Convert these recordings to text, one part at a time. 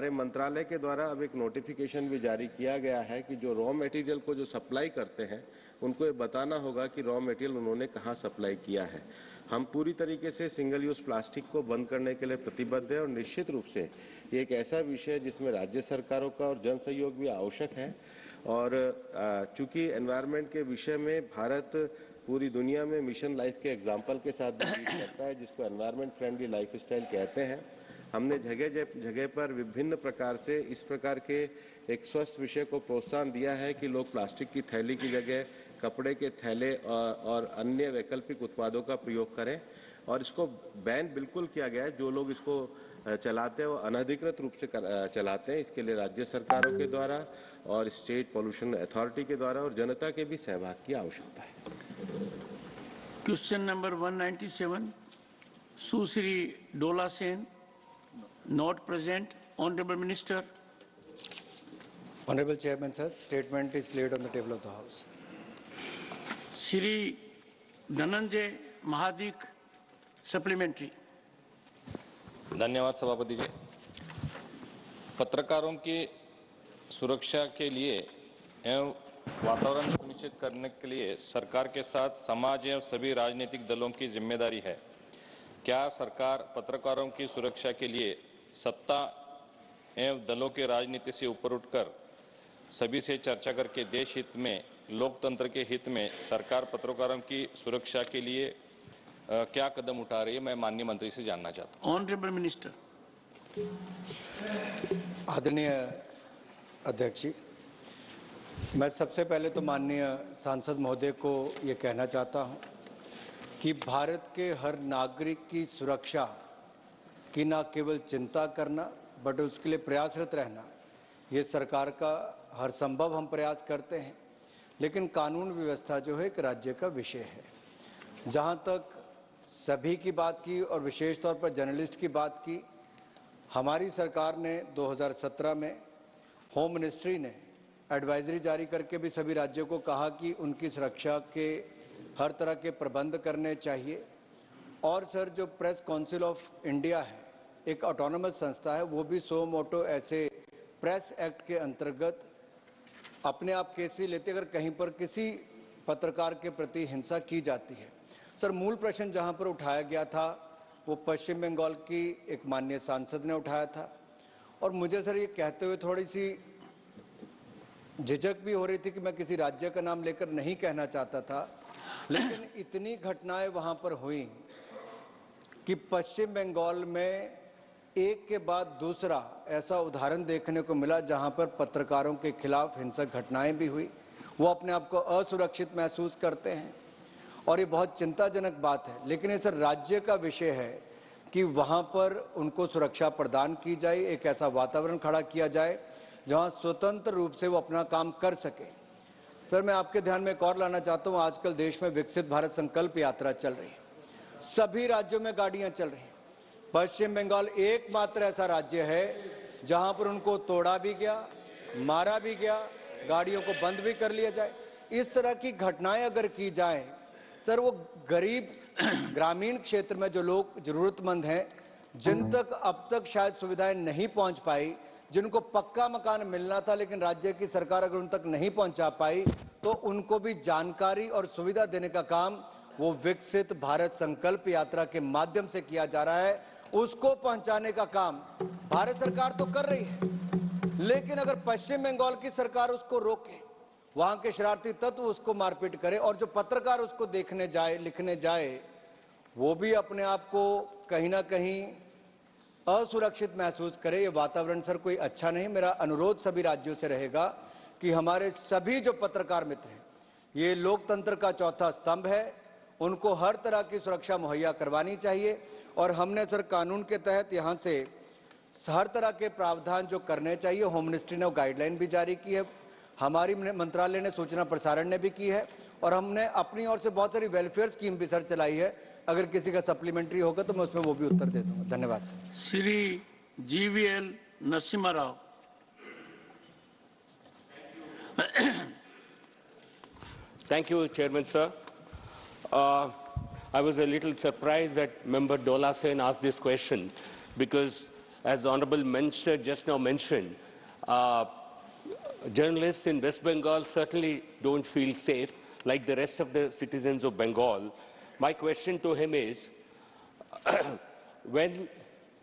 हमारे मंत्रालय के द्वारा अब एक नोटिफिकेशन भी जारी किया गया है कि जो रॉ मटेरियल को जो सप्लाई करते हैं उनको ये बताना होगा कि रॉ मटेरियल उन्होंने कहाँ सप्लाई किया है। हम पूरी तरीके से सिंगल यूज प्लास्टिक को बंद करने के लिए प्रतिबद्ध है और निश्चित रूप से ये एक ऐसा विषय है जिसमें राज्य सरकारों का और जन सहयोग भी आवश्यक है। और चूंकि एनवायरनमेंट के विषय में भारत पूरी दुनिया में मिशन लाइफ के एग्जाम्पल के साथ भी लीड करता है, जिसको एनवायरनमेंट फ्रेंडली लाइफ स्टाइल कहते हैं। हमने जगह जगह पर विभिन्न प्रकार से इस प्रकार के एक स्वस्थ विषय को प्रोत्साहन दिया है कि लोग प्लास्टिक की थैली की जगह कपड़े के थैले और अन्य वैकल्पिक उत्पादों का प्रयोग करें, और इसको बैन बिल्कुल किया गया है। जो लोग इसको चलाते हैं वो अनधिकृत रूप से चलाते हैं। इसके लिए राज्य सरकारों के द्वारा और स्टेट पॉल्यूशन अथॉरिटी के द्वारा और जनता के भी सहभाग की आवश्यकता है। Question number 197, Sushri Dola Sen, not present. Honorable Minister. Honorable Chairman, sir, statement is laid on the table of the House. Shri Dhananjay Mahadik, supplementary. धन्यवाद सभापति जी। पत्रकारों की सुरक्षा के लिए एवं वातावरण सुनिश्चित करने के लिए सरकार के साथ समाज एवं सभी राजनीतिक दलों की जिम्मेदारी है। क्या सरकार पत्रकारों की सुरक्षा के लिए सत्ता एवं दलों के राजनीति से ऊपर उठकर सभी से चर्चा करके देश हित में, लोकतंत्र के हित में सरकार पत्रकारों की सुरक्षा के लिए क्या कदम उठा रही है, मैं माननीय मंत्री से जानना चाहता हूं। Honourable minister. आदरणीय अध्यक्ष जी, मैं सबसे पहले तो माननीय सांसद महोदय को ये कहना चाहता हूं कि भारत के हर नागरिक की सुरक्षा की न केवल चिंता करना बट उसके लिए प्रयासरत रहना, ये सरकार का हर संभव हम प्रयास करते हैं। लेकिन कानून व्यवस्था जो है एक राज्य का विषय है। जहां तक सभी की बात की और विशेष तौर पर जर्नलिस्ट की बात की, हमारी सरकार ने 2017 में होम मिनिस्ट्री ने एडवाइजरी जारी करके भी सभी राज्यों को कहा कि उनकी सुरक्षा के हर तरह के प्रबंध करने चाहिए। और सर, जो प्रेस काउंसिल ऑफ इंडिया है, एक ऑटोनोमस संस्था है, वो भी सो मोटो ऐसे प्रेस एक्ट के अंतर्गत अपने आप केस लेते अगर कहीं पर किसी पत्रकार के प्रति हिंसा की जाती है। सर, मूल प्रश्न जहां पर उठाया गया था वो पश्चिम बंगाल की एक माननीय सांसद ने उठाया था, और मुझे सर ये कहते हुए थोड़ी सी झिझक भी हो रही थी कि मैं किसी राज्य का नाम लेकर नहीं कहना चाहता था, लेकिन इतनी घटनाएं वहां पर हुई कि पश्चिम बंगाल में एक के बाद दूसरा ऐसा उदाहरण देखने को मिला जहां पर पत्रकारों के खिलाफ हिंसक घटनाएं भी हुई। वो अपने आप को असुरक्षित महसूस करते हैं और ये बहुत चिंताजनक बात है। लेकिन ये सर राज्य का विषय है कि वहां पर उनको सुरक्षा प्रदान की जाए, एक ऐसा वातावरण खड़ा किया जाए जहां स्वतंत्र रूप से वो अपना काम कर सके। सर, मैं आपके ध्यान में एक और लाना चाहता हूं, आजकल देश में विकसित भारत संकल्प यात्रा चल रही है, सभी राज्यों में गाड़ियां चल रही हैं। पश्चिम बंगाल एकमात्र ऐसा राज्य है जहां पर उनको तोड़ा भी गया, मारा भी गया, गाड़ियों को बंद भी कर लिया जाए। इस तरह की घटनाएं अगर की जाए सर, वो गरीब ग्रामीण क्षेत्र में जो लोग जरूरतमंद हैं, जिन तक अब तक शायद सुविधाएं नहीं पहुंच पाई, जिनको पक्का मकान मिलना था लेकिन राज्य की सरकार अगर उन तक नहीं पहुंचा पाई, तो उनको भी जानकारी और सुविधा देने का काम वो विकसित भारत संकल्प यात्रा के माध्यम से किया जा रहा है। उसको पहुंचाने का काम भारत सरकार तो कर रही है, लेकिन अगर पश्चिम बंगाल की सरकार उसको रोके, वहां के शरारती तत्व उसको मारपीट करे और जो पत्रकार उसको देखने जाए, लिखने जाए, वो भी अपने आप को कहीं ना कहीं असुरक्षित महसूस करे, ये वातावरण सर कोई अच्छा नहीं। मेरा अनुरोध सभी राज्यों से रहेगा कि हमारे सभी जो पत्रकार मित्र हैं, ये लोकतंत्र का चौथा स्तंभ है, उनको हर तरह की सुरक्षा मुहैया करवानी चाहिए। और हमने सर कानून के तहत यहां से हर तरह के प्रावधान जो करने चाहिए, होम मिनिस्ट्री ने गाइडलाइन भी जारी की है, हमारी मंत्रालय ने सूचना प्रसारण ने भी की है, और हमने अपनी ओर से बहुत सारी वेलफेयर स्कीम भी सर चलाई है। अगर किसी का सप्लीमेंट्री होगा तो मैं उसमें वो भी उत्तर दे दूंगा। धन्यवाद sir. Shri GVL Narasimha Rao. Thank you, Chairman, sir. I was a little surprised that Member Dola Sen asked this question because as the Honorable Minister just now mentioned, journalists in West Bengal certainly don't feel safe like the rest of the citizens of Bengal. My question to him is, when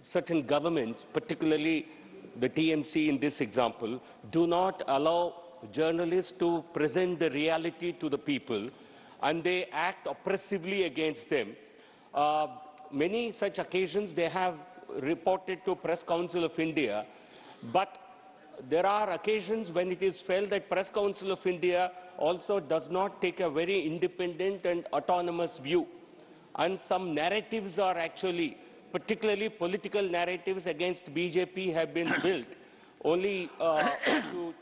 certain governments, particularly the TMC in this example, do not allow journalists to present the reality to the people and they act oppressively against them, many such occasions they have reported to Press Council of India, but there are occasions when it is felt that Press Council of India also does not take a very independent and autonomous view. And some narratives are actually, particularly political narratives against BJP, have been built only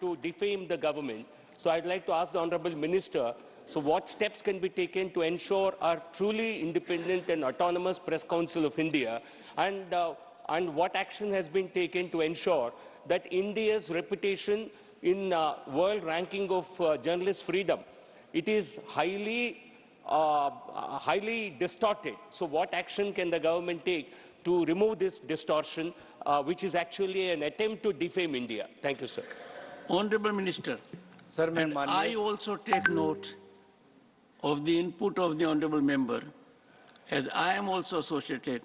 to defame the government. So I'd like to ask the Honorable Minister, so what steps can be taken to ensure a truly independent and autonomous Press Council of India, and what action has been taken to ensure that India's reputation in world ranking of journalist freedom, it is highly distorted. So what action can the government take to remove this distortion, which is actually an attempt to defame India? Thank you, sir. Honorable Minister, sir मैं and I also take note of the input of the Honorable Member, as I am also associated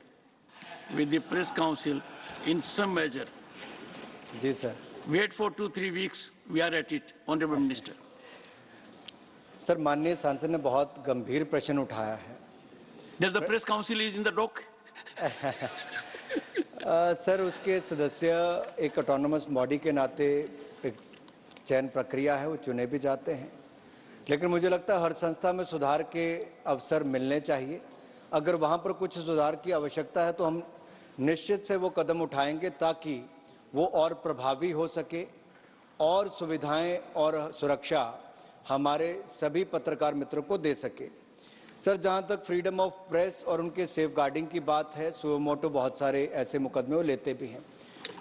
with the Press Council in some measure. जी sir. Wait for 2-3 weeks, we are at it, Honorable Minister. Sir माननीय सांसद ने बहुत गंभीर प्रश्न उठाया है. That the Press Council is in the dock? Sir उसके सदस्य एक ऑटोनोमस बॉडी के नाते एक चयन प्रक्रिया है, वो चुने भी जाते हैं, लेकिन मुझे लगता है हर संस्था में सुधार के अवसर मिलने चाहिए. अगर वहां पर कुछ सुधार की आवश्यकता है तो हम निश्चित से वो कदम उठाएंगे ताकि वो और प्रभावी हो सके और सुविधाएं और सुरक्षा हमारे सभी पत्रकार मित्रों को दे सके. सर जहां तक फ्रीडम ऑफ प्रेस और उनके सेफ गार्डिंग की बात है, सुओ मोटो बहुत सारे ऐसे मुकदमे वो लेते भी हैं.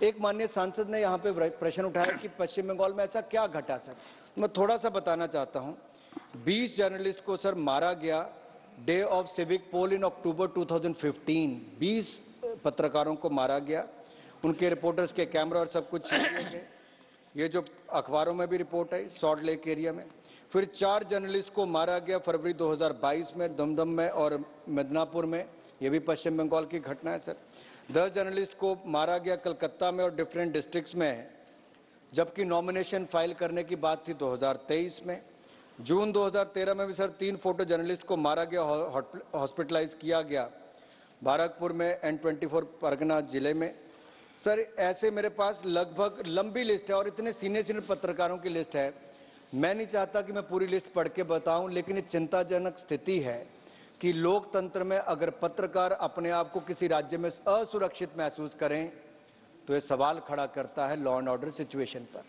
एक माननीय सांसद ने यहाँ पे प्रश्न उठाया कि पश्चिम बंगाल में ऐसा क्या घटा. सर मैं थोड़ा सा बताना चाहता हूँ. 20 जर्नलिस्ट को सर मारा गया डे ऑफ सिविक पोल इन अक्टूबर 2015. 20 पत्रकारों को मारा गया, उनके रिपोर्टर्स के कैमरा और सब कुछ छीन लिए गए. ये जो अखबारों में भी रिपोर्ट है सॉल्ट लेक एरिया में. फिर 4 जर्नलिस्ट को मारा गया फरवरी 2022 में दमदम में और मिदनापुर में, ये भी पश्चिम बंगाल की घटना है. सर 10 जर्नलिस्ट को मारा गया कलकत्ता में और डिफरेंट डिस्ट्रिक्ट्स में, जबकि नॉमिनेशन फाइल करने की बात थी 2023 में. जून 2013 में भी सर 3 फोटो जर्नलिस्ट को मारा गया, हॉस्पिटलाइज किया गया बाराकपुर में N24 परगना जिले में. सर ऐसे मेरे पास लगभग लंबी लिस्ट है और इतने सीनियर पत्रकारों की लिस्ट है. मैं नहीं चाहता कि मैं पूरी लिस्ट पढ़ के बताऊं, लेकिन ये चिंताजनक स्थिति है कि लोकतंत्र में अगर पत्रकार अपने आप को किसी राज्य में असुरक्षित महसूस करें तो ये सवाल खड़ा करता है लॉ एंड ऑर्डर सिचुएशन पर.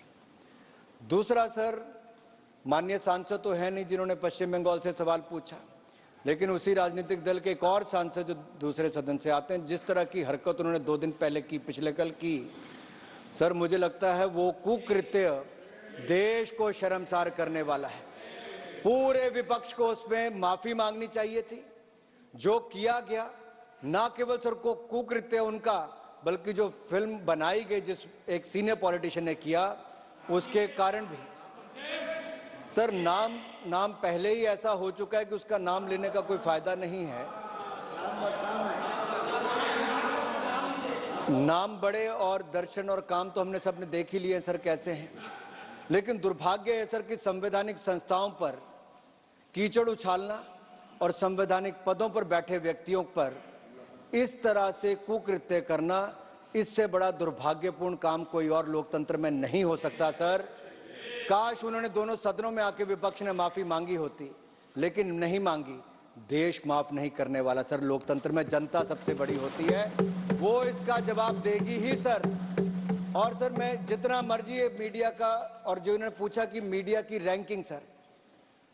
दूसरा सर, माननीय सांसद तो है नहीं जिन्होंने पश्चिम बंगाल से सवाल पूछा, लेकिन उसी राजनीतिक दल के एक और सांसद जो दूसरे सदन से आते हैं, जिस तरह की हरकत उन्होंने 2 दिन पहले की, पिछले कल की, सर मुझे लगता है वो कुकृत्य देश को शर्मसार करने वाला है. पूरे विपक्ष को उसमें माफी मांगनी चाहिए थी. जो किया गया ना केवल सर को कुकृत्य उनका, बल्कि जो फिल्म बनाई गई जिस एक सीनियर पॉलिटिशियन ने किया, उसके कारण भी सर नाम पहले ही ऐसा हो चुका है कि उसका नाम लेने का कोई फायदा नहीं है. नाम बड़े और दर्शन और काम तो हमने सबने देख ही लिए सर कैसे हैं. लेकिन दुर्भाग्य है सर कि संवैधानिक संस्थाओं पर कीचड़ उछालना और संवैधानिक पदों पर बैठे व्यक्तियों पर इस तरह से कुकृत्य करना, इससे बड़ा दुर्भाग्यपूर्ण काम कोई और लोकतंत्र में नहीं हो सकता. सर काश उन्होंने दोनों सदनों में आके विपक्ष ने माफी मांगी होती, लेकिन नहीं मांगी. देश माफ नहीं करने वाला सर. लोकतंत्र में जनता सबसे बड़ी होती है, वो इसका जवाब देगी ही सर. और सर मैं जितना मर्जी है मीडिया का, और जो उन्होंने पूछा कि मीडिया की रैंकिंग,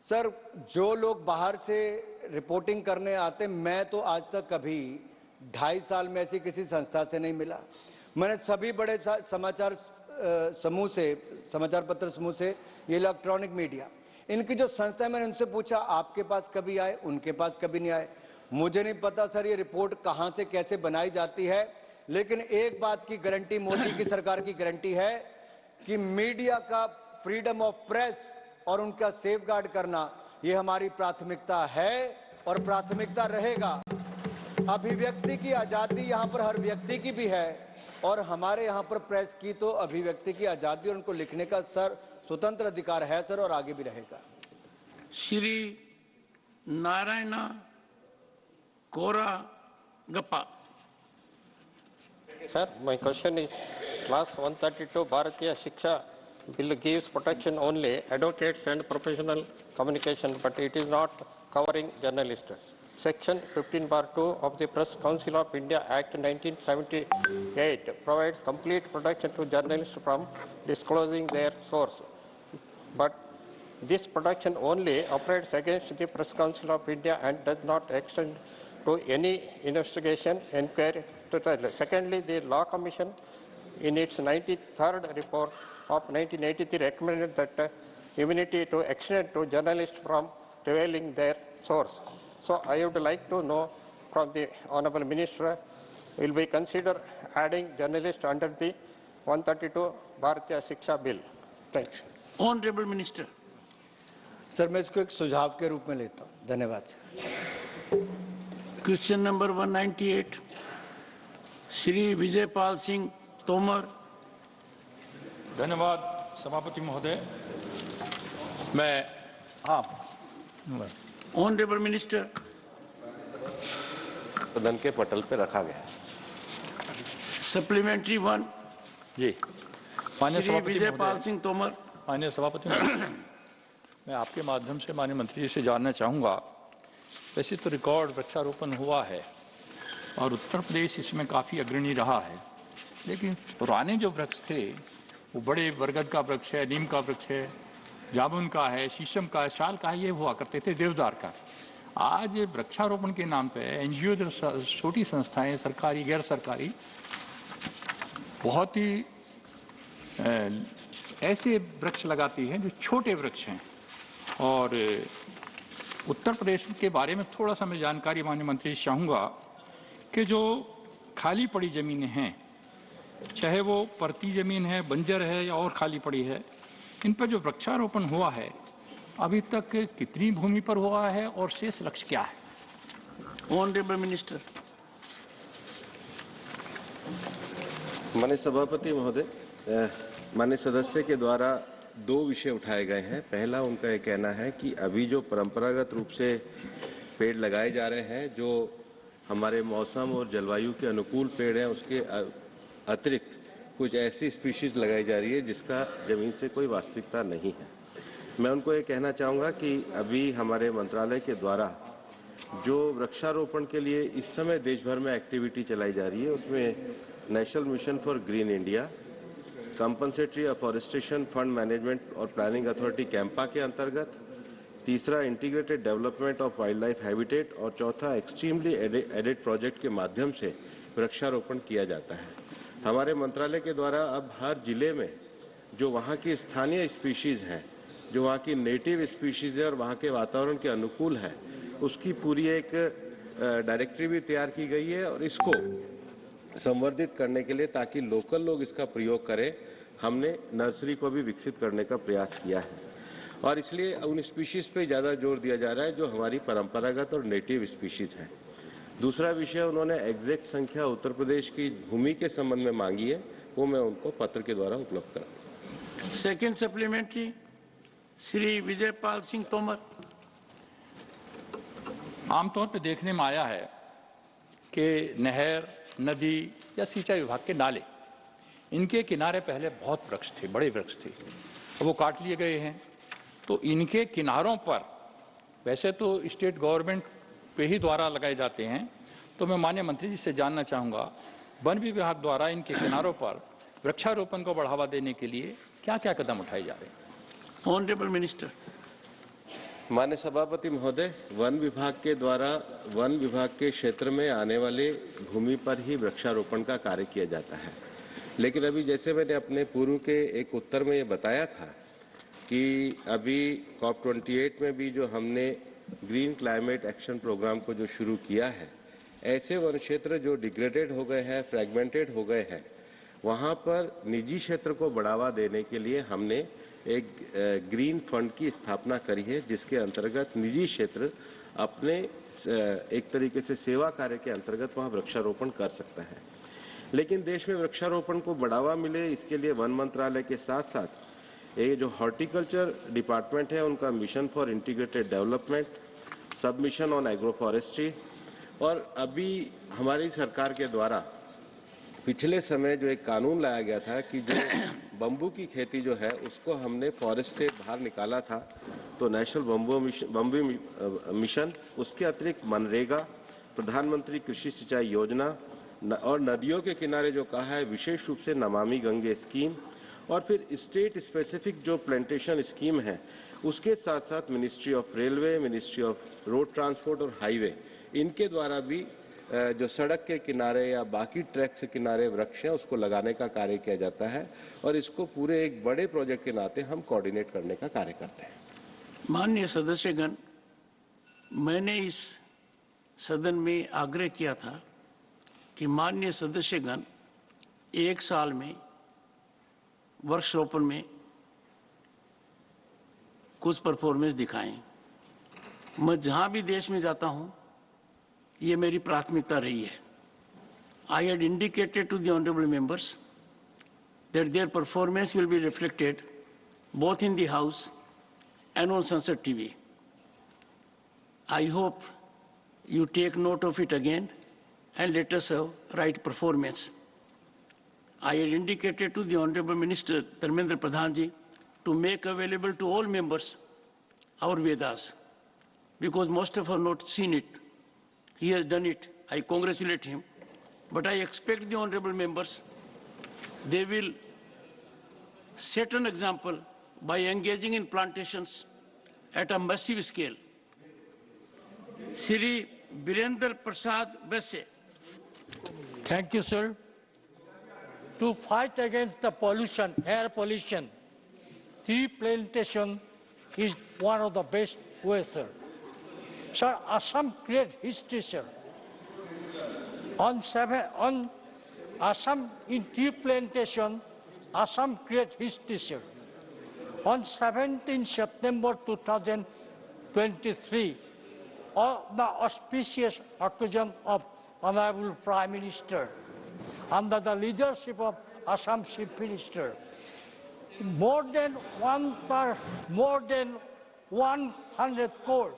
सर जो लोग बाहर से रिपोर्टिंग करने आते, मैं तो आज तक कभी 2.5 साल में ऐसी किसी संस्था से नहीं मिला. मैंने सभी बड़े समाचार पत्र समूह से, ये इलेक्ट्रॉनिक मीडिया, इनकी जो संस्था है, मैंने उनसे पूछा आपके पास कभी आए, उनके पास कभी नहीं आए. मुझे नहीं पता सर ये रिपोर्ट कहां से कैसे बनाई जाती है, लेकिन एक बात की गारंटी मोदी की सरकार की गारंटी है कि मीडिया का फ्रीडम ऑफ प्रेस और उनका सेफगार्ड करना ये हमारी प्राथमिकता है और प्राथमिकता रहेगा। अभिव्यक्ति की आजादी यहां पर हर व्यक्ति की भी है और हमारे यहां पर प्रेस की तो अभिव्यक्ति की आजादी और उनको लिखने का स्वतंत्र अधिकार है सर, और आगे भी रहेगा। Shri Narayana Koragappa. Sir, my question is, Class 132 Bharatiya Shiksha Bill gives protection only advocates and professional communication, but it is not covering journalists. Section 15(2) of the Press Council of India Act 1978 provides complete protection to journalists from disclosing their source. But this protection only operates against the Press Council of India and does not extend to any investigation, inquiry, to trial. Secondly, the Law Commission in its 93rd report of 1983 recommended that immunity to extend to journalists from revealing their source. So I would like to know from the Honorable Minister, will we consider adding journalists under the 132 Bharatiya Shiksha Bill? Thanks. Honorable Minister. Sir मैं इसको एक सुझाव के रूप में लेता हूं। धन्यवाद sir. Question number 198 Shri Vijaypal Singh Tomar. धन्यवाद सभापति महोदय। Honourable minister. सदन के पटल पे रखा गया। सप्लीमेंट्री 1 जी माननीय श्री विजयपाल सिंह तोमर। माननीय सभापति महोदय, मैं आपके माध्यम से माननीय मंत्री जी से जानना चाहूंगा, वैसे तो रिकॉर्ड वृक्षारोपण हुआ है और उत्तर प्रदेश इसमें काफी अग्रणी रहा है, लेकिन पुराने जो वृक्ष थे वो बड़े बरगद का वृक्ष है, नीम का वृक्ष है, जामुन का है, शीशम का है, शाल का है, ये हुआ करते थे, देवदार का। आज वृक्षारोपण के नाम पे एनजीओ, छोटी संस्थाएं, सरकारी गैर सरकारी, बहुत ही ऐसे वृक्ष लगाती हैं जो छोटे वृक्ष हैं। और उत्तर प्रदेश के बारे में थोड़ा सा मैं जानकारी माननीय मंत्री से चाहूंगा कि जो खाली पड़ी जमीनें हैं, चाहे वो परती जमीन है, बंजर है या और खाली पड़ी है, इन पर जो वृक्षारोपण हुआ है अभी तक कितनी भूमि पर हुआ है और शेष लक्ष्य क्या है? Honourable minister. माननीय सभापति महोदय, माननीय सदस्य के द्वारा दो विषय उठाए गए हैं। पहला उनका यह कहना है कि अभी जो परंपरागत रूप से पेड़ लगाए जा रहे हैं, जो हमारे मौसम और जलवायु के अनुकूल पेड़ हैं, उसके अतिरिक्त कुछ ऐसी स्पीशीज लगाई जा रही है जिसका जमीन से कोई वास्तविकता नहीं है। मैं उनको ये कहना चाहूंगा कि अभी हमारे मंत्रालय के द्वारा जो वृक्षारोपण के लिए इस समय देश भर में एक्टिविटी चलाई जा रही है, उसमें national mission for green India, compensatory afforestation fund management और प्लानिंग अथॉरिटी कैंपा के अंतर्गत, तीसरा integrated development of wild life habitat और चौथा एक्सट्रीमली एडेड प्रोजेक्ट के माध्यम से वृक्षारोपण किया जाता है। हमारे मंत्रालय के द्वारा अब हर जिले में जो वहाँ की स्थानीय स्पीशीज हैं, जो वहाँ की नेटिव स्पीशीज है और वहाँ के वातावरण के अनुकूल है, उसकी पूरी एक डायरेक्टरी भी तैयार की गई है और इसको संवर्धित करने के लिए, ताकि लोकल लोग इसका प्रयोग करें, हमने नर्सरी को भी विकसित करने का प्रयास किया है। और इसलिए उन स्पीशीज पे ज्यादा जोर दिया जा रहा है जो हमारी परंपरागत और नेटिव स्पीशीज हैं। दूसरा विषय उन्होंने एग्जैक्ट संख्या उत्तर प्रदेश की भूमि के संबंध में मांगी है, वो मैं उनको पत्र के द्वारा उपलब्ध कराऊंगा। Second supplementary Shri Vijaypal Singh Tomar. आमतौर पर देखने में आया है कि नहर, नदी या सिंचाई विभाग के नाले, इनके किनारे पहले बहुत वृक्ष थे, बड़े वृक्ष थे, वो काट लिए गए हैं। तो इनके किनारों पर वैसे तो स्टेट गवर्नमेंट पे ही द्वारा लगाए जाते हैं, तो मैं माननीय मंत्री जी से जानना चाहूंगा, वन विभाग द्वारा इनके किनारों पर वृक्षारोपण को बढ़ावा देने के लिए क्या क्या कदम उठाए जा रहे हैं? Honourable minister. माननीय सभापति महोदय, वन विभाग के द्वारा वन विभाग के क्षेत्र में आने वाले भूमि पर ही वृक्षारोपण का कार्य किया जाता है। लेकिन अभी जैसे मैंने अपने पूर्व के एक उत्तर में ये बताया था कि अभी COP28 में भी जो हमने ग्रीन क्लाइमेट एक्शन प्रोग्राम को जो शुरू किया है, ऐसे वन क्षेत्र जो डिग्रेडेड हो गए हैं, फ्रेगमेंटेड हो गए हैं, वहां पर निजी क्षेत्र को बढ़ावा देने के लिए हमने एक ग्रीन फंड की स्थापना करी है, जिसके अंतर्गत निजी क्षेत्र अपने एक तरीके से सेवा कार्य के अंतर्गत वहां वृक्षारोपण कर सकता है। लेकिन देश में वृक्षारोपण को बढ़ावा मिले, इसके लिए वन मंत्रालय के साथ साथ ये जो हॉर्टिकल्चर डिपार्टमेंट है, उनका मिशन फॉर इंटीग्रेटेड डेवलपमेंट, सब मिशन ऑन एग्रो फॉरेस्ट्री, और अभी हमारी सरकार के द्वारा पिछले समय जो एक कानून लाया गया था कि जो बम्बू की खेती जो है उसको हमने फॉरेस्ट से बाहर निकाला था, तो नेशनल बम्बू मिशन, उसके अतिरिक्त मनरेगा, प्रधानमंत्री कृषि सिंचाई योजना और नदियों के किनारे जो कहा है विशेष रूप से नमामि गंगे स्कीम, और फिर स्टेट स्पेसिफिक जो प्लांटेशन स्कीम है, उसके साथ साथ ministry of railway, ministry of road transport और हाईवे, इनके द्वारा भी जो सड़क के किनारे या बाकी ट्रैक के किनारे वृक्ष हैं उसको लगाने का कार्य किया जाता है, और इसको पूरे एक बड़े प्रोजेक्ट के नाते हम कोऑर्डिनेट करने का कार्य करते हैं। माननीय सदस्यगण, मैंने इस सदन में आग्रह किया था कि माननीय सदस्यगण एक साल में वृक्षारोपण में कुछ परफॉर्मेंस दिखाएं। मैं जहां भी देश में जाता हूं, ये मेरी प्राथमिकता रही है। I had indicated to the honorable members that their performance will be reflected both in the House and on Sunset TV. I hope you take note of it again and let us have right performance. I had indicated to the Honorable Minister Dharmendra Pradhan ji to make available to all members our Vedas, because most of us have not seen it. He has done it. I congratulate him. But I expect the honorable members, they will set an example by engaging in plantations at a massive scale. Shri Birendra Prasad Besse. Thank you, sir. To fight against the pollution, air pollution, tree plantation is one of the best ways, sir. Sir, Assam create history, sir. On Assam in tree plantation, Assam create history, sir. On 17 September 2023, on the auspicious occasion of Honorable Prime Minister, under the leadership of Assam Chief Minister, more than 100 crore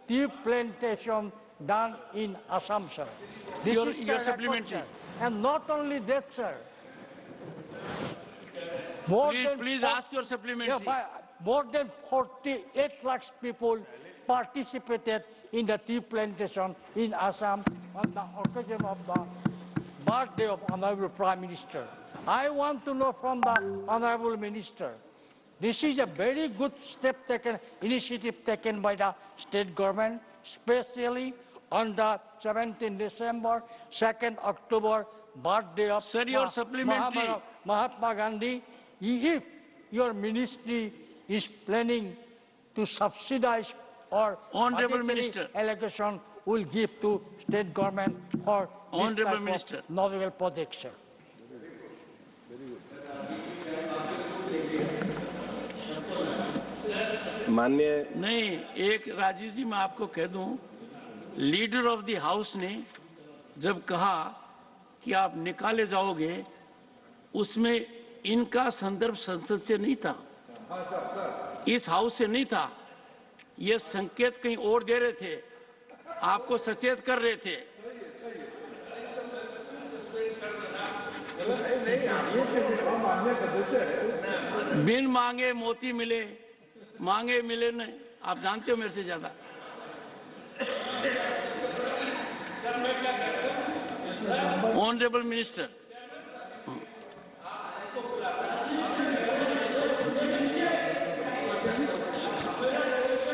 tea plantation done in Assam, sir. This is your supplementary. And not only that, sir. Please ask your supplementary. More than 48 lakhs people participated in the tea plantation in Assam on the occasion of the birthday of Honorable Prime Minister. I want to know from the Honorable Minister, this is a very good initiative taken by the state government, especially on the 17th December, 2nd October, birthday of your supplementary. Mahatma Gandhi. If your ministry is planning to subsidize or Honorable Minister, allocation will give to state government for Honorable Minister, novel projects, sir. माननीय नहीं, एक राजीव जी मैं आपको कह दूं, leader of the house ने जब कहा कि आप निकाले जाओगे, उसमें इनका संदर्भ संसद से नहीं था, इस हाउस से नहीं था। ये संकेत कहीं और दे रहे थे, आपको सचेत कर रहे थे। बिन मांगे मोती मिले, मांगे मिले नहीं, आप जानते हो मेरे से ज्यादा। Honourable minister,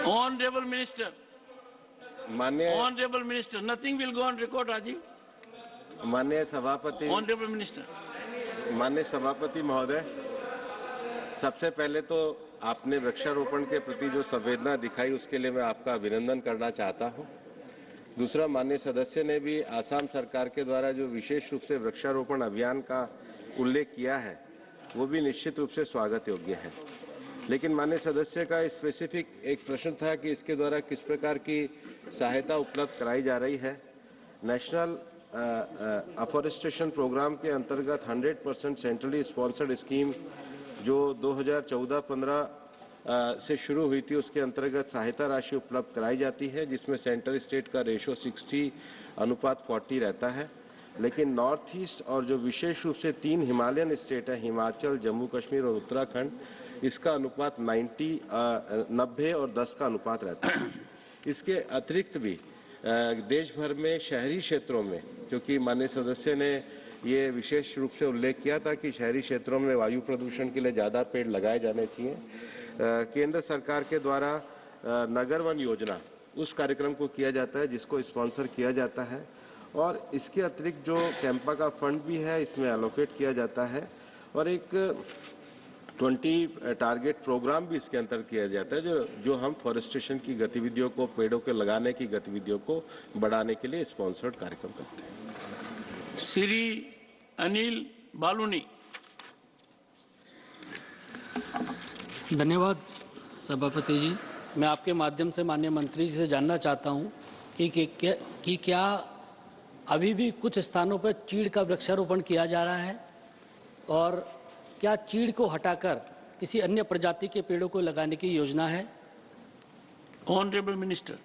honourable minister, honourable minister, nothing will go on record. Rajiv, माननीय सभापति, ऑनरेबल मिनिस्टर, माननीय सभापति महोदय, सबसे पहले तो आपने वृक्षारोपण के प्रति जो संवेदना दिखाई उसके लिए मैं आपका अभिनंदन करना चाहता हूं। दूसरा, माननीय सदस्य ने भी आसाम सरकार के द्वारा जो विशेष रूप से वृक्षारोपण अभियान का उल्लेख किया है वो भी निश्चित रूप से स्वागत योग्य है। लेकिन माननीय सदस्य का स्पेसिफिक एक प्रश्न था कि इसके द्वारा किस प्रकार की सहायता उपलब्ध कराई जा रही है। नेशनल अफॉरेस्टेशन प्रोग्राम के अंतर्गत 100% सेंट्रली स्पॉन्सर्ड स्कीम जो 2014-15 से शुरू हुई थी, उसके अंतर्गत सहायता राशि उपलब्ध कराई जाती है, जिसमें सेंटर स्टेट का रेशो 60:40 रहता है। लेकिन नॉर्थ ईस्ट और जो विशेष रूप से 3 हिमालयन स्टेट है, हिमाचल, जम्मू कश्मीर और उत्तराखंड, इसका अनुपात 90 और 10 का अनुपात रहता है। इसके अतिरिक्त भी देश भर में शहरी क्षेत्रों में, क्योंकि माननीय सदस्य ने ये विशेष रूप से उल्लेख किया था कि शहरी क्षेत्रों में वायु प्रदूषण के लिए ज्यादा पेड़ लगाए जाने चाहिए, केंद्र सरकार के द्वारा नगर वन योजना उस कार्यक्रम को किया जाता है जिसको स्पॉन्सर किया जाता है, और इसके अतिरिक्त जो कैंपा का फंड भी है इसमें एलोकेट किया जाता है, और एक 20 टारगेट प्रोग्राम भी इसके अंतर्गत किया जाता है जो हम फॉरेस्टेशन की गतिविधियों को, पेड़ों के लगाने की गतिविधियों को बढ़ाने के लिए स्पॉन्सर्ड कार्यक्रम करते हैं। श्री अनिल बालूनी। धन्यवाद सभापति जी। मैं आपके माध्यम से माननीय मंत्री जी से जानना चाहता हूं कि क्या अभी भी कुछ स्थानों पर चीड़ का वृक्षारोपण किया जा रहा है, और क्या चीड़ को हटाकर किसी अन्य प्रजाति के पेड़ों को लगाने की योजना है? Honourable minister.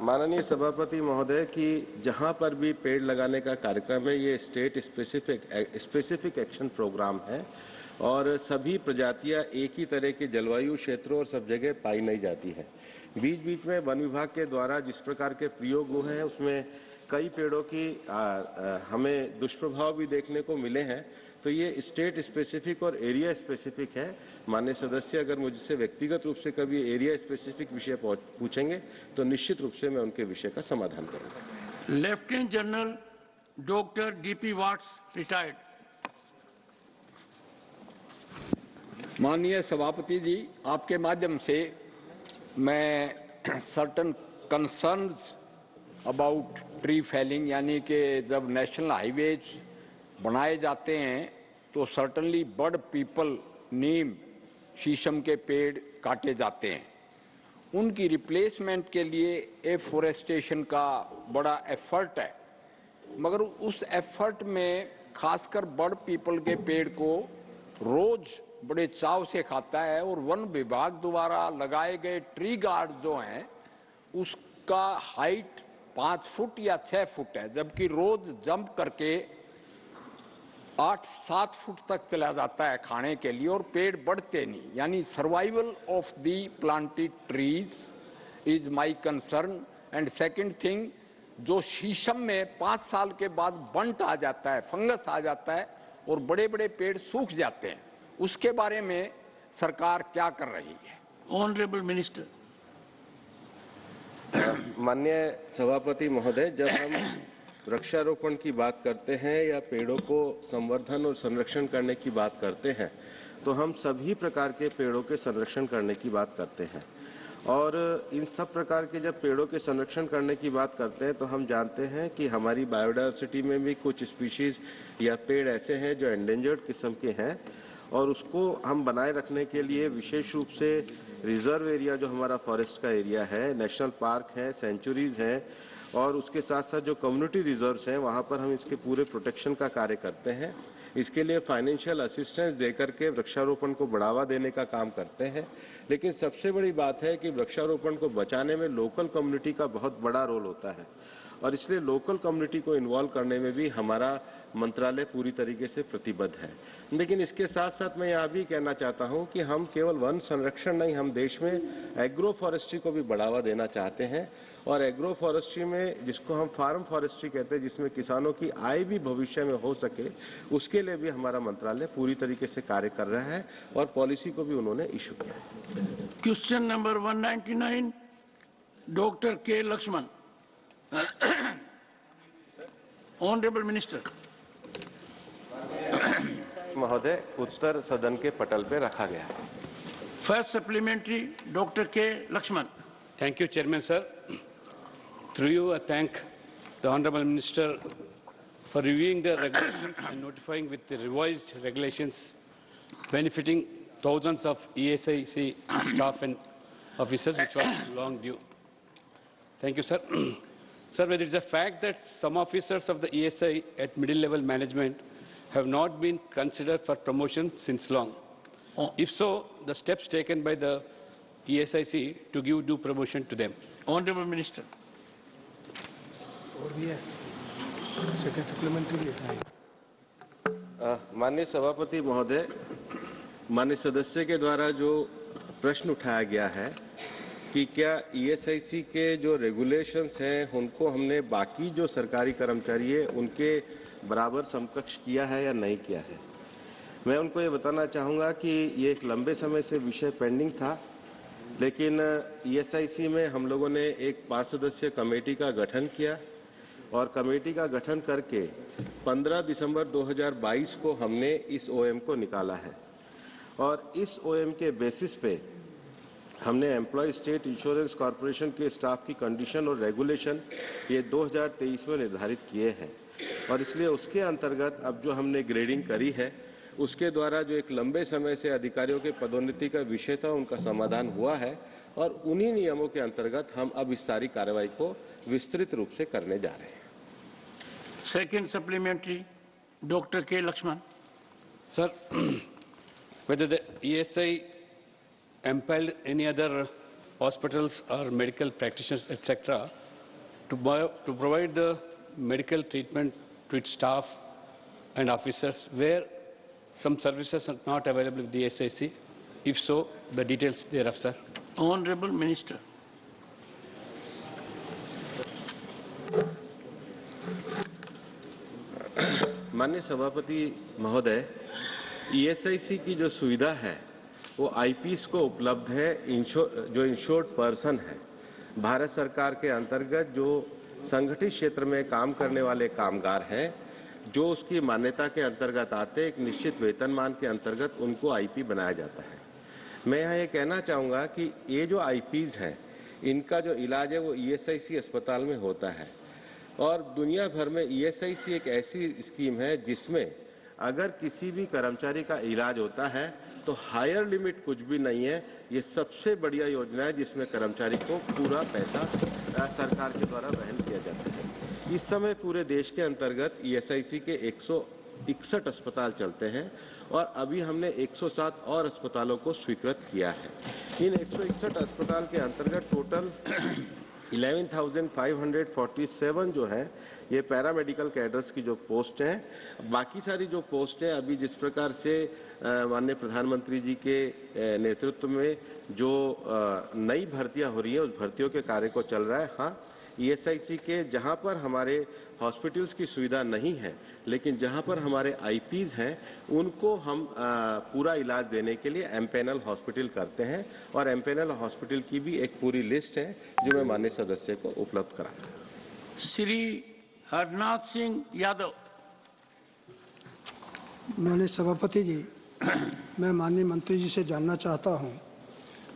माननीय सभापति महोदय कि जहां पर भी पेड़ लगाने का कार्यक्रम है ये स्टेट स्पेसिफिक एक्शन प्रोग्राम है, और सभी प्रजातियां एक ही तरह के जलवायु क्षेत्रों और सब जगह पाई नहीं जाती है। बीच बीच में वन विभाग के द्वारा जिस प्रकार के प्रयोग हुए हैं उसमें कई पेड़ों की हमें दुष्प्रभाव भी देखने को मिले हैं, तो ये स्टेट स्पेसिफिक और एरिया स्पेसिफिक है। माननीय सदस्य अगर मुझसे व्यक्तिगत रूप से कभी एरिया स्पेसिफिक विषय पूछेंगे तो निश्चित रूप से मैं उनके विषय का समाधान करूंगा। Lieutenant general doctor DP Vats, retired. माननीय सभापति जी, आपके माध्यम से मैं certain concerns about tree felling, यानी कि जब नेशनल हाईवेज बनाए जाते हैं तो सर्टनली बर्ड पीपल, नीम, शीशम के पेड़ काटे जाते हैं। उनकी रिप्लेसमेंट के लिए एफोरेस्टेशन का बड़ा एफर्ट है, मगर उस एफर्ट में खासकर बर्ड पीपल के पेड़ को रोज बड़े चाव से खाता है, और वन विभाग द्वारा लगाए गए ट्री गार्ड जो हैं उसका हाइट 5 फुट या 6 फुट है, जबकि रोज जंप करके 8-7 फुट तक चला जाता है खाने के लिए, और पेड़ बढ़ते नहीं। यानी survival of the planted trees is my concern. And second thing, जो शीशम में 5 साल के बाद बंट आ जाता है, फंगस आ जाता है और बड़े बड़े पेड़ सूख जाते हैं, उसके बारे में सरकार क्या कर रही है? Honourable minister. माननीय सभापति महोदय, जब हम वृक्षारोपण की बात करते हैं या पेड़ों को संवर्धन और संरक्षण करने की बात करते हैं तो हम सभी प्रकार के पेड़ों के संरक्षण करने की बात करते हैं, और इन सब प्रकार के जब पेड़ों के संरक्षण करने की बात करते हैं तो हम जानते हैं कि हमारी बायोडायवर्सिटी में भी कुछ स्पीशीज या पेड़ ऐसे हैं जो एंडेंजर्ड किस्म के हैं, और उसको हम बनाए रखने के लिए विशेष रूप से रिजर्व एरिया जो हमारा फॉरेस्ट का एरिया है, नेशनल पार्क है, सेंचुरीज हैं, और उसके साथ साथ जो कम्युनिटी रिजर्व्स हैं वहां पर हम इसके पूरे प्रोटेक्शन का कार्य करते हैं। इसके लिए फाइनेंशियल असिस्टेंस देकर के वृक्षारोपण को बढ़ावा देने का काम करते हैं। लेकिन सबसे बड़ी बात है कि वृक्षारोपण को बचाने में लोकल कम्युनिटी का बहुत बड़ा रोल होता है, और इसलिए लोकल कम्युनिटी को इन्वॉल्व करने में भी हमारा मंत्रालय पूरी तरीके से प्रतिबद्ध है। लेकिन इसके साथ साथ मैं यह भी कहना चाहता हूं कि हम केवल वन संरक्षण नहीं, हम देश में एग्रो फॉरेस्ट्री को भी बढ़ावा देना चाहते हैं, और एग्रो फॉरेस्ट्री में जिसको हम फार्म फॉरेस्ट्री कहते हैं, जिसमें किसानों की आय भी भविष्य में हो सके, उसके लिए भी हमारा मंत्रालय पूरी तरीके से कार्य कर रहा है, और पॉलिसी को भी उन्होंने इशू किया है। क्वेश्चन नंबर 199, डॉक्टर के लक्ष्मण। Honourable minister. महोदय, उत्तर सदन के पटल पे रखा गया है। फर्स्ट सप्लीमेंट्री, डॉक्टर के Lakshman. Thank you, Chairman, sir. Through you, I thank the Honorable Minister for reviewing the regulations and notifying with the revised regulations benefiting thousands of ESIC staff and officers, which was long due. Thank you, sir. Sir, it is a fact that some officers of the ESI at middle-level management have not been considered for promotion since long. If so, the steps taken by the ESIC to give due promotion to them. Honorable Minister. माननीय सभापति महोदय, माननीय सदस्य के द्वारा जो प्रश्न उठाया गया है कि क्या ईएसआईसी के जो रेगुलेशंस हैं उनको हमने बाकी जो सरकारी कर्मचारी है उनके बराबर समकक्ष किया है या नहीं किया है, मैं उनको ये बताना चाहूँगा कि ये एक लंबे समय से विषय पेंडिंग था, लेकिन ईएसआईसी में हम लोगों ने एक 5 सदस्यीय कमेटी का गठन किया और कमेटी का गठन करके 15 दिसंबर 2022 को हमने इस ओएम को निकाला है और इस ओएम के बेसिस पे हमने एम्प्लॉय स्टेट इंश्योरेंस कॉर्पोरेशन के स्टाफ की कंडीशन और रेगुलेशन ये 2023 में निर्धारित किए हैं और इसलिए उसके अंतर्गत अब जो हमने ग्रेडिंग करी है उसके द्वारा जो एक लंबे समय से अधिकारियों के पदोन्नति का विषय था उनका समाधान हुआ है और उन्हीं नियमों के अंतर्गत हम अब इस सारी कार्रवाई को विस्तृत रूप से करने जा रहे हैं। Second supplementary, Dr. K. Lakshman. Sir, whether the ESI impelled any other hospitals or medical practitioners, etc., to provide the medical treatment to its staff and officers where some services are not available with the ESIC? If so, the details thereof, sir. Honorable Minister. माननीय सभापति महोदय, ESIC की जो सुविधा है वो IPS को उपलब्ध है जो इंश्योर्ड पर्सन है। भारत सरकार के अंतर्गत जो संगठित क्षेत्र में काम करने वाले कामगार हैं जो उसकी मान्यता के अंतर्गत आते एक निश्चित वेतनमान के अंतर्गत उनको आईपी बनाया जाता है। मैं यहाँ ये कहना चाहूँगा कि ये जो आईपीज हैं इनका जो इलाज है वो ईएसआईसी अस्पताल में होता है और दुनिया भर में ईएसआईसी एक ऐसी स्कीम है जिसमें अगर किसी भी कर्मचारी का इलाज होता है तो हायर लिमिट कुछ भी नहीं है। ये सबसे बढ़िया योजना है जिसमें कर्मचारी को पूरा पैसा सरकार के द्वारा वहन किया जाता है। इस समय पूरे देश के अंतर्गत ईएसआईसी के 161 अस्पताल चलते हैं और अभी हमने 107 और अस्पतालों को स्वीकृत किया है। इन 161 अस्पताल के अंतर्गत टोटल 11,547 जो है ये पैरामेडिकल कैडर्स की जो पोस्ट हैं, बाकी सारी जो पोस्ट हैं अभी जिस प्रकार से माननीय प्रधानमंत्री जी के नेतृत्व में जो नई भर्तियां हो रही हैं उस भर्तियों के कार्य को चल रहा है। हाँ, ईएसआईसी के जहां पर हमारे हॉस्पिटल्स की सुविधा नहीं है लेकिन जहां पर हमारे आईपीज हैं उनको हम पूरा इलाज देने के लिए एमपैनल हॉस्पिटल करते हैं और एमपैनल हॉस्पिटल की भी एक पूरी लिस्ट है जो मैं माननीय सदस्य को उपलब्ध कराऊंगा। श्री हरनाथ सिंह यादव। माननीय सभापति जी, मैं माननीय मंत्री जी से जानना चाहता हूं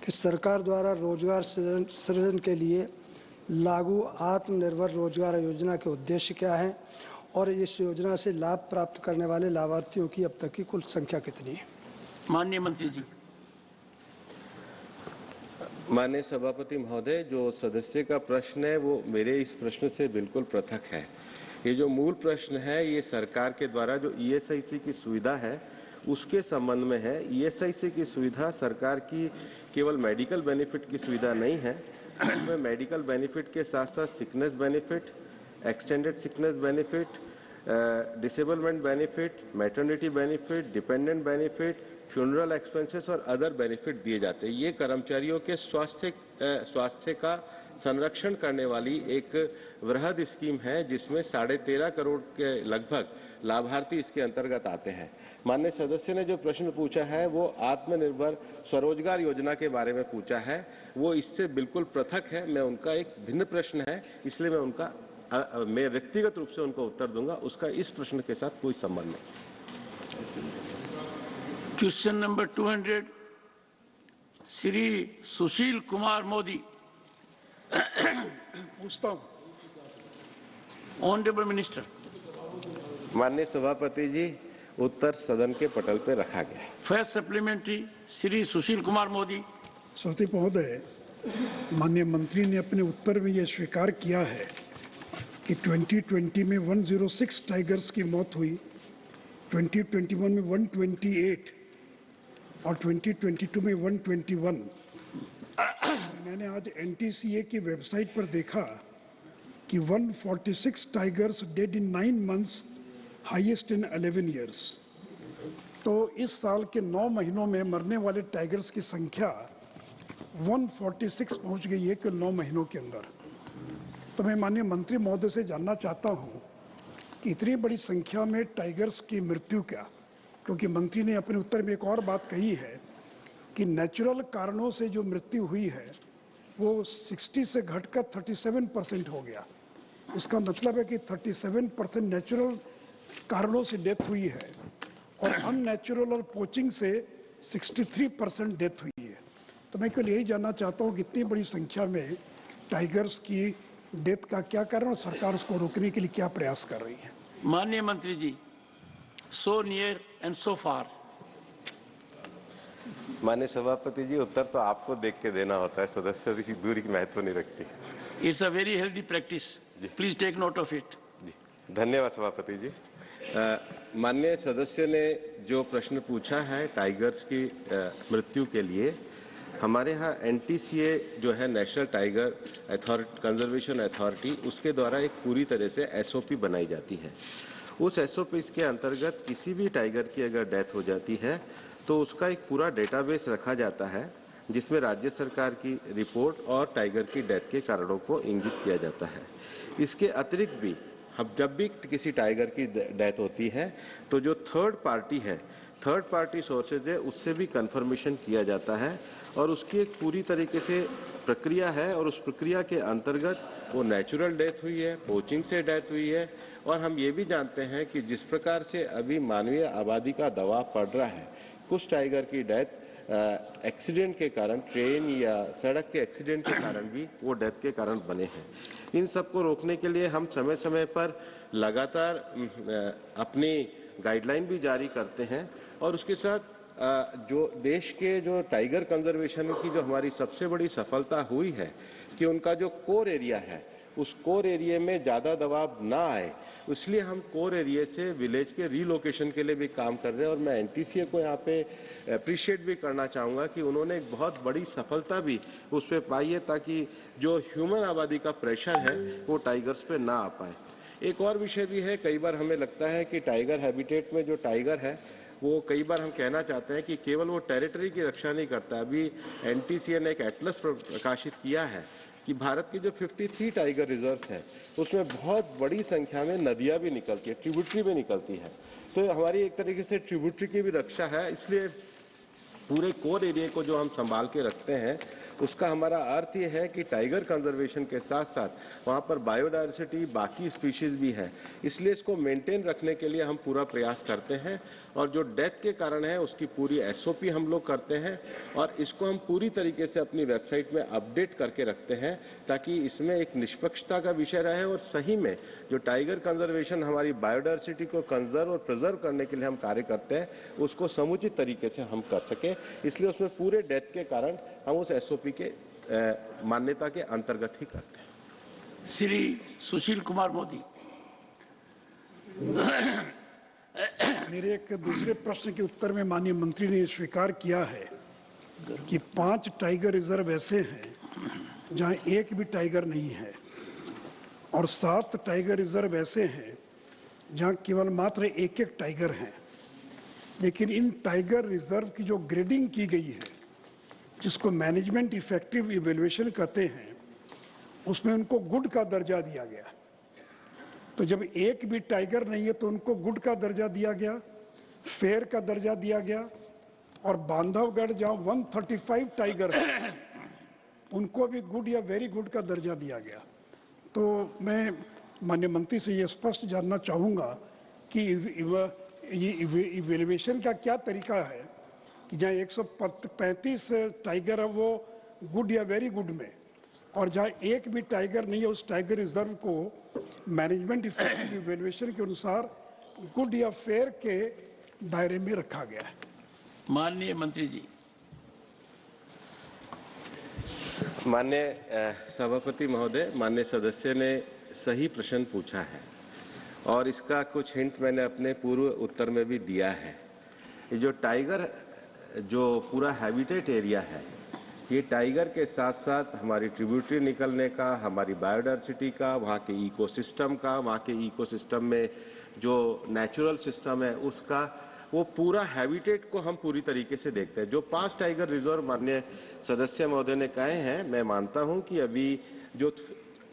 कि सरकार द्वारा रोजगार सृजन के लिए लागू आत्मनिर्भर रोजगार योजना के उद्देश्य क्या हैं और इस योजना से लाभ प्राप्त करने वाले लाभार्थियों की अब तक की कुल संख्या कितनी है? माननीय मंत्री जी। माननीय सभापति महोदय, जो सदस्य का प्रश्न है वो मेरे इस प्रश्न से बिल्कुल पृथक है। ये जो मूल प्रश्न है ये सरकार के द्वारा जो ईएसआईसी की सुविधा है उसके संबंध में है। ईएसआईसी की सुविधा सरकार की केवल मेडिकल बेनिफिट की सुविधा नहीं है, इसमें मेडिकल बेनिफिट के साथ साथ sickness benefit, extended sickness benefit, disablement benefit, maternity benefit, dependent benefit, funeral expenses और अदर बेनिफिट दिए जाते हैं। ये कर्मचारियों के स्वास्थ्य का संरक्षण करने वाली एक वृहद स्कीम है जिसमें 13.5 करोड़ के लगभग लाभार्थी इसके अंतर्गत आते हैं। माननीय सदस्य ने जो प्रश्न पूछा है वो आत्मनिर्भर स्वरोजगार योजना के बारे में पूछा है, वो इससे बिल्कुल पृथक है। मैं उनका एक भिन्न प्रश्न है इसलिए मैं व्यक्तिगत रूप से उनको उत्तर दूंगा, उसका इस प्रश्न के साथ कोई संबंध नहीं। Question number 200, Shri Sushil Kumar Modi. पूछता हूँ। Honourable minister. माननीय सभापति जी, उत्तर सदन के पटल पर रखा गया है। First supplementary Shri Sushil Kumar Modi. सभापति महोदय, माननीय मंत्री ने अपने उत्तर में यह स्वीकार किया है कि 2020 में 106 टाइगर्स की मौत हुई, 2021 में 128 और 2022 में 121। मैंने आज NTCA की वेबसाइट पर देखा कि 146 tigers dead in 9 months, highest in 11 years. तो इस साल के 9 महीनों में मरने वाले टाइगर्स की संख्या 146 पहुंच गई है कि 9 महीनों के अंदर। तो मैं माननीय मंत्री महोदय से जानना चाहता हूं कि इतनी बड़ी संख्या में टाइगर्स की मृत्यु क्या, क्योंकि मंत्री ने अपने उत्तर में एक और बात कही है कि नेचुरल कारणों से जो मृत्यु हुई है वो 60 से घटकर 37% हो गया। इसका मतलब है कि 37% नेचुरल कारणों से डेथ हुई है और अननेचुरल और पोचिंग से 63% डेथ हुई है। तो मैं केवल यही जानना चाहता हूं कि इतनी बड़ी संख्या में टाइगर्स की डेथ का क्या कारण और सरकार उसको रोकने के लिए क्या प्रयास कर रही है। माननीय मंत्री जी, सो नियर एंड सो फार। माननीय सभापति जी, उत्तर तो आपको देख के देना होता है, सदस्य की दूरी की महत्व नहीं रखती। It's a very healthy practice, please take note of it. जी, धन्यवाद सभापति जी। माननीय सदस्य ने जो प्रश्न पूछा है टाइगर्स की मृत्यु के लिए, हमारे यहाँ NTCA जो है, नेशनल टाइगर कंजर्वेशन अथॉरिटी, उसके द्वारा एक पूरी तरह से SOP बनाई जाती है। उस SOP के अंतर्गत किसी भी टाइगर की अगर डेथ हो जाती है तो उसका एक पूरा डेटाबेस रखा जाता है जिसमें राज्य सरकार की रिपोर्ट और टाइगर की डेथ के कारणों को इंगित किया जाता है। इसके अतिरिक्त भी हम जब भी किसी टाइगर की डेथ होती है तो जो थर्ड पार्टी सोर्सेज है उससे भी कंफर्मेशन किया जाता है और उसकी एक पूरी तरीके से प्रक्रिया है और उस प्रक्रिया के अंतर्गत वो नेचुरल डेथ हुई है, पोचिंग से डेथ हुई है। और हम ये भी जानते हैं कि जिस प्रकार से अभी मानवीय आबादी का दबाव पड़ रहा है, कुछ टाइगर की डेथ एक्सीडेंट के कारण, ट्रेन या सड़क के एक्सीडेंट के कारण भी वो डेथ के कारण बने हैं। इन सबको रोकने के लिए हम समय समय पर लगातार अपनी गाइडलाइन भी जारी करते हैं और उसके साथ जो देश के जो टाइगर कंजर्वेशन की जो हमारी सबसे बड़ी सफलता हुई है कि उनका जो कोर एरिया है उस कोर एरिया में ज्यादा दबाव ना आए, इसलिए हम कोर एरिया से विलेज के रीलोकेशन के लिए भी काम कर रहे हैं। और मैं NTCA को यहाँ पे अप्रिशिएट भी करना चाहूंगा कि उन्होंने एक बहुत बड़ी सफलता भी उस पर पाई है ताकि जो ह्यूमन आबादी का प्रेशर है वो टाइगर्स पे ना आ पाए। एक और विषय भी है, कई बार हमें लगता है कि टाइगर हैबिटेट में जो टाइगर है वो कई बार हम कहना चाहते हैं कि केवल वो टेरिटरी की रक्षा नहीं करता। अभी NTCA ने एक एटलस प्रकाशित किया है कि भारत की जो 53 टाइगर रिजर्व्स हैं उसमें बहुत बड़ी संख्या में नदियां भी निकलती है, ट्रिब्यूटरी भी निकलती है। तो हमारी एक तरीके से ट्रिब्यूटरी की भी रक्षा है। इसलिए पूरे कोर एरिया को जो हम संभाल के रखते हैं उसका हमारा अर्थ ये है कि टाइगर कंजर्वेशन के साथ साथ वहां पर बायोडायवर्सिटी, बाकी स्पीशीज भी है, इसलिए इसको मेंटेन रखने के लिए हम पूरा प्रयास करते हैं। और जो डेथ के कारण है उसकी पूरी SOP हम लोग करते हैं और इसको हम पूरी तरीके से अपनी वेबसाइट में अपडेट करके रखते हैं ताकि इसमें एक निष्पक्षता का विषय रहे और सही में जो टाइगर कंजर्वेशन हमारी बायोडायवर्सिटी को कंजर्व और प्रिजर्व करने के लिए हम कार्य करते हैं उसको समुचित तरीके से हम कर सकें। इसलिए उसमें पूरे डेथ के कारण हम उस SOP के मान्यता के अंतर्गत ही करते हैं। श्री सुशील कुमार मोदी। मेरे एक दूसरे प्रश्न के उत्तर में माननीय मंत्री ने स्वीकार किया है कि 5 टाइगर रिजर्व ऐसे हैं जहां एक भी टाइगर नहीं है और 7 टाइगर रिजर्व ऐसे हैं जहां केवल मात्र एक टाइगर है। लेकिन इन टाइगर रिजर्व की जो ग्रेडिंग की गई है, जिसको मैनेजमेंट इफेक्टिव इवैल्यूएशन कहते हैं, उसमें उनको गुड का दर्जा दिया गया। तो जब एक भी टाइगर नहीं है तो उनको गुड का दर्जा दिया गया, फेयर का दर्जा दिया गया और बांधवगढ़ जहां 135 टाइगर है उनको भी गुड या वेरी गुड का दर्जा दिया गया। तो मैं माननीय मंत्री से ये स्पष्ट जानना चाहूंगा कि ये इवैल्यूएशन का क्या तरीका है कि जहां 135 टाइगर है वो गुड या वेरी गुड में और जहां एक भी टाइगर नहीं है उस टाइगर रिजर्व को मैनेजमेंट इफेक्टिव इवैल्यूएशन के अनुसार गुड या फेयर के दायरे में रखा गया है। माननीय मंत्री जी। माननीय सभापति महोदय, माननीय सदस्य ने सही प्रश्न पूछा है और इसका कुछ हिंट मैंने अपने पूर्व उत्तर में भी दिया है। ये जो टाइगर जो पूरा हैबिटेट एरिया है, ये टाइगर के साथ साथ हमारी ट्रिब्यूटरी निकलने का, हमारी बायोडायवर्सिटी का, वहाँ के इकोसिस्टम का, वहाँ के इकोसिस्टम में जो नेचुरल सिस्टम है उसका, वो पूरा हैबिटेट को हम पूरी तरीके से देखते हैं। जो 5 टाइगर रिजर्व माननीय सदस्य महोदय ने कहे हैं, मैं मानता हूं कि अभी जो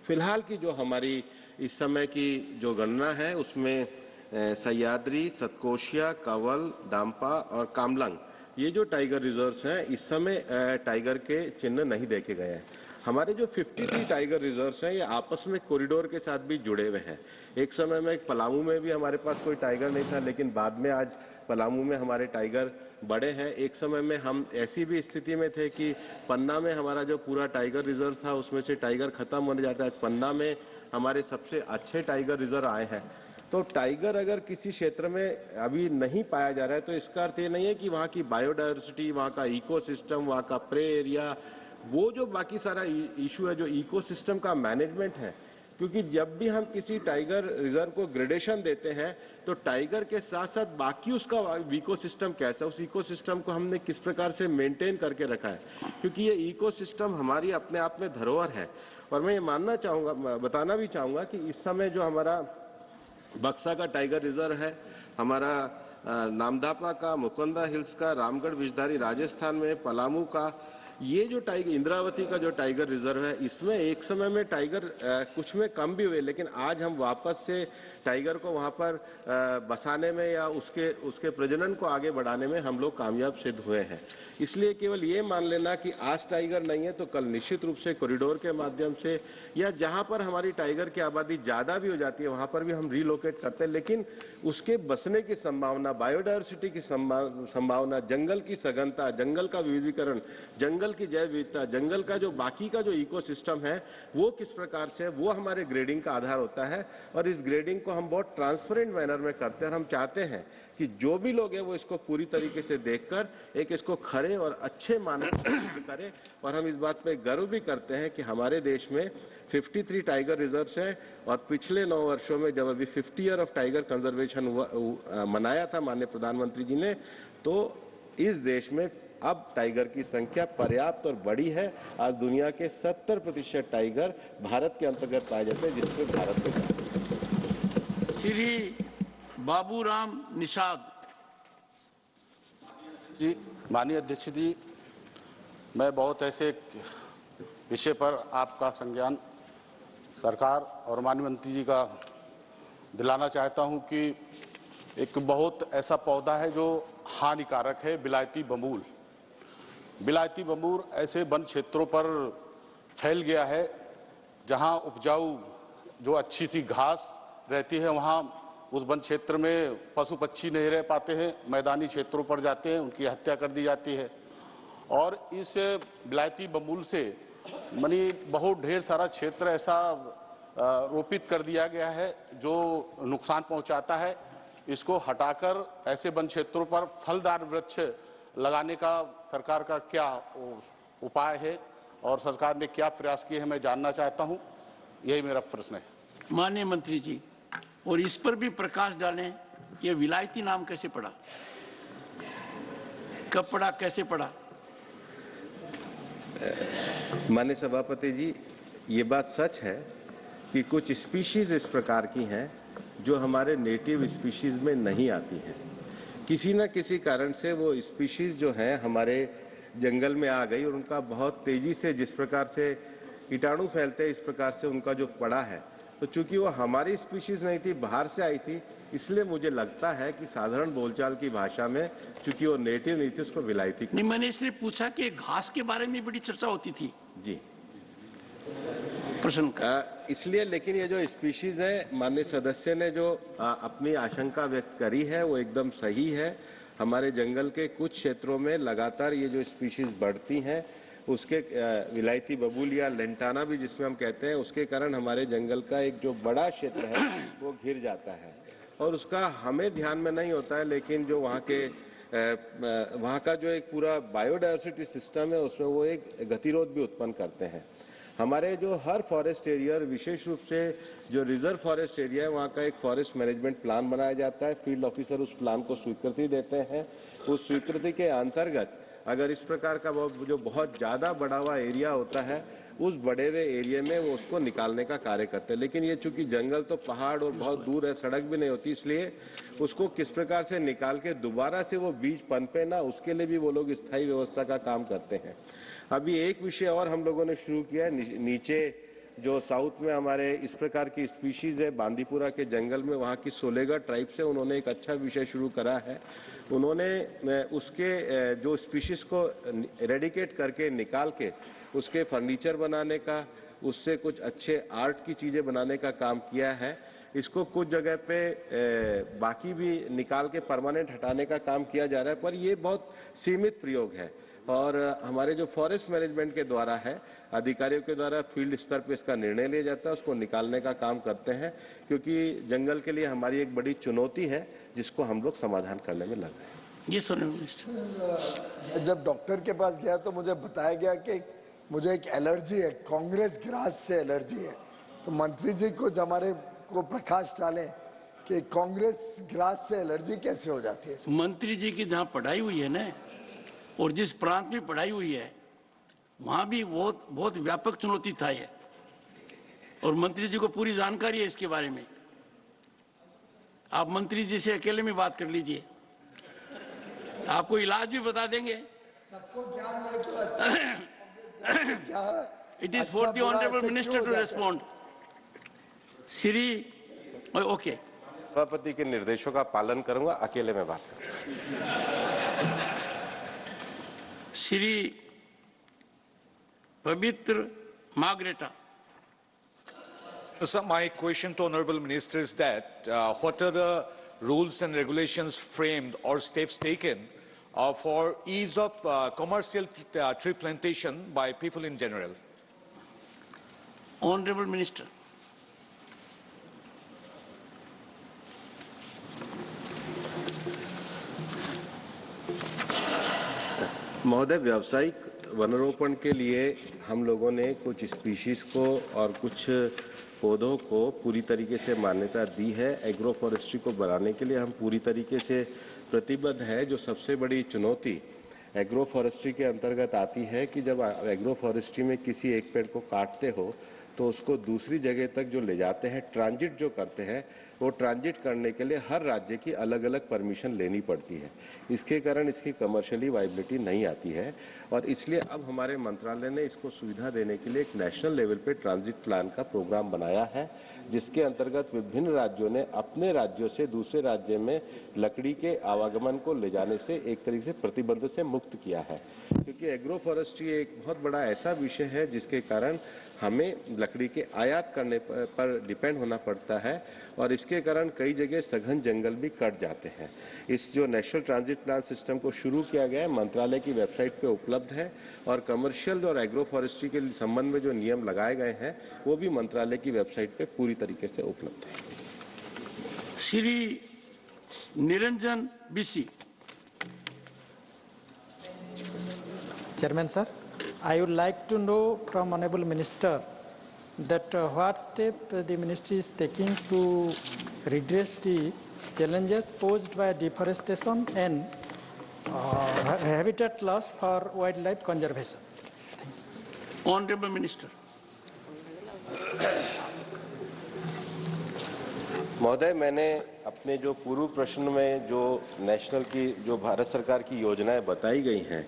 फिलहाल की जो हमारी इस समय की जो गणना है उसमें सह्याद्री, सतकोशिया, कंवल, दांपा और कामलंग, ये जो टाइगर रिजर्व्स हैं इस समय टाइगर के चिन्ह नहीं देखे गए हैं। हमारे जो 53 टाइगर रिजर्व्स हैं ये आपस में कॉरिडोर के साथ भी जुड़े हुए हैं। एक समय में पलामू में भी हमारे पास कोई टाइगर नहीं था, लेकिन बाद में आज पलामू में हमारे टाइगर बड़े हैं। एक समय में हम ऐसी भी स्थिति में थे कि पन्ना में हमारा जो पूरा टाइगर रिजर्व था उसमें से टाइगर खत्म होने जाता है। पन्ना में हमारे सबसे अच्छे टाइगर रिजर्व आए हैं। तो टाइगर अगर किसी क्षेत्र में अभी नहीं पाया जा रहा है तो इसका अर्थ ये नहीं है कि वहाँ की बायोडायवर्सिटी, वहाँ का इकोसिस्टम, वहाँ का प्रे एरिया, वो जो बाकी सारा इशू है जो इकोसिस्टम का मैनेजमेंट है, क्योंकि जब भी हम किसी टाइगर रिजर्व को ग्रेडेशन देते हैं तो टाइगर के साथ साथ बाकी उसका इकोसिस्टम कैसा, उस इकोसिस्टम को हमने किस प्रकार से मेंटेन करके रखा है, क्योंकि ये इकोसिस्टम हमारी अपने आप में धरोहर है। और मैं ये मानना चाहूंगा, बताना भी चाहूंगा कि इस समय जो हमारा बक्सा का टाइगर रिजर्व है, हमारा नामदापा का, मुकुंदा हिल्स का, रामगढ़ विषधारी राजस्थान में, पलामू का, ये जो टाइगर इंद्रावती का जो टाइगर रिजर्व है, इसमें एक समय में टाइगर कुछ में कम भी हुए, लेकिन आज हम वापस से टाइगर को वहां पर बसाने में या उसके प्रजनन को आगे बढ़ाने में हम लोग कामयाब सिद्ध हुए हैं। इसलिए केवल ये मान लेना कि आज टाइगर नहीं है तो कल निश्चित रूप से कॉरिडोर के माध्यम से या जहां पर हमारी टाइगर की आबादी ज्यादा भी हो जाती है वहां पर भी हम रीलोकेट करते हैं, लेकिन उसके बसने की संभावना, बायोडायवर्सिटी की संभावना, जंगल की सघनता, जंगल का विविधीकरण, जंगल की जैव विविधता, जंगल का जो बाकी का जो इकोसिस्टम है वो किस प्रकार से, वो हमारे ग्रेडिंग का आधार होता है। और इस ग्रेडिंग को हम बहुत ट्रांसपेरेंट मैनर में करते हैं और हम चाहते हैं कि जो भी लोग हैं वो इसको पूरी तरीके से देखकर एक इसको खरे और अच्छे मानक करें। और हम इस बात पे गर्व भी करते हैं कि हमारे देश में 53 टाइगर रिजर्व्स हैं और पिछले 9 वर्षों में जब अभी 50 ईयर ऑफ टाइगर कंजर्वेशन मनाया था माननीय प्रधानमंत्री जी ने, तो इस देश में अब टाइगर की संख्या पर्याप्त और बड़ी है। आज दुनिया के 70% टाइगर भारत के अंतर्गत पाए जाते हैं, जिसमें भारत में श्री बाबूराम निषाद जी। माननीय अध्यक्ष जी, मैं बहुत ऐसे विषय पर आपका संज्ञान सरकार और माननीय मंत्री जी का दिलाना चाहता हूं कि एक बहुत ऐसा पौधा है जो हानिकारक है, बिलायती बमूल। बिलायती बमूल ऐसे वन क्षेत्रों पर फैल गया है जहां उपजाऊ जो अच्छी सी घास रहती है वहां उस वन क्षेत्र में पशु पक्षी नहीं रह पाते हैं, मैदानी क्षेत्रों पर जाते हैं, उनकी हत्या कर दी जाती है। और इस बिलायती बमूल से मनी बहुत ढेर सारा क्षेत्र ऐसा रोपित कर दिया गया है जो नुकसान पहुंचाता है। इसको हटाकर ऐसे वन क्षेत्रों पर फलदार वृक्ष लगाने का सरकार का क्या उपाय है और सरकार ने क्या प्रयास किए हैं, मैं जानना चाहता हूं। यही मेरा प्रश्न है। माननीय मंत्री जी, और इस पर भी प्रकाश डालें, ये विलायती नाम कैसे पड़ा, कब पड़ा, कैसे पड़ा? माननीय सभापति जी, ये बात सच है कि कुछ स्पीशीज इस प्रकार की हैं जो हमारे नेटिव स्पीशीज में नहीं आती हैं। किसी न किसी कारण से वो स्पीशीज जो हैं हमारे जंगल में आ गई और उनका बहुत तेजी से, जिस प्रकार से कीटाणु फैलते हैं, इस प्रकार से उनका जो पड़ा है। तो चूंकि वो हमारी स्पीशीज नहीं थी, बाहर से आई थी, इसलिए मुझे लगता है कि साधारण बोलचाल की भाषा में चूंकि वो नेटिव नहीं थी उसको विलायती। नहीं, मैंने इसलिए पूछा कि घास के बारे में बड़ी चर्चा होती थी। जी, प्रश्न इसलिए, लेकिन ये जो स्पीशीज है, माननीय सदस्य ने जो अपनी आशंका व्यक्त करी है वो एकदम सही है। हमारे जंगल के कुछ क्षेत्रों में लगातार ये जो स्पीशीज बढ़ती हैं, उसके विलायती बबूल या लेंटाना भी जिसमें हम कहते हैं, उसके कारण हमारे जंगल का एक जो बड़ा क्षेत्र है वो घिर जाता है और उसका हमें ध्यान में नहीं होता है, लेकिन जो वहाँ का जो एक पूरा बायोडायवर्सिटी सिस्टम है उसमें वो एक गतिरोध भी उत्पन्न करते हैं। हमारे जो हर फॉरेस्ट एरिया और विशेष रूप से जो रिजर्व फॉरेस्ट एरिया है वहाँ का एक फॉरेस्ट मैनेजमेंट प्लान बनाया जाता है। फील्ड ऑफिसर उस प्लान को स्वीकृति देते हैं। उस स्वीकृति के अंतर्गत अगर इस प्रकार का जो बहुत ज्यादा बढ़ा हुआ एरिया होता है उस बड़े हुए एरिया में वो उसको निकालने का कार्य करते हैं। लेकिन ये चूंकि जंगल तो पहाड़ और बहुत दूर है, सड़क भी नहीं होती, इसलिए उसको किस प्रकार से निकाल के दोबारा से वो बीज पनपे ना, उसके लिए भी वो लोग स्थायी व्यवस्था का काम करते हैं। अभी एक विषय और हम लोगों ने शुरू किया है, नीचे जो साउथ में हमारे इस प्रकार की स्पीशीज है बांदीपुरा के जंगल में, वहाँ की सोलेगा ट्राइब से उन्होंने एक अच्छा विषय शुरू करा है। उन्होंने उसके जो स्पीशीज को रेडिकेट करके निकाल के उसके फर्नीचर बनाने का, उससे कुछ अच्छे आर्ट की चीजें बनाने का काम किया है। इसको कुछ जगह पे बाकी भी निकाल के परमानेंट हटाने का काम किया जा रहा है, पर ये बहुत सीमित प्रयोग है और हमारे जो फॉरेस्ट मैनेजमेंट के द्वारा है, अधिकारियों के द्वारा फील्ड स्तर पे इसका निर्णय लिया जाता है, उसको निकालने का काम करते हैं, क्योंकि जंगल के लिए हमारी एक बड़ी चुनौती है जिसको हम लोग समाधान करने में लग रहे हैं। ये सुनिए मिनिस्टर। जब डॉक्टर के पास गया तो मुझे बताया गया कि मुझे एक एलर्जी है, कांग्रेस ग्रास से एलर्जी है। तो मंत्री जी कुछ हमारे को प्रकाश डालें कि कांग्रेस ग्रास से एलर्जी कैसे हो जाती है। मंत्री जी की जहां पढ़ाई हुई है ना, और जिस प्रांत में पढ़ाई हुई है वहां भी बहुत व्यापक चुनौती था ये, और मंत्री जी को पूरी जानकारी है इसके बारे में। आप मंत्री जी से अकेले में बात कर लीजिए, आपको इलाज भी बता देंगे। सबको ज्ञान है तो अच्छा। It is for the honourable minister to respond. Shri okay, सभापति के निर्देशों का पालन करूंगा, अकेले में बात करूंगा। श्री पवित्र margherita. Sir, my question to Honorable Minister is that what are the rules and regulations framed or steps taken for ease of commercial tree plantation by people in general? Honorable Minister. महोदय, व्यावसायिक वनारोपण के लिए हम लोगों ने कुछ species को और कुछ पौधों को पूरी तरीके से मान्यता दी है। एग्रो फॉरेस्ट्री को बढ़ाने के लिए हम पूरी तरीके से प्रतिबद्ध है। जो सबसे बड़ी चुनौती एग्रो फॉरेस्ट्री के अंतर्गत आती है कि जब एग्रो फॉरेस्ट्री में किसी एक पेड़ को काटते हो तो उसको दूसरी जगह तक जो ले जाते हैं, ट्रांजिट जो करते हैं, वो ट्रांजिट करने के लिए हर राज्य की अलग अलग परमिशन लेनी पड़ती है। इसके कारण इसकी कमर्शियली वायबिलिटी नहीं आती है और इसलिए अब हमारे मंत्रालय ने इसको सुविधा देने के लिए एक नेशनल लेवल पे ट्रांजिट प्लान का प्रोग्राम बनाया है, जिसके अंतर्गत विभिन्न राज्यों ने अपने राज्यों से दूसरे राज्य में लकड़ी के आवागमन को ले जाने से एक तरीके से प्रतिबंध से मुक्त किया है। क्योंकि एग्रो फॉरेस्ट्री एक बहुत बड़ा ऐसा विषय है जिसके कारण हमें लकड़ी के आयात करने पर डिपेंड होना पड़ता है और इसके कारण कई जगह सघन जंगल भी कट जाते हैं। इस जो नेशनल ट्रांजिट प्लान सिस्टम को शुरू किया गया है, मंत्रालय की वेबसाइट पे उपलब्ध है और कमर्शियल और एग्रो फॉरेस्ट्री के संबंध में जो नियम लगाए गए हैं वो भी मंत्रालय की वेबसाइट पे पूरी तरीके से उपलब्ध है। Shri Niranjan BC. Chairman sir, I would like to know from Honorable Minister that what step the ministry is taking to redress the challenges posed by deforestation and habitat loss for wildlife conservation. Honorable Minister. महोदय, मैंने अपने जो पूर्व प्रश्न में जो national की जो भारत सरकार की योजनाएं बताई गई हैं,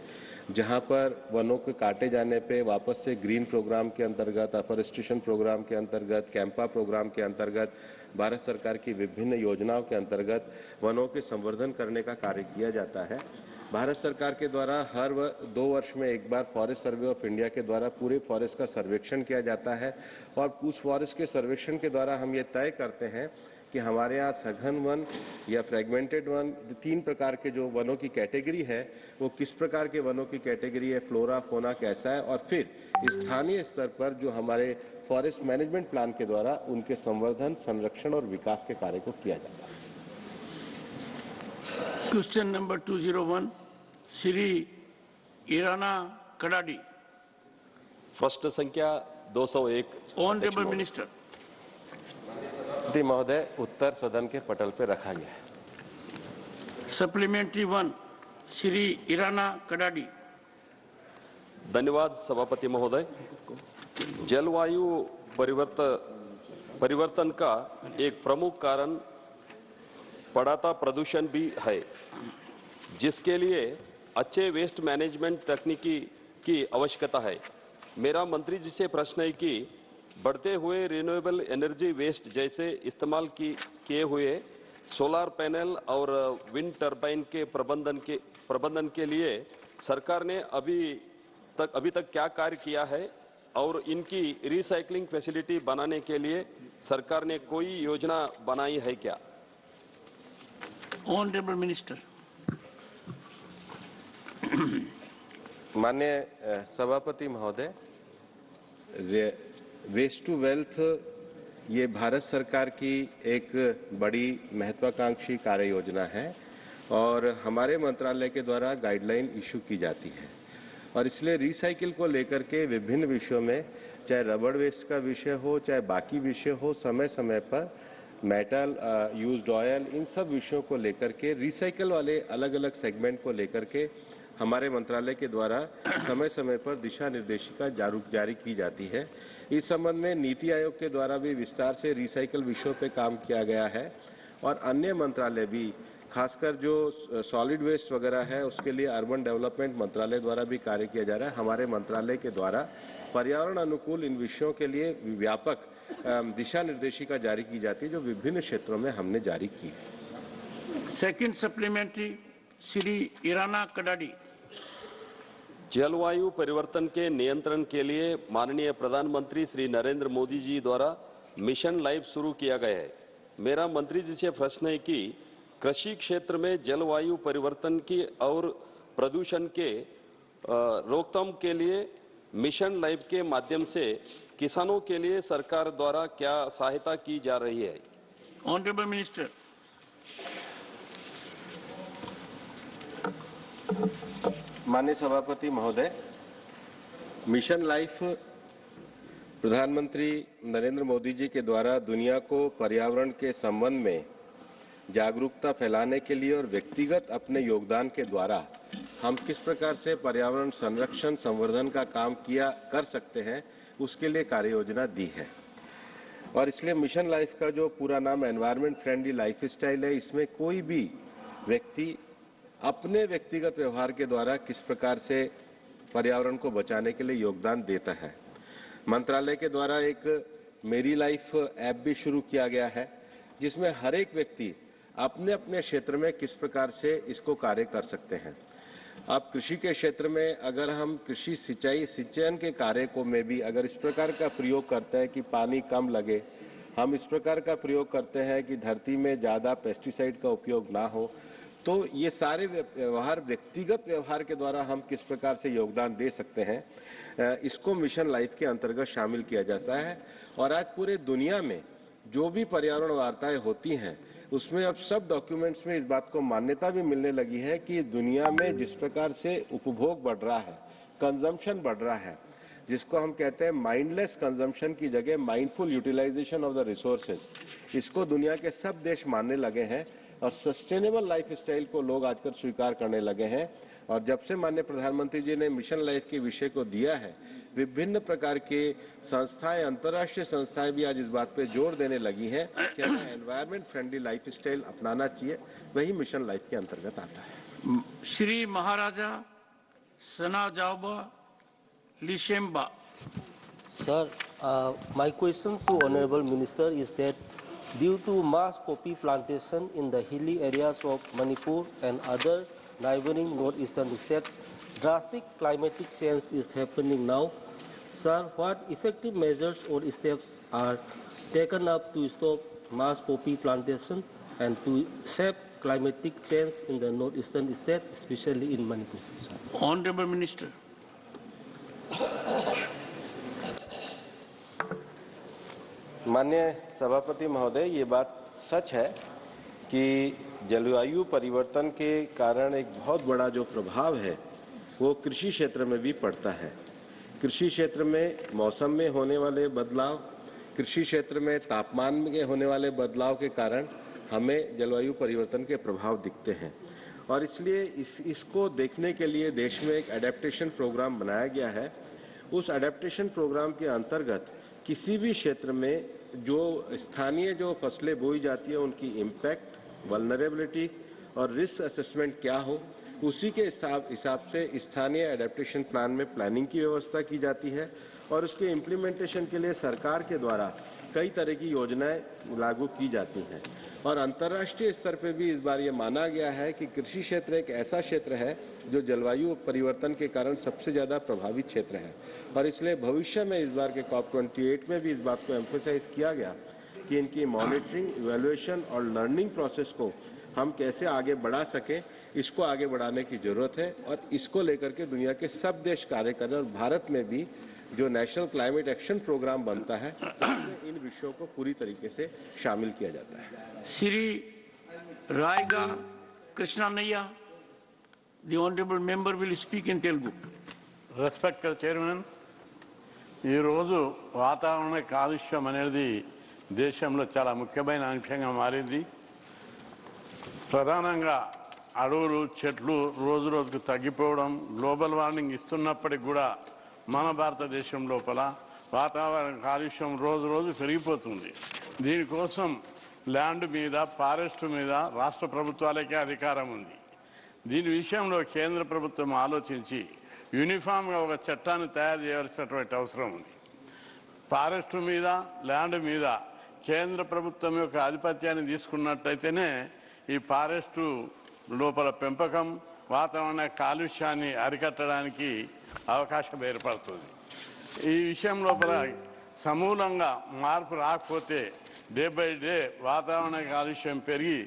जहां पर वनों के काटे जाने पे वापस से ग्रीन प्रोग्राम के अंतर्गत, अफॉरेस्टेशन प्रोग्राम के अंतर्गत, कैंपा प्रोग्राम के अंतर्गत, भारत सरकार की विभिन्न योजनाओं के अंतर्गत वनों के संवर्धन करने का कार्य किया जाता है। भारत सरकार के द्वारा हर 2 वर्ष में एक बार फॉरेस्ट सर्वे ऑफ इंडिया के द्वारा पूरे फॉरेस्ट का सर्वेक्षण किया जाता है और उस फॉरेस्ट के सर्वेक्षण के द्वारा हम ये तय करते हैं कि कि हमारे यहाँ सघन वन या फ्रेगमेंटेड वन, 3 प्रकार के जो वनों की कैटेगरी है, वो किस प्रकार के वनों की कैटेगरी है, फ्लोरा फोना कैसा है, और फिर स्थानीय स्तर पर जो हमारे फॉरेस्ट मैनेजमेंट प्लान के द्वारा उनके संवर्धन, संरक्षण और विकास के कार्य को किया जाता है। Question number 201, Shri Eranna Kadadi. प्रश्न संख्या 201। Honourable minister. महोदय, उत्तर सदन के पटल पर रखा गया है। सप्लीमेंट्री 1, श्री ईराना कडाडी। धन्यवाद सभापति महोदय। जलवायु परिवर्तन का एक प्रमुख कारण बढ़ता प्रदूषण भी है, जिसके लिए अच्छे वेस्ट मैनेजमेंट तकनीकी की आवश्यकता है। मेरा मंत्री जी से प्रश्न है कि बढ़ते हुए रिन्यूएबल एनर्जी वेस्ट जैसे इस्तेमाल किए हुए सोलर पैनल और विंड टर्बाइन के प्रबंधन के लिए सरकार ने अभी तक क्या कार्य किया है और इनकी रिसाइकलिंग फैसिलिटी बनाने के लिए सरकार ने कोई योजना बनाई है क्या? Honourable minister. माननीय सभापति महोदय, वेस्ट टू वेल्थ ये भारत सरकार की एक बड़ी महत्वाकांक्षी कार्य योजना है और हमारे मंत्रालय के द्वारा गाइडलाइन इशू की जाती है, और इसलिए रिसाइकिल को लेकर के विभिन्न विषयों में, चाहे रबड़ वेस्ट का विषय हो, चाहे बाकी विषय हो, समय समय पर मेटल, यूज्ड ऑयल, इन सब विषयों को लेकर के, रिसाइकिल वाले अलग अलग सेगमेंट को लेकर के हमारे मंत्रालय के द्वारा समय समय पर दिशा निर्देशिका जारी की जाती है। इस संबंध में नीति आयोग के द्वारा भी विस्तार से रिसाइकिल विषयों पर काम किया गया है और अन्य मंत्रालय भी, खासकर जो सॉलिड वेस्ट वगैरह है उसके लिए अर्बन डेवलपमेंट मंत्रालय द्वारा भी कार्य किया जा रहा है। हमारे मंत्रालय के द्वारा पर्यावरण अनुकूल इन विषयों के लिए व्यापक दिशा निर्देशिका जारी की जाती है, जो विभिन्न क्षेत्रों में हमने जारी की है। Second supplementary, Shri Eranna Kadadi. जलवायु परिवर्तन के नियंत्रण के लिए माननीय प्रधानमंत्री श्री नरेंद्र मोदी जी द्वारा मिशन लाइफ शुरू किया गया है। मेरा मंत्री जी से प्रश्न है कि कृषि क्षेत्र में जलवायु परिवर्तन की और प्रदूषण के रोकथाम के लिए मिशन लाइफ के माध्यम से किसानों के लिए सरकार द्वारा क्या सहायता की जा रही है? Honourable minister. माननीय सभापति महोदय, मिशन लाइफ प्रधानमंत्री नरेंद्र मोदी जी के द्वारा दुनिया को पर्यावरण के संबंध में जागरूकता फैलाने के लिए और व्यक्तिगत अपने योगदान के द्वारा हम किस प्रकार से पर्यावरण संरक्षण संवर्धन का काम कर सकते हैं, उसके लिए कार्य योजना दी है। और इसलिए मिशन लाइफ का जो पूरा नाम एनवायरमेंट फ्रेंडली लाइफ स्टाइल है, इसमें कोई भी व्यक्ति अपने व्यक्तिगत व्यवहार के द्वारा किस प्रकार से पर्यावरण को बचाने के लिए योगदान देता है। मंत्रालय के द्वारा एक मेरी लाइफ ऐप भी शुरू किया गया है, जिसमें हर एक व्यक्ति अपने अपने क्षेत्र में किस प्रकार से इसको कार्य कर सकते हैं। अब कृषि के क्षेत्र में अगर हम कृषि सिंचन के कार्य को में भी अगर इस प्रकार का प्रयोग करते हैं कि पानी कम लगे, हम इस प्रकार का प्रयोग करते हैं कि धरती में ज्यादा पेस्टिसाइड का उपयोग ना हो, तो ये सारे व्यवहार व्यक्तिगत व्यवहार के द्वारा हम किस प्रकार से योगदान दे सकते हैं, इसको मिशन लाइफ के अंतर्गत शामिल किया जाता है। और आज पूरे दुनिया में जो भी पर्यावरण वार्ताएं होती हैं, उसमें अब सब डॉक्यूमेंट्स में इस बात को मान्यता भी मिलने लगी है कि दुनिया में जिस प्रकार से उपभोग बढ़ रहा है, कंजम्पशन बढ़ रहा है, जिसको हम कहते हैं माइंडलेस कंजम्पशन की जगह mindful utilisation of the resources, इसको दुनिया के सब देश मानने लगे हैं और सस्टेनेबल लाइफ स्टाइल को लोग आजकल स्वीकार करने लगे हैं। और जब से माननीय प्रधानमंत्री जी ने मिशन लाइफ के विषय को दिया है, विभिन्न प्रकार के संस्थाएं, अंतर्राष्ट्रीय संस्थाएं भी आज इस बात पे जोर देने लगी हैं कि हमें एनवायरमेंट फ्रेंडली लाइफ स्टाइल अपनाना चाहिए, वही मिशन लाइफ के अंतर्गत आता है। श्री महाराजा Sanajaoba लिशेम्बा। Sir, my question to Honorable Minister is that due to mass poppy plantation in the hilly areas of Manipur and other neighboring northeastern states, drastic climatic change is happening now. Sir, what effective measures or steps are taken up to stop mass poppy plantation and to save climatic change in the northeastern states, especially in Manipur. Honorable Minister. माननीय सभापति महोदय, ये बात सच है कि जलवायु परिवर्तन के कारण एक बहुत बड़ा जो प्रभाव है वो कृषि क्षेत्र में भी पड़ता है। कृषि क्षेत्र में मौसम में होने वाले बदलाव, कृषि क्षेत्र में तापमान में होने वाले बदलाव के कारण हमें जलवायु परिवर्तन के प्रभाव दिखते हैं और इसलिए इसको देखने के लिए देश में एक एडेप्टेशन प्रोग्राम बनाया गया है। उस एडेप्टेशन प्रोग्राम के अंतर्गत किसी भी क्षेत्र में जो स्थानीय जो फसलें बोई जाती है उनकी इम्पैक्ट, वल्नरेबिलिटी और रिस्क असेसमेंट क्या हो, उसी के हिसाब से स्थानीय एडेप्टेशन प्लान में प्लानिंग की व्यवस्था की जाती है और उसके इम्प्लीमेंटेशन के लिए सरकार के द्वारा कई तरह की योजनाएं लागू की जाती हैं। और अंतर्राष्ट्रीय स्तर पर भी इस बार ये माना गया है कि कृषि क्षेत्र एक ऐसा क्षेत्र है जो जलवायु परिवर्तन के कारण सबसे ज्यादा प्रभावित क्षेत्र है और इसलिए भविष्य में इस बार के COP28 में भी इस बात को एम्फेसाइज किया गया कि इनकी मॉनिटरिंग, इवैल्यूएशन और लर्निंग प्रोसेस को हम कैसे आगे बढ़ा सकें, इसको आगे बढ़ाने की जरूरत है और इसको लेकर के दुनिया के सब देश कार्य कर रहे हैं और भारत में भी जो नेशनल क्लाइमेट एक्शन प्रोग्राम बनता है उसमें इन विषयों को पूरी तरीके से शामिल किया जाता है। Shri रायगा कृष्णनैया, the honorable member will speak in Telugu. Respected Chairman, ఈ రోజు వాతావరణ కాలుష్యం అనేది దేశంలో చాలా ముఖ్యమైన అంశంగా మారింది. ప్రధానంగా అడవులు, చెట్లు రోజు రోజుకు తగ్గిపోవడం, గ్లోబల్ వార్మింగ్ ఇస్తున్నప్పటికీ కూడా మన భారతదేశం లోపల వాతావరణ కాలుష్యం రోజు రోజు పెరిగిపోతుంది. దీనికోసం ల్యాండ్ మీద, ఫారెస్ట్ మీద రాష్ట్ర ప్రభుత్వాలకే అధికారం ఉంది. దీని విషయంలో కేంద్ర ప్రభుత్వం ఆలోచించి యూనిఫామ్గా ఒక చట్టాన్ని తయారు చేయాల్సినటువంటి అవసరం ఉంది. ఫారెస్ట్ మీద, ల్యాండ్ మీద కేంద్ర ప్రభుత్వం యొక్క ఆధిపత్యాన్ని తీసుకున్నట్టయితేనే ఈ ఫారెస్ట్ లోపల పెంపకం, వాతావరణ కాలుష్యాన్ని అరికట్టడానికి అవకాశం ఏర్పడుతుంది. ఈ విషయం లోపల సమూలంగా మార్పు రాకపోతే డే బై డే వాతావరణ కాలుష్యం పెరిగి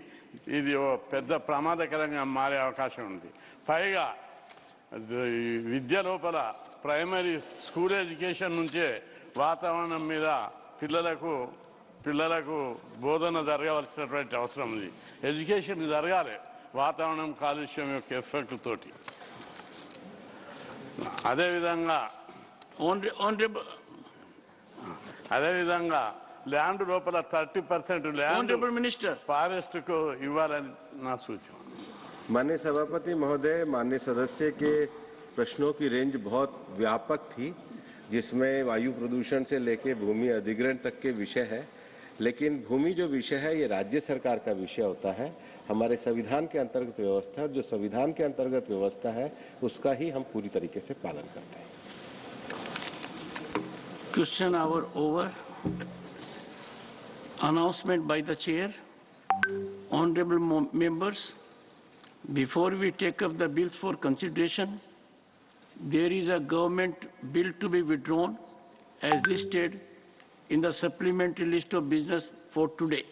ఇది పెద్ద ప్రమాదకరంగా మారే అవకాశం ఉంది. పైగా విద్య లోపల ప్రైమరీ స్కూల్ ఎడ్యుకేషన్ నుంచే వాతావరణం మీద పిల్లలకు బోధన జరగవలసినటువంటి అవసరం ఉంది. ఎడ్యుకేషన్ జరగాలి వాతావరణం కాలుష్యం యొక్క ఎఫెక్ట్ తోటి. అదేవిధంగా ల్యాండ్ లోపల 30% ల్యాండ్ ఫారెస్ట్ కు ఇవ్వాలని నా సూచన. माननीय सभापति महोदय, माननीय सदस्य के प्रश्नों की रेंज बहुत व्यापक थी जिसमें वायु प्रदूषण से लेकर भूमि अधिग्रहण तक के विषय है, लेकिन भूमि जो विषय है ये राज्य सरकार का विषय होता है। हमारे संविधान के अंतर्गत व्यवस्था है, जो संविधान के अंतर्गत व्यवस्था है उसका ही हम पूरी तरीके से पालन करते हैं। Question hour over. Announcement by the chair. Honorable members, before we take up the bills for consideration, there is a government bill to be withdrawn as listed in the supplementary list of business for today.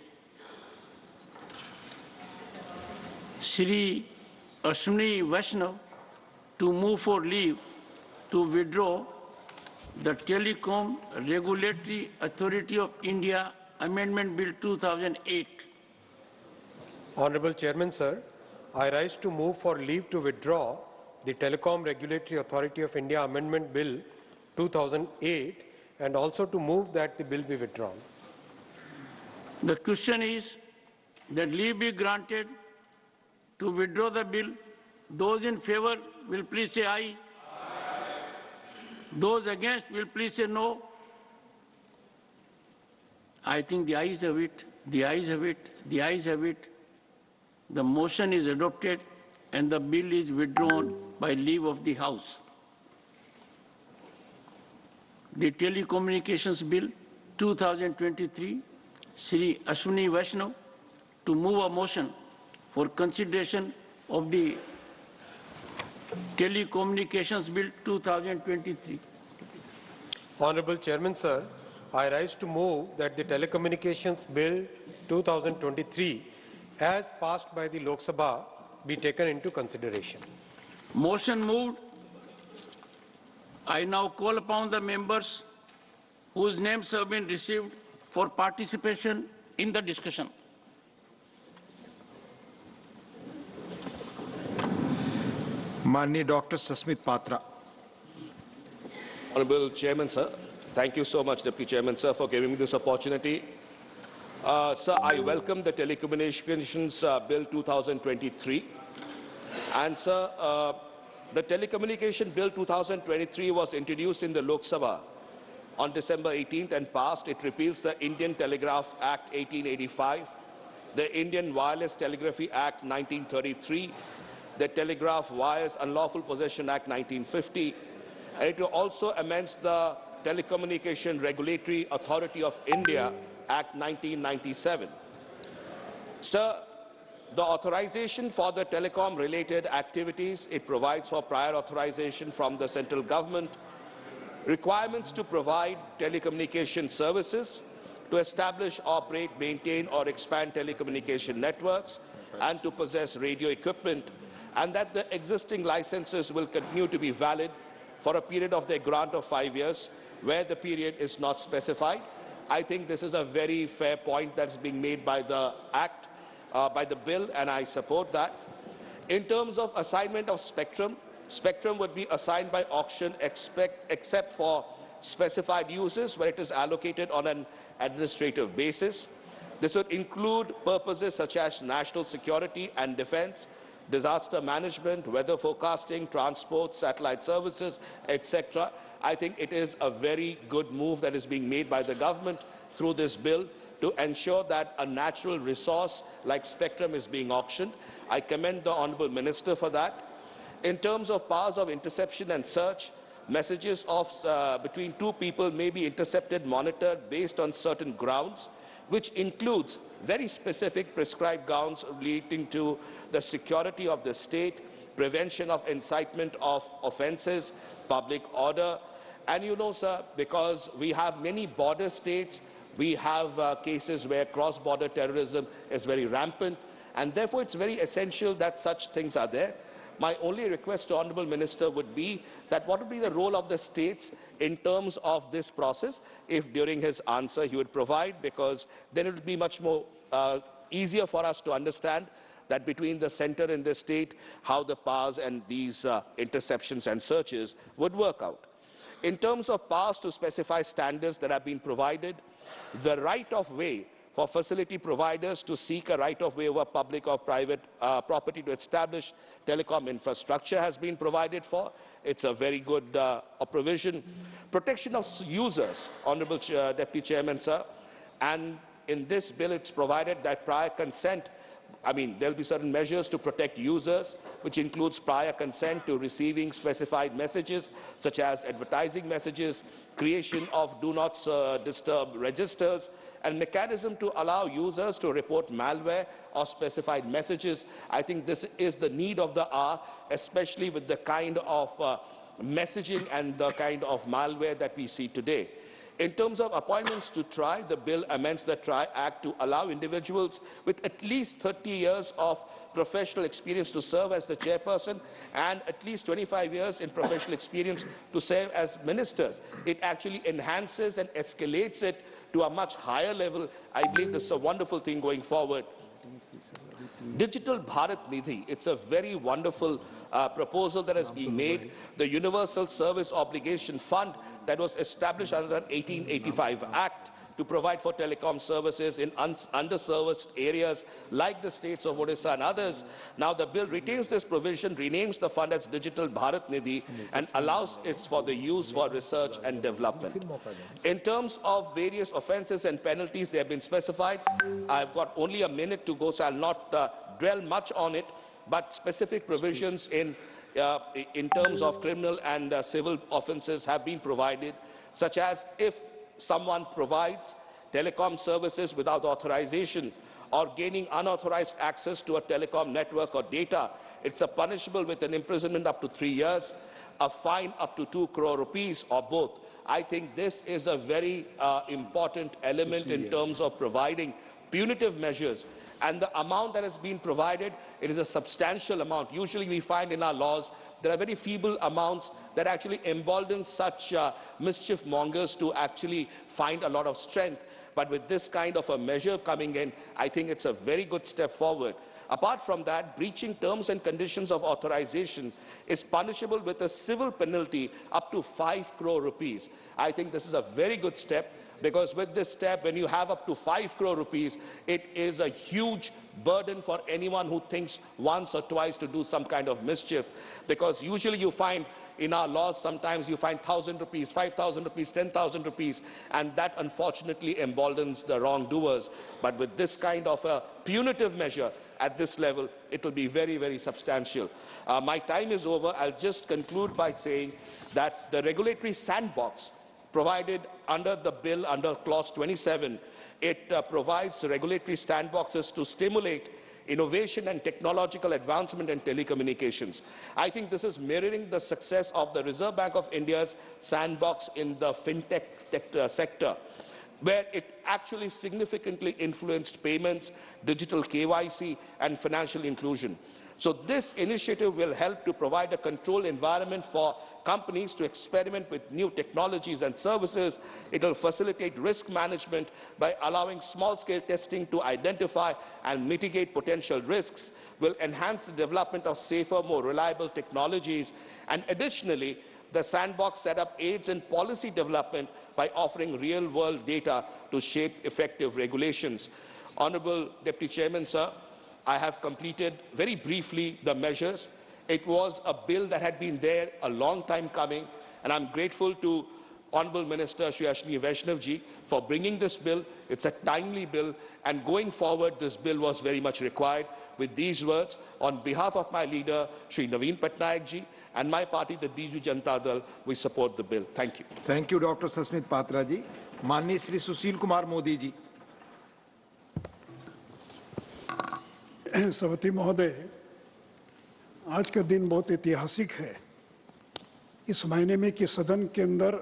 Shri Ashwini Vaishnav to move for leave to withdraw the Telecom Regulatory Authority of India Amendment Bill 2008. Honorable Chairman, sir, I rise to move for leave to withdraw the Telecom Regulatory Authority of India Amendment Bill 2008 and also to move that the bill be withdrawn. The question is that leave be granted to withdraw the bill. Those in favor will please say aye. Those against will please say no. I think the ayes have it, the ayes have it, the ayes have it. The motion is adopted and the bill is withdrawn by leave of the House. The Telecommunications Bill 2023, Shri Ashwini Vaishnav to move a motion for consideration of the Telecommunications Bill 2023. Honorable Chairman, sir, I rise to move that the Telecommunications Bill 2023 as passed by the Lok Sabha be taken into consideration. Motion moved. I now call upon the members whose names have been received for participation in the discussion. Mani Dr. Sasmit Patra. Honorable Chairman, sir. Thank you so much, Deputy Chairman, sir, for giving me this opportunity. Sir, I welcome the Telecommunications Bill 2023. And, sir, the Telecommunication Bill 2023 was introduced in the Lok Sabha on December 18th and passed. It repeals the Indian Telegraph Act 1885, the Indian Wireless Telegraphy Act 1933, the Telegraph Wires Unlawful Possession Act 1950, and it also amends the Telecommunication Regulatory Authority of India Act 1997. Sir, the authorization for the telecom-related activities, it provides for prior authorization from the central government, requirements to provide telecommunication services, to establish, operate, maintain or expand telecommunication networks, and to possess radio equipment, and that the existing licenses will continue to be valid for a period of their grant of 5 years, where the period is not specified. I think this is a very fair point that's being made by the Act, by the bill, and I support that. In terms of assignment of spectrum, spectrum would be assigned by auction except for specified uses where it is allocated on an administrative basis. This would include purposes such as national security and defense, disaster management, weather forecasting, transport, satellite services, etc. I think it is a very good move that is being made by the government through this bill to ensure that a natural resource like spectrum is being auctioned. I commend the Honourable Minister for that. In terms of powers of interception and search, messages of between two people may be intercepted, monitored based on certain grounds, which includes very specific prescribed grounds relating to the security of the state, prevention of incitement of offences, public order. And you know, sir, because we have many border states, we have cases where cross-border terrorism is very rampant, and therefore it's very essential that such things are there. My only request to Honourable Minister would be that what would be the role of the states in terms of this process, if during his answer he would provide, because then it would be much more easier for us to understand that between the centre and the state, how the powers and these interceptions and searches would work out. In terms of powers to specify standards that have been provided, the right of way for facility providers to seek a right of way over public or private property to establish telecom infrastructure has been provided for. It's a very good provision. Protection of users, Honourable Deputy Chairman, sir, and in this bill it's provided that prior consent, there will be certain measures to protect users, which includes prior consent to receiving specified messages, such as advertising messages, creation of do not disturb registers, and mechanism to allow users to report malware or specified messages. I think this is the need of the hour, especially with the kind of messaging and the kind of malware that we see today. In terms of appointments to TRI, the bill amends the TRI Act to allow individuals with at least 30 years of professional experience to serve as the chairperson and at least 25 years in professional experience to serve as ministers. It actually enhances and escalates it to a much higher level. I believe this is a wonderful thing going forward. Digital Bharat Nidhi, it's a very wonderful proposal that has been made. The Universal Service Obligation Fund that was established under the 1885 Act to provide for telecom services in underserviced areas like the states of Odisha and others. Now the bill retains this provision, renames the fund as Digital Bharat Nidhi and allows it for the use for research and development. In terms of various offences and penalties, they have been specified. I've got only a minute to go, so I'll not dwell much on it, but specific provisions in terms of criminal and civil offences have been provided, such as if someone provides telecom services without authorization or gaining unauthorized access to a telecom network or data, it's punishable with an imprisonment up to 3 years. a fine up to 2 crore rupees or both. I think this is a very important element in terms of providing punitive measures. And the amount that has been provided, it is a substantial amount. Usually we find in our laws there are very feeble amounts that actually embolden such mischief mongers to actually find a lot of strength. But with this kind of a measure coming in, I think it's a very good step forward. Apart from that, breaching terms and conditions of authorization is punishable with a civil penalty up to 5 crore rupees. I think this is a very good step, because with this step, when you have up to 5 crore rupees, it is a huge burden for anyone who thinks once or twice to do some kind of mischief. Because usually you find in our laws, sometimes you find 1,000 rupees, 5,000 rupees, 10,000 rupees, and that unfortunately emboldens the wrongdoers. But with this kind of a punitive measure at this level, it will be very, very substantial. My time is over. I'll just conclude by saying that the regulatory sandbox provided under the bill, under clause 27, it provides regulatory sandboxes to stimulate innovation and technological advancement in telecommunications. I think this is mirroring the success of the Reserve Bank of India's sandbox in the fintech sector, where it actually significantly influenced payments, digital KYC, and financial inclusion. So this initiative will help to provide a controlled environment for companies to experiment with new technologies and services. It will facilitate risk management by allowing small-scale testing to identify and mitigate potential risks, will enhance the development of safer, more reliable technologies, and additionally, the sandbox setup aids in policy development by offering real-world data to shape effective regulations. Honourable Deputy Chairman, sir, I have completed very briefly the measures. It was a bill that had been there a long time coming, and I'm grateful to Honourable Minister Shri Ashwini Vaishnav ji for bringing this bill. It's a timely bill, and going forward this bill was very much required. With these words, on behalf of my leader Shri Naveen Patnaik ji and my party, the Biju Janata Dal, we support the bill. Thank you. Thank you, Dr. Sasmit Patra ji. माननीय श्री सुशील कुमार मोदी जी. सभापति महोदय, आज का दिन बहुत ऐतिहासिक है इस महीने में कि सदन के अंदर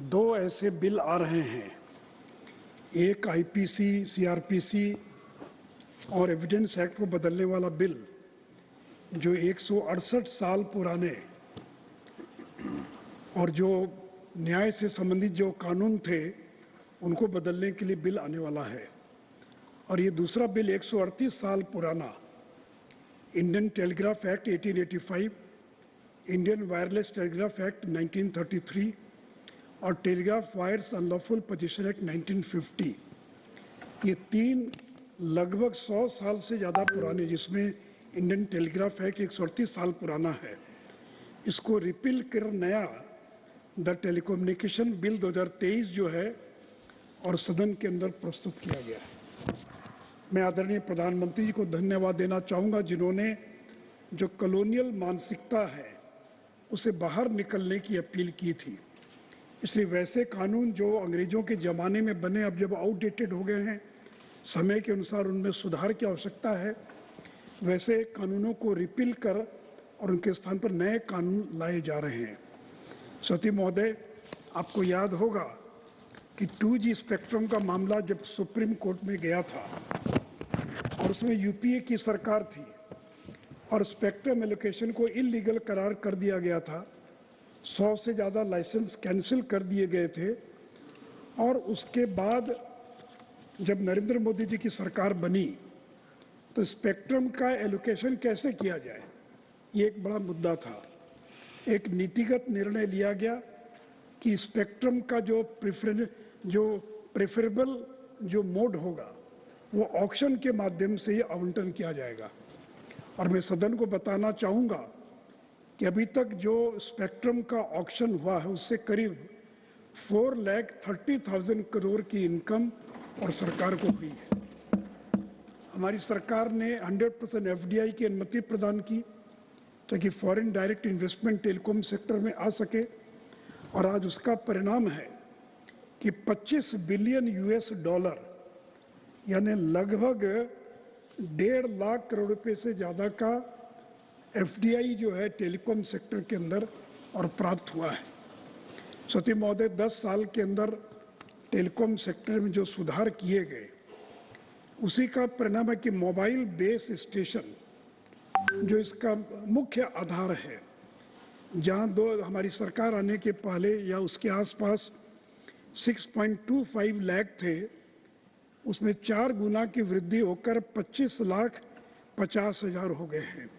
दो ऐसे बिल आ रहे हैं, एक आईपीसी, सीआरपीसी और एविडेंस एक्ट को बदलने वाला बिल जो 168 साल पुराने और जो न्याय से संबंधित जो कानून थे उनको बदलने के लिए बिल आने वाला है, और ये दूसरा बिल 138 साल पुराना Indian telegraph act 1885, Indian wireless telegraph act 1933 और telegraph wires unlawful position act 1950, ये तीन लगभग 100 साल से ज़्यादा पुराने, जिसमें इंडियन टेलीग्राफ एक्ट 138 साल पुराना है, इसको रिपील कर नया द टेलीकम्युनिकेशन बिल 2023 जो है और सदन के अंदर प्रस्तुत किया गया है। मैं आदरणीय प्रधानमंत्री जी को धन्यवाद देना चाहूँगा, जिन्होंने जो कॉलोनियल मानसिकता है उसे बाहर निकलने की अपील की थी। इसलिए वैसे कानून जो अंग्रेजों के ज़माने में बने अब जब आउटडेटेड हो गए हैं, समय के अनुसार उनमें सुधार की आवश्यकता है, वैसे कानूनों को रिपील कर और उनके स्थान पर नए कानून लाए जा रहे हैं। सती महोदय, आपको याद होगा कि 2G स्पेक्ट्रम का मामला जब सुप्रीम कोर्ट में गया था और उसमें यूपीए की सरकार थी और स्पेक्ट्रम एलोकेशन को इलीगल करार कर दिया गया था, 100 से ज़्यादा लाइसेंस कैंसिल कर दिए गए थे, और उसके बाद जब नरेंद्र मोदी जी की सरकार बनी तो स्पेक्ट्रम का एलोकेशन कैसे किया जाए, ये एक बड़ा मुद्दा था। एक नीतिगत निर्णय लिया गया कि स्पेक्ट्रम का जो प्रेफरेबल जो मोड होगा वो ऑक्शन के माध्यम से ही आवंटन किया जाएगा। और मैं सदन को बताना चाहूँगा कि अभी तक जो स्पेक्ट्रम का ऑक्शन हुआ है उससे करीब 4,30,000 करोड़ की इनकम और सरकार को हुई है। हमारी सरकार ने 100% FDI की अनुमति प्रदान की ताकि foreign direct investment telecom sector में आ सके, और आज उसका परिणाम है कि 25 बिलियन $, यानी लगभग 1.5 लाख करोड़ रुपए से ज़्यादा का एफडीआई जो है टेलीकॉम सेक्टर के अंदर और प्राप्त हुआ है। सती महोदय 10 साल के अंदर टेलीकॉम सेक्टर में जो सुधार किए गए उसी का परिणाम है कि मोबाइल बेस स्टेशन जो इसका मुख्य आधार है, जहां हमारी सरकार आने के पहले या उसके आसपास 6.25 लाख थे, उसमें 4 गुना की वृद्धि होकर 25,50,000 हो गए हैं।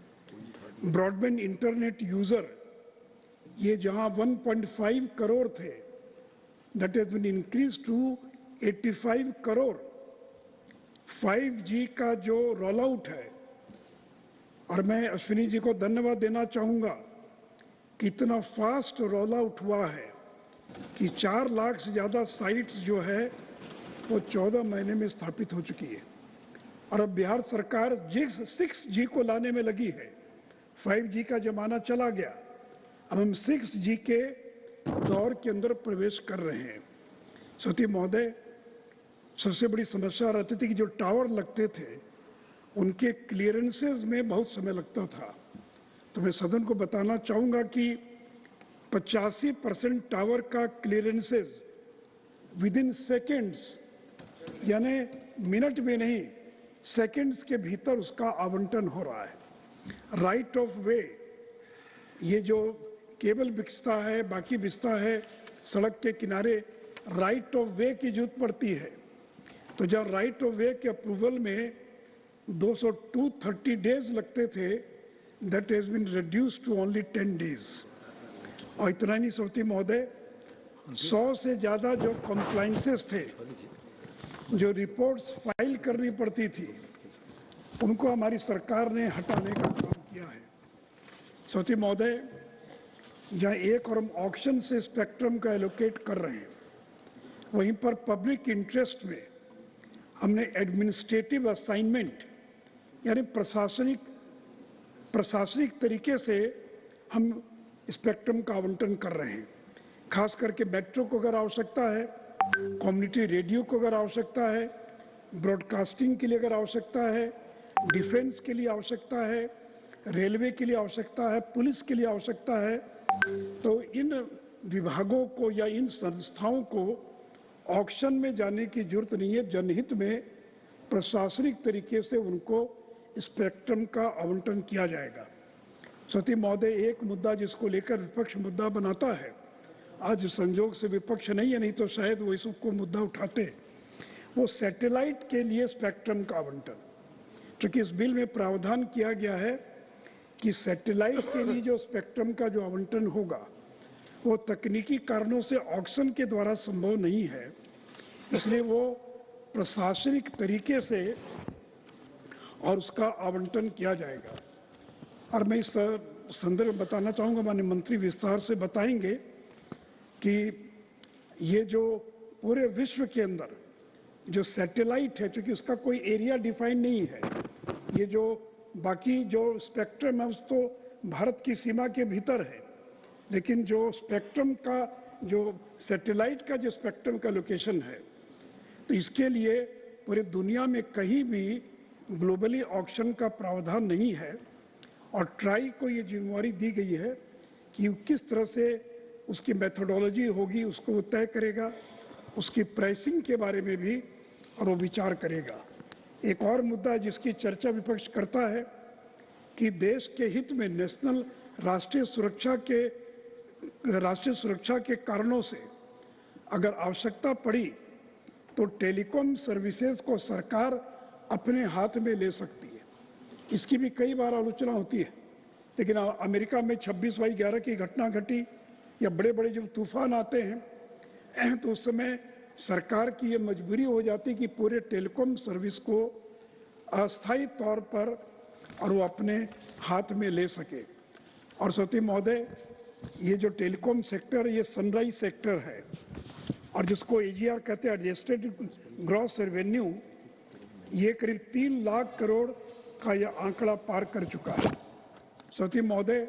ब्रॉडबैंड इंटरनेट यूजर ये जहां 1.5 करोड़ थे, that has been increase to 85 crore. 5G का जो रोल आउट है, और मैं अश्विनी जी को धन्यवाद देना चाहूंगा कि इतना फास्ट रोल आउट हुआ है कि 4 लाख से ज्यादा साइट्स जो है वो 14 महीने में स्थापित हो चुकी है। और अब बिहार सरकार 6G को लाने में लगी है। 5G का जमाना चला गया, अब हम 6G के दौर के अंदर प्रवेश कर रहे हैं। सती महोदय, सबसे बड़ी समस्या रहती थी कि जो टावर लगते थे उनके क्लियरेंसेस में बहुत समय लगता था। तो मैं सदन को बताना चाहूंगा कि 85% टावर का क्लियरेंसेस विद इन सेकेंड्स, यानी मिनट में नहीं सेकेंड्स के भीतर उसका आवंटन हो रहा है। राइट ऑफ वे, ये जो केबल बिछता है, बाकी बिछता है सड़क के किनारे, राइट ऑफ वे की जरूरत पड़ती है। तो जब राइट ऑफ वे के अप्रूवल में 230 डेज लगते थे, that has been reduced to only 10 days. और इतना नहीं सौती महोदय, 100 से ज्यादा जो कंप्लाइंसेस थे, जो रिपोर्ट्स फाइल करनी पड़ती थी, उनको हमारी सरकार ने हटाने का काम किया है। सौती महोदय, जहां एक और हम ऑक्शन से स्पेक्ट्रम का एलोकेट कर रहे हैं, वहीं पर पब्लिक इंटरेस्ट में हमने एडमिनिस्ट्रेटिव असाइनमेंट यानी प्रशासनिक तरीके से हम स्पेक्ट्रम का आवंटन कर रहे हैं। खास करके मेट्रो को अगर आवश्यकता है, कम्युनिटी रेडियो को अगर आवश्यकता है, ब्रॉडकास्टिंग के लिए अगर आवश्यकता है, डिफेंस के लिए आवश्यकता है, रेलवे के लिए आवश्यकता है, पुलिस के लिए आवश्यकता है, तो इन विभागों को या इन संस्थाओं को ऑक्शन में जाने की जरूरत नहीं है। जनहित में प्रशासनिक तरीके से उनको स्पेक्ट्रम का आवंटन किया जाएगा। सती महोदय, एक मुद्दा जिसको लेकर विपक्ष मुद्दा बनाता है, आज संजोग से विपक्ष नहीं है, नहीं तो शायद वो इसको मुद्दा उठाते, वो सैटेलाइट के लिए स्पेक्ट्रम का आवंटन। क्योंकि इस बिल में प्रावधान किया गया है कि सैटेलाइट के लिए जो स्पेक्ट्रम का जो आवंटन होगा वो तकनीकी कारणों से ऑक्शन के द्वारा संभव नहीं है, इसलिए वो प्रशासनिक तरीके से और उसका आवंटन किया जाएगा। और मैं इस संदर्भ में बताना चाहूंगा, माननीय मंत्री विस्तार से बताएंगे कि ये जो पूरे विश्व के अंदर जो सैटेलाइट है, क्योंकि उसका कोई एरिया डिफाइन नहीं है, ये जो बाकी जो स्पेक्ट्रम है उस तो भारत की सीमा के भीतर है, लेकिन जो स्पेक्ट्रम का जो सैटेलाइट का जो स्पेक्ट्रम का लोकेशन है, तो इसके लिए पूरी दुनिया में कहीं भी ग्लोबली ऑक्शन का प्रावधान नहीं है। और ट्राई को ये जिम्मेवारी दी गई है कि किस तरह से उसकी मेथोडोलॉजी होगी, उसको वो तय करेगा, उसकी प्राइसिंग के बारे में भी और वो विचार करेगा। एक और मुद्दा जिसकी चर्चा विपक्ष करता है कि देश के हित में नेशनल राष्ट्रीय सुरक्षा के कारणों से अगर आवश्यकता पड़ी तो टेलीकॉम सर्विसेज को सरकार अपने हाथ में ले सकती है। इसकी भी कई बार आलोचना होती है, लेकिन अमेरिका में 26/11 की घटना घटी या बड़े बड़े जब तूफान आते हैं तो उस समय सरकार की ये मजबूरी हो जाती कि पूरे टेलीकॉम सर्विस को अस्थायी तौर पर और वो अपने हाथ में ले सके। और सती महोदय, ये जो टेलीकॉम सेक्टर ये सनराइज सेक्टर है और जिसको एजीआर कहते हैं, एडजस्टेड ग्रॉस रेवेन्यू, ये करीब 3 लाख करोड़ का यह आंकड़ा पार कर चुका है। सती महोदय,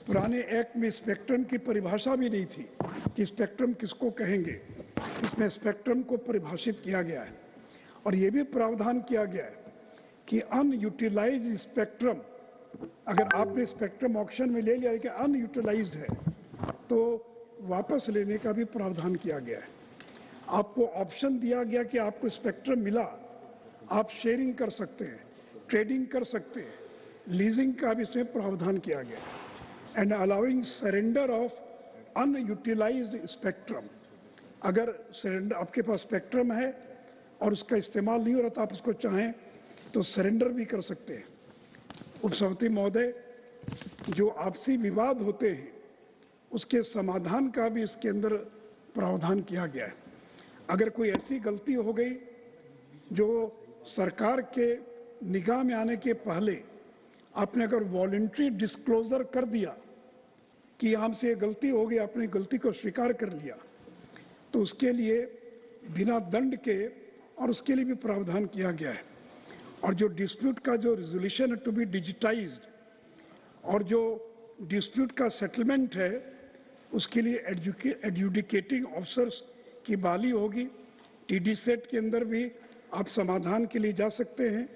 पुराने एक्ट में स्पेक्ट्रम की परिभाषा भी नहीं थी कि स्पेक्ट्रम किसको कहेंगे। इसमें स्पेक्ट्रम को परिभाषित किया गया है और ये भी प्रावधान किया गया है कि अनयूटिलाइज्ड स्पेक्ट्रम अगर आपने स्पेक्ट्रम ऑक्शन में ले लिया कि अनयूटिलाइज्ड है तो वापस लेने का भी प्रावधान किया गया है। आपको ऑप्शन दिया गया कि आपको स्पेक्ट्रम मिला, आप शेयरिंग कर सकते हैं, ट्रेडिंग कर सकते हैं, लीजिंग का भी इसमें प्रावधान किया गया है। And allowing surrender of unutilised spectrum. अगर सरेंडर आपके पास स्पेक्ट्रम है और उसका इस्तेमाल नहीं हो रहा तो आप उसको चाहें तो सरेंडर भी कर सकते हैं। उपसभापति महोदय, जो आपसी विवाद होते हैं उसके समाधान का भी इसके अंदर प्रावधान किया गया है। अगर कोई ऐसी गलती हो गई जो सरकार के निगाह में आने के पहले आपने अगर वॉलंटरी डिस्क्लोजर कर दिया कि हमसे गलती हो गई, आपने गलती को स्वीकार कर लिया, तो उसके लिए बिना दंड के और उसके लिए भी प्रावधान किया गया है। और जो डिस्प्यूट का जो रिजोल्यूशन है टू बी डिजिटाइज्ड और जो डिस्प्यूट का सेटलमेंट है उसके लिए एडजुडिकेटिंग ऑफिसर्स की बहाली होगी। टीडी सेट के अंदर भी आप समाधान के लिए जा सकते हैं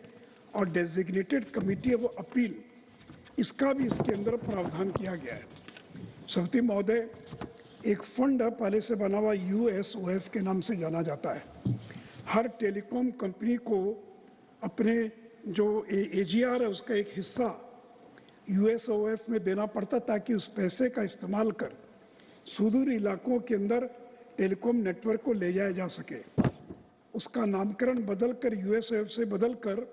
और डेजिग्नेटेड कमिटी ऑफ अपील इसका भी इसके अंदर प्रावधान किया गया है। सभापति महोदय, एक फंड है पहले से बना हुआ यूएसओएफ के नाम से जाना जाता है। हर टेलीकॉम कंपनी को अपने जो एजीआर है उसका एक हिस्सा यूएसओएफ में देना पड़ता ताकि उस पैसे का इस्तेमाल कर सुदूर इलाकों के अंदर टेलीकॉम नेटवर्क को ले जाया जा सके। उसका नामकरण बदलकर यूएसओएफ से बदलकर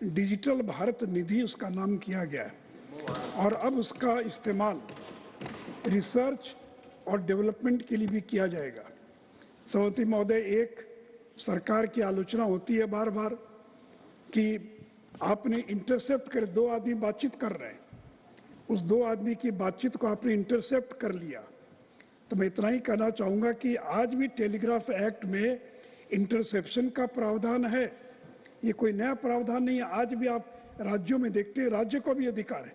डिजिटल भारत निधि उसका नाम किया गया है और अब उसका इस्तेमाल रिसर्च और डेवलपमेंट के लिए भी किया जाएगा। सभापति महोदय, एक सरकार की आलोचना होती है बार बार कि आपने इंटरसेप्ट कर, दो आदमी बातचीत कर रहे हैं, उस दो आदमी की बातचीत को आपने इंटरसेप्ट कर लिया। तो मैं इतना ही कहना चाहूंगा कि आज भी टेलीग्राफ एक्ट में इंटरसेप्शन का प्रावधान है, ये कोई नया प्रावधान नहीं है। आज भी आप राज्यों में देखते हैं, राज्य को भी अधिकार है,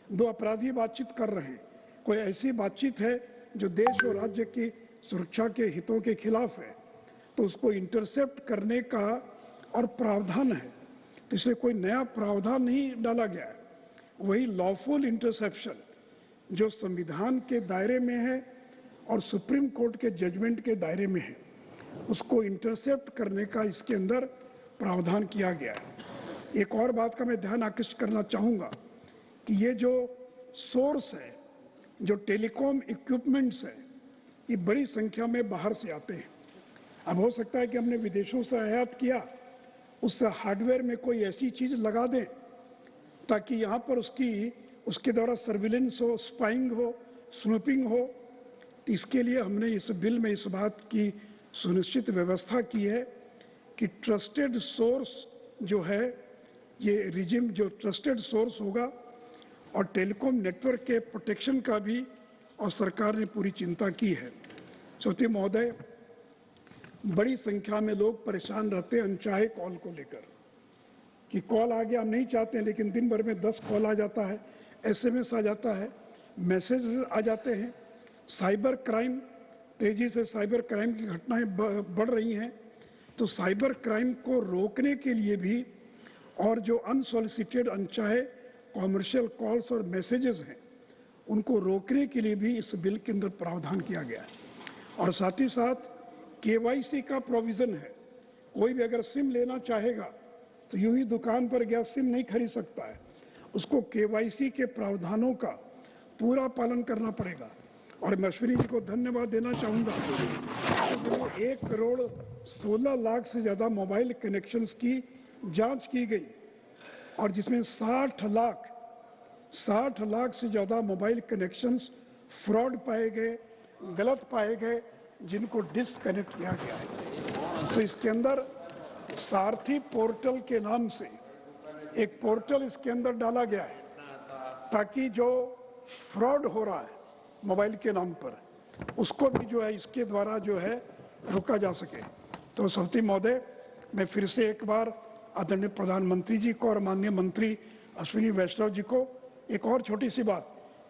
दो अपराधी बातचीत कर रहे हैं, कोई ऐसी बातचीत है जो देश और राज्य की सुरक्षा के हितों के खिलाफ है तो उसको इंटरसेप्ट करने का और प्रावधान है। तो इससे कोई नया प्रावधान नहीं डाला गया है, वही लॉफुल इंटरसेप्शन जो संविधान के दायरे में है और सुप्रीम कोर्ट के जजमेंट के दायरे में है, उसको इंटरसेप्ट करने का इसके अंदर प्रावधान किया गया है। एक और बात का मैं ध्यान आकृष्ट करना चाहूंगा कि ये जो सोर्स है, जो टेलीकॉम इक्विपमेंट्स है, ये बड़ी संख्या में बाहर से आते हैं। अब हो सकता है कि हमने विदेशों से आयात किया, उस हार्डवेयर में कोई ऐसी चीज लगा दें ताकि यहाँ पर उसके द्वारा सर्विलेंस हो, स्पाइंग हो, स्नूपिंग हो। इसके लिए हमने इस बिल में इस बात की सुनिश्चित व्यवस्था की है कि ट्रस्टेड सोर्स जो है, ये रिजिम जो ट्रस्टेड सोर्स होगा और टेलीकॉम नेटवर्क के प्रोटेक्शन का भी और सरकार ने पूरी चिंता की है। सभापति महोदय, बड़ी संख्या में लोग परेशान रहते हैं अनचाहे कॉल को लेकर कि कॉल आ गया, हम नहीं चाहते हैं लेकिन दिन भर में 10 कॉल आ जाता है, एसएमएस आ जाता है, मैसेज आ जाते हैं। साइबर क्राइम, तेजी से साइबर क्राइम की घटनाएं बढ़ रही हैं, तो साइबर क्राइम को रोकने के लिए भी और जो अनसॉलिसिटेड अनचाहे कॉमर्शियल कॉल्स और मैसेजेस हैं उनको रोकने के लिए भी इस बिल के अंदर प्रावधान किया गया है। और साथ ही साथ केवाईसी का प्रोविजन है, कोई भी अगर सिम लेना चाहेगा तो यूं ही दुकान पर गया सिम नहीं खरीद सकता है, उसको केवाईसी के प्रावधानों का पूरा पालन करना पड़ेगा। और मैं अश्विनी जी को धन्यवाद देना चाहूंगा, तो 1,16,00,000 से ज्यादा मोबाइल कनेक्शंस की जांच की गई और जिसमें 60 लाख से ज्यादा मोबाइल कनेक्शंस फ्रॉड पाए गए, गलत पाए गए, जिनको डिसकनेक्ट किया गया है। तो इसके अंदर सारथी पोर्टल के नाम से एक पोर्टल इसके अंदर डाला गया है ताकि जो फ्रॉड हो रहा है मोबाइल के नाम पर उसको भी जो है इसके द्वारा जो है रोका जा सके। तो सभापति महोदय, मैं फिर से एक बार आदरणीय प्रधानमंत्री जी को और माननीय मंत्री अश्विनी वैष्णव जी को एक और छोटी सी बात,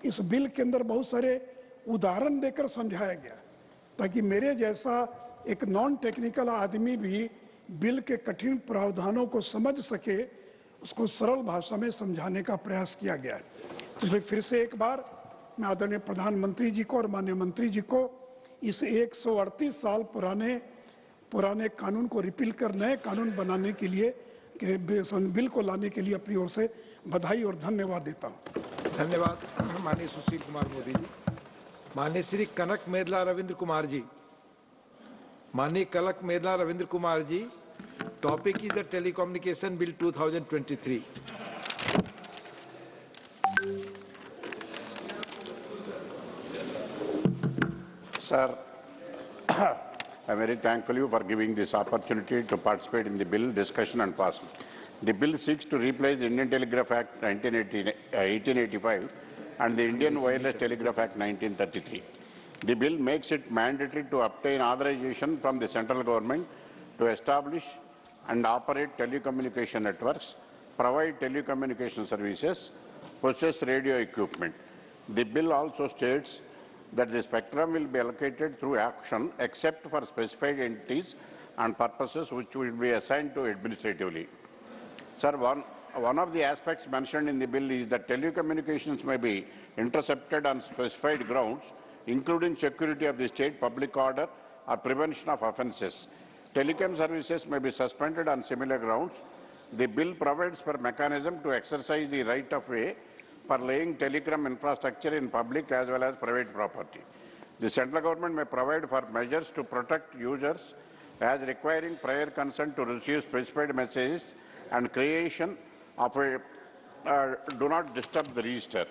इस बिल के अंदर बहुत सारे उदाहरण देकर समझाया गया ताकि मेरे जैसा एक नॉन टेक्निकल आदमी भी बिल के कठिन प्रावधानों को समझ सके उसको सरल भाषा में समझाने का प्रयास किया गया है। इसलिए फिर से एक बार मैं आदरणीय प्रधानमंत्री जी को और माननीय मंत्री जी को इस 138 साल पुराने कानून को रिपील कर नए कानून बनाने के लिए बिल को लाने के लिए अपनी ओर से बधाई और धन्यवाद देता हूं। धन्यवाद माननीय सुशील कुमार मोदी जी। माननीय श्री कनक मेदला रविंद्र कुमार जी। माननीय Kanaka Medala Ravindra Kumar ji, topic is the telecommunication bill 2023। Sir, I am very thankful you for giving this opportunity to participate in the bill discussion and passing. The bill seeks to replace the Indian Telegraph Act 1885 and the Indian Wireless Telegraph Act 1933. The bill makes it mandatory to obtain authorization from the central government to establish and operate telecommunication networks, provide telecommunication services, possess radio equipment. The bill also states that the spectrum will be allocated through auction except for specified entities and purposes which will be assigned to administratively. Sir, one of the aspects mentioned in the bill is that telecommunications may be intercepted on specified grounds, including security of the state, public order, or prevention of offences. Telecom services may be suspended on similar grounds. The bill provides for mechanism to exercise the right of way for laying telecom infrastructure in public as well as private property. The central government may provide for measures to protect users as requiring prior consent to receive specified messages and creation of a do not disturb the register.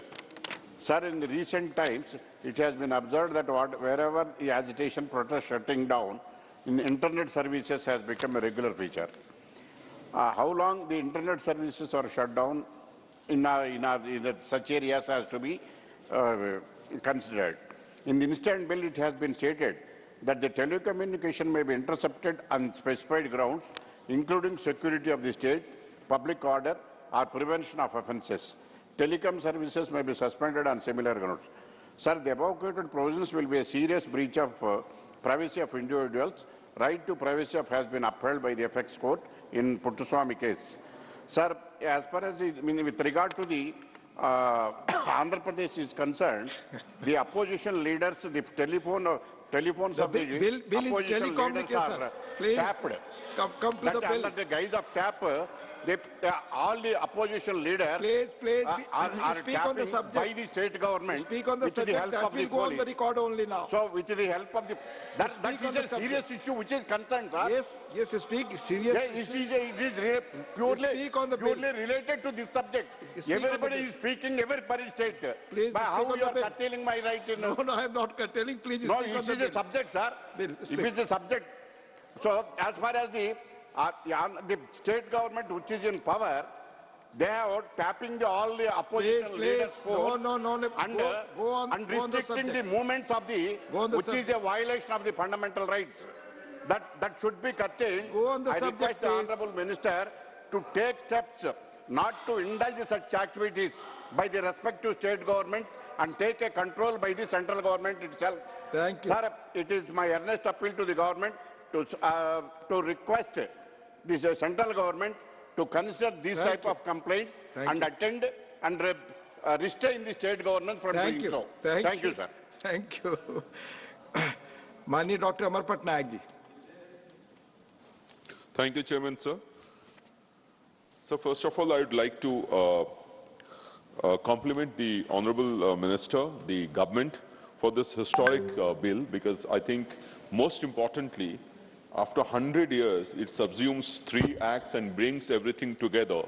Sir, in the recent times, it has been observed that wherever the agitation, protest, shutting down, internet services has become a regular feature. How long the internet services are shut down in such areas has to be considered. In the instant bill, it has been stated that the telecommunication may be intercepted on specified grounds, including security of the state, public order, or prevention of offences. Telecom services may be suspended on similar grounds. Sir, the above quoted provisions will be a serious breach of privacy of individuals. Right to privacy has been upheld by the FX court in Puttaswamy case. Sir, as far as with regard to the Andhra Pradesh is concerned, the opposition leaders, the telephones of the opposition leaders are tapped. Come to the bill. Under the guise of tap, all the opposition leaders are speak on the subject by the state government. Speak on the subject. That will go on the record only now. So, with the help of the that is a serious issue which is concerned, sir. Yes, speak serious. It is purely related to this subject. Everybody is speaking, everybody state. Please by how you are curtailing my right in? No, I am not curtailing. Please no, speak on it is a subject, sir. If it is a subject. So, as far as the state government which is in power, they are tapping all the opposition leaders' phone and restricting the movements of which is a violation of the fundamental rights. That should be curtailed. I request the Honourable Minister to take steps not to indulge such activities by the respective state governments and take a control by the central government itself. Thank you. Sir, it is my earnest appeal to the government to request the central government to consider these type of complaints and attend and restrain the state government from doing so. Thank you, sir. Thank you. Mani Dr. Amar Patnaik ji. Thank you, Chairman, sir. So first of all, I would like to compliment the Honourable Minister, the government, for this historic bill, because I think most importantly, after 100 years, it subsumes 3 acts and brings everything together,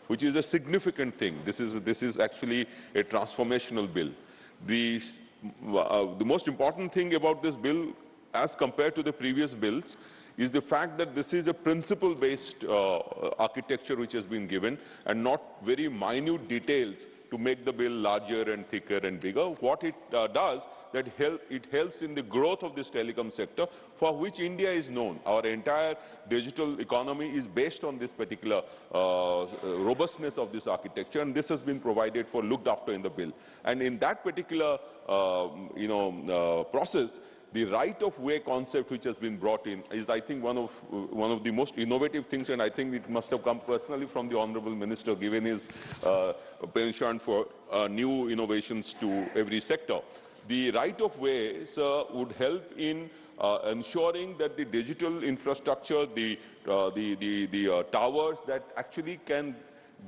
which is a significant thing. This is actually a transformational bill. The most important thing about this bill, as compared to the previous bills, is the fact that this is a principle-based architecture which has been given, and not very minute details to make the bill larger and thicker and bigger. What it does, that it helps in the growth of this telecom sector, for which India is known. Our entire digital economy is based on this particular robustness of this architecture, and this has been provided for, looked after in the bill. And in that particular process, The right-of-way concept which has been brought in is, I think, one of the most innovative things, and I think it must have come personally from the Honorable Minister, given his penchant for new innovations to every sector. The right-of-way, sir, would help in ensuring that the digital infrastructure, the towers that actually can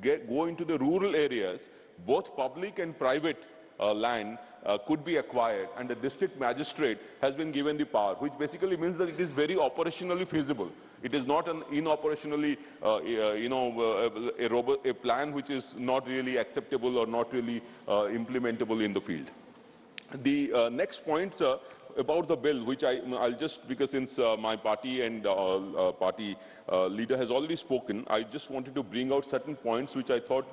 go into the rural areas, both public and private land, could be acquired, and the district magistrate has been given the power, which basically means that it is very operationally feasible. It is not an inoperationally, a plan which is not really acceptable or not really implementable in the field. The next point, sir, about the bill, which I'll just, because since my party and party leader has already spoken, I just wanted to bring out certain points which I thought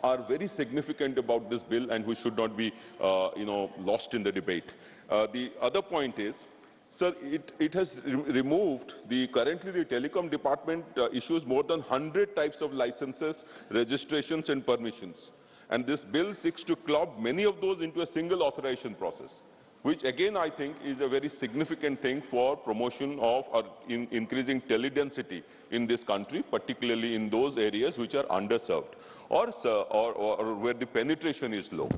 are very significant about this bill and which should not be, lost in the debate. The other point is, sir, it has removed currently the telecom department issues more than 100 types of licenses, registrations and permissions. And this bill seeks to club many of those into a single authorization process, which again I think is a very significant thing for promotion of or increasing teledensity in this country, particularly in those areas which are underserved or where the penetration is low.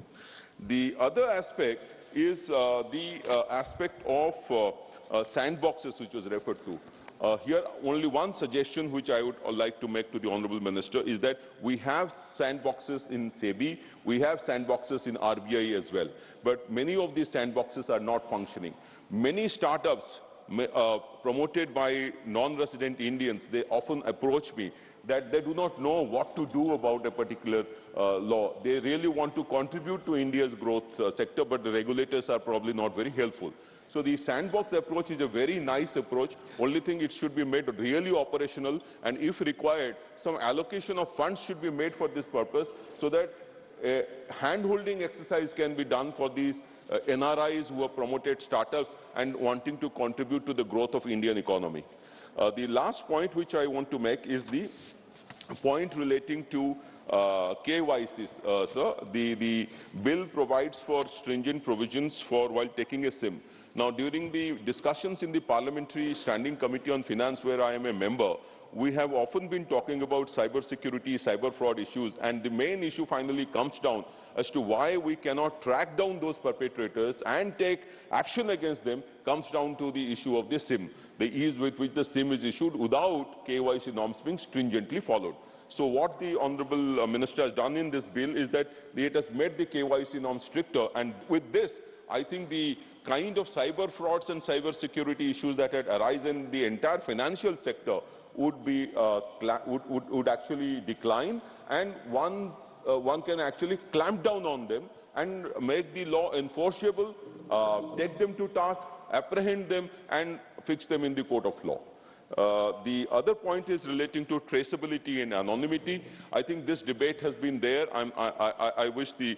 The other aspect is the aspect of sandboxes, which was referred to. Here, only one suggestion which I would like to make to the Honourable Minister is that we have sandboxes in SEBI, we have sandboxes in RBI as well, but many of these sandboxes are not functioning. Many startups promoted by non-resident Indians, they often approach me that they do not know what to do about a particular law. They really want to contribute to India's growth sector, but the regulators are probably not very helpful. So the sandbox approach is a very nice approach. Only thing, it should be made really operational, and if required, some allocation of funds should be made for this purpose, so that a hand-holding exercise can be done for these NRIs who have promoted startups and wanting to contribute to the growth of Indian economy. The last point which I want to make is the point relating to KYCs, sir. The bill provides for stringent provisions for while taking a SIM. Now, during the discussions in the Parliamentary Standing Committee on Finance, where I am a member, we have often been talking about cyber security, cyber fraud issues, and the main issue finally comes down as to why we cannot track down those perpetrators and take action against them, comes down to the issue of the SIM, the ease with which the SIM is issued without KYC norms being stringently followed. So what the Honourable Minister has done in this bill is that it has made the KYC norms stricter, and with this, I think the kind of cyber frauds and cyber security issues that had arisen in the entire financial sector would be would actually decline, and one can actually clamp down on them and make the law enforceable, take them to task, apprehend them and fix them in the court of law. The other point is relating to traceability and anonymity. I think this debate has been there. I wish the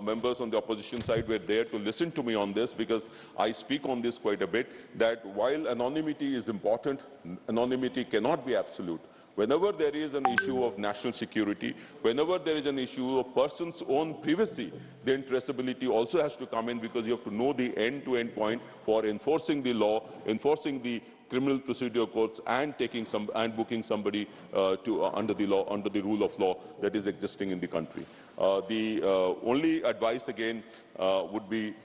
members on the opposition side were there to listen to me on this, because I speak on this quite a bit, that while anonymity is important, anonymity cannot be absolute. Whenever there is an issue of national security, whenever there is an issue of person's own privacy, then traceability also has to come in, because you have to know the end-to-end point for enforcing the law, enforcing the criminal procedure courts, and booking somebody under the law, under the rule of law that is existing in the country. The only advice again would be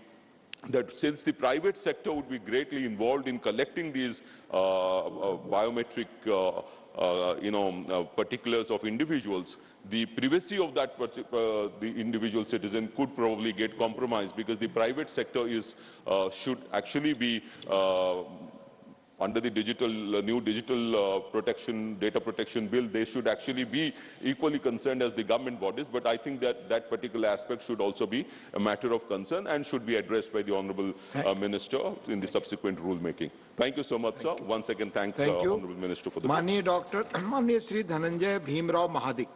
that since the private sector would be greatly involved in collecting these biometric particulars of individuals, the privacy of that the individual citizen could probably get compromised, because the private sector should actually be under the new digital data protection bill. They should actually be equally concerned as the government bodies, but I think that that particular aspect should also be a matter of concern and should be addressed by the Honourable Minister in the subsequent rule making. Thank you so much, sir. Once again, thank the Honourable Minister for the माननीय श्री धनंजय भीमराव महादिक.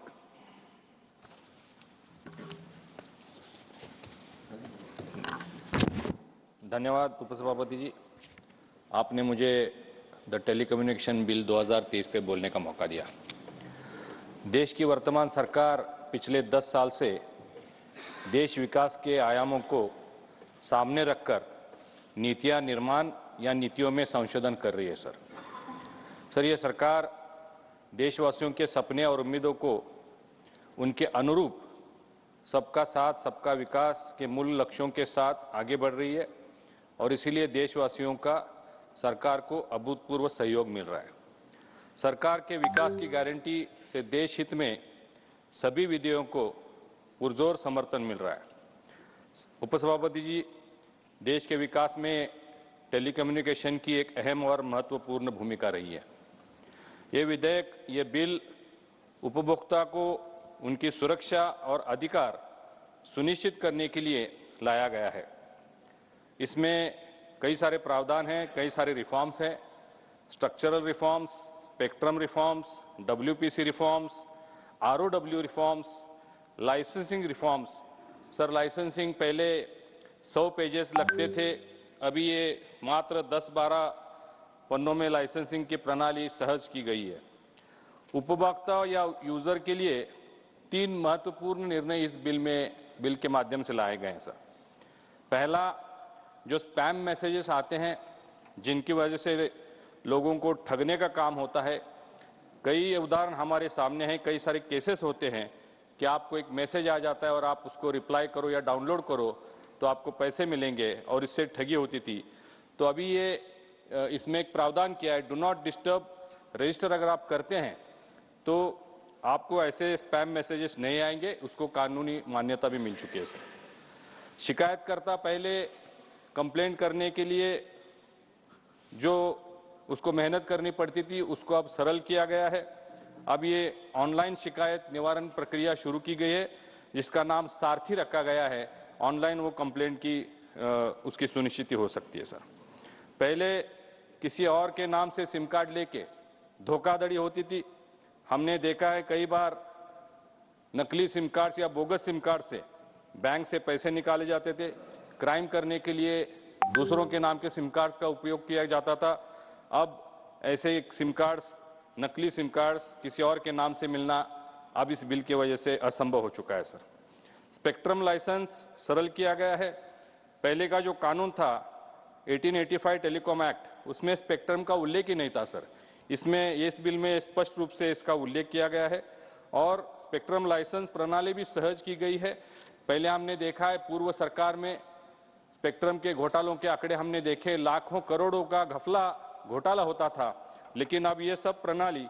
धन्यवाद उपसभापति जी, आपने मुझे the telecommunication bill 2023 पे बोलने का मौका दिया। देश की वर्तमान सरकार पिछले 10 साल से देश विकास के आयामों को सामने रखकर नीतियां निर्माण या नीतियों में संशोधन कर रही है सर। ये सरकार देशवासियों के सपने और उम्मीदों को उनके अनुरूप सबका साथ सबका विकास के मूल लक्ष्यों के साथ आगे बढ़ रही है और इसीलिए देशवासियों का सरकार को अभूतपूर्व सहयोग मिल रहा है। सरकार के विकास की गारंटी से देश हित में सभी विधेयकों को पुरजोर समर्थन मिल रहा है। उपसभापति जी, देश के विकास में टेलीकम्युनिकेशन की एक अहम और महत्वपूर्ण भूमिका रही है। ये विधेयक, ये बिल उपभोक्ता को उनकी सुरक्षा और अधिकार सुनिश्चित करने के लिए लाया गया है। इसमें कई सारे प्रावधान हैं, कई सारे रिफॉर्म्स हैं, structural reforms, spectrum reforms, WPC reforms, ROW reforms, licensing reforms. Sir, licensing पहले 100 पेजेस लगते थे, अभी ये मात्र 10-12 पन्नों में लाइसेंसिंग की प्रणाली सहज की गई है। उपभोक्ता या यूजर के लिए 3 महत्वपूर्ण निर्णय इस बिल के माध्यम से लाए गए हैं सर। पहला, जो स्पैम मैसेजेस आते हैं जिनकी वजह से लोगों को ठगने का काम होता है, कई उदाहरण हमारे सामने हैं, कई सारे केसेस होते हैं कि आपको एक मैसेज आ जाता है और आप उसको रिप्लाई करो या डाउनलोड करो तो आपको पैसे मिलेंगे और इससे ठगी होती थी। तो अभी ये इसमें एक प्रावधान किया है, डू नॉट डिस्टर्ब रजिस्टर अगर आप करते हैं तो आपको ऐसे स्पैम मैसेजेस नहीं आएंगे, उसको कानूनी मान्यता भी मिल चुकी है सर। शिकायतकर्ता पहले कंप्लेंट करने के लिए जो उसको मेहनत करनी पड़ती थी उसको अब सरल किया गया है। अब ये ऑनलाइन शिकायत निवारण प्रक्रिया शुरू की गई है जिसका नाम सारथी रखा गया है। ऑनलाइन वो कंप्लेंट की उसकी सुनिश्चित हो सकती है सर। पहले किसी और के नाम से सिम कार्ड लेके धोखाधड़ी होती थी। हमने देखा है कई बार नकली सिम कार्ड या बोगस सिम कार्ड से बैंक से पैसे निकाले जाते थे। क्राइम करने के लिए दूसरों के नाम के सिम कार्ड्स का उपयोग किया जाता था। अब ऐसे सिम कार्ड्स, नकली सिम कार्ड्स किसी और के नाम से मिलना अब इस बिल की वजह से असंभव हो चुका है सर। स्पेक्ट्रम लाइसेंस सरल किया गया है। पहले का जो कानून था 1885 टेलीकॉम एक्ट, उसमें स्पेक्ट्रम का उल्लेख ही नहीं था सर। इसमें इस बिल में स्पष्ट रूप से इसका उल्लेख किया गया है और स्पेक्ट्रम लाइसेंस प्रणाली भी सहज की गई है। पहले हमने देखा है पूर्व सरकार में स्पेक्ट्रम के घोटालों के आंकड़े हमने देखे, लाखों करोड़ों का घपला घोटाला होता था, लेकिन अब ये सब प्रणाली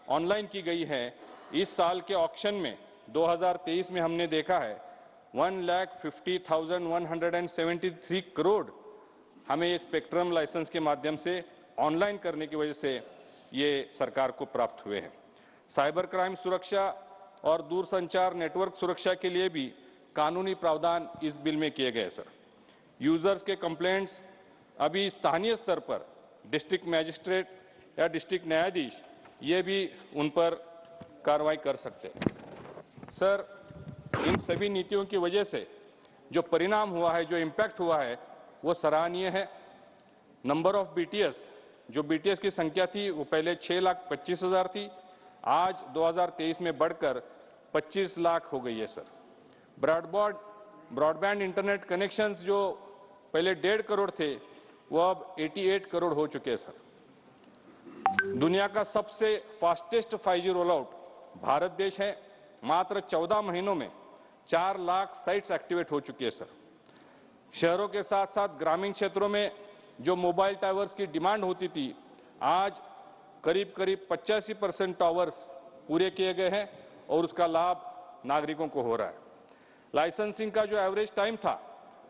ऑनलाइन की गई है। इस साल के ऑक्शन में 2023 में हमने देखा है 1,50,173 करोड़ हमें ये स्पेक्ट्रम लाइसेंस के माध्यम से ऑनलाइन करने की वजह से ये सरकार को प्राप्त हुए हैं। साइबर क्राइम सुरक्षा और दूरसंचार नेटवर्क सुरक्षा के लिए भी कानूनी प्रावधान इस बिल में किए गए सर। यूजर्स के कंप्लेंट्स अभी स्थानीय स्तर पर डिस्ट्रिक्ट मैजिस्ट्रेट या डिस्ट्रिक्ट न्यायाधीश ये भी उन पर कार्रवाई कर सकते हैं सर। इन सभी नीतियों की वजह से जो परिणाम हुआ है, जो इम्पैक्ट हुआ है, वो सराहनीय है। नंबर ऑफ BTS, जो BTS की संख्या थी वो पहले 6,25,000 थी, आज 2023 में बढ़कर 25 लाख हो गई है सर। ब्रॉडबैंड इंटरनेट कनेक्शंस जो पहले 1.5 करोड़ थे वो अब 88 करोड़ हो चुके हैं सर। दुनिया का सबसे fastest 5G roll out Bharat देश है। मात्र 14 महीनों में 4 लाख साइट्स एक्टिवेट हो चुकी है सर। शहरों के साथ साथ ग्रामीण क्षेत्रों में जो मोबाइल टावर्स की डिमांड होती थी, आज करीब 85% टावर्स पूरे किए गए हैं और उसका लाभ नागरिकों को हो रहा है। लाइसेंसिंग का जो एवरेज टाइम था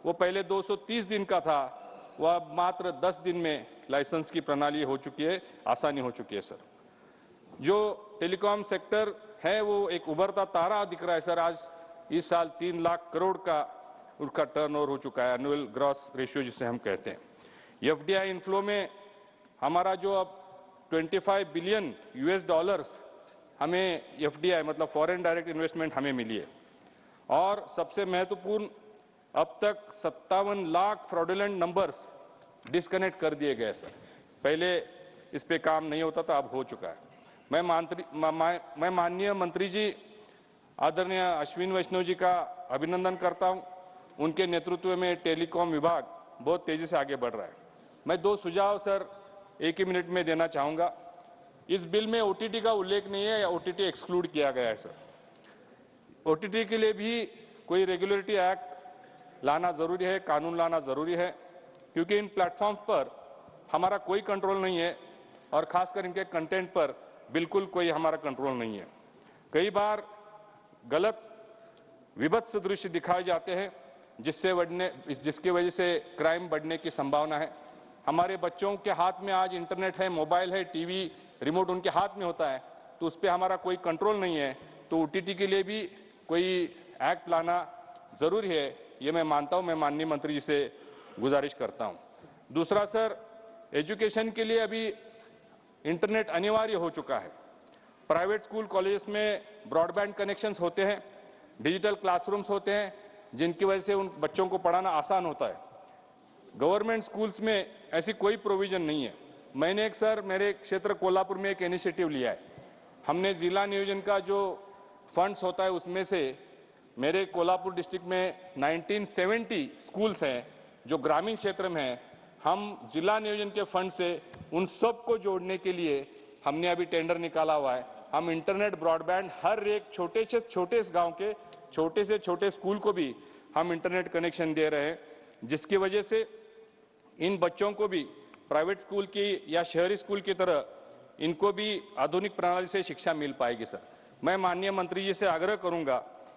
वो पहले 230 दिन का था, वह अब मात्र 10 दिन में लाइसेंस की प्रणाली हो चुकी है, आसानी हो चुकी है सर। जो टेलीकॉम सेक्टर है वो एक उभरता तारा दिख रहा है सर। आज इस साल 3 लाख करोड़ का उसका टर्नओवर हो चुका है, एनुअल ग्रॉस रेशियो जिसे हम कहते हैं। FDI इनफ्लो में हमारा जो अब 25 बिलियन $, हमें FDI मतलब फॉरेन डायरेक्ट इन्वेस्टमेंट हमें मिली है। और सबसे महत्वपूर्ण, अब तक 57 लाख फ्रॉडुलेंट नंबर्स डिस्कनेक्ट कर दिए गए सर। पहले इस पे काम नहीं होता था, अब हो चुका है। मैं माननीय मंत्री जी आदरणीय अश्विन वैष्णव जी का अभिनंदन करता हूं। उनके नेतृत्व में टेलीकॉम विभाग बहुत तेजी से आगे बढ़ रहा है। मैं 2 सुझाव सर एक ही मिनट में देना चाहूंगा। इस बिल में ओटीटी का उल्लेख नहीं है या ओटीटी एक्सक्लूड किया गया है सर। ओटीटी के लिए भी कोई रेगुलेटरी एक्ट लाना जरूरी है, कानून लाना जरूरी है, क्योंकि इन प्लेटफॉर्म्स पर हमारा कोई कंट्रोल नहीं है और खासकर इनके कंटेंट पर बिल्कुल कोई हमारा कंट्रोल नहीं है। कई बार गलत विभत्स दृश्य दिखाए जाते हैं जिसकी वजह से क्राइम बढ़ने की संभावना है। हमारे बच्चों के हाथ में आज इंटरनेट है, मोबाइल है, टीवी रिमोट उनके हाथ में होता है, तो उस पर हमारा कोई कंट्रोल नहीं है। तो ओटीटी के लिए भी कोई एक्ट लाना जरूरी है, ये मैं मानता हूं। मैं माननीय मंत्री जी से गुजारिश करता हूं। दूसरा सर, एजुकेशन के लिए अभी इंटरनेट अनिवार्य हो चुका है। प्राइवेट स्कूल कॉलेजेस में ब्रॉडबैंड कनेक्शंस होते हैं, डिजिटल क्लासरूम्स होते हैं, जिनकी वजह से उन बच्चों को पढ़ाना आसान होता है। गवर्नमेंट स्कूल्स में ऐसी कोई प्रोविजन नहीं है। मैंने मेरे क्षेत्र कोल्हापुर में एक इनिशिएटिव लिया है। हमने जिला नियोजन का जो फंड्स होता है उसमें से मेरे कोल्हापुर डिस्ट्रिक्ट में 1970 स्कूल्स हैं जो ग्रामीण क्षेत्र में हैं। हम जिला नियोजन के फंड से उन सब को जोड़ने के लिए हमने अभी टेंडर निकाला हुआ है। हम इंटरनेट ब्रॉडबैंड हर एक छोटे से छोटे गांव के छोटे से छोटे स्कूल को भी हम इंटरनेट कनेक्शन दे रहे हैं, जिसकी वजह से इन बच्चों को भी प्राइवेट स्कूल की या शहरी स्कूल की तरह इनको भी आधुनिक प्रणाली से शिक्षा मिल पाएगी सर। मैं माननीय मंत्री जी से आग्रह करूंगा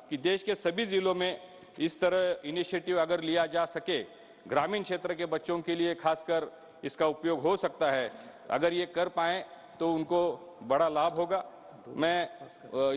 कि देश के सभी जिलों में इस तरह इनिशिएटिव अगर लिया जा सके, ग्रामीण क्षेत्र के बच्चों के लिए खासकर इसका उपयोग हो सकता है। अगर ये कर पाए तो उनको बड़ा लाभ होगा। मैं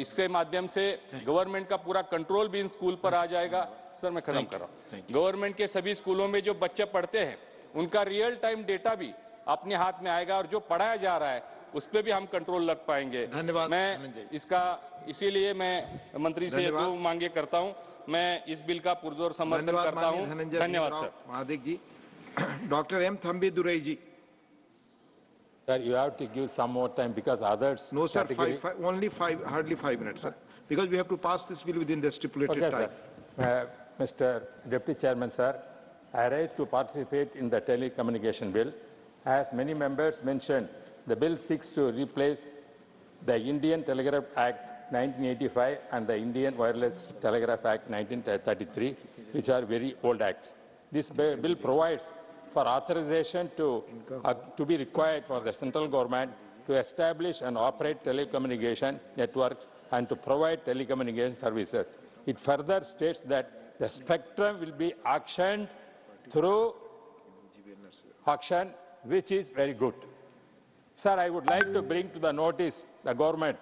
इसके माध्यम से गवर्नमेंट का पूरा कंट्रोल भी इन स्कूल पर आ जाएगा। सर मैं खत्म कर रहा हूं। गवर्नमेंट के सभी स्कूलों में जो बच्चे पढ़ते हैं उनका रियल टाइम डेटा भी अपने हाथ में आएगा और जो पढ़ाया जा रहा है उस पर भी हम कंट्रोल रख पाएंगे। धन्यवाद। मैं इसका इसीलिए मैं मंत्री से 2 मांगे करता हूं। मैं इस बिल का पुरजोर समर्थन करता हूं। धन्यवाद sir. Mahadik ji. Doctor M Thambi Durai ji. Sir, you have to give some more time because others. No, sir. Only hardly 5 minutes, sir. Because we have to pass this bill within the stipulated time. Sir. Mr. Deputy Chairman, sir, I rise to participate in the telecommunication bill. As many members mentioned, the bill seeks to replace the Indian Telegraph Act 1985 and the Indian Wireless Telegraph Act 1933, which are very old acts. This bill provides for authorization to be required for the central government to establish and operate telecommunication networks and to provide telecommunication services. It further states that the spectrum will be auctioned through auction, which is very good. Sir, I would like to bring to the notice the government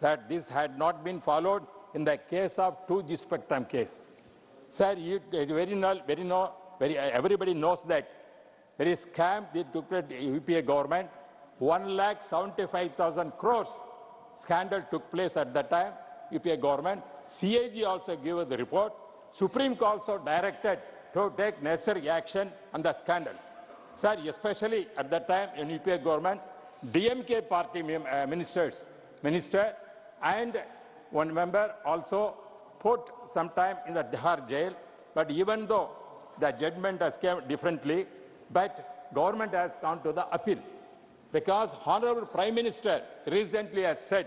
that this had not been followed in the case of 2G spectrum case. Sir, everybody knows that there is scam that took place in the UPA government. 1,75,000 crores scandal took place at that time, UPA government. CAG also gave us the report. Supreme Court also directed to take necessary action on the scandals. Sir, especially at that time in UPA government, DMK party minister and one member also put some time in the Bihar jail. But even though the judgment has come differently, but government has gone to the appeal. Because Honorable Prime Minister recently has said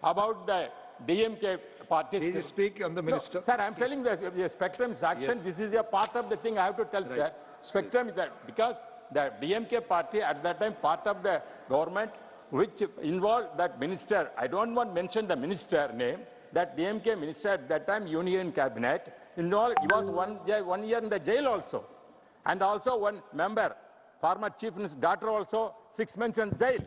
about the DMK party. Please speak on the minister. No, sir, I am telling the spectrum is action. Yes. This is a part of the thing I have to tell, right. Sir. Spectrum is that because the DMK party at that time part of the government which involved that minister. I don't want to mention the minister name. That DMK minister at that time Union Cabinet involved. He was 1 year in the jail also. And also one member, former chief minister's daughter also 6 months in jail.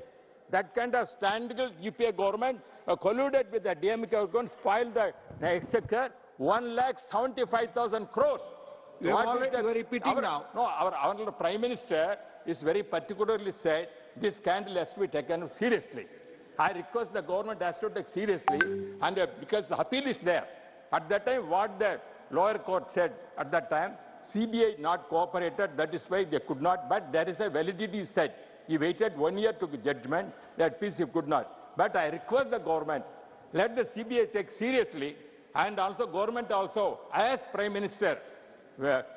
That kind of scandal UPA government colluded with the DMK government, spoiled the exchequer, 1,75,000 crores. You are repeating now. No, our Prime Minister is very particularly said this scandal has to be taken seriously. I request the government has to take seriously, and because the appeal is there. At that time, what the lower court said at that time, CBI not cooperated, that is why they could not, but there is a validity said. He waited 1 year to judgment, that piece he could not. But I request the government, let the CBI take seriously, and also government also, as Prime Minister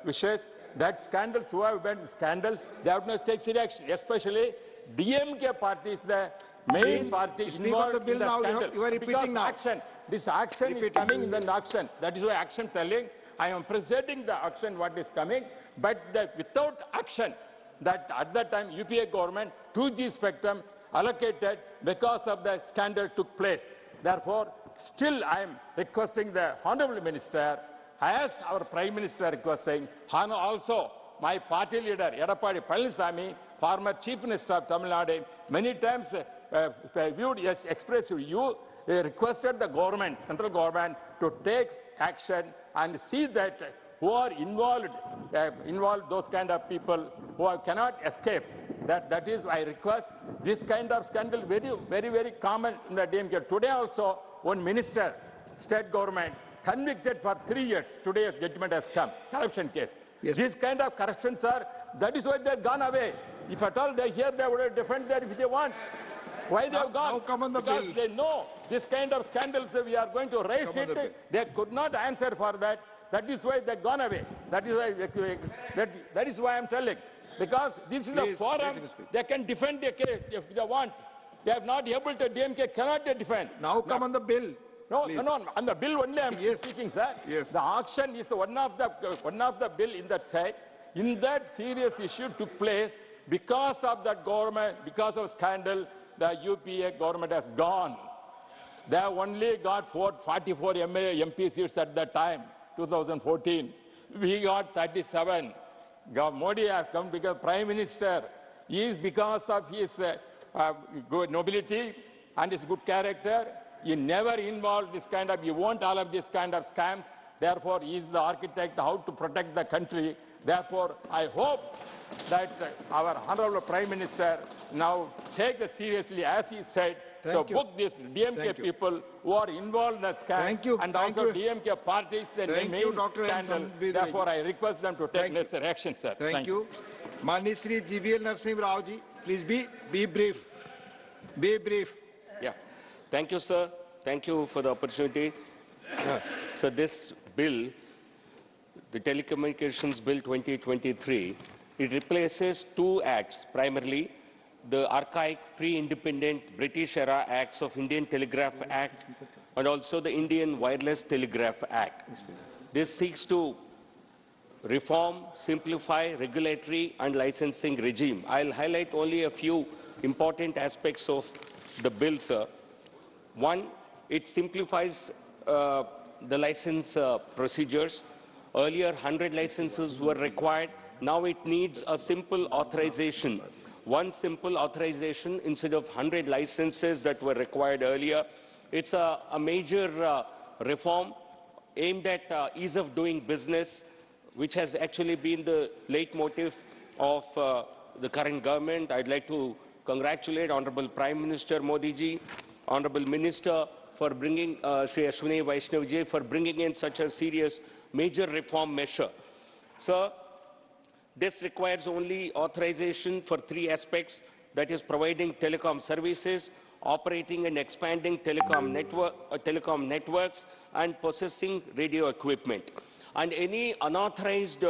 wishes, that scandals, who have been scandals, they have to take serious action, especially DMK party is the main party involved in the scandal. You are repeating because now. This action is coming in the action. That is why action telling. I am presenting the action what is coming, but without action, that at that time UPA government 2G spectrum allocated because of the scandal took place. Therefore, still I am requesting the Honorable Minister, as our Prime Minister requesting, and also my party leader, Edapadi Palaniswamy, former Chief Minister of Tamil Nadu, many times expressed you requested the government, central government, to take action and see that who are involved those kind of people who cannot escape. That is, I request this kind of scandal very common in the DMK. Today also, one minister, state government, convicted for 3 years. Today a judgment has come, corruption case. Yes. This kind of corruptions are, that is why they have gone away. If at all they here, they would have defended that if they want. Why they have gone? Now come on the because bill. They know this kind of scandals, we are going to raise it. They could not answer for that. That is why they have gone away. That is why I am telling. Because this is a forum, they can defend their case if they want. They are not able to, DMK cannot defend. Now come on the bill. No, on the bill only I am speaking, sir. Yes. The auction is one of the bill in that side. In that serious issue took place because of that government, because of scandal, the UPA government has gone. They have only got 44 MP seats at that time, 2014. We got 37. Modi has come to become Prime Minister. He is because of his good nobility and his good character. He never involved this kind of, he won't allow this kind of scams. Therefore, he is the architect how to protect the country. Therefore, I hope that our Honorable Prime Minister now take it seriously, as he said, to book these DMK people who are involved in the scam, and also DMK parties, the main scandal. Therefore, I request them to take necessary action, sir. Thank you. Mani Shri GVL Narsimha Rao ji, please be brief. Be brief. Yeah. Thank you, sir. Thank you for the opportunity. So this bill, the Telecommunications Bill 2023, it replaces two acts, primarily the archaic pre-independent British-era acts of Indian Telegraph Act and also the Indian Wireless Telegraph Act. This seeks to reform, simplify regulatory and licensing regime. I'll highlight only a few important aspects of the bill, sir. One, it simplifies the license procedures. Earlier, 100 licenses were required. Now it needs a simple authorization. One simple authorization instead of 100 licenses that were required earlier. It's a major reform aimed at ease of doing business, which has actually been the leitmotif of the current government. I'd like to congratulate Honorable Prime Minister Modi ji, Honorable Minister for bringing, Shri Ashwini Vaishnav ji, for bringing in such a serious major reform measure. Sir, this requires only authorization for three aspects, that is providing telecom services, operating and expanding telecom networks, and possessing radio equipment. And any unauthorized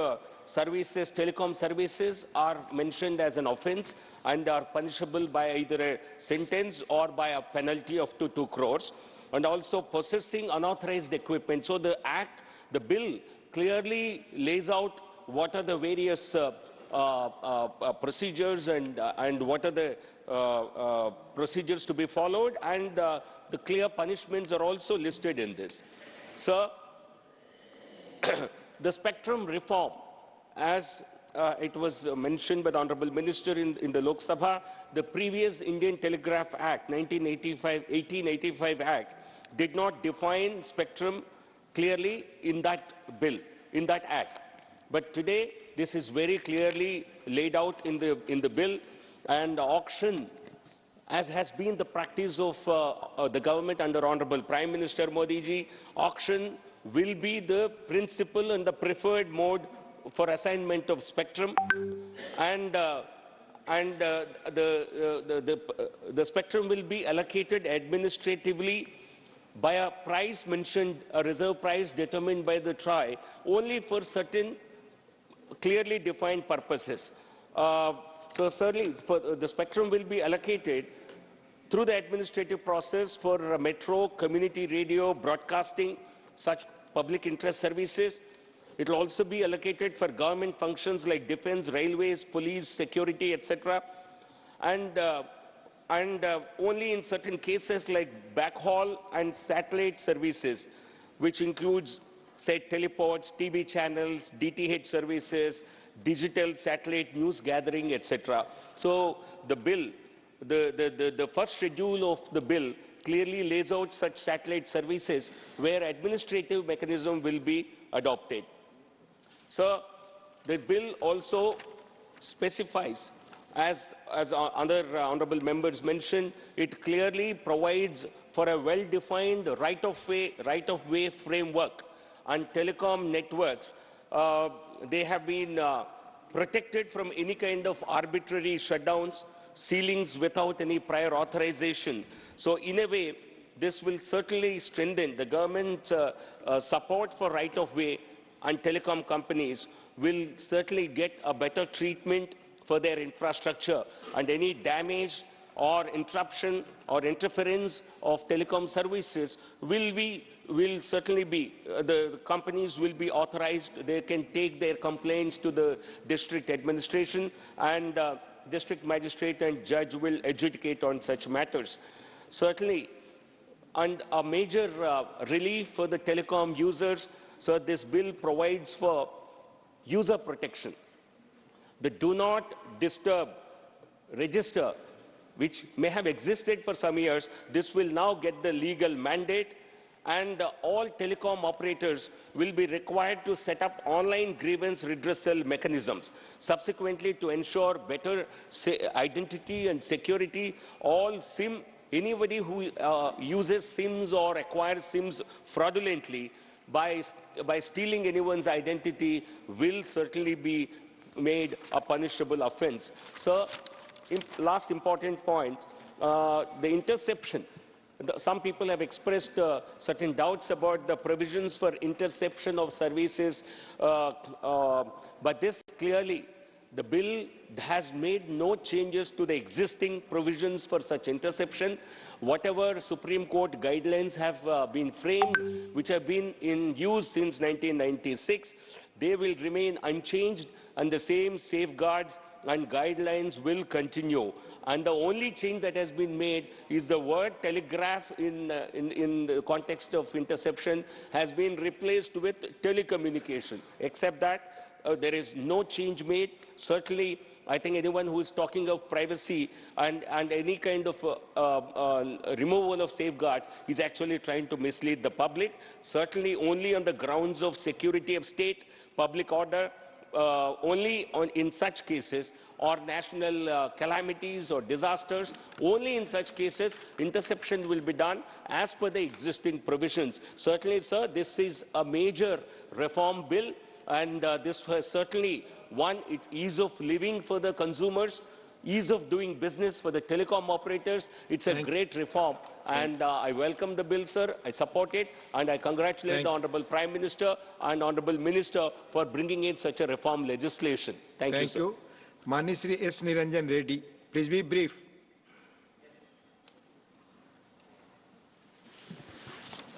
services, telecom services, are mentioned as an offence and are punishable by either a sentence or by a penalty of 2 crores. And also possessing unauthorized equipment. So the act, the bill, clearly lays out what are the various procedures and what are the procedures to be followed, and the clear punishments are also listed in this. Sir, the spectrum reform, as it was mentioned by the Honorable Minister in the Lok Sabha, the previous Indian Telegraph Act, 1885 Act, did not define spectrum clearly in that bill, in that act. But today, this is very clearly laid out in the bill, and the auction, as has been the practice of the government under Honorable Prime Minister Modi ji, auction will be the principal and the preferred mode for assignment of spectrum, and the spectrum will be allocated administratively by a price mentioned, a reserve price determined by the TRAI, only for certain clearly defined purposes. So certainly the spectrum will be allocated through the administrative process for metro, community radio, broadcasting, such public interest services. It will also be allocated for government functions like defense, railways, police, security, etc. And only in certain cases like backhaul and satellite services, which includes, say, teleports, TV channels, DTH services, digital satellite news gathering, etc. So the bill, the first schedule of the bill clearly lays out such satellite services where administrative mechanism will be adopted. So the bill also specifies, as other honorable members mentioned, it clearly provides for a well-defined right-of-way framework, and telecom networks, they have been protected from any kind of arbitrary shutdowns, ceilings without any prior authorization. So in a way, this will certainly strengthen the government's support for right-of-way, and telecom companies will certainly get a better treatment for their infrastructure, and any damage or interruption or interference of telecom services will certainly be, the companies will be authorized. They can take their complaints to the district administration, and district magistrate and judge will adjudicate on such matters. Certainly, and a major relief for the telecom users. So this bill provides for user protection. The do not disturb register, which may have existed for some years, this will now get the legal mandate, and all telecom operators will be required to set up online grievance redressal mechanisms. Subsequently, to ensure better identity and security, anybody who uses SIMs or acquires SIMs fraudulently by stealing anyone's identity will certainly be made a punishable offense. So, last important point, the interception. Some people have expressed certain doubts about the provisions for interception of services, but this clearly, the bill has made no changes to the existing provisions for such interception. Whatever Supreme Court guidelines have been framed, which have been in use since 1996, they will remain unchanged, and the same safeguards and guidelines will continue. And the only change that has been made is the word telegraph in the context of interception has been replaced with telecommunication. Except that, there is no change made. Certainly, I think anyone who is talking of privacy and any kind of removal of safeguards is actually trying to mislead the public. Certainly only on the grounds of security of state, public order, in such cases, or national calamities or disasters, only in such cases interception will be done as per the existing provisions. Certainly, sir, this is a major reform bill, and this was certainly ease of living for the consumers, ease of doing business for the telecom operators. It's a great reform, and I welcome the bill, sir. I support it, and I congratulate the Honorable Prime Minister and Honorable Minister for bringing in such a reform legislation. Thank you, sir. Mani Shri S. Niranjan Reddy, please be brief.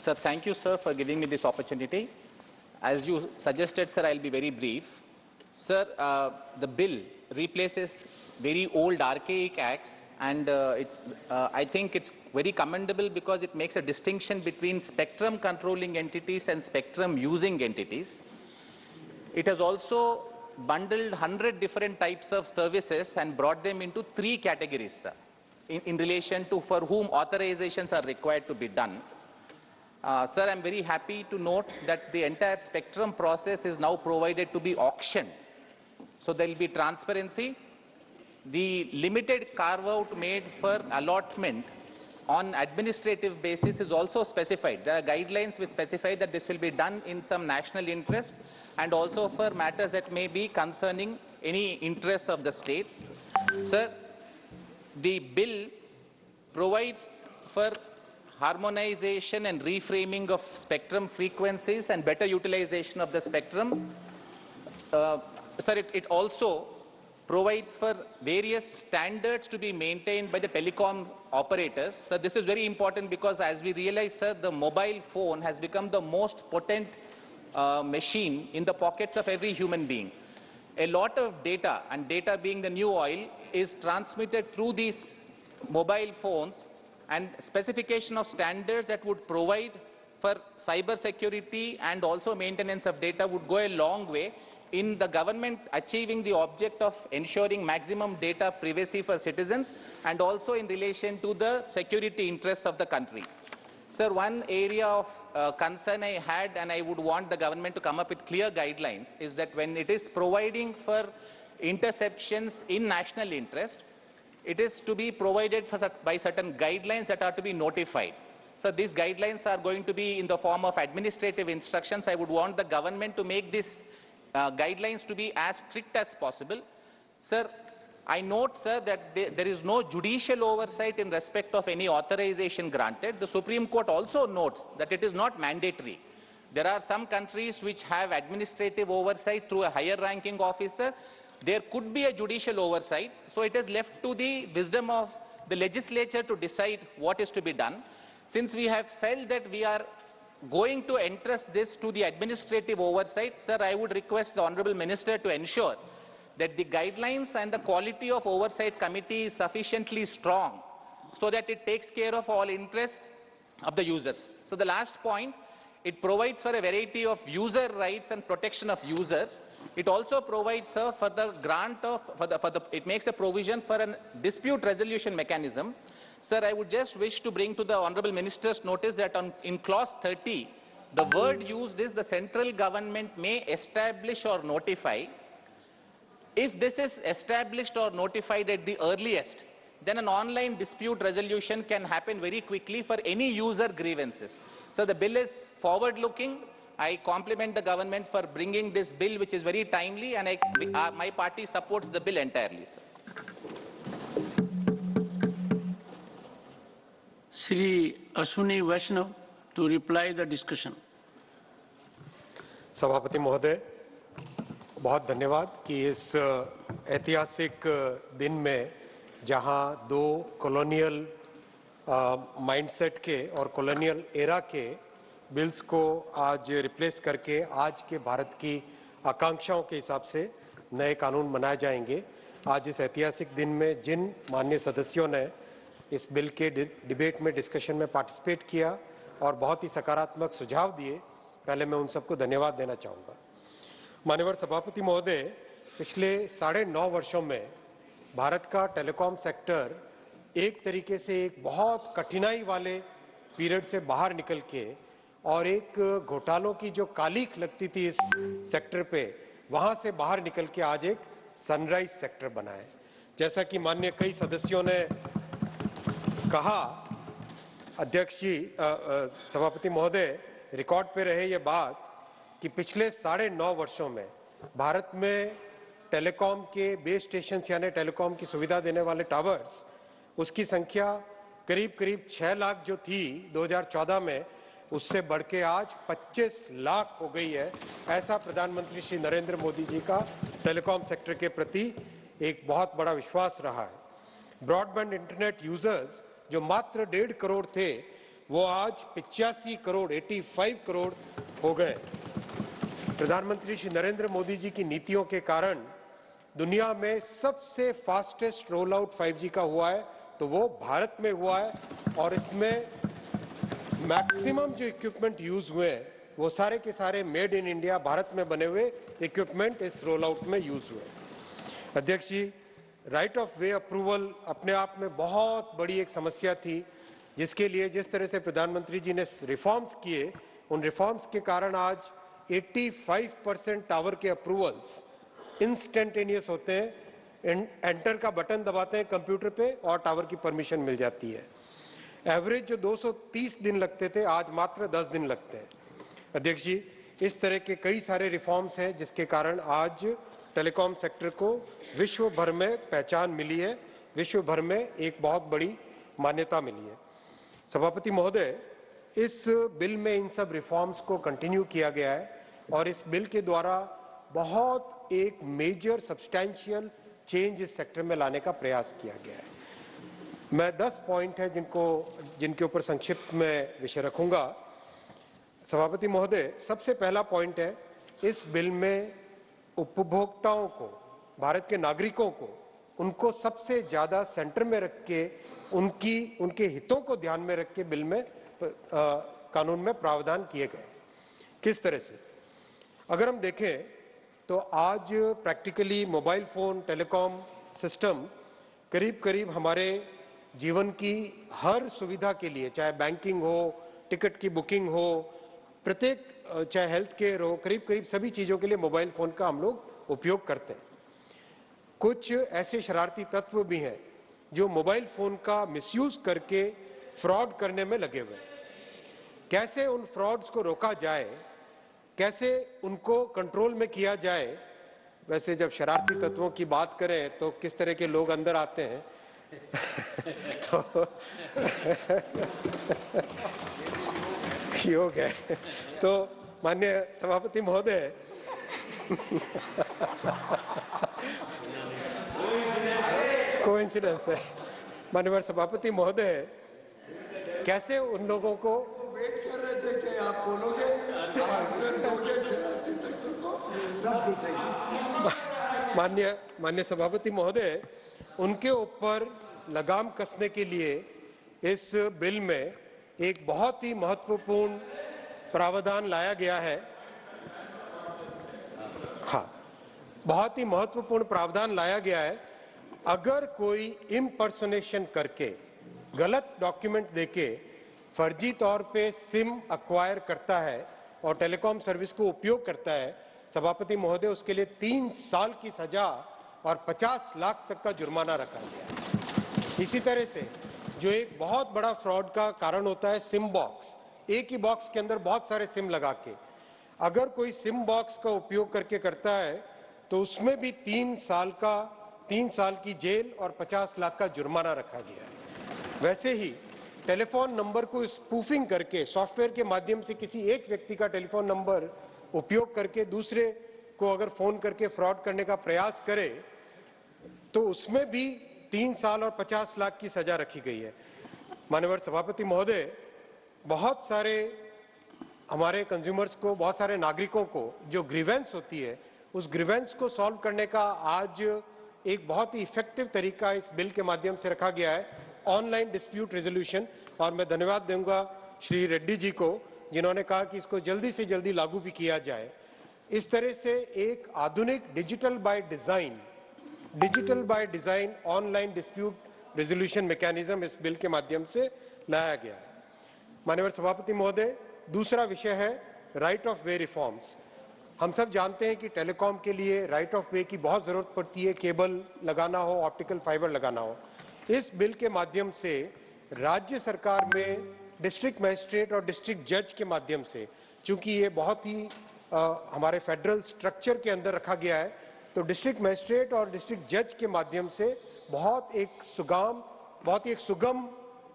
Sir, thank you, sir, for giving me this opportunity. As you suggested, sir, I'll be very brief. Sir, the bill replaces very old archaic acts, and I think it's very commendable because it makes a distinction between spectrum controlling entities and spectrum using entities. It has also bundled 100 different types of services and brought them into 3 categories, sir, in relation to for whom authorizations are required to be done. Sir, I'm very happy to note that the entire spectrum process is now provided to be auctioned. So there will be transparency. The limited carve-out made for allotment on administrative basis is also specified. There are guidelines which specify that this will be done in some national interest and also for matters that may be concerning any interest of the state. Sir, the bill provides for harmonization and reframing of spectrum frequencies and better utilization of the spectrum. Sir, it also provides for various standards to be maintained by the telecom operators. So this is very important because as we realize, sir, the mobile phone has become the most potent machine in the pockets of every human being. A lot of data, and data being the new oil, is transmitted through these mobile phones, and specification of standards that would provide for cyber security and also maintenance of data would go a long way in the government achieving the object of ensuring maximum data privacy for citizens and also in relation to the security interests of the country. Sir, one area of concern I had, and I would want the government to come up with clear guidelines, is that when it is providing for interceptions in national interest, it is to be provided for by certain guidelines that are to be notified. So these guidelines are going to be in the form of administrative instructions. I would want the government to make these guidelines to be as strict as possible. Sir, I note, sir, that there is no judicial oversight in respect of any authorization granted. The Supreme Court also notes that it is not mandatory. There are some countries which have administrative oversight through a higher ranking officer. There could be a judicial oversight. So it is left to the wisdom of the legislature to decide what is to be done. Since we have felt that we are going to entrust this to the administrative oversight, sir, I would request the Honorable Minister to ensure that the guidelines and the quality of oversight committee is sufficiently strong so that it takes care of all interests of the users. So the last point, it provides for a variety of user rights and protection of users. It also provides, sir, for the grant of, it makes a provision for a dispute resolution mechanism. Sir, I would just wish to bring to the Honorable Minister's notice that in clause 30, the word used is the central government may establish or notify. If this is established or notified at the earliest, then an online dispute resolution can happen very quickly for any user grievances. So the bill is forward-looking. I compliment the government for bringing this bill, which is very timely, and my party supports the bill entirely, sir. Shri Ashwini Vaishnav to reply the discussion. सभापति महोदय, बहुत धन्यवाद कि इस ऐतिहासिक दिन में जहां दो कॉलोनियल माइंडसेट के और कॉलोनियल एरा के बिल्स को आज रिप्लेस करके आज के भारत की आकांक्षाओं के हिसाब से नए कानून बनाए जाएंगे, आज इस ऐतिहासिक दिन में जिन माननीय सदस्यों ने इस बिल के डिबेट में, डिस्कशन में पार्टिसिपेट किया और बहुत ही सकारात्मक सुझाव दिए, पहले मैं उन सबको धन्यवाद देना चाहूँगा। माननीय सभापति महोदय, पिछले 9.5 वर्षों में भारत का टेलीकॉम सेक्टर एक तरीके से एक बहुत कठिनाई वाले पीरियड से बाहर निकल के और एक घोटालों की जो कालिक लगती थी इस सेक्टर पे, वहां से बाहर निकल के आज एक सनराइज सेक्टर बना है। जैसा कि माननीय कई सदस्यों ने कहा, अध्यक्ष जी, सभापति महोदय, रिकॉर्ड पे रहे ये बात कि पिछले 9.5 वर्षों में भारत में टेलीकॉम के बेस स्टेशन यानी टेलीकॉम की सुविधा देने वाले टावर्स, उसकी संख्या करीब 6 लाख जो थी 2014 में, उससे बढ़ के आज 25 लाख हो गई है। ऐसा प्रधानमंत्री श्री नरेंद्र मोदी जी का टेलीकॉम सेक्टर के प्रति एक बहुत बड़ा विश्वास रहा है। ब्रॉडबैंड इंटरनेट यूजर्स जो मात्र 1.5 करोड़ थे, वो आज 85 करोड़ 85 करोड़ हो गए। प्रधानमंत्री श्री नरेंद्र मोदी जी की नीतियों के कारण दुनिया में सबसे फास्टेस्ट रोल आउट 5G का हुआ है, तो वो भारत में हुआ है और इसमें मैक्सिमम जो इक्विपमेंट यूज हुए हैं वो सारे के सारे मेड इन इंडिया, भारत में बने हुए इक्विपमेंट इस रोल आउट में यूज हुए। अध्यक्ष जी, राइट ऑफ वे अप्रूवल अपने आप में बहुत बड़ी एक समस्या थी, जिसके लिए जिस तरह से प्रधानमंत्री जी ने रिफॉर्म्स किए, उन रिफॉर्म्स के कारण आज 85% टावर के अप्रूवल्स इंस्टेंटेनियस होते हैं। एंटर का बटन दबाते हैं कंप्यूटर पे और टावर की परमिशन मिल जाती है। एवरेज जो 230 दिन लगते थे, आज मात्र 10 दिन लगते हैं। अध्यक्ष जी, इस तरह के कई सारे रिफॉर्म्स हैं जिसके कारण आज टेलीकॉम सेक्टर को विश्व भर में पहचान मिली है, विश्व भर में एक बहुत बड़ी मान्यता मिली है। सभापति महोदय, इस बिल में इन सब रिफॉर्म्स को कंटिन्यू किया गया है और इस बिल के द्वारा बहुत एक मेजर सब्सटैंशियल चेंज इस सेक्टर में लाने का प्रयास किया गया है। मैं 10 पॉइंट है जिनके ऊपर संक्षिप्त में विषय रखूंगा। सभापति महोदय, सबसे पहला पॉइंट है, इस बिल में उपभोक्ताओं को, भारत के नागरिकों को, उनको सबसे ज्यादा सेंटर में रख के उनके हितों को ध्यान में रख के बिल में कानून में प्रावधान किए गए। किस तरह से? अगर हम देखें तो आज practically mobile phone, telecom system करीब करीब हमारे जीवन की हर सुविधा के लिए, चाहे बैंकिंग हो, टिकट की बुकिंग हो, प्रत्येक, चाहे हेल्थ केयर हो, करीब करीब सभी चीजों के लिए मोबाइल फोन का हम लोग उपयोग करते हैं। कुछ ऐसे शरारती तत्व भी हैं जो मोबाइल फोन का मिसयूज करके फ्रॉड करने में लगे हुए हैं। कैसे उन फ्रॉड्स को रोका जाए, कैसे उनको कंट्रोल में किया जाए? वैसे जब शरारती तत्वों की बात करें तो किस तरह के लोग अंदर आते हैं तो योग है। तो माननीय सभापति महोदय, कोइंसिडेंस है। माननीय सभापति महोदय, कैसे उन लोगों को वेट कर रहे थे कि आप बोलोगे, शरारती तत्वों को रब घुसेगी। माननीय सभापति महोदय, उनके ऊपर लगाम कसने के लिए इस बिल में एक बहुत ही महत्वपूर्ण प्रावधान लाया गया है। हाँ, बहुत ही महत्वपूर्ण प्रावधान लाया गया है। अगर कोई इम्पर्सोनेशन करके, गलत डॉक्यूमेंट देके फर्जी तौर पे सिम अक्वायर करता है और टेलीकॉम सर्विस को उपयोग करता है, सभापति महोदय, उसके लिए 3 साल की सजा और 50 लाख तक का जुर्माना रखा गया है। इसी तरह से जो एक बहुत बड़ा फ्रॉड का कारण होता है, सिम बॉक्स, एक ही बॉक्स के अंदर बहुत सारे सिम लगा के, अगर कोई सिम बॉक्स का उपयोग करके करता है तो उसमें भी 3 साल की जेल और 50 लाख का जुर्माना रखा गया है। वैसे ही टेलीफोन नंबर को स्पूफिंग करके सॉफ्टवेयर के माध्यम से किसी एक व्यक्ति का टेलीफोन नंबर उपयोग करके दूसरे को अगर फोन करके फ्रॉड करने का प्रयास करे तो उसमें भी 3 साल और 50 लाख की सजा रखी गई है। माननीय सभापति महोदय, बहुत सारे हमारे कंज्यूमर्स को, बहुत सारे नागरिकों को जो ग्रीवेंस होती है, उस ग्रीवेंस को सॉल्व करने का आज एक बहुत ही इफेक्टिव तरीका इस बिल के माध्यम से रखा गया है, ऑनलाइन डिस्प्यूट रेजोल्यूशन। और मैं धन्यवाद दूंगा श्री रेड्डी जी को, जिन्होंने कहा कि इसको जल्दी से जल्दी लागू भी किया जाए। इस तरह से एक आधुनिक digital by design online dispute resolution mechanism इस बिल के माध्यम से लाया गया है। माननीय सभापति महोदय, दूसरा विषय है राइट ऑफ वे रिफॉर्म्स। हम सब जानते हैं कि टेलीकॉम के लिए राइट ऑफ वे की बहुत जरूरत पड़ती है, केबल लगाना हो, ऑप्टिकल फाइबर लगाना हो। इस बिल के माध्यम से राज्य सरकार में डिस्ट्रिक्ट मजिस्ट्रेट और डिस्ट्रिक्ट जज के माध्यम से, चूंकि ये बहुत ही हमारे फेडरल स्ट्रक्चर के अंदर रखा गया है, तो डिस्ट्रिक्ट मजिस्ट्रेट और डिस्ट्रिक्ट जज के माध्यम से बहुत एक सुगम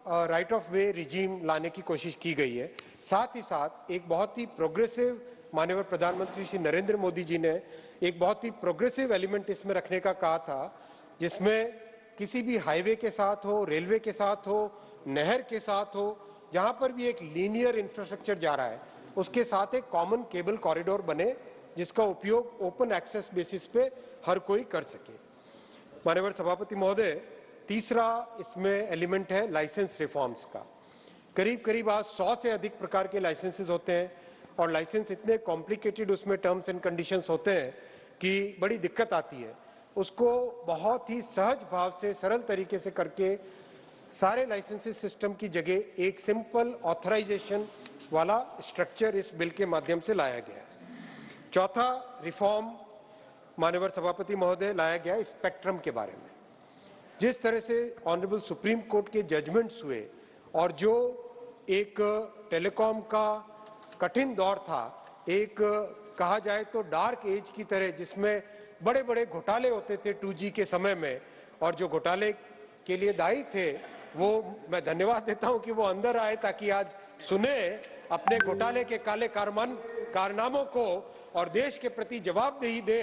राइट ऑफ वे रिजीम लाने की कोशिश की गई है। साथ ही साथ एक बहुत ही प्रोग्रेसिव, माननीय प्रधानमंत्री श्री नरेंद्र मोदी जी ने एक बहुत ही प्रोग्रेसिव एलिमेंट इसमें रखने का कहा था, जिसमें किसी भी हाईवे के साथ हो, रेलवे के साथ हो, नहर के साथ हो, जहां पर भी एक लीनियर इंफ्रास्ट्रक्चर जा रहा है, उसके साथ एक कॉमन केबल कॉरिडोर बने जिसका उपयोग ओपन एक्सेस बेसिस पे हर कोई कर सके। माननीय सभापति महोदय, तीसरा इसमें एलिमेंट है लाइसेंस रिफॉर्म्स का। करीब करीब आज 100 से अधिक प्रकार के लाइसेंसेस होते हैं और लाइसेंस इतने कॉम्प्लिकेटेड उसमें टर्म्स एंड कंडीशंस होते हैं कि बड़ी दिक्कत आती है। उसको बहुत ही सहज भाव से, सरल तरीके से करके सारे लाइसेंसेस सिस्टम की जगह एक सिंपल ऑथराइजेशन वाला स्ट्रक्चर इस बिल के माध्यम से लाया गया है। चौथा रिफॉर्म माननीय सभापति महोदय लाया गया स्पेक्ट्रम के बारे में। जिस तरह से ऑनरेबल सुप्रीम कोर्ट के जजमेंट्स हुए और जो एक टेलीकॉम का कठिन दौर था, एक कहा जाए तो डार्क एज की तरह, जिसमें बड़े बड़े घोटाले होते थे 2G के समय में, और जो घोटाले के लिए दायी थे वो मैं धन्यवाद देता हूं कि वो अंदर आए ताकि आज सुने अपने घोटाले के काले कारनामों को और देश के प्रति जवाबदेही दे।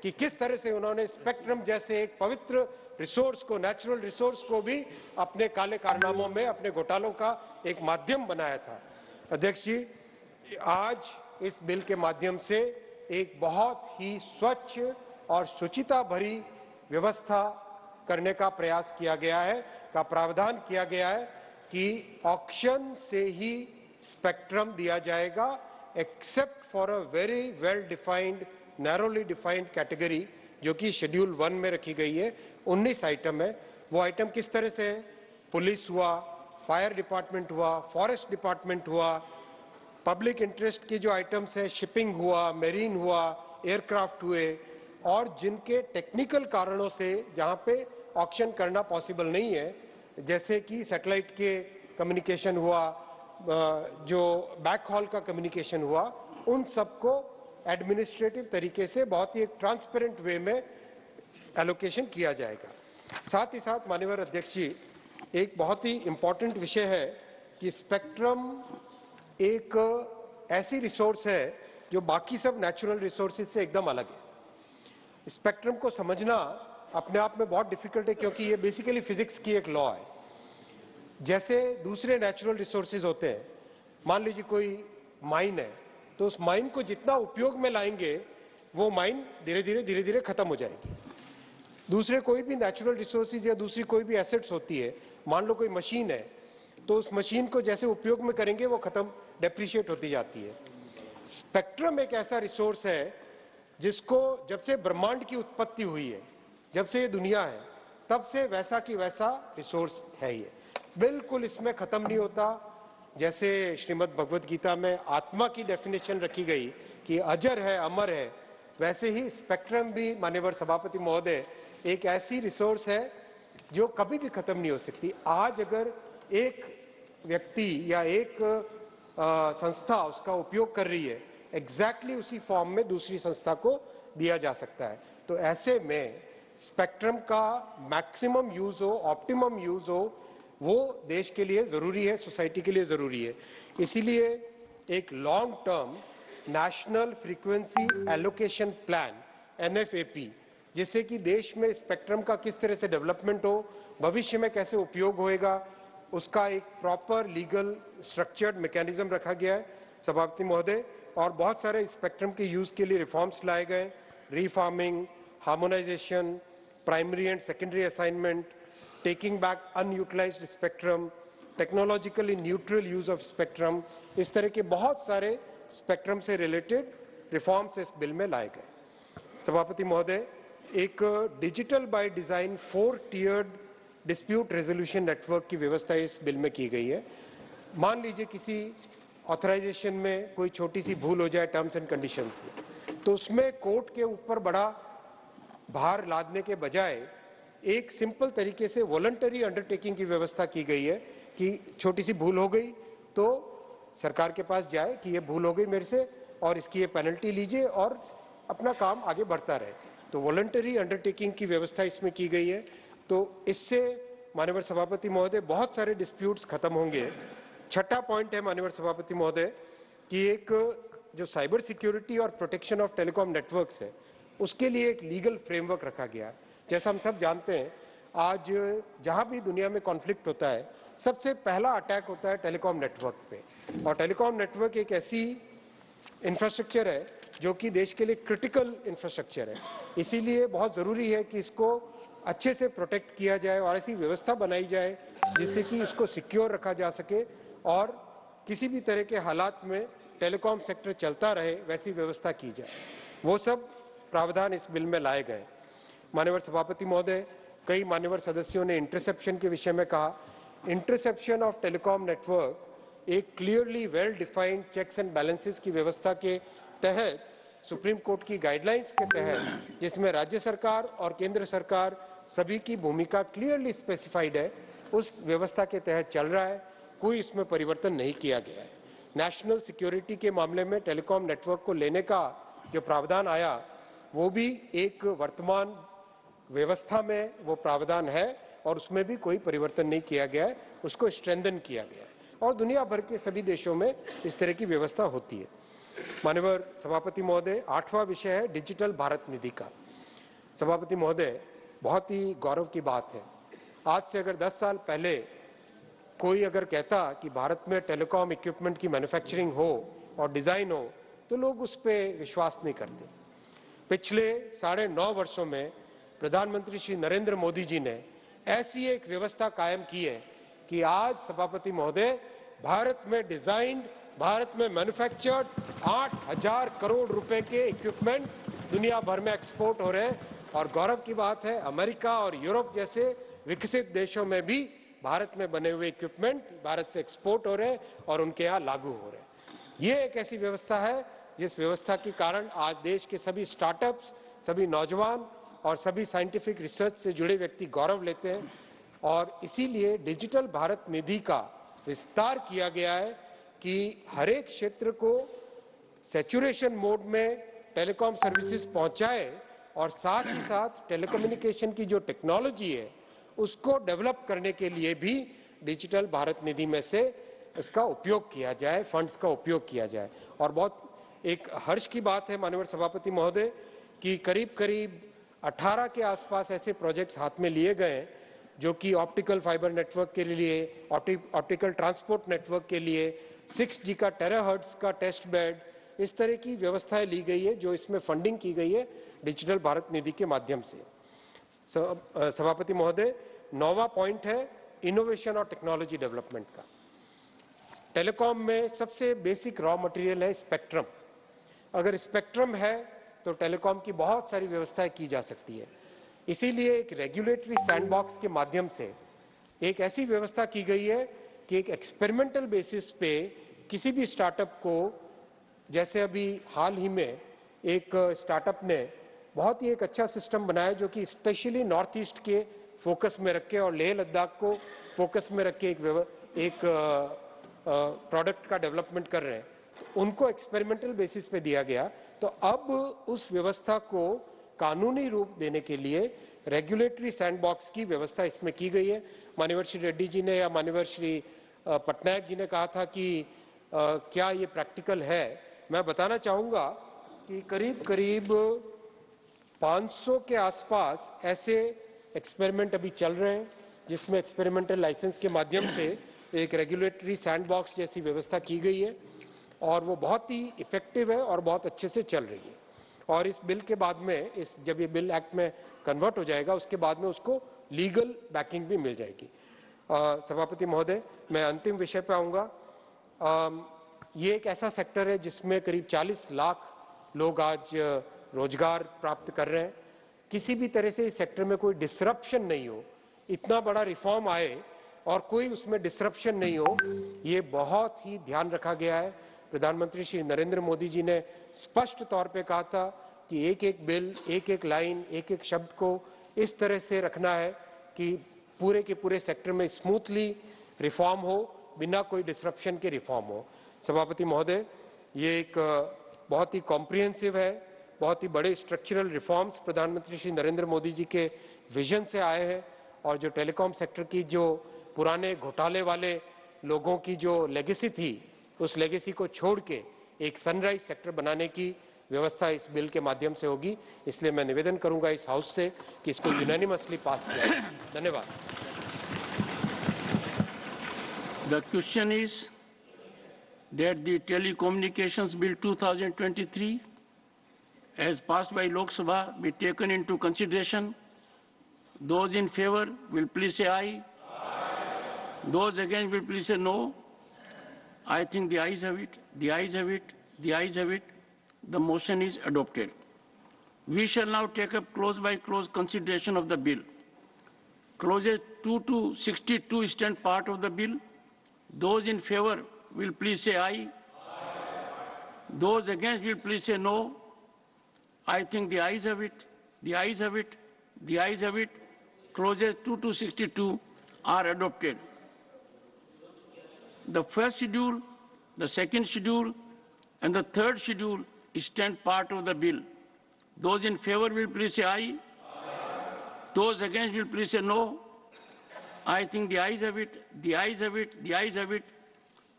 कि किस तरह से उन्होंने स्पेक्ट्रम जैसे एक पवित्र रिसोर्स को, नेचुरल रिसोर्स को भी अपने काले कारनामों में, अपने घोटालों का एक माध्यम बनाया था। अध्यक्ष जी, आज इस बिल के माध्यम से एक बहुत ही स्वच्छ और शुचिता भरी व्यवस्था करने का प्रयास किया गया है, का प्रावधान किया गया है कि ऑक्शन से ही स्पेक्ट्रम दिया जाएगा, except for a very well defined, narrowly defined category जो कि शेड्यूल 1 में रखी गई है। 19 आइटम है। वो आइटम किस तरह से है? पुलिस हुआ, फायर डिपार्टमेंट हुआ, फॉरेस्ट डिपार्टमेंट हुआ, पब्लिक इंटरेस्ट की जो आइटम्स है, शिपिंग हुआ, मेरीन हुआ, एयरक्राफ्ट हुए, और जिनके टेक्निकल कारणों से जहां पे ऑक्शन करना पॉसिबल नहीं है, जैसे कि सैटेलाइट के कम्युनिकेशन हुआ, जो बैकहॉल का कम्युनिकेशन हुआ, उन सबको एडमिनिस्ट्रेटिव तरीके से बहुत ही एक ट्रांसपेरेंट वे में एलोकेशन किया जाएगा। साथ ही साथ माननीय अध्यक्ष जी, एक बहुत ही इंपॉर्टेंट विषय है कि स्पेक्ट्रम एक ऐसी रिसोर्स है जो बाकी सब नेचुरल रिसोर्सेज से एकदम अलग है। स्पेक्ट्रम को समझना अपने आप में बहुत डिफिकल्ट है, क्योंकि ये बेसिकली फिजिक्स की एक लॉ है। जैसे दूसरे नेचुरल रिसोर्सेज होते हैं, मान लीजिए कोई माइन है, तो उस माइन को जितना उपयोग में लाएंगे वो माइन धीरे धीरे खत्म हो जाएगी। दूसरे कोई भी नेचुरल रिसोर्सेज या दूसरी कोई भी एसेट्स होती है, मान लो कोई मशीन है, तो उस मशीन को जैसे उपयोग में करेंगे वो खत्म, डेप्रिशिएट होती जाती है। स्पेक्ट्रम एक ऐसा रिसोर्स है जिसको जब से ब्रह्मांड की उत्पत्ति हुई है, जब से ये दुनिया है, तब से वैसा की वैसा रिसोर्स है। ये बिल्कुल इसमें खत्म नहीं होता। जैसे श्रीमद् भगवत गीता में आत्मा की डेफिनेशन रखी गई कि अजर है, अमर है, वैसे ही स्पेक्ट्रम भी माननीय सभापति महोदय एक ऐसी रिसोर्स है जो कभी भी खत्म नहीं हो सकती। आज अगर एक व्यक्ति या एक संस्था उसका उपयोग कर रही है, एग्जैक्टली उसी फॉर्म में दूसरी संस्था को दिया जा सकता है। तो ऐसे में स्पेक्ट्रम का मैक्सिमम यूज हो, ऑप्टिमम यूज हो, वो देश के लिए जरूरी है, सोसाइटी के लिए जरूरी है। इसीलिए एक long term national frequency allocation plan NFAP, जिससे कि देश में स्पेक्ट्रम का किस तरह से डेवलपमेंट हो, भविष्य में कैसे उपयोग होएगा, उसका एक प्रॉपर लीगल स्ट्रक्चर्ड मैकेनिज्म रखा गया है सभापति महोदय। और बहुत सारे स्पेक्ट्रम के यूज के लिए रिफॉर्म्स लाए गए, refarming, harmonisation, primary and secondary assignment, taking back unutilised spectrum, technologically neutral use of spectrum, इस तरह के बहुत सारे स्पेक्ट्रम से रिलेटेड रिफॉर्म्स इस बिल में लाए गए। सभापति महोदय, एक digital by design 4 tiered dispute resolution network की व्यवस्था इस बिल में की गई है। मान लीजिए किसी ऑथराइजेशन में कोई छोटी सी भूल हो जाए टर्म्स एंड कंडीशंस में, तो उसमें कोर्ट के ऊपर बड़ा भार लादने के बजाय एक सिंपल तरीके से वॉलंटरी अंडरटेकिंग की व्यवस्था की गई है कि छोटी सी भूल हो गई तो सरकार के पास जाए कि ये भूल हो गई मेरे से और इसकी ये पेनल्टी लीजिए और अपना काम आगे बढ़ता रहे। तो वॉलंटरी अंडरटेकिंग की व्यवस्था इसमें की गई है। तो इससे माननीय सभापति महोदय बहुत सारे डिस्प्यूट्स खत्म होंगे। छठा पॉइंट है माननीय सभापति महोदय कि एक जो साइबर सिक्योरिटी और प्रोटेक्शन ऑफ टेलीकॉम नेटवर्क्स है, उसके लिए एक लीगल फ्रेमवर्क रखा गया। जैसा हम सब जानते हैं, आज जहां भी दुनिया में कॉन्फ्लिक्ट होता है, सबसे पहला अटैक होता है टेलीकॉम नेटवर्क पे, और टेलीकॉम नेटवर्क एक ऐसी इंफ्रास्ट्रक्चर है जो कि देश के लिए क्रिटिकल इंफ्रास्ट्रक्चर है। इसीलिए बहुत जरूरी है कि इसको अच्छे से प्रोटेक्ट किया जाए और ऐसी व्यवस्था बनाई जाए जिससे कि इसको सिक्योर रखा जा सके और किसी भी तरह के हालात में टेलीकॉम सेक्टर चलता रहे, वैसी व्यवस्था की जाए। वो सब प्रावधान इस बिल में लाए गए। माननीय सभापति महोदय, कई मान्यवर सदस्यों ने इंटरसेप्शन के विषय में कहा। इंटरसेप्शन ऑफ टेलीकॉम नेटवर्क एक clearly well defined checks and balances की व्यवस्था के तहत, सुप्रीम कोर्ट की गाइडलाइंस के तहत, जिसमें राज्य सरकार और केंद्र सरकार सभी की भूमिका क्लियरली स्पेसिफाइड है, उस व्यवस्था के तहत चल रहा है। कोई इसमें परिवर्तन नहीं किया गया है। नेशनल सिक्योरिटी के मामले में टेलीकॉम नेटवर्क को लेने का जो प्रावधान आया, वो भी एक वर्तमान व्यवस्था में वो प्रावधान है और उसमें भी कोई परिवर्तन नहीं किया गया है, उसको स्ट्रेंथन किया गया है और दुनिया भर के सभी देशों में इस तरह की व्यवस्था होती है। माननीय सभापति महोदय, 8वां विषय है डिजिटल भारत निधि का। सभापति महोदय, बहुत ही गौरव की बात है। आज से अगर 10 साल पहले कोई अगर कहता कि भारत में टेलीकॉम इक्विपमेंट की मैन्युफैक्चरिंग हो और डिजाइन हो तो लोग उस पर विश्वास नहीं करते। पिछले 9.5 वर्षों में प्रधानमंत्री श्री नरेंद्र मोदी जी ने ऐसी एक व्यवस्था कायम की है कि आज सभापति महोदय, भारत में डिजाइन्ड, भारत में मैन्युफैक्चर्ड 8,000 करोड़ रुपए के इक्विपमेंट दुनिया भर में एक्सपोर्ट हो रहे हैं। और गौरव की बात है, अमेरिका और यूरोप जैसे विकसित देशों में भी भारत में बने हुए इक्विपमेंट भारत से एक्सपोर्ट हो रहे हैं और उनके यहाँ लागू हो रहे हैं। ये एक ऐसी व्यवस्था है जिस व्यवस्था के कारण आज देश के सभी स्टार्टअप्स, सभी नौजवान और सभी साइंटिफिक रिसर्च से जुड़े व्यक्ति गौरव लेते हैं। और इसीलिए डिजिटल भारत निधि का विस्तार किया गया है कि हर एक क्षेत्र को सैचुरेशन मोड में टेलीकॉम सर्विसेज पहुंचाए और साथ ही साथ टेलीकम्युनिकेशन की जो टेक्नोलॉजी है उसको डेवलप करने के लिए भी डिजिटल भारत निधि में से इसका उपयोग किया जाए, फंड्स का उपयोग किया जाए। और बहुत एक हर्ष की बात है माननीय सभापति महोदय कि करीब करीब 18 के आसपास ऐसे प्रोजेक्ट्स हाथ में लिए गए जो कि ऑप्टिकल फाइबर नेटवर्क के लिए, ऑप्टिकल ट्रांसपोर्ट नेटवर्क के लिए, 6G का टेराहर्ट्ज का टेस्ट बेड, इस तरह की व्यवस्थाएं ली गई है जो इसमें फंडिंग की गई है डिजिटल भारत निधि के माध्यम से। सभापति महोदय, 9वां पॉइंट है इनोवेशन और टेक्नोलॉजी डेवलपमेंट का। टेलीकॉम में सबसे बेसिक रॉ मटेरियल है स्पेक्ट्रम। अगर स्पेक्ट्रम है तो टेलीकॉम की बहुत सारी व्यवस्थाएं की जा सकती है। इसीलिए एक रेगुलेटरी सैंडबॉक्स के माध्यम से एक ऐसी व्यवस्था की गई है कि एक एक्सपेरिमेंटल बेसिस पे किसी भी स्टार्टअप को, जैसे अभी हाल ही में एक स्टार्टअप ने बहुत ही एक अच्छा सिस्टम बनाया जो कि स्पेशली नॉर्थ ईस्ट के फोकस में रख के और लेह लद्दाख को फोकस में रख के एक प्रोडक्ट का डेवलपमेंट कर रहे हैं, उनको एक्सपेरिमेंटल बेसिस पे दिया गया। तो अब उस व्यवस्था को कानूनी रूप देने के लिए रेगुलेटरी सैंडबॉक्स की व्यवस्था इसमें की गई है। माननीय श्री रेड्डी जी ने या माननीय श्री पटनायक जी ने कहा था कि क्या ये प्रैक्टिकल है। मैं बताना चाहूंगा कि करीब करीब 500 के आसपास ऐसे एक्सपेरिमेंट अभी चल रहे हैं जिसमें एक्सपेरिमेंटल लाइसेंस के माध्यम से एक रेगुलेटरी सैंडबॉक्स जैसी व्यवस्था की गई है और वो बहुत ही इफेक्टिव है और बहुत अच्छे से चल रही है। और इस बिल के बाद में, जब ये बिल एक्ट में कन्वर्ट हो जाएगा उसके बाद में उसको लीगल बैकिंग भी मिल जाएगी। सभापति महोदय, मैं अंतिम विषय पे आऊंगा। ये एक ऐसा सेक्टर है जिसमें करीब 40 लाख लोग आज रोजगार प्राप्त कर रहे हैं। किसी भी तरह से इस सेक्टर में कोई डिसरप्शन नहीं हो, इतना बड़ा रिफॉर्म आए और कोई उसमें डिसरप्शन नहीं हो, ये बहुत ही ध्यान रखा गया है। प्रधानमंत्री श्री नरेंद्र मोदी जी ने स्पष्ट तौर पे कहा था कि एक एक बिल, एक एक लाइन, एक एक शब्द को इस तरह से रखना है कि पूरे के पूरे सेक्टर में स्मूथली रिफॉर्म हो, बिना कोई डिसरप्शन के रिफॉर्म हो। सभापति महोदय, ये एक बहुत ही कॉम्प्रिहेंसिव है, बहुत ही बड़े स्ट्रक्चरल रिफॉर्म्स प्रधानमंत्री श्री नरेंद्र मोदी जी के विजन से आए हैं और जो टेलीकॉम सेक्टर की जो पुराने घोटाले वाले लोगों की जो लेगेसी थी, उस लेगेसी को छोड़ के एक सनराइज सेक्टर बनाने की व्यवस्था इस बिल के माध्यम से होगी। इसलिए मैं निवेदन करूंगा इस हाउस से कि इसको यूनानिमसली पास किया जाए। धन्यवाद। The question is that the Telecommunications Bill 2023 as passed by Lok Sabha be taken into consideration. Those in favor will please say aye. Those against will please say no. I think the ayes have it, the ayes have it, the ayes have it. The motion is adopted. We shall now take up clause by clause consideration of the bill. Clauses 2 to 62 stand part of the bill. Those in favor will please say aye. Those against will please say no. I think the ayes have it, the ayes have it, the ayes have it. Clauses 2 to 62 are adopted. The first schedule, the second schedule, and the third schedule stand part of the bill. Those in favor will please say aye. Those against will please say no. I think the ayes have it, the ayes have it, the ayes have it.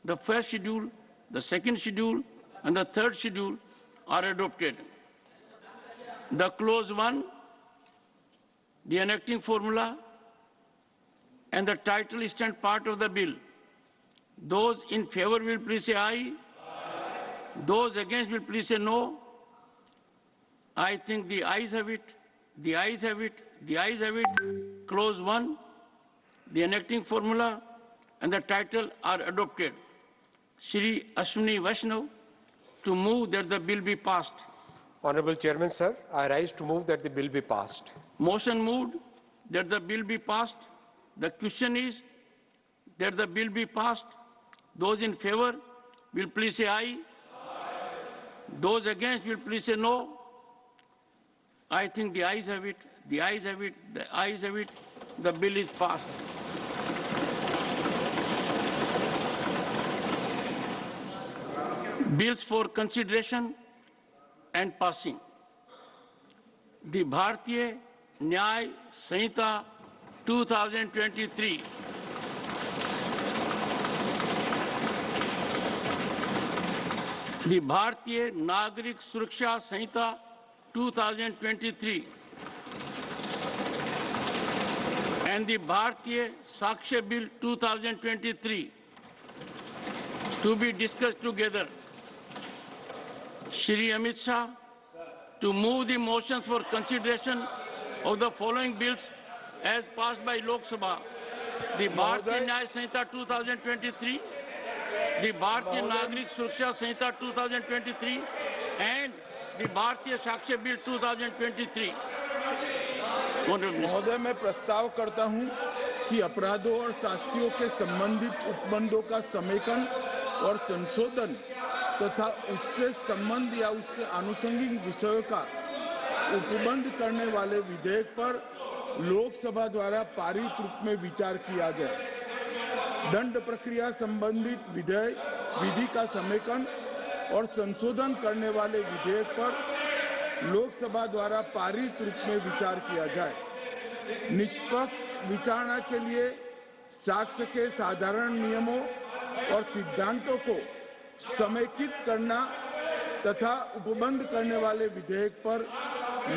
The first schedule, the second schedule, and the third schedule are adopted. The clause 1 the enacting formula and the title stand part of the bill. Those in favor will please say aye. Those against will please say no. I think the ayes have it. The ayes have it. The ayes have it. Clause 1, the enacting formula and the title are adopted. Shri Ashwini Vaishnav to move that the bill be passed. Honorable Chairman, sir, I rise to move that the bill be passed. Motion moved that the bill be passed. The question is that the bill be passed. Those in favor will please say aye. Those against will please say no. I think the ayes have it. The ayes have it. The ayes have it. The bill is passed. Bills for consideration and passing. The Bharatiya Nyay Sanhita 2023. The Bharatiya Nagrik Suraksha Sanhita 2023 and the Bharatiya Sakshya Bill 2023 to be discussed together. Shri Amit Shah to move the motions for consideration of the following bills as passed by Lok Sabha. The Bharatiya Nyay Sanhita 2023, the Bharatiya Nagrik Suraksha Sanhita 2023 and the Bharatiya Sakshya Bill 2023. महोदय, मैं प्रस्ताव करता हूं कि अपराधों और शास्तियों के संबंधित उपबंधों का समेकन और संशोधन तथा उससे संबंध या उससे आनुषंगिक विषयों का उपबंध करने वाले विधेयक पर लोकसभा द्वारा पारित रूप में विचार किया जाए। दंड प्रक्रिया संबंधित विधि का समेकन और संशोधन करने वाले विधेयक पर लोकसभा द्वारा पारित रूप में विचार किया जाए। निष्पक्ष विचारणा के लिए साक्ष्य के साधारण नियमों और सिद्धांतों को समेकित करना तथा उपबंध करने वाले विधेयक पर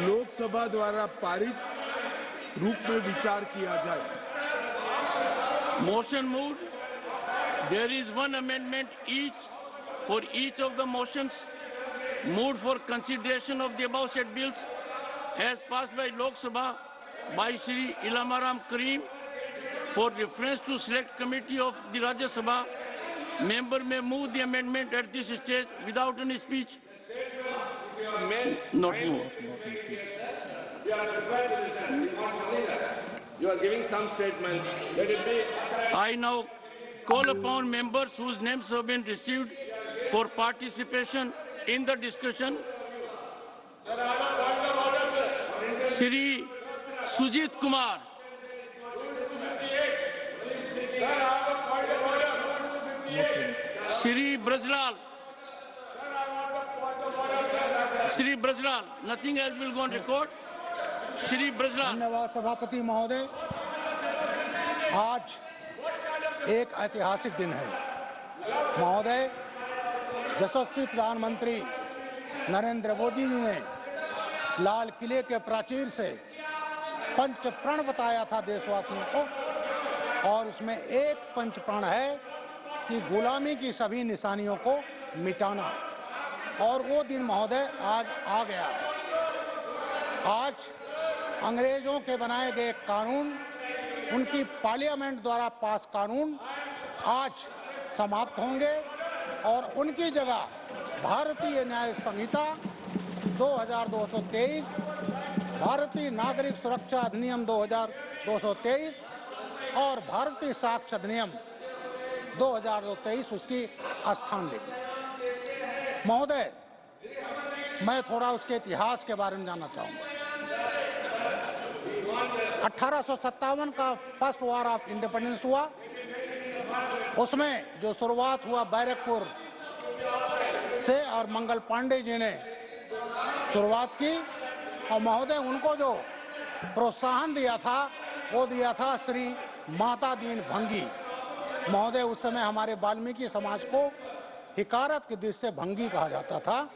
लोकसभा द्वारा पारित रूप में विचार किया जाए। Motion moved. There is one amendment for each of the motions moved for consideration of the above said bills as passed by Lok Sabha by Shri Ilamaram Karim for reference to select committee of the Rajya Sabha. Member may move the amendment at this stage without any speech. Not move. You are giving some statement. Let it be. I now call upon members whose names have been received for participation in the discussion. Shri Sujit Kumar. Shri Brajlal. Shri Brajlal. Nothing else will go on record. Shri Brajlal. धन्यवाद सभापति महोदय। आज एक ऐतिहासिक दिन है महोदय। यशस्वी प्रधानमंत्री नरेंद्र मोदी जी ने लाल किले के प्राचीर से पंच प्रण बताया था देशवासियों को, और उसमें एक पंच प्रण है कि गुलामी की सभी निशानियों को मिटाना, और वो दिन महोदय आज आ गया है। आज अंग्रेजों के बनाए गए कानून, उनकी पार्लियामेंट द्वारा पास कानून आज समाप्त होंगे और उनकी जगह भारतीय न्याय संहिता 2223, भारतीय नागरिक सुरक्षा अधिनियम 2223 और भारतीय साक्ष्य अधिनियम 2023 उसकी स्थान लेगी। महोदय, मैं थोड़ा उसके इतिहास के बारे में जानना चाहूंगा। 1857 का फर्स्ट वॉर ऑफ इंडिपेंडेंस हुआ, उसमें जो शुरुआत हुआ बैरकपुर से और मंगल पांडे जी ने शुरुआत की, और महोदय उनको जो प्रोत्साहन दिया था वो दिया था श्री माता दीन भंगी। महोदय उस समय हमारे वाल्मीकि समाज को हिकारत की दृष्टि से भंगी कहा जाता था,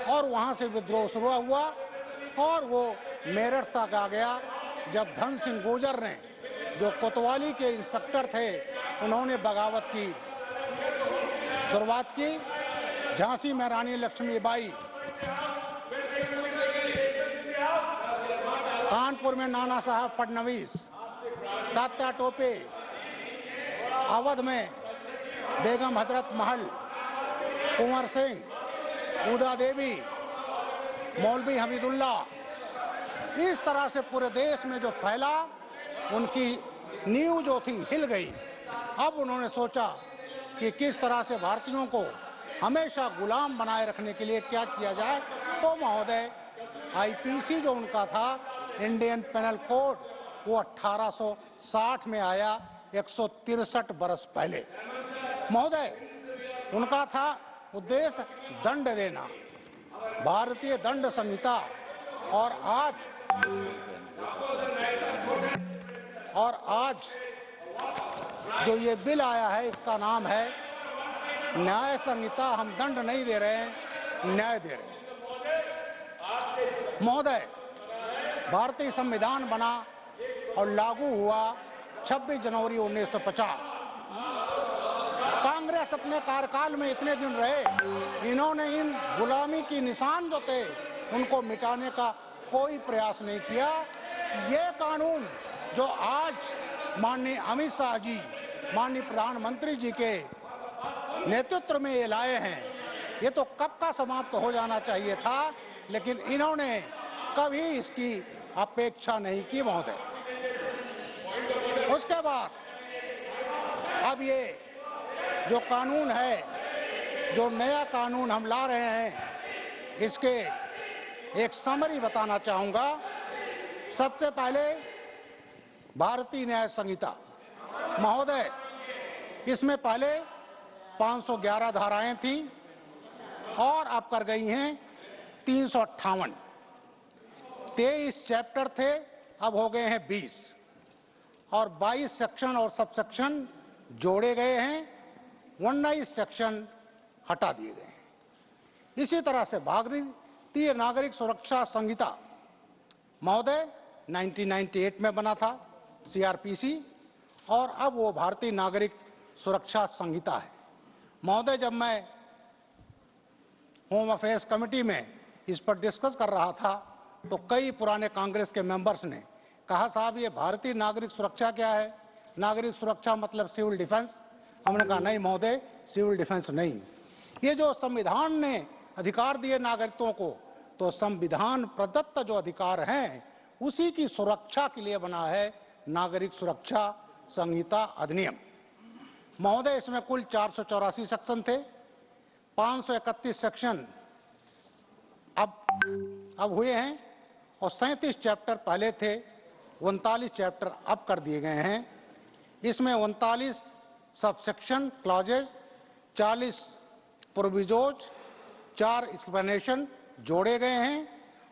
और वहां से विद्रोह शुरू हुआ और वो मेरठ तक आ गया जब धन सिंह गुर्जर ने, जो कोतवाली के इंस्पेक्टर थे, उन्होंने बगावत की शुरुआत की। झांसी में रानी लक्ष्मीबाई, कानपुर में नाना साहब फडणवीस, तात्या टोपे, अवध में बेगम हजरत महल, कुंवर सिंह, उदा देवी, मौलवी हमीदुल्ला, इस तरह से पूरे देश में जो फैला, उनकी नींव जो थी हिल गई। अब उन्होंने सोचा कि किस तरह से भारतीयों को हमेशा गुलाम बनाए रखने के लिए क्या किया जाए। तो महोदय, आईपीसी जो उनका था, इंडियन पेनल कोड, वो 1860 में आया, 163 बरस पहले। महोदय, उनका था उद्देश्य दंड देना, भारतीय दंड संहिता। और आज जो ये बिल आया है, इसका नाम है न्याय संहिता। हम दंड नहीं दे रहे हैं, न्याय दे रहे हैं। महोदय, भारतीय संविधान बना और लागू हुआ 26 जनवरी 1950। कांग्रेस अपने कार्यकाल में इतने दिन रहे, इन्होंने इन गुलामी की निशान जो थे, उनको मिटाने का कोई प्रयास नहीं किया। ये कानून जो आज माननीय अमित शाह जी, माननीय प्रधानमंत्री जी के नेतृत्व में ये लाए हैं, ये तो कब का समाप्त हो जाना चाहिए था, लेकिन इन्होंने कभी इसकी अपेक्षा नहीं की महोदय। उसके बाद अब ये जो कानून है, जो नया कानून हम ला रहे हैं, इसके एक समरी बताना चाहूंगा। सबसे पहले भारतीय न्याय संहिता। महोदय, इसमें पहले 511 धाराएं थी और अब कर गई हैं 358। 23 चैप्टर थे, अब हो गए हैं 20, और 22 सेक्शन और सबसेक्शन जोड़े गए हैं, 19 सेक्शन हटा दिए गए हैं। इसी तरह से भारतीय नागरिक सुरक्षा संहिता, महोदय, 1998 में बना था, सीआरपीसी, और अब वो भारतीय नागरिक सुरक्षा संहिता है। महोदय, जब मैं होम अफेयर्स कमेटी में इस पर डिस्कस कर रहा था, तो कई पुराने कांग्रेस के मेंबर्स ने कहा, साहब ये भारतीय नागरिक सुरक्षा क्या है? नागरिक सुरक्षा मतलब सिविल डिफेंस। हमने कहा नहीं महोदय, सिविल डिफेंस नहीं। ये जो संविधान ने अधिकार दिए नागरिकों को, तो संविधान प्रदत्त जो अधिकार हैं, उसी की सुरक्षा के लिए बना है नागरिक सुरक्षा संहिता अधिनियम। महोदय, इसमें कुल 484 सेक्शन थे, 531 सेक्शन अब हुए हैं, और 37 चैप्टर पहले थे, 39 चैप्टर अब कर दिए गए हैं। इसमें 39 सबसेक्शन क्लॉजेज, 40 प्रोविजोज, 4 एक्सप्लेनेशन जोड़े गए हैं,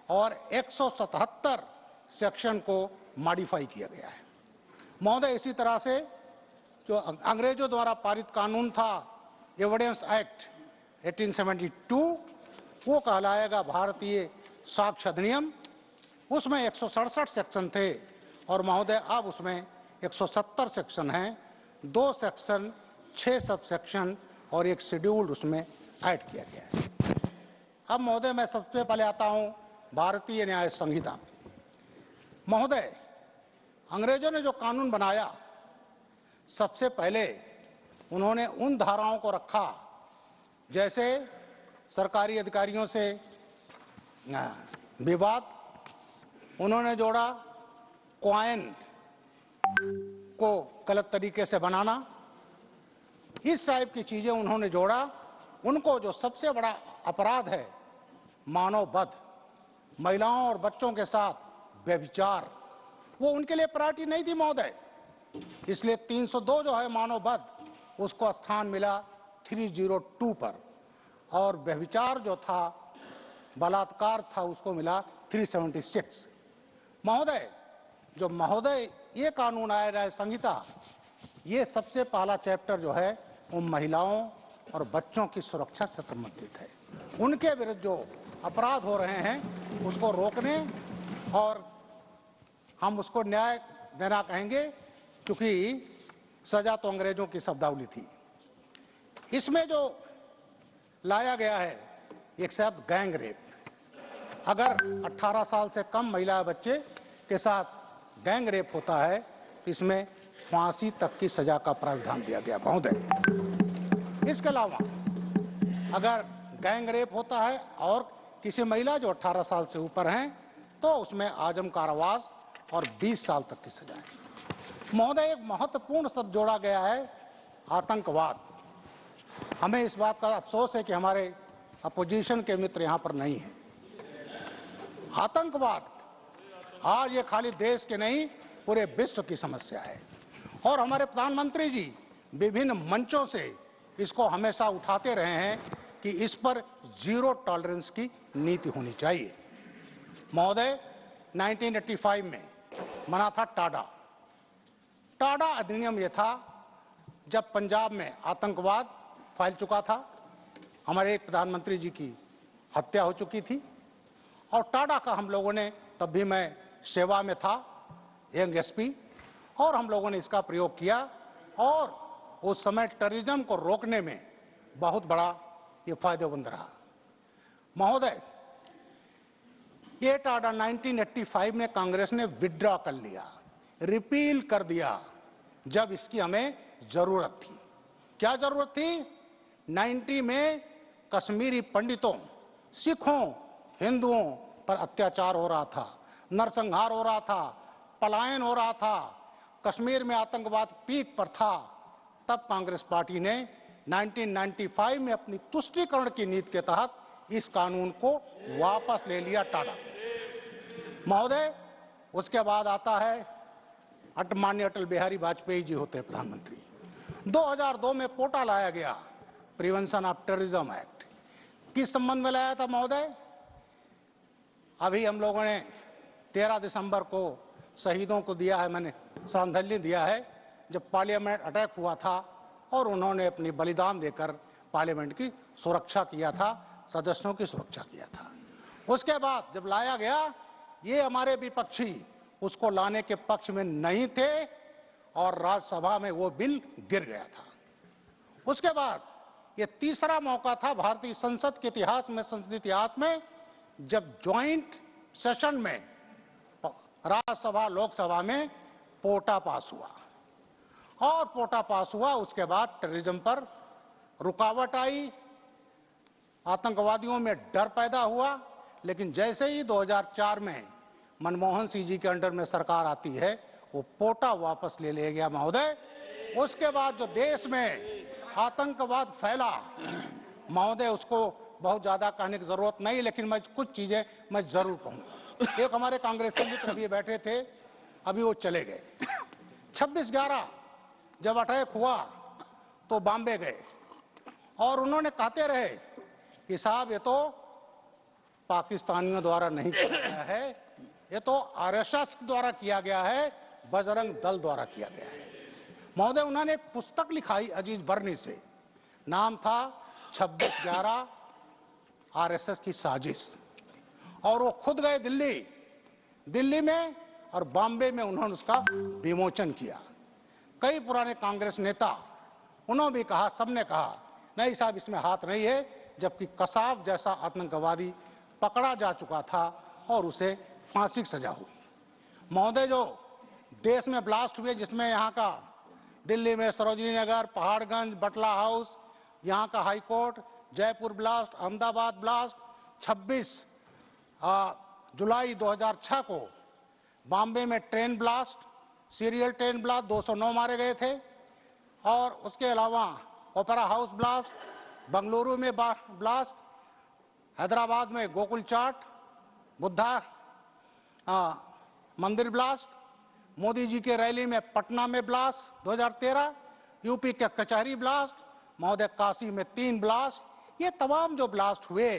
और 177 सेक्शन को मॉडिफाई किया गया है। महोदय, इसी तरह से जो अंग्रेजों द्वारा पारित कानून था, एविडेंस एक्ट 1872, वो कहलाएगा भारतीय साक्ष्य अधिनियम। उसमें 167 सेक्शन थे, और महोदय अब उसमें 170 सेक्शन हैं, 2 सेक्शन, 6 सब सेक्शन और एक शेड्यूल्ड उसमें ऐड किया गया है। अब महोदय, मैं सबसे पहले आता हूं भारतीय न्याय संहिता। महोदय, अंग्रेजों ने जो कानून बनाया, सबसे पहले उन्होंने उन धाराओं को रखा, जैसे सरकारी अधिकारियों से विवाद, उन्होंने जोड़ा क्वाइन को गलत तरीके से बनाना, इस टाइप की चीजें उन्होंने जोड़ा। उनको जो सबसे बड़ा अपराध है मानव वध, महिलाओं और बच्चों के साथ व्यभिचार, वो उनके लिए प्रायोरिटी नहीं थी महोदय। इसलिए 302 जो है मानव वध, उसको स्थान मिला 302 पर, और व्यभिचार जो था, बलात्कार था, उसको मिला 376। महोदय, जो महोदय ये कानून आया न्याय संहिता, ये सबसे पहला चैप्टर जो है वो महिलाओं और बच्चों की सुरक्षा से संबंधित है। उनके विरुद्ध जो अपराध हो रहे हैं, उसको रोकने और हम उसको न्याय देना कहेंगे, क्योंकि सजा तो अंग्रेजों की शब्दावली थी। इसमें जो लाया गया है एक शब्द गैंग रेप। अगर 18 साल से कम महिला बच्चे के साथ गैंग रेप होता है, इसमें फांसी तक की सजा का प्रावधान दिया गया महोदय। इसके अलावा अगर गैंग रेप होता है और किसी महिला जो 18 साल से ऊपर हैं, तो उसमें आजम कारावास और 20 साल तक की सजा है। महोदय, एक महत्वपूर्ण शब्द जोड़ा गया है, आतंकवाद। हमें इस बात का अफसोस है कि हमारे अपोजिशन के मित्र यहां पर नहीं हैं। आतंकवाद आज ये खाली देश के नहीं, पूरे विश्व की समस्या है और हमारे प्रधानमंत्री जी विभिन्न मंचों से इसको हमेशा उठाते रहे हैं कि इस पर जीरो टॉलरेंस की नीति होनी चाहिए। महोदय, 1985 में बना था टाडा अधिनियम। यह था जब पंजाब में आतंकवाद फैल चुका था, हमारे एक प्रधानमंत्री जी की हत्या हो चुकी थी और टाडा का हम लोगों ने, तब भी मैं सेवा में था, यंग एसपी, और हम लोगों ने इसका प्रयोग किया और उस समय टेररिज्म को रोकने में बहुत बड़ा ये फायदेमंद रहा। महोदय, ये टाडा 1985 में कांग्रेस ने विड्रॉ कर लिया, रिपील कर दिया, जब इसकी हमें जरूरत थी। क्या जरूरत थी? 90 में कश्मीरी पंडितों, सिखों, हिंदुओं पर अत्याचार हो रहा था, नरसंहार हो रहा था, पलायन हो रहा था, कश्मीर में आतंकवाद पीक पर था। तब कांग्रेस पार्टी ने 1995 में अपनी तुष्टीकरण की नीति के तहत इस कानून को वापस ले लिया टाडा। महोदय, उसके बाद आता है माननीय अटल बिहारी वाजपेयी जी होते प्रधानमंत्री। 2002 में पोटा लाया गया, प्रिवेंशन ऑफ टेररिज्म एक्ट। किस संबंध में लाया था महोदय? अभी हम लोगों ने 13 दिसंबर को शहीदों को दिया है, मैंने श्रद्धांजलि दिया है, जब पार्लियामेंट अटैक हुआ था और उन्होंने अपनी बलिदान देकर पार्लियामेंट की सुरक्षा किया था, सदस्यों की सुरक्षा किया था। उसके बाद जब लाया गया, ये हमारे विपक्षी उसको लाने के पक्ष में नहीं थे और राज्यसभा में वो बिल गिर गया था। उसके बाद ये तीसरा मौका था भारतीय संसद के इतिहास में, संसदीय इतिहास में, जब ज्वाइंट सेशन में राज्यसभा लोकसभा में पोटा पास हुआ और पोटा पास हुआ। उसके बाद टेररिज्म पर रुकावट आई, आतंकवादियों में डर पैदा हुआ। लेकिन जैसे ही 2004 में मनमोहन सिंह जी के अंडर में सरकार आती है, वो पोटा वापस ले लिया गया महोदय। उसके बाद जो देश में आतंकवाद फैला महोदय, उसको बहुत ज्यादा कहने की जरूरत नहीं, लेकिन मैं कुछ चीजें मैं जरूर कहूंगा। एक हमारे कांग्रेसी मित्र अभी बैठे थे, अभी वो चले गए। 26/11 जब अटैक हुआ तो बॉम्बे गए और उन्होंने कहते रहे कि साहब ये तो पाकिस्तानियों द्वारा नहीं किया गया है, ये तो आरएसएस द्वारा किया गया है, बजरंग दल द्वारा किया गया है। महोदय, उन्होंने एक पुस्तक लिखाई अजीज बर्नी से, नाम था 26/11 आरएसएस की साजिश, और वो खुद गए दिल्ली में और बॉम्बे में उन्होंने उसका विमोचन किया। कई पुराने कांग्रेस नेता, उन्होंने भी कहा, सबने कहा नहीं साहब इसमें हाथ नहीं है, जबकि कसाब जैसा आतंकवादी पकड़ा जा चुका था और उसे फांसी की सजा हुई। महोदय, जो देश में ब्लास्ट हुए, जिसमें यहाँ का दिल्ली में सरोजनी नगर, पहाड़गंज, बटला हाउस, यहाँ का high court, Jaipur blast, Ahmedabad blast, 26 जुलाई 2006 को बॉम्बे में train blast, serial train blast, 209 मारे गए थे। और उसके अलावा ओपेरा हाउस ब्लास्ट, बंगलुरु में ब्लास्ट, हैदराबाद में गोकुल चाट, बुद्धा मंदिर ब्लास्ट, मोदी जी के रैली में पटना में ब्लास्ट 2013, यूपी के कचहरी ब्लास्ट, महोदय काशी में 3 ब्लास्ट। ये तमाम जो ब्लास्ट हुए,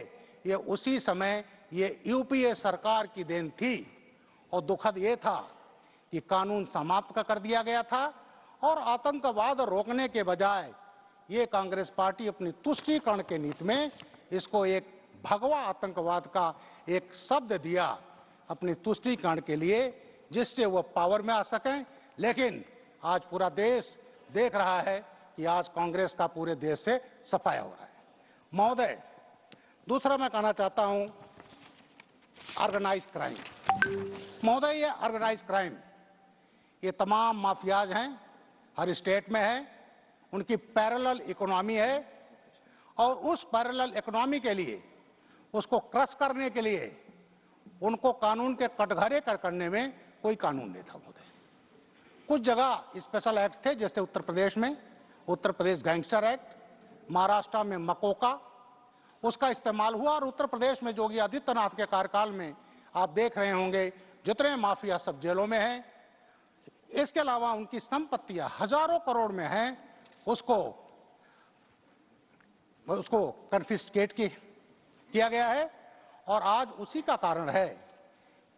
ये उसी समय ये यूपीए सरकार की देन थी। और दुखद ये था कि कानून समाप्त कर दिया गया था और आतंकवाद रोकने के बजाय ये कांग्रेस पार्टी अपनी तुष्टीकरण के नीति में इसको एक भगवा आतंकवाद का एक शब्द दिया अपनी तुष्टीकरण के लिए। जिससे वो पावर में आ सकें। लेकिन आज पूरा देश देख रहा है कि आज कांग्रेस का पूरे देश से सफाया हो रहा है। महोदय, दूसरा मैं कहना चाहता हूं ऑर्गेनाइज क्राइम। महोदय, ये ऑर्गेनाइज क्राइम, ये तमाम माफियाज हैं, हर स्टेट में है, उनकी पैरेलल इकोनॉमी है और उस पैरेलल इकोनॉमी के लिए, उसको क्रश करने के लिए उनको कानून के कटघरे करने में कोई कानून नहीं था। महोदय, कुछ जगह स्पेशल एक्ट थे, जैसे उत्तर प्रदेश में उत्तर प्रदेश गैंगस्टर एक्ट, महाराष्ट्र में मकोका, उसका इस्तेमाल हुआ और उत्तर प्रदेश में योगी आदित्यनाथ के कार्यकाल में आप देख रहे होंगे जितने माफिया सब जेलों में हैं। इसके अलावा उनकी संपत्तियां हजारों करोड़ में हैं, उसको कन्फिस्केट किया गया है। और आज उसी का कारण है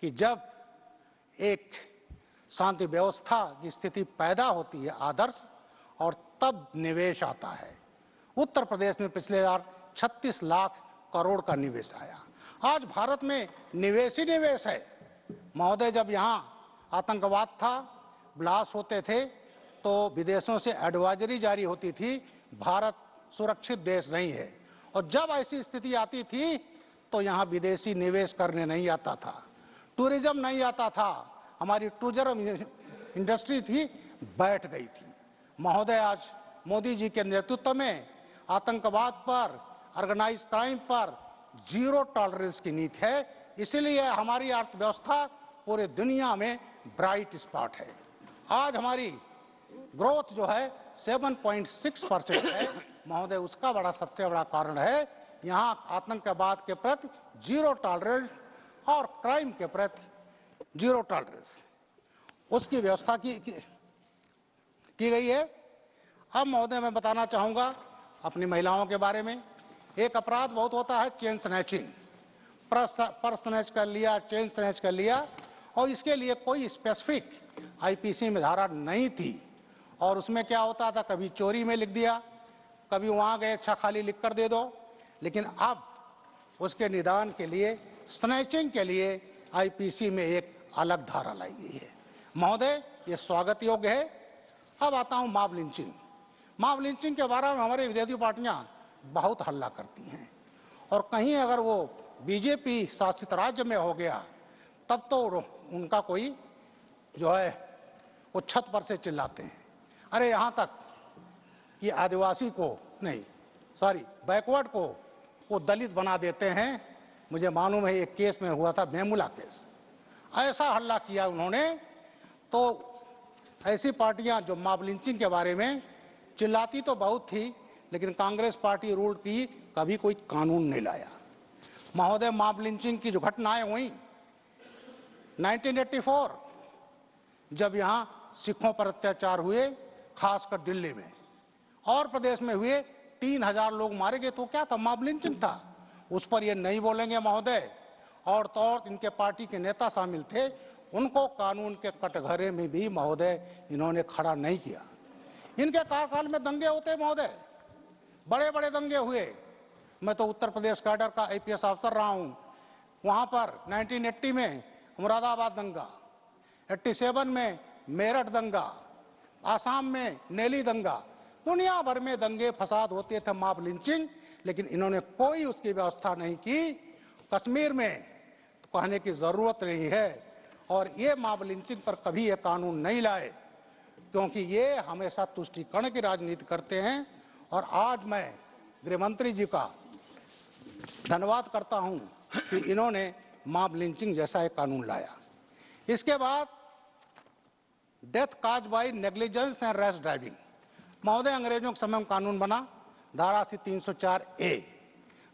कि जब एक शांति व्यवस्था की स्थिति पैदा होती है आदर्श, और तब निवेश आता है। उत्तर प्रदेश में पिछले साल 36 लाख करोड़ का निवेश आया। आज भारत में निवेश ही निवेश है। महोदय, जब यहां आतंकवाद था, ब्लास्ट होते थे, तो विदेशों से एडवाइजरी जारी होती थी, भारत सुरक्षित देश नहीं है। और जब ऐसी स्थिति आती थी तो यहां विदेशी निवेश करने नहीं आता था, टूरिज्म नहीं आता था, हमारी टूरिज्म इंडस्ट्री थी बैठ गई थी। महोदय, आज मोदी जी के नेतृत्व में आतंकवाद पर, ऑर्गेनाइज क्राइम पर जीरो टॉलरेंस की नीति है, इसलिए हमारी अर्थव्यवस्था पूरे दुनिया में ब्राइट स्पॉट है। आज हमारी ग्रोथ जो है 7.6% है। महोदय, उसका सबसे बड़ा कारण है यहां आतंकवाद के प्रति जीरो टॉलरेंस और क्राइम के प्रति जीरो टॉलरेंस, उसकी व्यवस्था की गई है। अब महोदय, मैं बताना चाहूंगा अपनी महिलाओं के बारे में। एक अपराध बहुत होता है चेन स्नैचिंग, पर्स स्नैच कर लिया, चेन स्नैच कर लिया, और इसके लिए कोई स्पेसिफिक आईपीसी में धारा नहीं थी। और उसमें क्या होता था, कभी चोरी में लिख दिया, कभी वहां गए अच्छा खाली लिख कर दे दो। लेकिन अब उसके निदान के लिए, स्नैचिंग के लिए आईपीसी में एक अलग धारा लाई गई है। महोदय, ये स्वागत योग्य है। अब आता हूं मॉब लिंचिंग। मॉब लिंचिंग के बारे में हमारी विरोधी पार्टियां बहुत हल्ला करती हैं, और कहीं अगर वो बीजेपी शासित राज्य में हो गया तब तो उनका कोई जो है वो छत पर से चिल्लाते हैं, अरे यहां तक कि आदिवासी को नहीं, बैकवर्ड को वो दलित बना देते हैं। मुझे मालूम है एक केस में हुआ था, मेमुला केस, ऐसा हल्ला किया उन्होंने। तो ऐसी पार्टियां जो मॉब लिंचिंग के बारे में चिल्लाती तो बहुत थी, लेकिन कांग्रेस पार्टी रूल की कभी कोई कानून नहीं लाया। महोदय, मॉब लिंचिंग की जो घटनाएं हुई 1984, जब यहां सिखों पर अत्याचार हुए, खासकर दिल्ली में और प्रदेश में हुए, 3000 लोग मारे गए, तो क्या था, मॉब लिंचिंग था। उस पर ये नहीं बोलेंगे महोदय। और तो और इनके पार्टी के नेता शामिल थे, उनको कानून के कटघरे में भी महोदय इन्होंने खड़ा नहीं किया। इनके कार्यकाल में दंगे होते महोदय, बड़े बड़े दंगे हुए। मैं तो उत्तर प्रदेश कैडर का आईपीएस अफसर रहा हूं। वहां पर 1980 में मुरादाबाद दंगा, 87 में मेरठ दंगा, आसाम में नेली दंगा, दुनिया भर में दंगे फसाद होते थे, मॉब लिंचिंग, लेकिन इन्होंने कोई उसकी व्यवस्था नहीं की। कश्मीर में तो कहने की जरूरत नहीं है। और ये मॉब लिंचिंग पर कभी ये कानून नहीं लाए, क्योंकि ये हमेशा तुष्टीकरण की राजनीति करते हैं। और आज मैं गृह मंत्री जी का धन्यवाद करता हूं कि इन्होंने मॉब लिंचिंग जैसा एक कानून लाया। इसके बाद death cause by negligence and rash driving. महोदय, अंग्रेजों के समय में कानून बना, धारा 304A।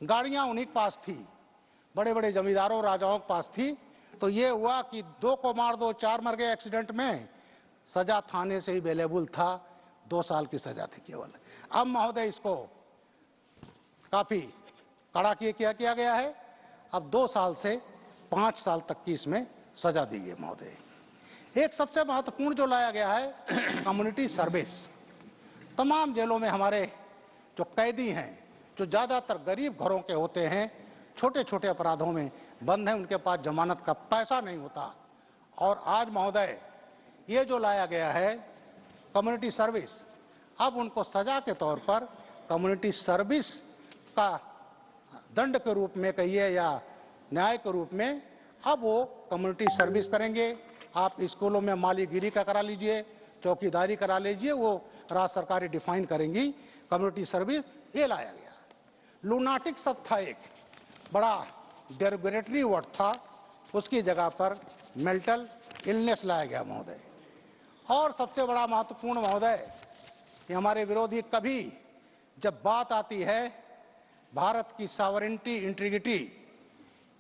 गाड़ियां उन्हीं के पास थी, बड़े बड़े जमींदारों राजाओं के पास थी। तो ये हुआ कि 2 को मार दो, 4 मर गए एक्सीडेंट में, सजा थाने से ही अवेलेबल था, 2 साल की सजा थी केवल। अब महोदय इसको काफी कड़ा किया गया है। अब 2 साल से 5 साल तक की इसमें सजा दी है महोदय। एक सबसे महत्वपूर्ण जो लाया गया है कम्युनिटी सर्विस। तमाम जेलों में हमारे जो कैदी हैं, जो ज्यादातर गरीब घरों के होते हैं, छोटे छोटे अपराधों में बंद हैं, उनके पास जमानत का पैसा नहीं होता, और आज महोदय ये जो लाया गया है कम्युनिटी सर्विस, अब उनको सजा के तौर पर कम्युनिटी सर्विस का दंड के रूप में कहिए या न्याय के रूप में अब वो कम्युनिटी सर्विस करेंगे। आप स्कूलों में मालीगिरी का करा लीजिए, चौकीदारी करा लीजिए, वो राज्य सरकारें डिफाइन करेंगी कम्युनिटी सर्विस। ये लाया गया। लूनाटिक शब्द था, एक बड़ा डेरोगेटरी वर्ड था, उसकी जगह पर मेंटल इलनेस लाया गया महोदय। और सबसे बड़ा महत्वपूर्ण महोदय कि हमारे विरोधी कभी जब बात आती है भारत की सॉवरेनिटी, इंटीग्रिटी,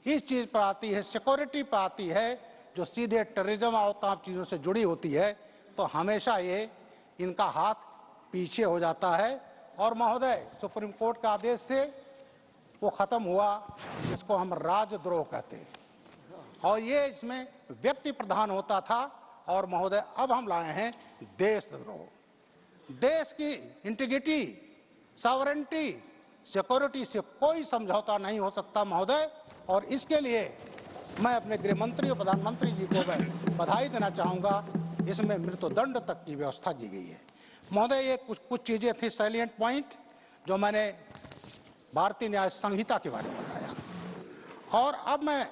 इस चीज पर आती है, सिक्योरिटी पर आती है, जो सीधे टेररिज्म और तमाम चीजों से जुड़ी होती है, तो हमेशा ये इनका हाथ पीछे हो जाता है। और महोदय सुप्रीम कोर्ट के आदेश से वो खत्म हुआ जिसको हम राजद्रोह कहते हैं, और ये इसमें व्यक्ति प्रधान होता था। और महोदय अब हम लाए हैं देशद्रोह। देश की इंटीग्रिटी, सॉवरेनिटी, सिक्योरिटी से कोई समझौता नहीं हो सकता महोदय। और इसके लिए मैं अपने गृह मंत्री और प्रधानमंत्री जी को मैं बधाई देना चाहूंगा। इसमें मृत्युदंड तक की व्यवस्था की गई है महोदय। ये कुछ चीजें थी सैलिएंट पॉइंट जो मैंने भारतीय न्याय संहिता के बारे में बताया। और अब मैं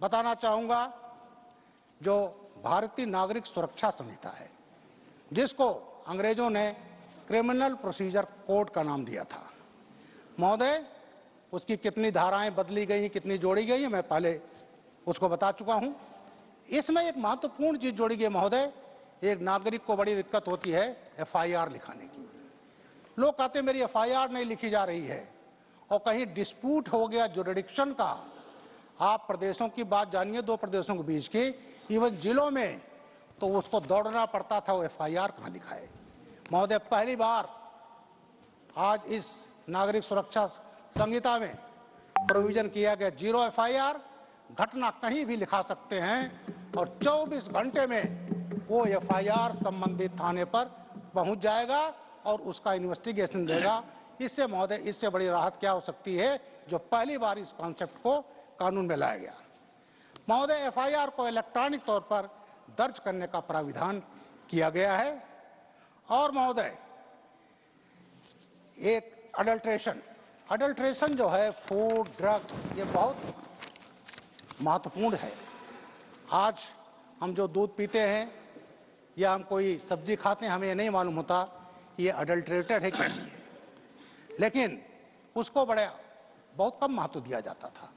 बताना चाहूंगा जो भारतीय नागरिक सुरक्षा संहिता है, जिसको अंग्रेजों ने क्रिमिनल प्रोसीजर कोड का नाम दिया था महोदय। उसकी कितनी धाराएं बदली गई, कितनी जोड़ी गई, मैं पहले उसको बता चुका हूं। इसमें एक महत्वपूर्ण चीज जोड़ी गई महोदय। एक नागरिक को बड़ी दिक्कत होती है एफआईआर लिखाने की। लोग कहते मेरी एफआईआर नहीं लिखी जा रही है, और कहीं डिस्प्यूट हो गया जुरिडिक्शन का। आप प्रदेशों की बात जानिए, दो प्रदेशों के बीच की, इवन जिलों में, तो उसको दौड़ना पड़ता था वो एफआईआर कहां लिखाए महोदय। पहली बार आज इस नागरिक सुरक्षा संहिता में प्रोविजन किया गया, 0 एफआईआर, घटना कहीं भी लिखा सकते हैं और 24 घंटे में वो एफआईआर संबंधित थाने पर पहुंच जाएगा और उसका इन्वेस्टिगेशन देगा। इससे महोदय, इससे बड़ी राहत क्या हो सकती है, जो पहली बार इस कॉन्सेप्ट को कानून में लाया गया महोदय। एफआईआर को इलेक्ट्रॉनिक तौर पर दर्ज करने का प्राविधान किया गया है। और महोदय एक अडल्ट्रेशन जो है, फूड, ड्रग, ये बहुत महत्वपूर्ण है। आज हम जो दूध पीते हैं या हम कोई सब्जी खाते हैं, हमें नहीं मालूम होता कि ये अडल्ट्रेटेड है कि नहीं है, लेकिन उसको बहुत कम महत्व दिया जाता था।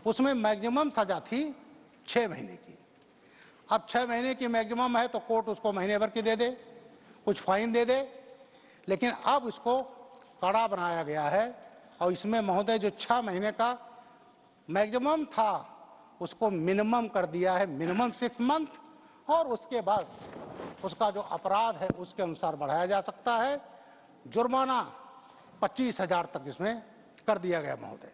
उसमें मैक्सिमम सजा थी 6 महीने की। अब 6 महीने की मैक्सिमम है तो कोर्ट उसको महीने भर की दे दे, कुछ फाइन दे दे, लेकिन अब इसको कड़ा बनाया गया है। और इसमें महोदय जो 6 महीने का मैक्सिमम था उसको मिनिमम कर दिया है, मिनिमम 6 मंथ, और उसके बाद उसका जो अपराध है उसके अनुसार बढ़ाया जा सकता है। जुर्माना 25,000 तक इसमें कर दिया गया महोदय।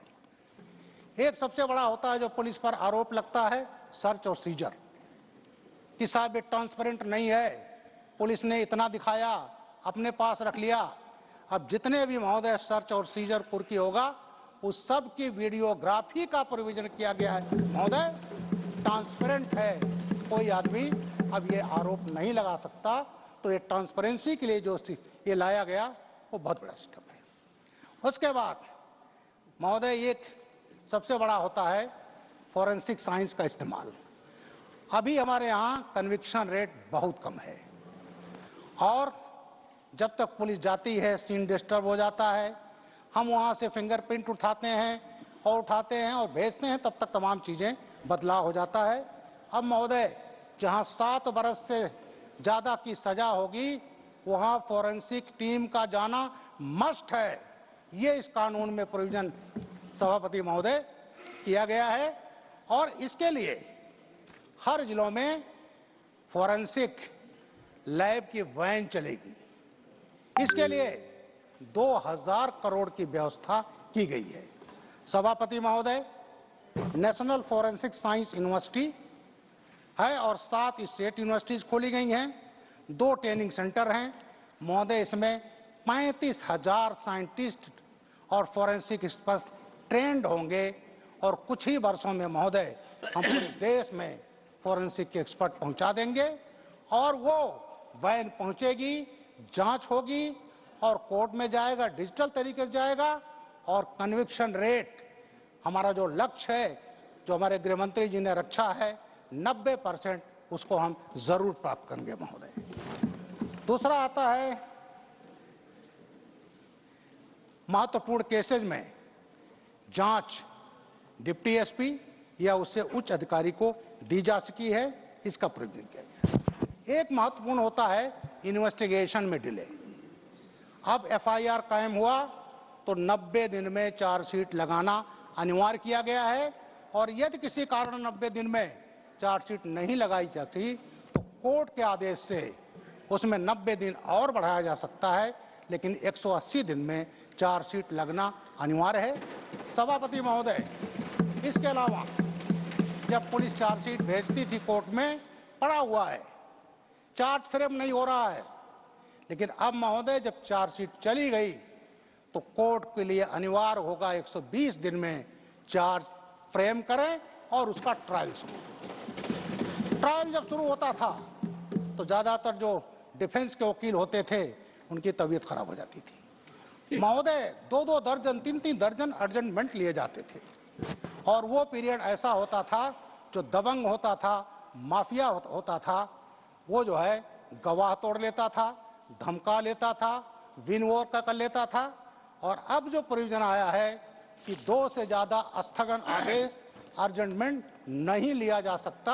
एक सबसे बड़ा होता है जो पुलिस पर आरोप लगता है, सर्च और सीजर, कि साहब ये ट्रांसपेरेंट नहीं है, पुलिस ने इतना दिखाया, अपने पास रख लिया। अब जितने भी महोदय सर्च और सीजर कुर्की होगा, उस सब की वीडियोग्राफी का प्रोविजन किया गया है महोदय। ट्रांसपेरेंट है, कोई आदमी अब ये आरोप नहीं लगा सकता। तो ये ट्रांसपेरेंसी के लिए जो ये लाया गया वो बहुत बड़ा स्टेप है। उसके बाद महोदय एक सबसे बड़ा होता है फॉरेंसिक साइंस का इस्तेमाल। अभी हमारे यहाँ कन्विक्शन रेट बहुत कम है, और जब तक पुलिस जाती है सीन डिस्टर्ब हो जाता है, हम वहां से फिंगरप्रिंट उठाते हैं और भेजते हैं, तब तक तमाम चीजें बदलाव हो जाता है। अब महोदय जहां 7 बरस से ज्यादा की सजा होगी वहां फॉरेंसिक टीम का जाना मस्ट है। ये इस कानून में प्रोविजन सभापति महोदय किया गया है। और इसके लिए हर जिलों में फॉरेंसिक लैब की वैन चलेगी। इसके लिए 2000 करोड़ की व्यवस्था की गई है सभापति महोदय। नेशनल फॉरेंसिक साइंस यूनिवर्सिटी है और 7 स्टेट यूनिवर्सिटीज खोली गई हैं, 2 ट्रेनिंग सेंटर हैं महोदय। इसमें 35,000 साइंटिस्ट और फॉरेंसिक एक्सपर्ट्स ट्रेंड होंगे, और कुछ ही वर्षों में महोदय हम पूरे देश में फॉरेंसिक के एक्सपर्ट पहुंचा देंगे और वो वैन पहुंचेगी, जांच होगी और कोर्ट में जाएगा, डिजिटल तरीके से जाएगा और कन्विक्शन रेट हमारा जो लक्ष्य है, जो हमारे गृह मंत्री जी ने रखा है 90%, उसको हम जरूर प्राप्त करेंगे महोदय। दूसरा आता है महत्वपूर्ण केसेज में जांच डिप्टी एसपी या उससे उच्च अधिकारी को दी जा सकी है, इसका प्रोविजन किया गया। एक महत्वपूर्ण होता है इन्वेस्टिगेशन में डिले। अब एफआईआर कायम हुआ तो 90 दिन में चार्जशीट लगाना अनिवार्य किया गया है और यदि किसी कारण 90 दिन में चार्जशीट नहीं लगाई जाती तो कोर्ट के आदेश से उसमें 90 दिन और बढ़ाया जा सकता है, लेकिन 180 दिन में चार्जशीट लगना अनिवार्य है। सभापति महोदय, इसके अलावा जब पुलिस चार्जशीट भेजती थी कोर्ट में पड़ा हुआ है, चार्ज फ्रेम नहीं हो रहा है, लेकिन अब महोदय जब चार्जशीट चली गई तो कोर्ट के लिए अनिवार्य होगा 120 दिन में चार्ज फ्रेम करें और उसका ट्रायल शुरू। ट्रायल जब शुरू होता था तो ज्यादातर जो डिफेंस के वकील होते थे उनकी तबीयत खराब हो जाती थी महोदय। 2-2 दर्जन 3-3 दर्जन अर्जेंटमेंट लिए जाते थे और वो पीरियड ऐसा होता था, जो दबंग होता था, माफिया होता था, वो जो है गवाह तोड़ लेता था, धमका लेता था, विन वॉर का कर लेता था। और अब जो प्रोविजन आया है कि 2 से ज्यादा स्थगन आदेश अर्जेंटमेंट नहीं लिया जा सकता,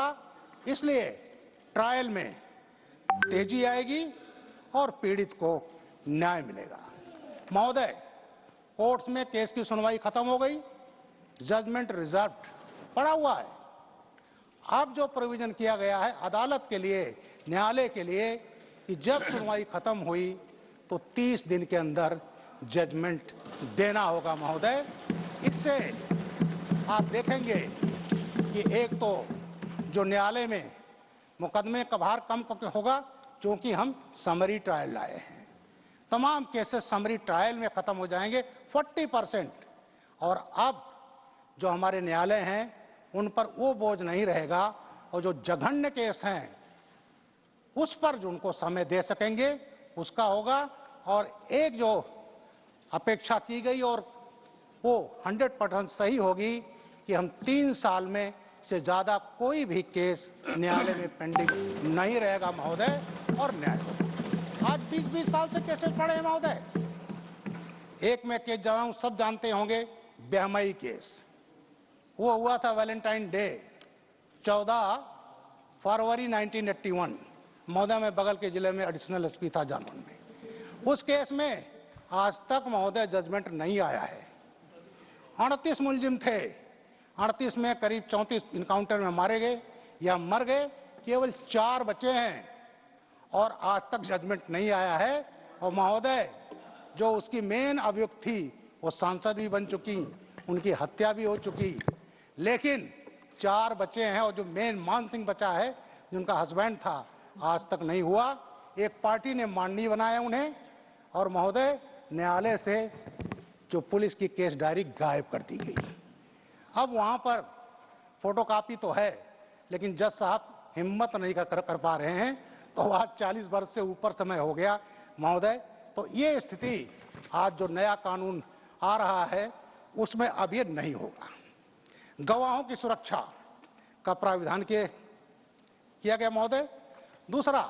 इसलिए ट्रायल में तेजी आएगी और पीड़ित को न्याय मिलेगा। महोदय, कोर्ट्स में केस की सुनवाई खत्म हो गई, जजमेंट रिजर्व्ड पड़ा हुआ है। अब जो प्रोविजन किया गया है अदालत के लिए, न्यायालय के लिए, कि जब सुनवाई खत्म हुई तो 30 दिन के अंदर जजमेंट देना होगा महोदय। इससे आप देखेंगे कि एक तो जो न्यायालय में मुकदमे का भार कम होगा, क्योंकि हम समरी ट्रायल लाए हैं। तमाम केसेस समरी ट्रायल में खत्म हो जाएंगे 40%। और अब जो हमारे न्यायालय हैं उन पर वो बोझ नहीं रहेगा और जो जघन्य केस हैं उस पर जो उनको समय दे सकेंगे उसका होगा। और एक जो अपेक्षा की गई और वो 100% सही होगी कि हम 3 साल में से ज्यादा कोई भी केस न्यायालय में पेंडिंग नहीं रहेगा महोदय और न्याय होगा। आज 20-20 साल से केसेस पड़े हैं महोदय। एक में केस जनाऊं, सब जानते होंगे, बेहमई केस, वो हुआ था वैलेंटाइन डे 14 फरवरी 1981। महोदय मैं बगल के जिले में एडिशनल एसपी था जालौन में। उस केस में आज तक महोदय जजमेंट नहीं आया है। 38 मुलजिम थे, 38 में करीब 34 इनकाउंटर में मारे गए या मर गए, केवल 4 बचे हैं और आज तक जजमेंट नहीं आया है। और महोदय जो उसकी मेन अभियुक्त थी वो सांसद भी बन चुकी, उनकी हत्या भी हो चुकी, लेकिन 4 बचे हैं और जो मेन मान सिंह बचा है जिनका हस्बैंड था, आज तक नहीं हुआ। एक पार्टी ने माननीय बनाया उन्हें और महोदय न्यायालय से जो पुलिस की केस डायरी गायब कर दी गई। अब वहां पर फोटोकॉपी तो है, लेकिन जज साहब हिम्मत नहीं कर पा रहे हैं, तो आज 40 वर्ष से ऊपर समय हो गया महोदय। तो ये स्थिति आज जो नया कानून आ रहा है उसमें अब ये नहीं होगा। गवाहों की सुरक्षा का प्राविधान किया गया महोदय। दूसरा,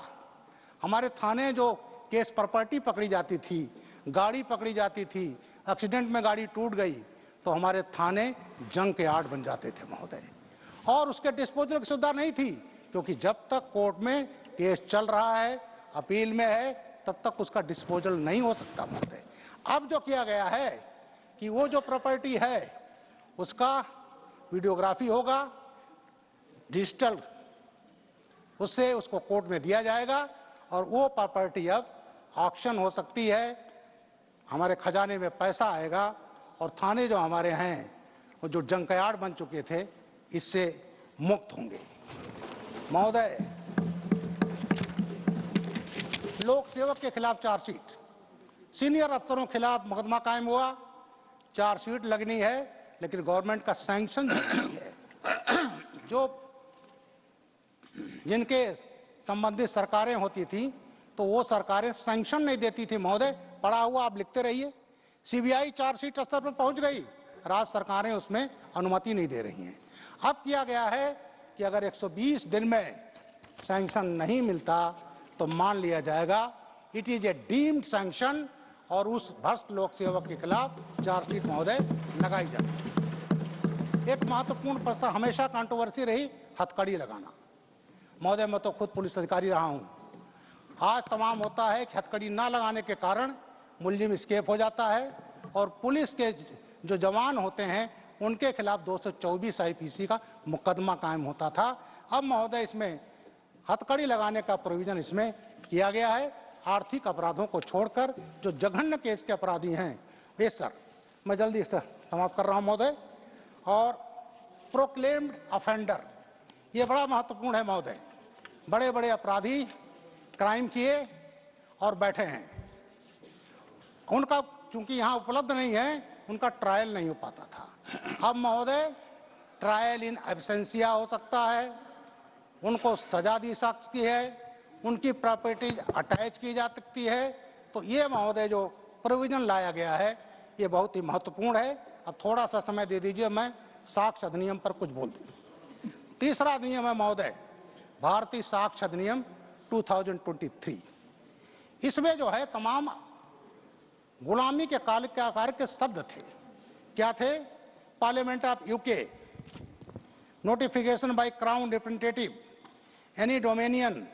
हमारे थाने जो केस प्रॉपर्टी पकड़ी जाती थी, गाड़ी पकड़ी जाती थी, एक्सीडेंट में गाड़ी टूट गई तो हमारे थाने जंक यार्ड बन जाते थे महोदय। और उसके डिस्पोजल की सुविधा नहीं थी, क्योंकि जब तक कोर्ट में केस चल रहा है, अपील में है, तब तक उसका डिस्पोजल नहीं हो सकता महोदय। अब जो किया गया है कि वो जो प्रॉपर्टी है उसका वीडियोग्राफी होगा, डिजिटल, उससे उसको कोर्ट में दिया जाएगा और वो प्रॉपर्टी अब ऑक्शन हो सकती है, हमारे खजाने में पैसा आएगा और थाने जो हमारे हैं वो जो जंकयार्ड बन चुके थे इससे मुक्त होंगे महोदय। लोक सेवक के खिलाफ चार्जशीट, सीनियर अफसरों के खिलाफ मुकदमा कायम हुआ, चार्जशीट लगनी है, लेकिन गवर्नमेंट का सैंक्शन नहीं है। जो जिनके संबंधित सरकारें होती थी तो वो सरकारें सैंक्शन नहीं देती थी। महोदय, पढ़ा हुआ आप लिखते रहिए। सीबीआई चार्जशीट स्तर पर पहुंच गई, राज्य सरकारें उसमें अनुमति नहीं दे रही हैं। अब किया गया है कि अगर 120 दिन में सैंक्शन नहीं मिलता तो मान लिया जाएगा it is a deemed sanction और उस भ्रष्ट लोक सेवक के खिलाफ चार्जशीट महोदय लगाई जाती। एक महत्वपूर्ण प्रस्ताव हमेशा कंट्रोवर्सी रही, हथकड़ी लगाना। महोदय, मैं तो खुद पुलिस अधिकारी रहा हूं। आज तमाम होता है कि हथकड़ी ना लगाने के कारण मुलजिम एस्केप हो जाता है और पुलिस के जो जवान होते हैं उनके खिलाफ 224 आईपीसी का मुकदमा कायम होता था। अब महोदय इसमें हथकड़ी लगाने का प्रोविजन इसमें किया गया है, आर्थिक अपराधों को छोड़कर जो जघन्य केस के अपराधी हैं। ये सर, मैं जल्दी से समाप्त कर रहा हूं महोदय। और प्रोक्लेम्ड ऑफेंडर, ये बड़ा महत्वपूर्ण है महोदय। बड़े बड़े अपराधी क्राइम किए और बैठे हैं, उनका चूंकि यहां उपलब्ध नहीं है, उनका ट्रायल नहीं हो पाता था। अब महोदय ट्रायल इन एब्सेंसिया हो सकता है, उनको सजा दी सकती है, उनकी प्रॉपर्टीज अटैच की जा सकती है। तो ये महोदय जो प्रोविजन लाया गया है ये बहुत ही महत्वपूर्ण है। अब थोड़ा सा समय दे दीजिए, मैं साक्ष्य अधिनियम पर कुछ बोल दूं। तीसरा अधिनियम है महोदय भारतीय साक्ष्य अधिनियम 2023। इसमें जो है तमाम गुलामी के काल के आकार के शब्द थे। क्या थे? Parliament of UK, notification by crown representative, any dominion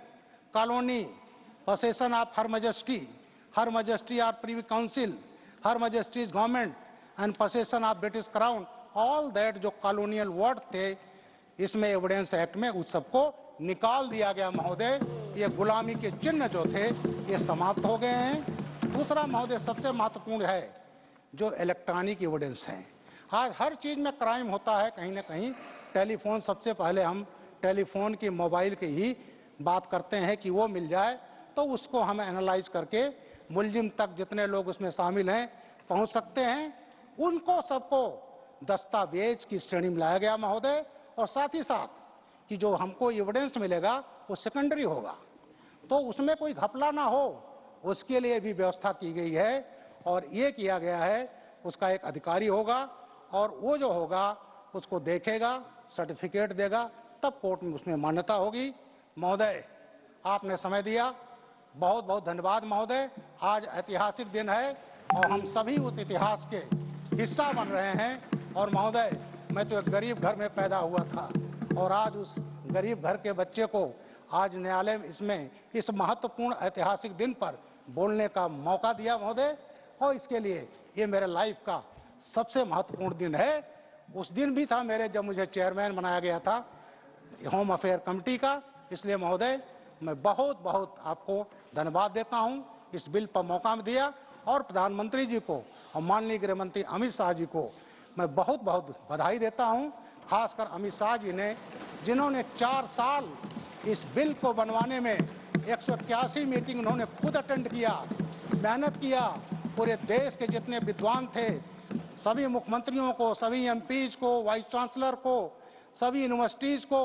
colony, possession of her majesty और privy council, her majesty's government and possession of British crown, all that जो कॉलोनियल वर्ड थे इसमें एविडेंस एक्ट में उस सबको निकाल दिया गया महोदय। ये गुलामी के चिन्ह जो थे ये समाप्त हो गए हैं। दूसरा महोदय सबसे महत्वपूर्ण है जो इलेक्ट्रॉनिक एविडेंस है। आज हर चीज में क्राइम होता है कहीं ना कहीं। टेलीफोन, सबसे पहले हम टेलीफोन की, मोबाइल की ही बात करते हैं कि वो मिल जाए तो उसको हम एनालाइज करके मुलजिम तक जितने लोग उसमें शामिल हैं पहुंच सकते हैं। उनको सबको दस्तावेज की श्रेणी में लाया गया महोदय। और साथ ही साथ कि जो हमको एविडेंस मिलेगा वो सेकेंडरी होगा, तो उसमें कोई घपला ना हो उसके लिए भी व्यवस्था की गई है। और ये किया गया है, उसका एक अधिकारी होगा और वो जो होगा उसको देखेगा, सर्टिफिकेट देगा, तब कोर्ट में उसमें मान्यता होगी। महोदय, आपने समय दिया, बहुत बहुत धन्यवाद महोदय। आज ऐतिहासिक दिन है और हम सभी उस इतिहास के हिस्सा बन रहे हैं। और महोदय, मैं तो एक गरीब घर में पैदा हुआ था और आज उस गरीब घर के बच्चे को आज न्यायालय में इसमें इस महत्वपूर्ण ऐतिहासिक दिन पर बोलने का मौका दिया महोदय। और इसके लिए ये मेरे लाइफ का सबसे महत्वपूर्ण दिन है। उस दिन भी था मेरे जब मुझे चेयरमैन बनाया गया था होम अफेयर कमेटी का। इसलिए महोदय मैं बहुत बहुत आपको धन्यवाद देता हूं इस बिल पर मौका दिया। और प्रधानमंत्री जी को और माननीय गृह मंत्री अमित शाह जी को मैं बहुत बहुत बधाई देता हूं। खासकर अमित शाह जी ने, जिन्होंने 4 साल इस बिल को बनवाने में 181 मीटिंग उन्होंने खुद अटेंड किया, मेहनत किया। पूरे देश के जितने विद्वान थे सभी मुख्यमंत्रियों को, सभी एमपीज को, वाइस चांसलर को, सभी यूनिवर्सिटीज को,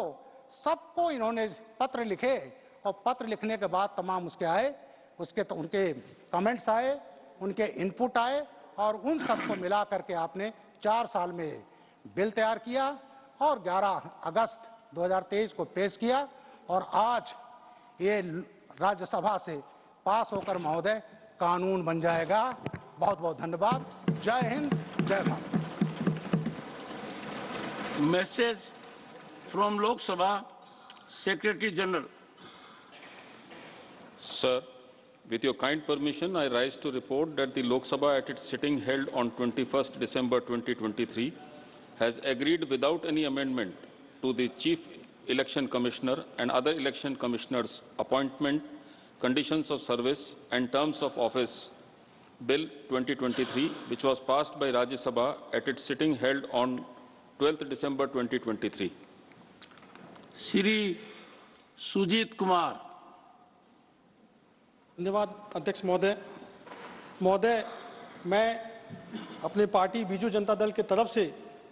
सबको इन्होंने पत्र लिखे। और पत्र लिखने के बाद तमाम उसके आए, उनके कमेंट्स आए, उनके इनपुट आए और उन सबको मिला करके आपने 4 साल में बिल तैयार किया और 11 अगस्त 2023 को पेश किया। और आज ये राज्यसभा से पास होकर महोदय कानून बन जाएगा। बहुत बहुत धन्यवाद। जय हिंद, जय भारत। मैसेज फ्रॉम लोक सभा secretary general. Sir, with your kind permission, I rise to report that the Lok Sabha at its sitting held on 21st December 2023 has agreed without any amendment to the Chief Election Commissioner and other election commissioners' appointment, conditions of service and terms of office Bill 2023, which was passed by Rajya Sabha at its sitting held on 12th December 2023. Shri Sujeet Kumar. धन्यवाद अध्यक्ष महोदय। महोदय, मैं अपनी party Biju Janata Dal की तरफ से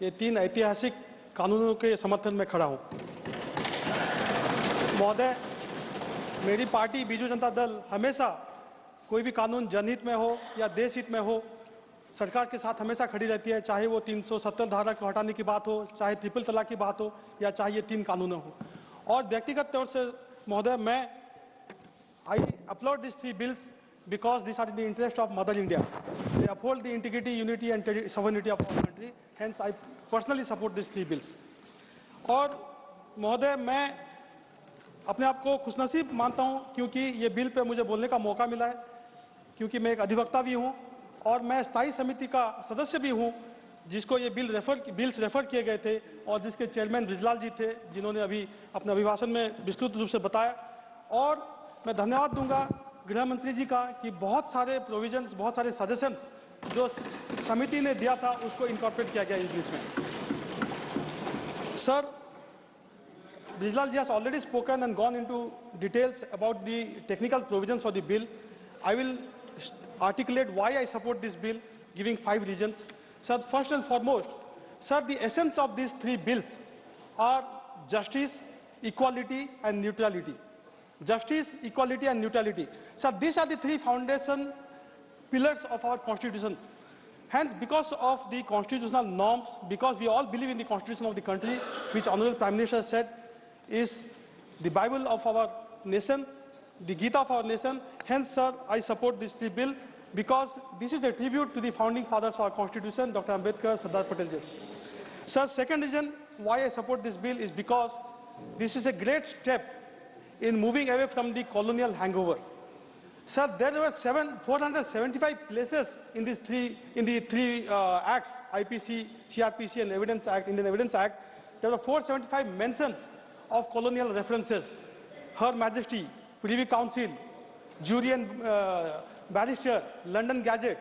ये 3 ऐतिहासिक कानूनों के समर्थन में खड़ा हूं। महोदय, मेरी पार्टी बीजू जनता दल हमेशा कोई भी कानून जनहित में हो या देश हित में हो, सरकार के साथ हमेशा खड़ी रहती है, चाहे वो 370 धारा को हटाने की बात हो, चाहे ट्रिपल तलाक की बात हो, या चाहे ये 3 कानून हो। और व्यक्तिगत तौर से महोदय, मैं I applaud these 3 bills because these are in the interest of Mother India. They uphold the integrity, unity and sovereignty of our country. Hence, I personally support these 3 bills. और महोदय, मैं अपने आप को खुशनसीब मानता हूं क्योंकि ये बिल पे मुझे बोलने का मौका मिला है, क्योंकि मैं एक अधिवक्ता भी हूं और मैं स्थायी समिति का सदस्य भी हूं जिसको ये बिल्स रेफर किए गए थे और जिसके चेयरमैन ब्रिजलाल जी थे, जिन्होंने अभी अपने अभिभाषण में विस्तृत रूप से बताया। और मैं धन्यवाद दूंगा गृह मंत्री जी का कि बहुत सारे प्रोविजंस, बहुत सारे सजेशंस जो समिति ने दिया था उसको इनकॉर्पोरेट किया गया इस बिल में। Sir, Brijlal ji has already spoken and gone into details about the technical provisions for the bill. I will articulate why I support this bill, giving 5 reasons. Sir, first and foremost, sir, the essence of these 3 bills are justice, equality and neutrality. Justice, equality and neutrality. Sir, these are the 3 foundation pillars of our constitution. Hence, because of the constitutional norms, because we all believe in the constitution of the country, which Honorable Prime Minister said is the Bible of our nation, the Gita of our nation. Hence, sir, I support this 3 bill because this is a tribute to the founding fathers of our constitution, Dr. Ambedkar, Sardar Patel ji. Sir, second reason why I support this bill is because this is a great step in moving away from the colonial hangover. Sir, there were 475 places in the three acts, IPC, CRPC and Evidence Act, Indian Evidence Act. There were 475 mentions of colonial references, Her Majesty, Privy Council, Jury and Barrister, London Gazette.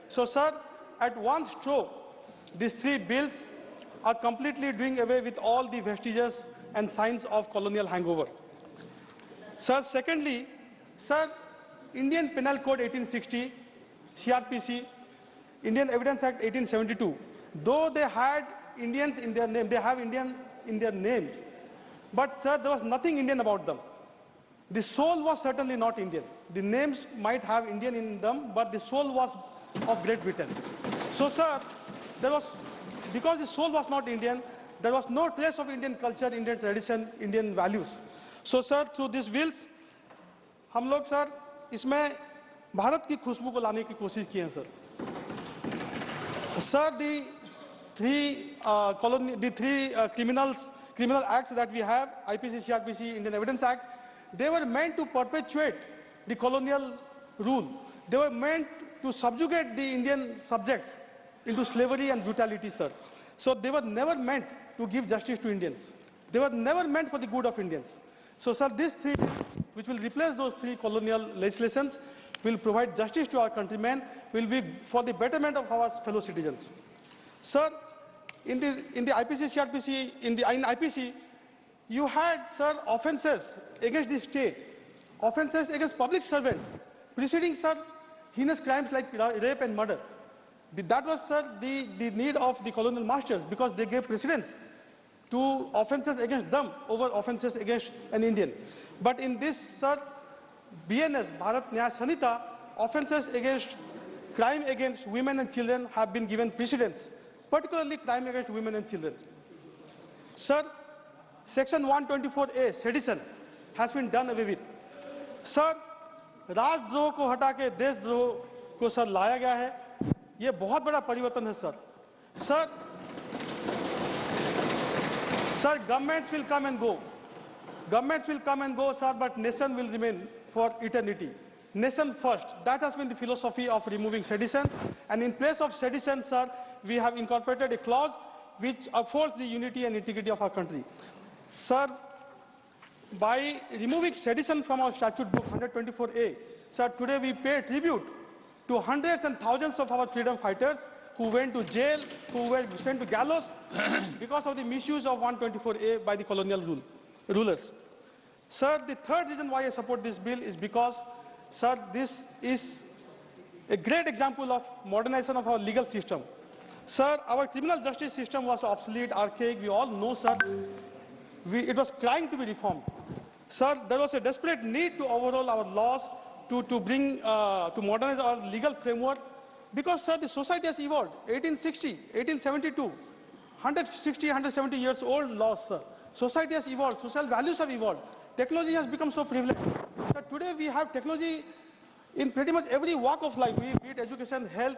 So, sir, at one stroke, these 3 bills are completely doing away with all the vestiges and signs of colonial hangover. Sir, secondly, sir, Indian Penal Code 1860, CRPC, Indian Evidence Act 1872, though they had Indians in their name, they have Indian in their names, but sir, there was nothing Indian about them. The soul was certainly not Indian. The names might have Indian in them, but the soul was of Great Britain. So, sir, because the soul was not Indian, there was no trace of Indian culture, Indian tradition, Indian values. So, sir, through these bills, हम लोग sir इसमें भारत की खुशबू को लाने की कोशिश की है, sir. Sir, the three criminal acts that we have, IPC, CRPC, Indian Evidence Act, they were meant to perpetuate the colonial rule. They were meant to subjugate the Indian subjects into slavery and brutality, sir. So they were never meant to give justice to Indians. They were never meant for the good of Indians. So, sir, these 3 bills, which will replace those 3 colonial legislations, will provide justice to our countrymen, will be for the betterment of our fellow citizens. Sir, in the IPC, CRPC, in IPC, you had, sir, offences against the state, offences against public servant, preceding, sir, heinous crimes like rape and murder. That was, sir, the need of the colonial masters because they gave precedence to offences against them over offences against an Indian. But in this, sir, BNS, Bharat Nyaya Sanhita, offences against crime against women and children have been given precedence, particularly crime against women and children. Sir, Section 124A, sedition, has been done away with. Sir, राजद्रोह को हटा के देशद्रोह को sir लाया गया है. ये बहुत बड़ा परिवर्तन है, sir. Sir, governments will come and go. Governments will come and go, sir, but nation will remain for eternity. Nation first. That has been the philosophy of removing sedition. And in place of sedition, sir, we have incorporated a clause which upholds the unity and integrity of our country. Sir, by removing sedition from our statute book 124A, sir, today we pay tribute to hundreds and thousands of our freedom fighters who went to jail, who were sent to gallows because of the misuse of 124A by the colonial rulers. Sir, the third reason why I support this bill is because, sir, this is a great example of modernization of our legal system. Sir, our criminal justice system was obsolete, archaic, we all know, sir. It was crying to be reformed. Sir, there was a desperate need to overhaul our laws to modernize our legal framework because, sir, the society has evolved. 1860, 1872, 160, 170 years old laws, sir. Society has evolved. Social values have evolved. Technology has become so prevalent. Sir, today we have technology in pretty much every walk of life, be it education, health,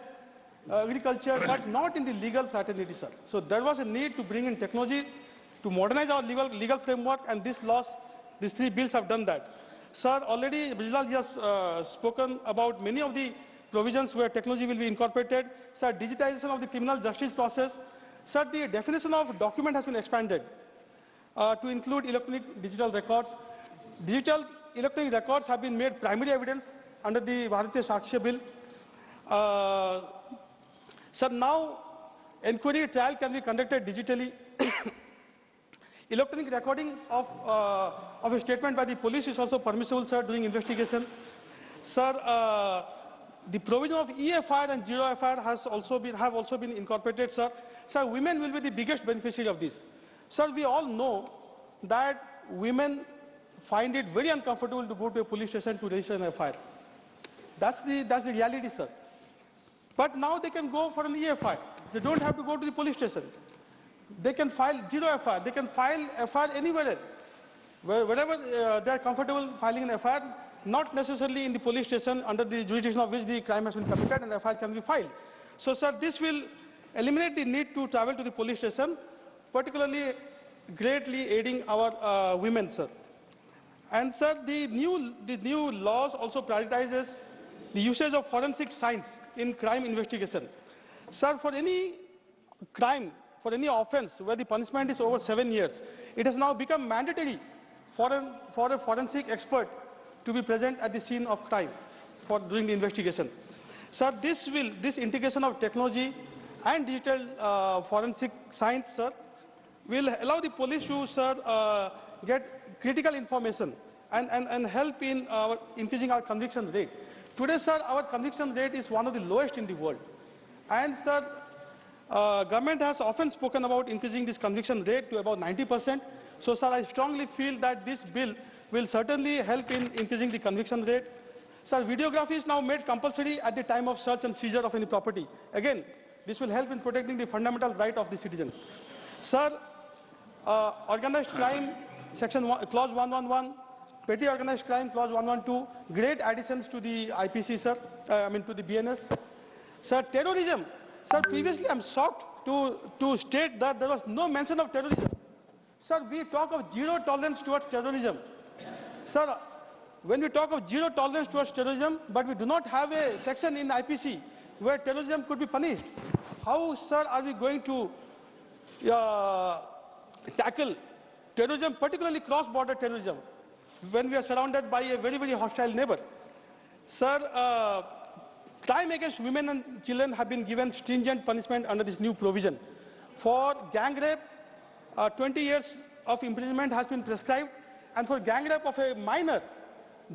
agriculture, but not in the legal fraternity, sir. So there was a need to bring in technology to modernize our legal framework, and these three bills have done that. Sir, already Bijlal has spoken about many of the provisions where technology will be incorporated. Sir, digitization of the criminal justice process. Sir, the definition of document has been expanded to include electronic digital records. Digital electronic records have been made primary evidence under the Bharatiya Sakshya Bill. Sir, now inquiry trial can be conducted digitally. Electronic recording of a statement by the police is also permissible, sir, during investigation. Sir, the provision of EFIR and Zero FIR have also been incorporated, sir. Sir, women will be the biggest beneficiary of this. Sir, we all know that women find it very uncomfortable to go to a police station to register an FIR. That's the reality, sir. But now they can go for an EFIR. They don't have to go to the police station. They can file Zero FIR. They can file FIR anywhere else. Wherever they are comfortable filing an FIR, not necessarily in the police station under the jurisdiction of which the crime has been committed, and FIR can be filed. So, sir, this will eliminate the need to travel to the police station, particularly greatly aiding our women, sir. And, sir, the new laws also prioritizes the usage of forensic science in crime investigation. Sir, for any crime, for any offense where the punishment is over 7 years, it has now become mandatory for a forensic expert to be present at the scene of crime during the investigation. Sir, this integration of technology and digital forensic science, sir, will allow the police to, sir, get critical information and help in increasing our conviction rate. Today, sir, our conviction rate is one of the lowest in the world. And, sir, government has often spoken about increasing this conviction rate to about 90%. So, sir, I strongly feel that this bill will certainly help in increasing the conviction rate. Sir, videography is now made compulsory at the time of search and seizure of any property. Again, this will help in protecting the fundamental right of the citizen. Sir, organized crime, clause 111, petty organized crime, clause 112, great additions to the IPC, sir, to the BNS. Sir, terrorism. Sir, previously I'm shocked to state that there was no mention of terrorism. Sir, we talk of zero tolerance towards terrorism. Sir, when we talk of zero tolerance towards terrorism, but we do not have a section in IPC where terrorism could be punished, how, sir, are we going to tackle terrorism, particularly cross-border terrorism, when we are surrounded by a very, very hostile neighbor? Sir, crime against women and children have been given stringent punishment under this new provision. For gang rape, 20 years of imprisonment has been prescribed, and for gang rape of a minor,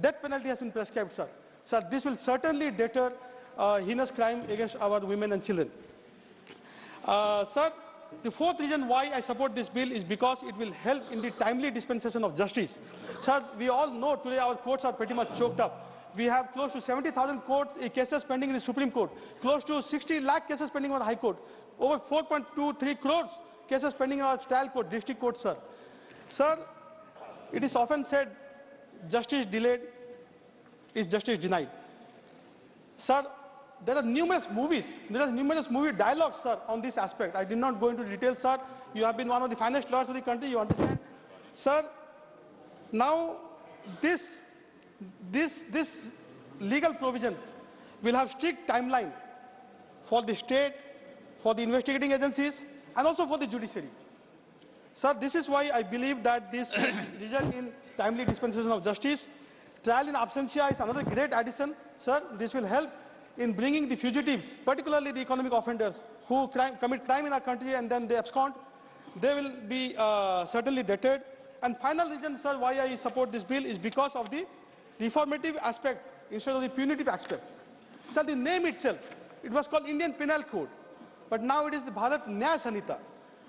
death penalty has been prescribed, sir. Sir, this will certainly deter heinous crime against our women and children. Sir, the fourth reason why I support this bill is because it will help in the timely dispensation of justice. Sir, we all know today our courts are pretty much choked up. We have close to 70,000 cases pending in the Supreme Court, close to 60 lakh cases pending on the High Court, over 4.23 crores cases pending on our trial court, district court, sir. Sir, it is often said, justice delayed is justice denied. Sir, there are numerous movie dialogues, sir, on this aspect. I did not go into details, sir. You have been one of the finest lawyers of the country, you understand. Sir, now this legal provisions will have strict timeline for the state, for the investigating agencies, and also for the judiciary. Sir, this is why I believe that this will result in timely dispensation of justice. Trial in absentia is another great addition. Sir, this will help in bringing the fugitives, particularly the economic offenders who commit crime in our country and then they abscond. They will be certainly deterred. And final reason, sir, why I support this bill is because of the reformative aspect instead of the punitive aspect. Sir, the name itself, it was called Indian Penal Code, but now it is the Bharat Nyaya Sanhita.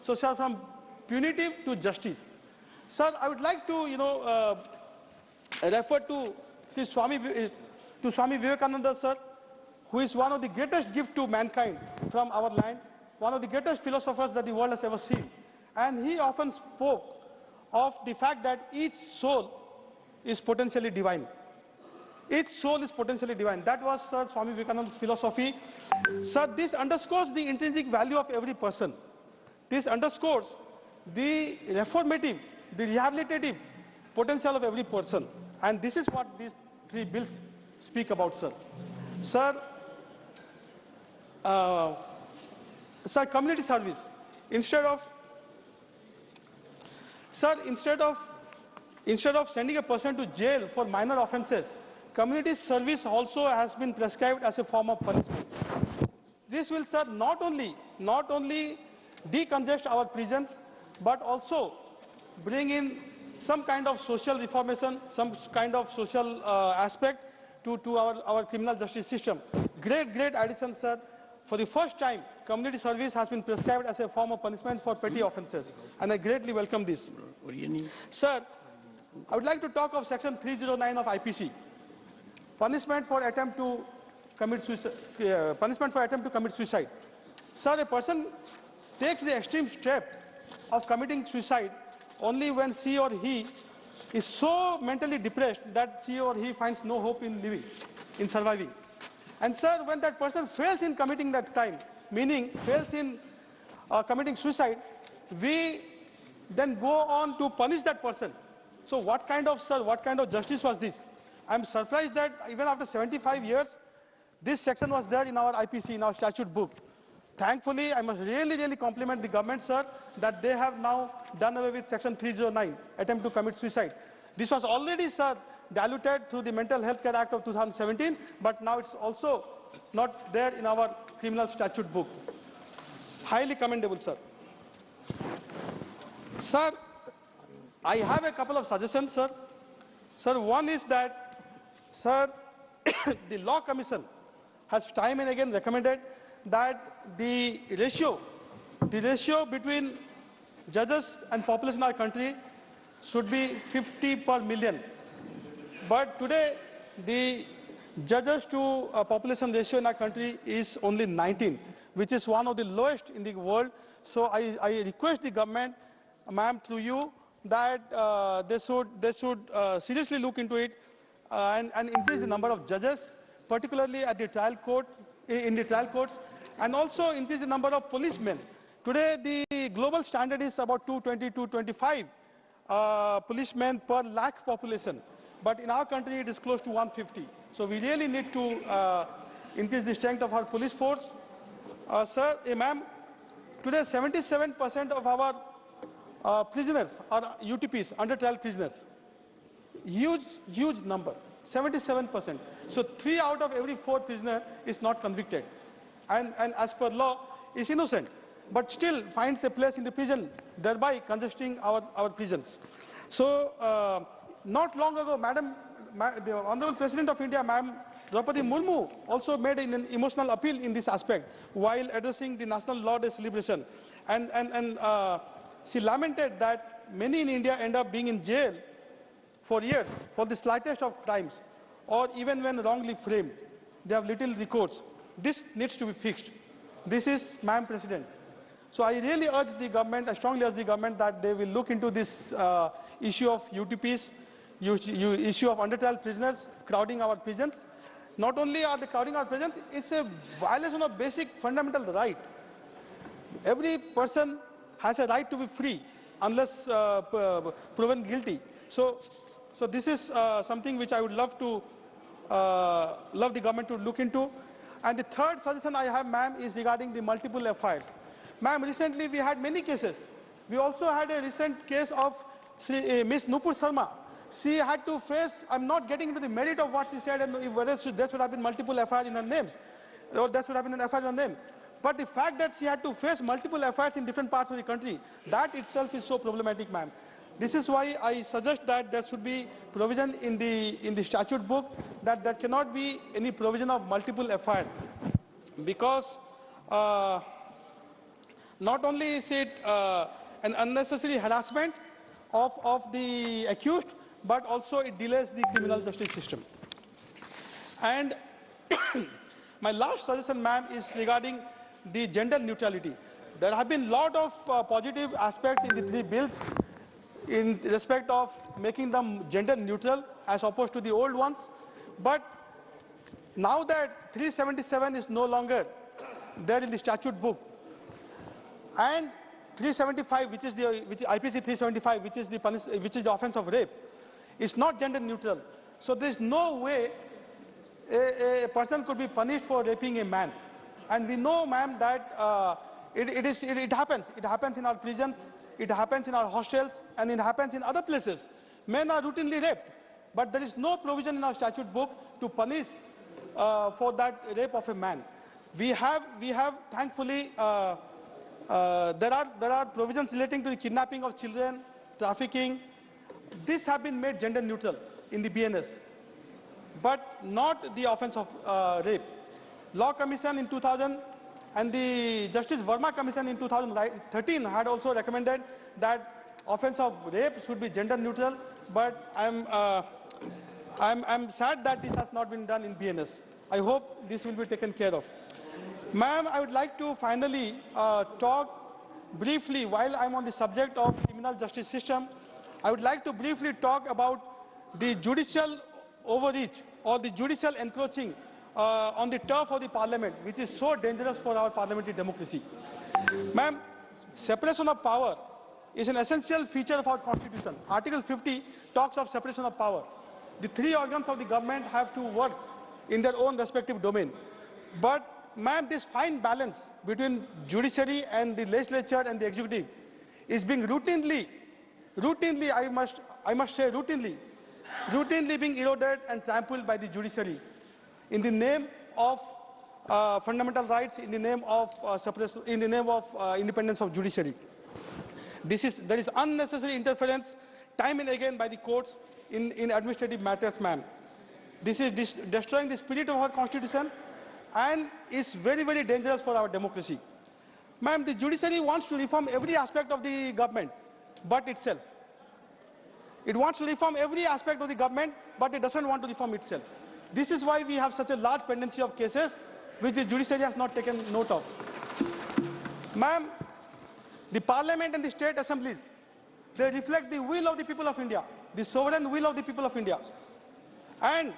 So, sir, from punitive to justice. Sir, I would like to, refer to Swami Vivekananda, sir, who is one of the greatest gifts to mankind from our land, one of the greatest philosophers that the world has ever seen. And he often spoke of the fact that each soul is potentially divine. Each soul is potentially divine. That was, sir, Swami Vivekananda's philosophy. Sir, this underscores the intrinsic value of every person. This underscores the reformative, the rehabilitative potential of every person. And this is what these three bills speak about, sir. Sir, community service. Instead of sending a person to jail for minor offences, community service also has been prescribed as a form of punishment. This will, sir, not only decongest our prisons, but also bring in some kind of social reformation, some kind of social aspect to our criminal justice system. Great addition, sir. For the first time, community service has been prescribed as a form of punishment for petty offences, and I greatly welcome this. Sir, I would like to talk of section 309 of IPC, punishment for attempt to commit suicide. Sir, a person takes the extreme step of committing suicide only when she or he is so mentally depressed that she or he finds no hope in living, in surviving. And sir, when that person fails in committing that crime, meaning fails in committing suicide, we then go on to punish that person. So what kind of justice was this? I am surprised that even after 75 years, this section was there in our IPC, in our statute book. Thankfully, I must really compliment the government, sir, that they have now done away with section 309, attempt to commit suicide. This was already, sir, diluted through the Mental Health Care Act of 2017, but now it's also not there in our criminal statute book. Highly commendable, sir. Sir, I have a couple of suggestions, sir. Sir, one is that, sir, the Law Commission has time and again recommended that the ratio between judges and population in our country should be 50 per million. But today, the judges to population ratio in our country is only 19, which is one of the lowest in the world. So I request the government, ma'am, through you, that they should seriously look into it and increase the number of judges, particularly at the trial court, in the trial courts, and also increase the number of policemen. Today, the global standard is about 220-225 policemen per lakh population. But in our country, it is close to 150. So we really need to increase the strength of our police force. Sir, ma'am, today 77% of our prisoners are UTPs, under trial prisoners. Huge number, 77%. So 3 out of every 4 prisoners is not convicted. And as per law, is innocent, but still finds a place in the prison, thereby congesting our prisons. So not long ago, the Honorable President of India, Madam Draupadi Murmu, also made an emotional appeal in this aspect while addressing the National Law Day celebration. And she lamented that many in India end up being in jail for years for the slightest of crimes, or even when wrongly framed. They have little recourse. This needs to be fixed. This is, Madam President. So I really urge the government, I strongly urge the government that they will look into this issue of UTPs, issue of under trial prisoners crowding our prisons. Not only are they crowding our prisons, it's a violation of basic fundamental right. Every person has a right to be free unless proven guilty. So this is something which I would love the government to look into. And the third suggestion I have, ma'am, is regarding the multiple FIRs. Ma'am, recently we had many cases. We also had a recent case of Miss Nupur Sharma. She had to face, I'm not getting into the merit of what she said and whether there should have been multiple FIRs in her names, or there should have been an FIR in her name. But the fact that she had to face multiple FIRs in different parts of the country, that itself is so problematic, ma'am. This is why I suggest that there should be provision in the statute book that there cannot be any provision of multiple FIR, because not only is it an unnecessary harassment of the accused, but also it delays the criminal justice system. And my last suggestion, ma'am, is regarding the gender neutrality. There have been a lot of positive aspects in the three bills in respect of making them gender neutral as opposed to the old ones. But now that 377 is no longer there in the statute book, and 375, which IPC 375, which is the offence of rape, is not gender neutral. So there is no way a person could be punished for raping a man. And we know, ma'am, that it happens. It happens in our prisons, it happens in our hostels, and it happens in other places. Men are routinely raped, but there is no provision in our statute book to punish for that rape of a man. We have thankfully, there are provisions relating to the kidnapping of children, trafficking. These have been made gender neutral in the BNS, but not the offence of rape. Law Commission in 2000 and the Justice Verma Commission in 2013 had also recommended that offence of rape should be gender neutral, but I'm sad that this has not been done in BNS. I hope this will be taken care of. Ma'am, I would like to finally talk briefly, while I'm on the subject of criminal justice system, I would like to briefly talk about the judicial overreach or the judicial encroaching on the turf of the parliament, which is so dangerous for our parliamentary democracy. Ma'am, separation of power is an essential feature of our constitution. Article 50 talks of separation of power. The three organs of the government have to work in their own respective domain. But ma'am, this fine balance between judiciary and the legislature and the executive is being routinely, I must say routinely being eroded and trampled by the judiciary in the name of fundamental rights, in the name of separation, in the name of independence of judiciary. There is unnecessary interference time and again by the courts in administrative matters, ma'am. This is destroying the spirit of our constitution and is very, very dangerous for our democracy. Ma'am, the judiciary wants to reform every aspect of the government but itself. It wants to reform every aspect of the government, but it doesn't want to reform itself. This is why we have such a large pendency of cases which the judiciary has not taken note of. Ma'am, the parliament and the state assemblies, they reflect the will of the people of India, the sovereign will of the people of India. And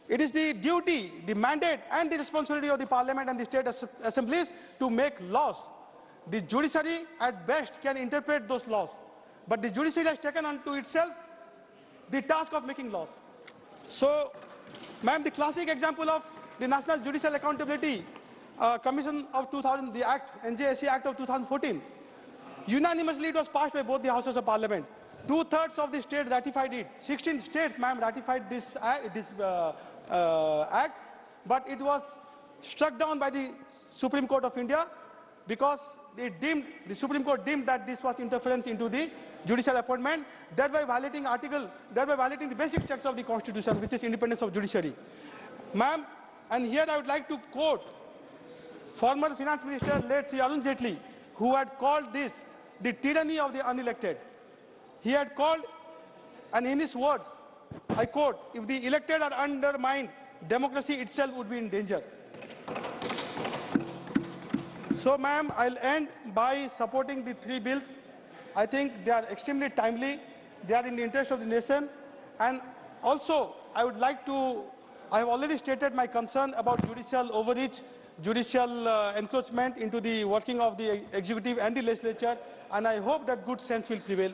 it is the duty, the mandate and the responsibility of the parliament and the state assemblies to make laws. The judiciary at best can interpret those laws, but the judiciary has taken unto itself the task of making laws. So, ma'am, the classic example of the National Judicial Accountability Commission of 2000, the Act, NJSC Act of 2014, unanimously it was passed by both the houses of parliament. 2/3 of the states ratified it. 16 states, ma'am, ratified this act, but it was struck down by the Supreme Court of India because the Supreme Court deemed that this was interference into the judicial appointment, thereby violating the basic text of the Constitution, which is independence of judiciary. Ma'am, and here I would like to quote former Finance Minister, late Sri Arun Jaitley, who had called this the tyranny of the unelected. He had called, and in his words, I quote, "If the elected are undermined, democracy itself would be in danger." So, ma'am, I'll end by supporting the three bills. I think they are extremely timely. They are in the interest of the nation. And also, I would like to, I have already stated my concern about judicial overreach, judicial encroachment into the working of the executive and the legislature. And I hope that good sense will prevail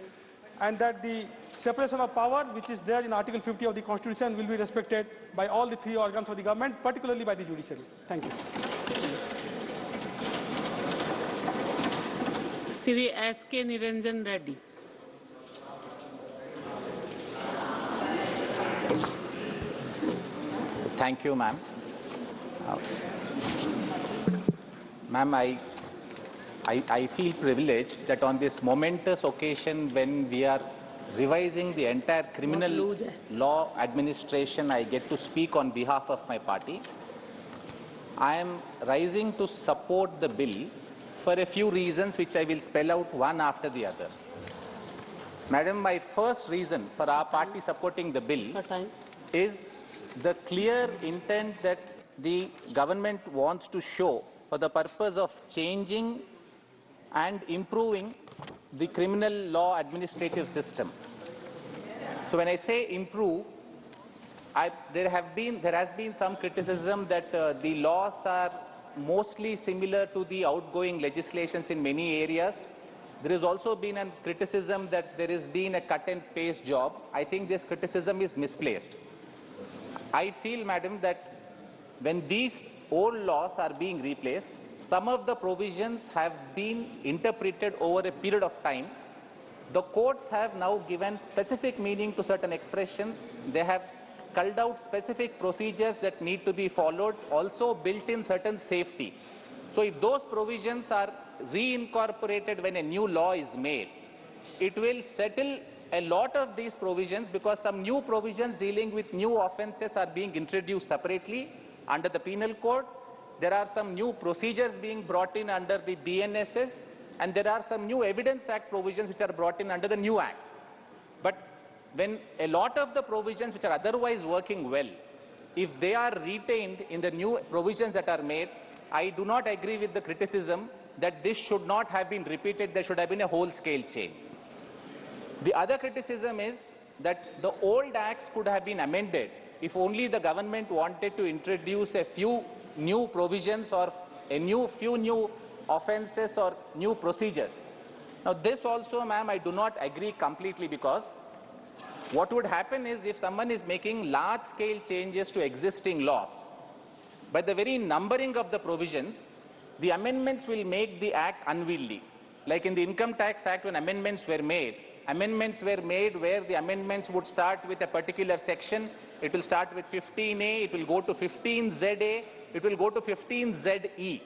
and that the separation of power, which is there in Article 50 of the Constitution, will be respected by all the three organs of the government, particularly by the judiciary. Thank you. Shri S.K. Niranjan Reddy. Thank you, ma'am. Ma'am, I feel privileged that on this momentous occasion when we are revising the entire criminal law administration, I get to speak on behalf of my party. I am rising to support the bill for a few reasons which I will spell out one after the other. Madam, my first reason for our party supporting the bill is the clear intent that the government wants to show for the purpose of changing and improving the criminal law administrative system. So when I say improve, there has been some criticism that the laws are mostly similar to the outgoing legislations in many areas. There has also been a criticism that there has been a cut and paste job. I think this criticism is misplaced. I feel, madam, that when these old laws are being replaced, some of the provisions have been interpreted over a period of time. The courts have now given specific meaning to certain expressions. They have culled out specific procedures that need to be followed, also built in certain safety. So if those provisions are reincorporated when a new law is made, it will settle a lot of these provisions, because some new provisions dealing with new offences are being introduced separately under the penal code. There are some new procedures being brought in under the BNSS, and there are some new Evidence Act provisions which are brought in under the new Act. But when a lot of the provisions which are otherwise working well, if they are retained in the new provisions that are made, I do not agree with the criticism that this should not have been repeated, there should have been a whole-scale change. The other criticism is that the old acts could have been amended if only the government wanted to introduce a few new provisions or few new offences or new procedures. Now this also, ma'am, I do not agree completely, because what would happen is, if someone is making large-scale changes to existing laws, by the very numbering of the provisions, the amendments will make the act unwieldy. Like in the Income Tax Act, when amendments were made where the amendments would start with a particular section. It will start with 15A, it will go to 15ZA, it will go to 15ZE.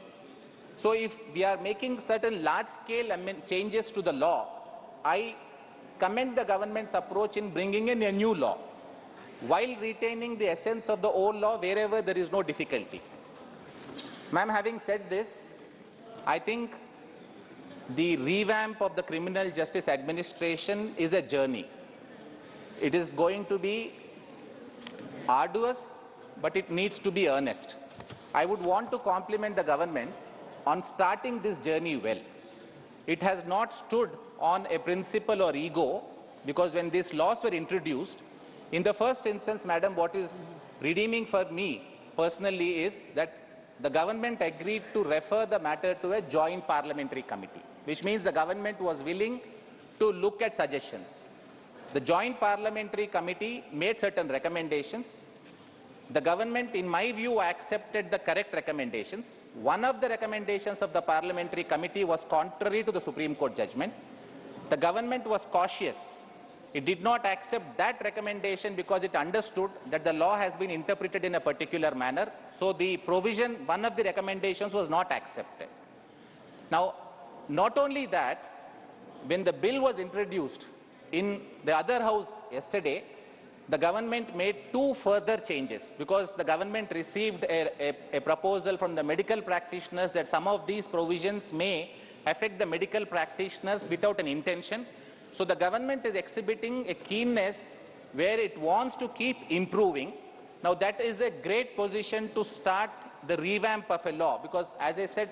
So if we are making certain large-scale changes to the law, I commend the government's approach in bringing in a new law, while retaining the essence of the old law wherever there is no difficulty. Ma'am, having said this, I think the revamp of the criminal justice administration is a journey. It is going to be arduous, but it needs to be earnest. I would want to compliment the government on starting this journey well. It has not stood on a principle or ego, because when these laws were introduced, in the first instance, madam, what is redeeming for me personally is that the government agreed to refer the matter to a joint parliamentary committee, which means the government was willing to look at suggestions. The joint parliamentary committee made certain recommendations. The government, in my view, accepted the correct recommendations. One of the recommendations of the parliamentary committee was contrary to the Supreme Court judgment. The government was cautious. It did not accept that recommendation because it understood that the law has been interpreted in a particular manner. So the provision, one of the recommendations, was not accepted. Now, not only that, when the bill was introduced in the other house yesterday, the government made two further changes, because the government received a proposal from the medical practitioners that some of these provisions may affect the medical practitioners without an intention. So the government is exhibiting a keenness where it wants to keep improving. Now that is a great position to start the revamp of a law, because as I said,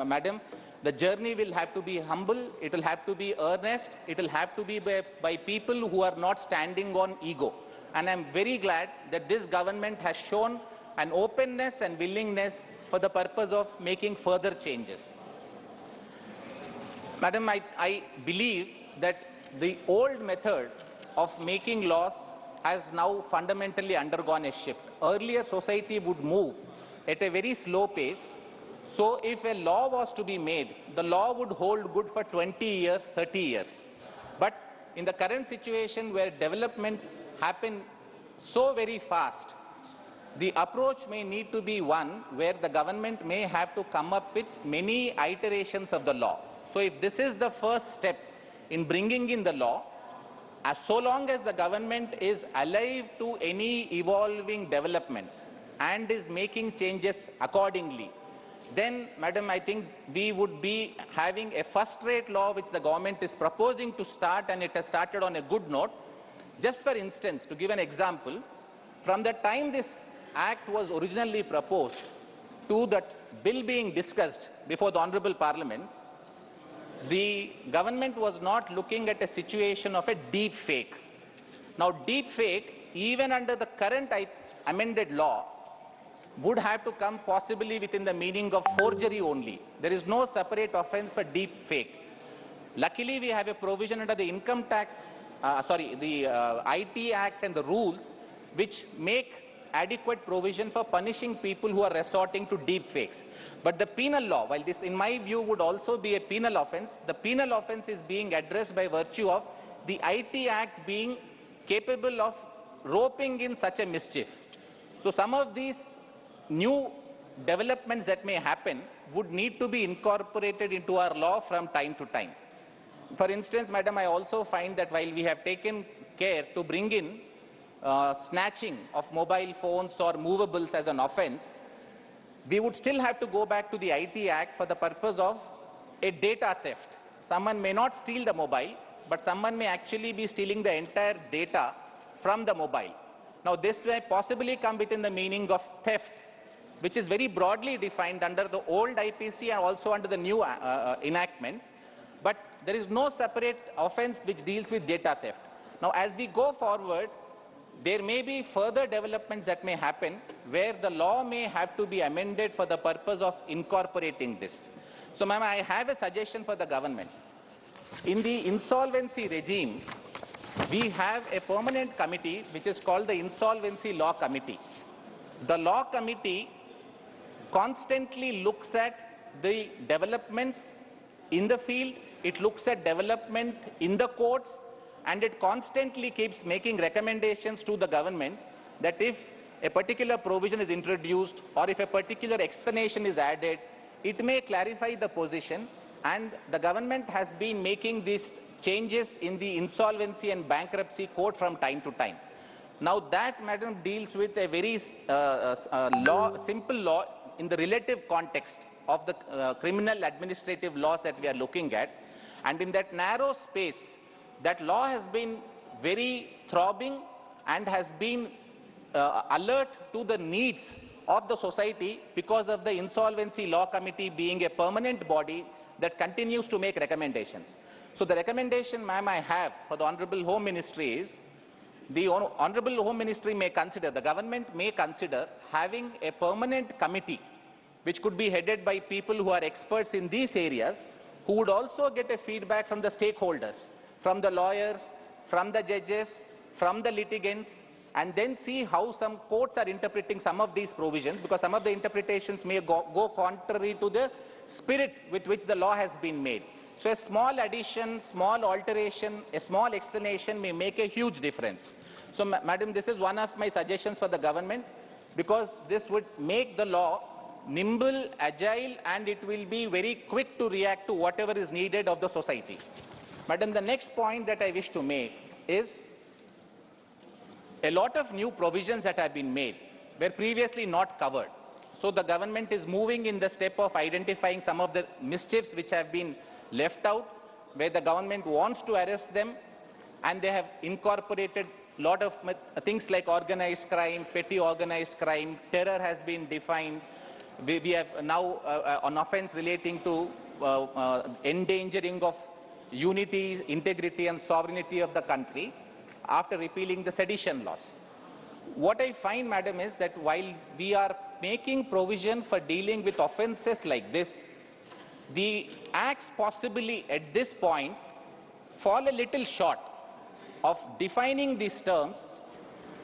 madam, the journey will have to be humble, it will have to be earnest, it will have to be by people who are not standing on ego. And I am very glad that this government has shown an openness and willingness for the purpose of making further changes. Madam, I believe that the old method of making laws has now fundamentally undergone a shift. Earlier, society would move at a very slow pace. So if a law was to be made, the law would hold good for 20 years, 30 years. But in the current situation where developments happen so very fast, the approach may need to be one where the government may have to come up with many iterations of the law. So if this is the first step in bringing in the law, as so long as the government is alive to any evolving developments and is making changes accordingly, then, Madam, I think we would be having a first-rate law which the government is proposing to start, and it has started on a good note. Just for instance, to give an example, from the time this act was originally proposed to that bill being discussed before the Honorable Parliament, the government was not looking at a situation of a deep fake. Now, deep fake, even under the current amended law, would have to come possibly within the meaning of forgery only. There is no separate offence for deep fake. Luckily, we have a provision under the income tax, IT Act and the rules, which make adequate provision for punishing people who are resorting to deep fakes. But the penal law, while this in my view would also be a penal offence, the penal offence is being addressed by virtue of the IT Act being capable of roping in such a mischief. So some of these new developments that may happen would need to be incorporated into our law from time to time. For instance, Madam, I also find that while we have taken care to bring in snatching of mobile phones or movables as an offence, we would still have to go back to the IT Act for the purpose of a data theft. Someone may not steal the mobile, but someone may actually be stealing the entire data from the mobile. Now, this may possibly come within the meaning of theft, which is very broadly defined under the old IPC and also under the new enactment, but there is no separate offence which deals with data theft. Now, as we go forward, there may be further developments that may happen where the law may have to be amended for the purpose of incorporating this. So, ma'am, I have a suggestion for the government. In the insolvency regime, we have a permanent committee which is called the Insolvency Law Committee. The law committee constantly looks at the developments in the field, it looks at development in the courts, and it constantly keeps making recommendations to the government that if a particular provision is introduced or if a particular explanation is added, it may clarify the position, and the government has been making these changes in the insolvency and bankruptcy code from time to time. Now that, Madam, deals with a very simple law in the relative context of the criminal administrative laws that we are looking at, and in that narrow space, that law has been very throbbing and has been alert to the needs of the society because of the Insolvency Law Committee being a permanent body that continues to make recommendations. So the recommendation, ma'am, I have for the Honorable Home Ministry is, the Honorable Home Ministry may consider, the government may consider having a permanent committee which could be headed by people who are experts in these areas, who would also get a feedback from the stakeholders, from the lawyers, from the judges, from the litigants, and then see how some courts are interpreting some of these provisions, because some of the interpretations may go contrary to the spirit with which the law has been made. So a small addition, small alteration, a small explanation may make a huge difference. So, Madam, this is one of my suggestions for the government, because this would make the law nimble, agile, and it will be very quick to react to whatever is needed of the society. Madam, the next point that I wish to make is a lot of new provisions that have been made were previously not covered. So the government is moving in the step of identifying some of the mischiefs which have been left out, where the government wants to arrest them, and they have incorporated a lot of things like organized crime, petty organized crime, terror has been defined. We have now an offence relating to endangering of unity, integrity and sovereignty of the country after repealing the sedition laws. What I find, Madam, is that while we are making provision for dealing with offences like this, the acts possibly at this point fall a little short of defining these terms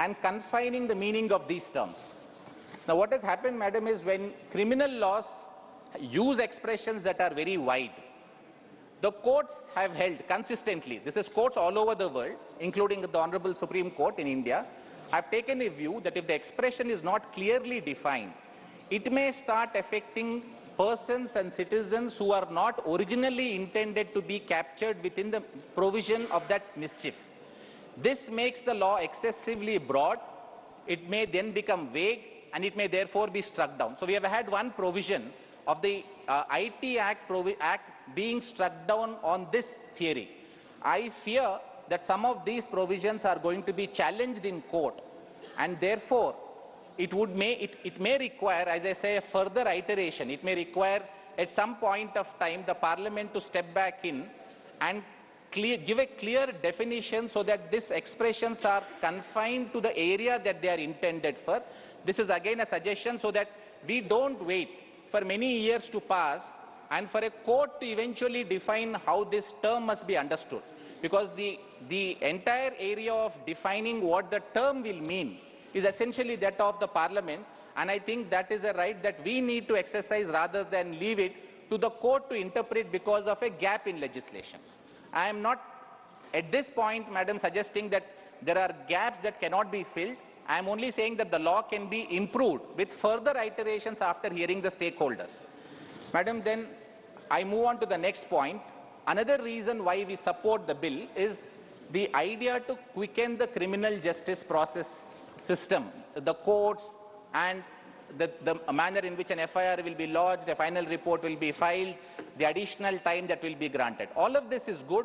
and confining the meaning of these terms. Now what has happened, Madam, is when criminal laws use expressions that are very wide, the courts have held consistently, this is courts all over the world, including the Honorable Supreme Court in India, have taken a view that if the expression is not clearly defined, it may start affecting persons and citizens who are not originally intended to be captured within the provision of that mischief. This makes the law excessively broad, it may then become vague, and it may therefore be struck down. So we have had one provision of the IT Act being struck down on this theory. I fear that some of these provisions are going to be challenged in court, and therefore it may require, as I say, a further iteration. It may require at some point of time the Parliament to step back in and give a clear definition so that these expressions are confined to the area that they are intended for. This is again a suggestion so that we don't wait for many years to pass and for a court to eventually define how this term must be understood. Because the entire area of defining what the term will mean is essentially that of the Parliament, and I think that is a right that we need to exercise rather than leave it to the court to interpret because of a gap in legislation. I am not at this point, Madam, suggesting that there are gaps that cannot be filled. I am only saying that the law can be improved with further iterations after hearing the stakeholders. Madam, then I move on to the next point. Another reason why we support the bill is the idea to quicken the criminal justice process system, the courts and the manner in which an FIR will be lodged, a final report will be filed, the additional time that will be granted. All of this is good.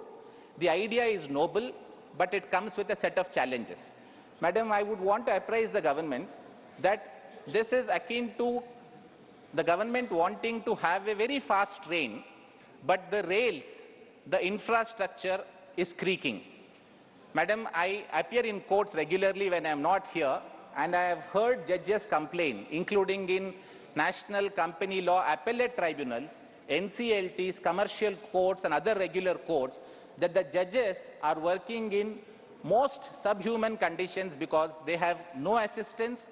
The idea is noble, but it comes with a set of challenges. Madam, I would want to apprise the government that this is akin to the government wanting to have a very fast train, but the rails, the infrastructure is creaking. Madam, I appear in courts regularly when I am not here, and I have heard judges complain, including in national company law appellate tribunals, NCLTs, commercial courts and other regular courts, that the judges are working in most subhuman conditions because they have no assistants,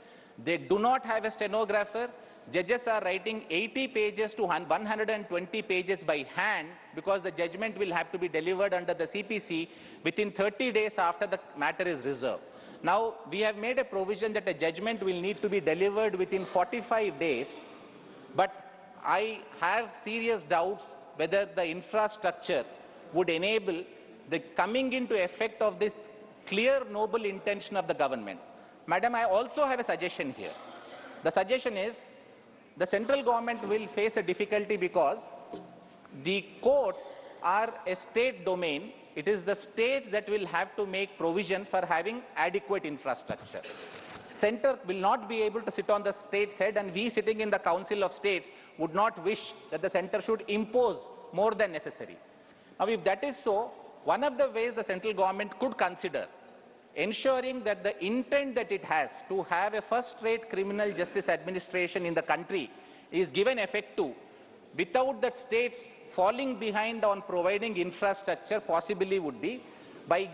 they do not have a stenographer. Judges are writing 80 pages to 120 pages by hand because the judgment will have to be delivered under the CPC within 30 days after the matter is reserved. Now, we have made a provision that a judgment will need to be delivered within 45 days, but I have serious doubts whether the infrastructure would enable the coming into effect of this clear, noble intention of the government. Madam, I also have a suggestion here. The suggestion is, the central government will face a difficulty because the courts are a state domain. It is the states that will have to make provision for having adequate infrastructure. Center will not be able to sit on the state's head, and we sitting in the Council of States would not wish that the center should impose more than necessary. Now, if that is so, one of the ways the central government could consider ensuring that the intent that it has to have a first-rate criminal justice administration in the country is given effect to, without the states falling behind on providing infrastructure, possibly would be by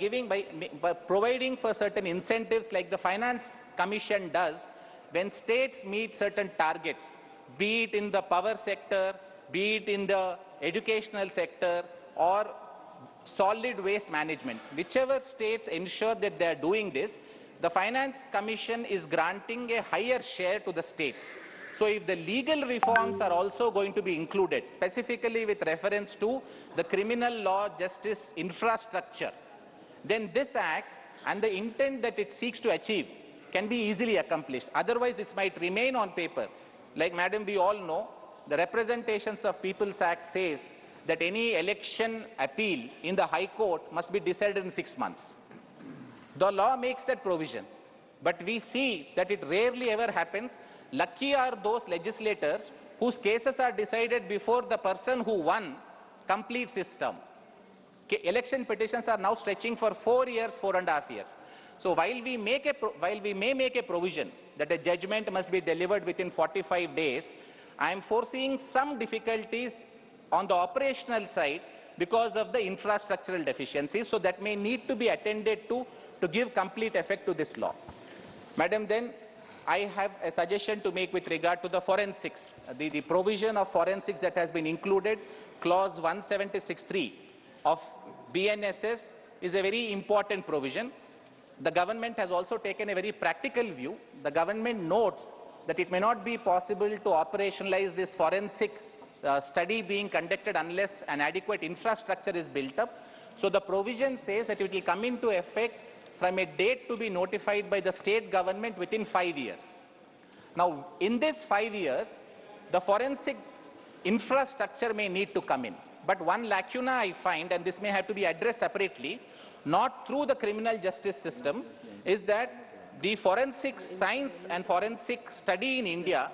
providing for certain incentives like the Finance Commission does when states meet certain targets, be it in the power sector, be it in the educational sector or solid waste management. Whichever states ensure that they are doing this, the Finance Commission is granting a higher share to the states. So if the legal reforms are also going to be included, specifically with reference to the criminal law justice infrastructure, then this act and the intent that it seeks to achieve can be easily accomplished. Otherwise, this might remain on paper. Like, Madam, we all know, the Representations of People's Act says that any election appeal in the High Court must be decided in 6 months. The law makes that provision, but we see that it rarely ever happens. Lucky are those legislators whose cases are decided before the person who won completes his term. Election petitions are now stretching for 4 years, 4.5 years. So while we may make a provision that a judgment must be delivered within 45 days, I am foreseeing some difficulties on the operational side because of the infrastructural deficiencies, so that may need to be attended to give complete effect to this law. Madam, then I have a suggestion to make with regard to the forensics. The provision of forensics that has been included, clause 176(3) of BNSS, is a very important provision. The government has also taken a very practical view. The government notes that it may not be possible to operationalize this forensic study being conducted unless an adequate infrastructure is built up. So the provision says that it will come into effect from a date to be notified by the state government within 5 years. Now, in this 5 years, the forensic infrastructure may need to come in. But one lacuna I find, and this may have to be addressed separately, not through the criminal justice system, is that the forensic science and forensic study in India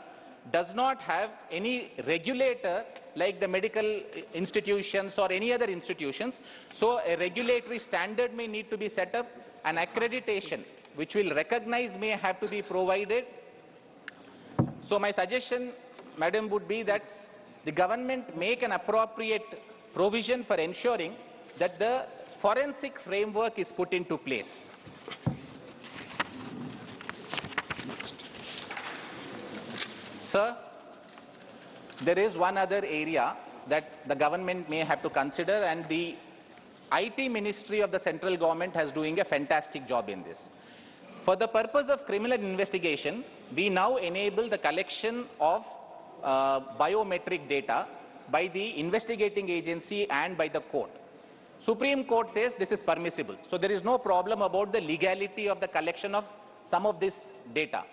does not have any regulator like the medical institutions or any other institutions. So a regulatory standard may need to be set up, an accreditation which will recognize may have to be provided. So my suggestion, Madam, would be that the government make an appropriate provision for ensuring that the forensic framework is put into place. Sir, there is one other area that the government may have to consider, and the IT Ministry of the central government has doing a fantastic job in this. For the purpose of criminal investigation, we now enable the collection of biometric data by the investigating agency and by the court. Supreme Court says this is permissible. So there is no problem about the legality of the collection of some of this data.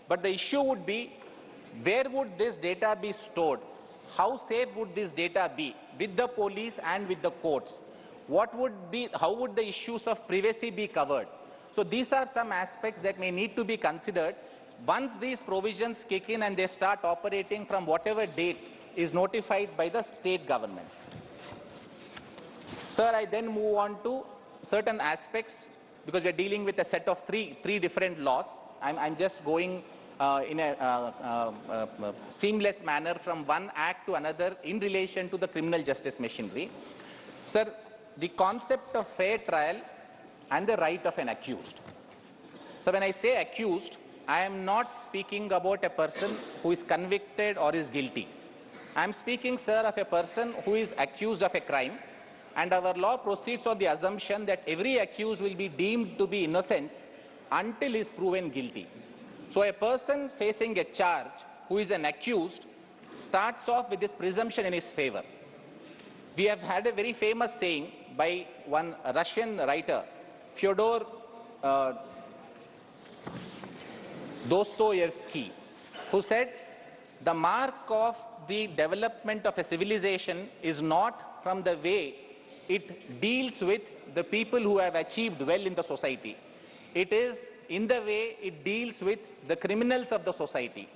But the issue would be, where would this data be stored? How safe would this data be with the police and with the courts? How would the issues of privacy be covered? So these are some aspects that may need to be considered once these provisions kick in and they start operating from whatever date is notified by the state government. Sir, I then move on to certain aspects, because we are dealing with a set of three different laws. I'm just going in a seamless manner from one act to another in relation to the criminal justice machinery. Sir, the concept of fair trial and the right of an accused. So when I say accused, I am not speaking about a person who is convicted or is guilty. I am speaking, sir, of a person who is accused of a crime, and our law proceeds on the assumption that every accused will be deemed to be innocent until he is proven guilty. So a person facing a charge who is an accused starts off with this presumption in his favor. We have had a very famous saying by one Russian writer, Fyodor Dostoevsky, who said, the mark of the development of a civilization is not from the way it deals with the people who have achieved well in the society. It is in the way it deals with the criminals of the society.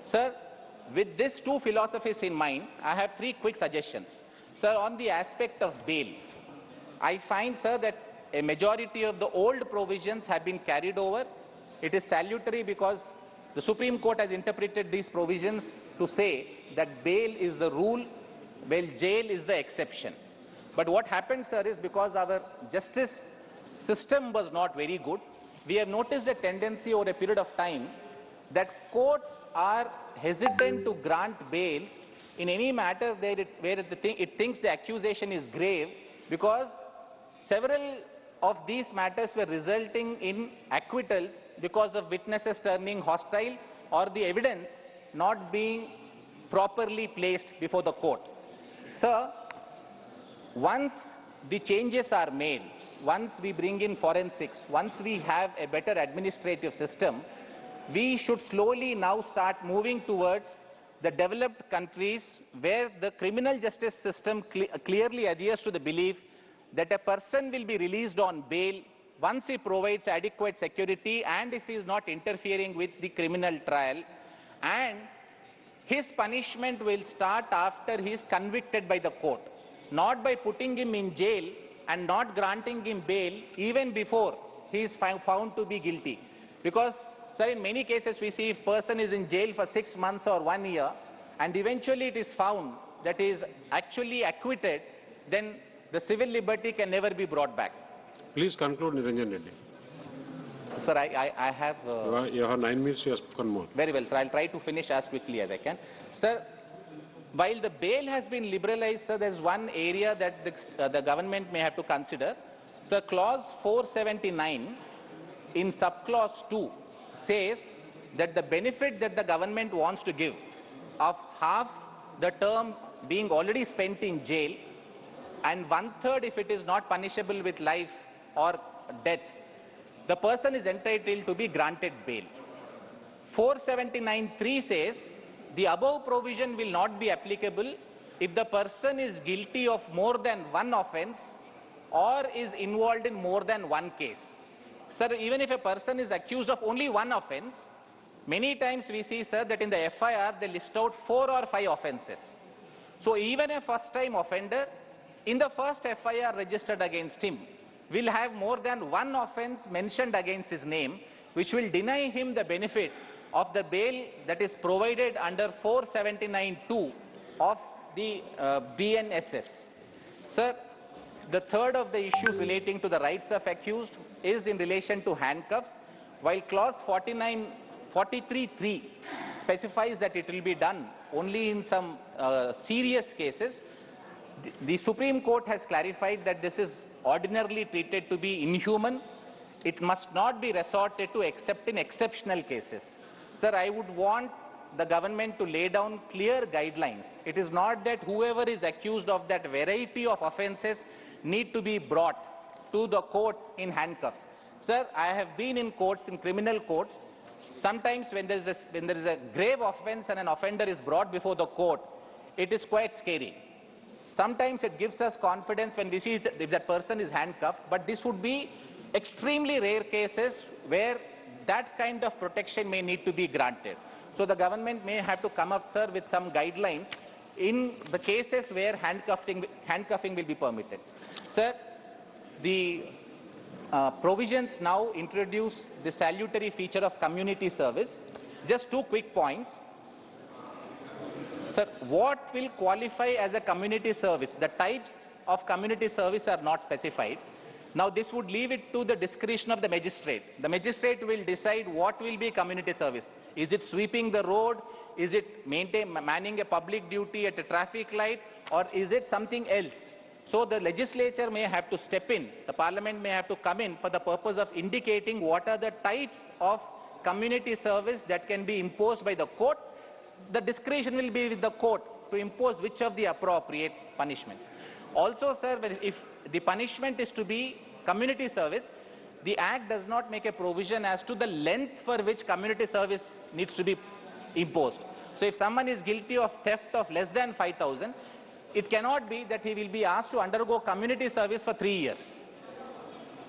Sir, with these two philosophies in mind, I have three quick suggestions. Sir, on the aspect of bail, I find, sir, that a majority of the old provisions have been carried over. It is salutary because the Supreme Court has interpreted these provisions to say that bail is the rule, while jail is the exception. But what happened, sir, is because our justice system was not very good, we have noticed a tendency over a period of time that courts are hesitant to grant bails in any matter where it thinks the accusation is grave, because several of these matters were resulting in acquittals because of witnesses turning hostile or the evidence not being properly placed before the court. Sir, once the changes are made, once we bring in forensics, once we have a better administrative system, we should slowly now start moving towards the developed countries where the criminal justice system clearly adheres to the belief that a person will be released on bail once he provides adequate security and if he is not interfering with the criminal trial, and his punishment will start after he is convicted by the court, not by putting him in jail and not granting him bail even before he is found to be guilty. Because, sir, in many cases we see if person is in jail for 6 months or 1 year and eventually it is found that he is actually acquitted, then the civil liberty can never be brought back. Please conclude, Niranjan Reddy. Sir, I have... you have 9 minutes, you have spoken more. Very well, sir. I'll try to finish as quickly as I can. Sir, while the bail has been liberalized, sir, there's one area that the government may have to consider. Sir, clause 479 in subclause 2 says that the benefit that the government wants to give of half the term being already spent in jail and 1/3 if it is not punishable with life or death, the person is entitled to be granted bail. 479(3) says the above provision will not be applicable if the person is guilty of more than one offense or is involved in more than one case. Sir, even if a person is accused of only one offense, many times we see, sir, that in the FIR they list out 4 or 5 offenses. So even a first-time offender, in the first FIR registered against him, will have more than one offense mentioned against his name, which will deny him the benefit of the bail that is provided under 479(2) of the BNSS. Sir, the third of the issues relating to the rights of accused is in relation to handcuffs. While clause 43(3) specifies that it will be done only in some serious cases, the Supreme Court has clarified that this is ordinarily treated to be inhuman. It must not be resorted to except in exceptional cases. Sir, I would want the government to lay down clear guidelines. It is not that whoever is accused of that variety of offences need to be brought to the court in handcuffs. Sir, I have been in courts, in criminal courts. Sometimes when there is a grave offence and an offender is brought before the court, it is quite scary. Sometimes it gives us confidence when we see if that person is handcuffed, but this would be extremely rare cases where that kind of protection may need to be granted. So the government may have to come up, sir, with some guidelines in the cases where handcuffing will be permitted. Sir, the provisions now introduce the salutary feature of community service. Just 2 quick points. Sir, what will qualify as a community service? The types of community service are not specified. Now this would leave it to the discretion of the magistrate. The magistrate will decide what will be community service. Is it sweeping the road? Is it manning a public duty at a traffic light? Or is it something else? So the legislature may have to step in, the parliament may have to come in for the purpose of indicating what are the types of community service that can be imposed by the court. The discretion will be with the court to impose which of the appropriate punishments. Also, sir, if the punishment is to be community service, the Act does not make a provision as to the length for which community service needs to be imposed. So if someone is guilty of theft of less than 5,000, it cannot be that he will be asked to undergo community service for 3 years.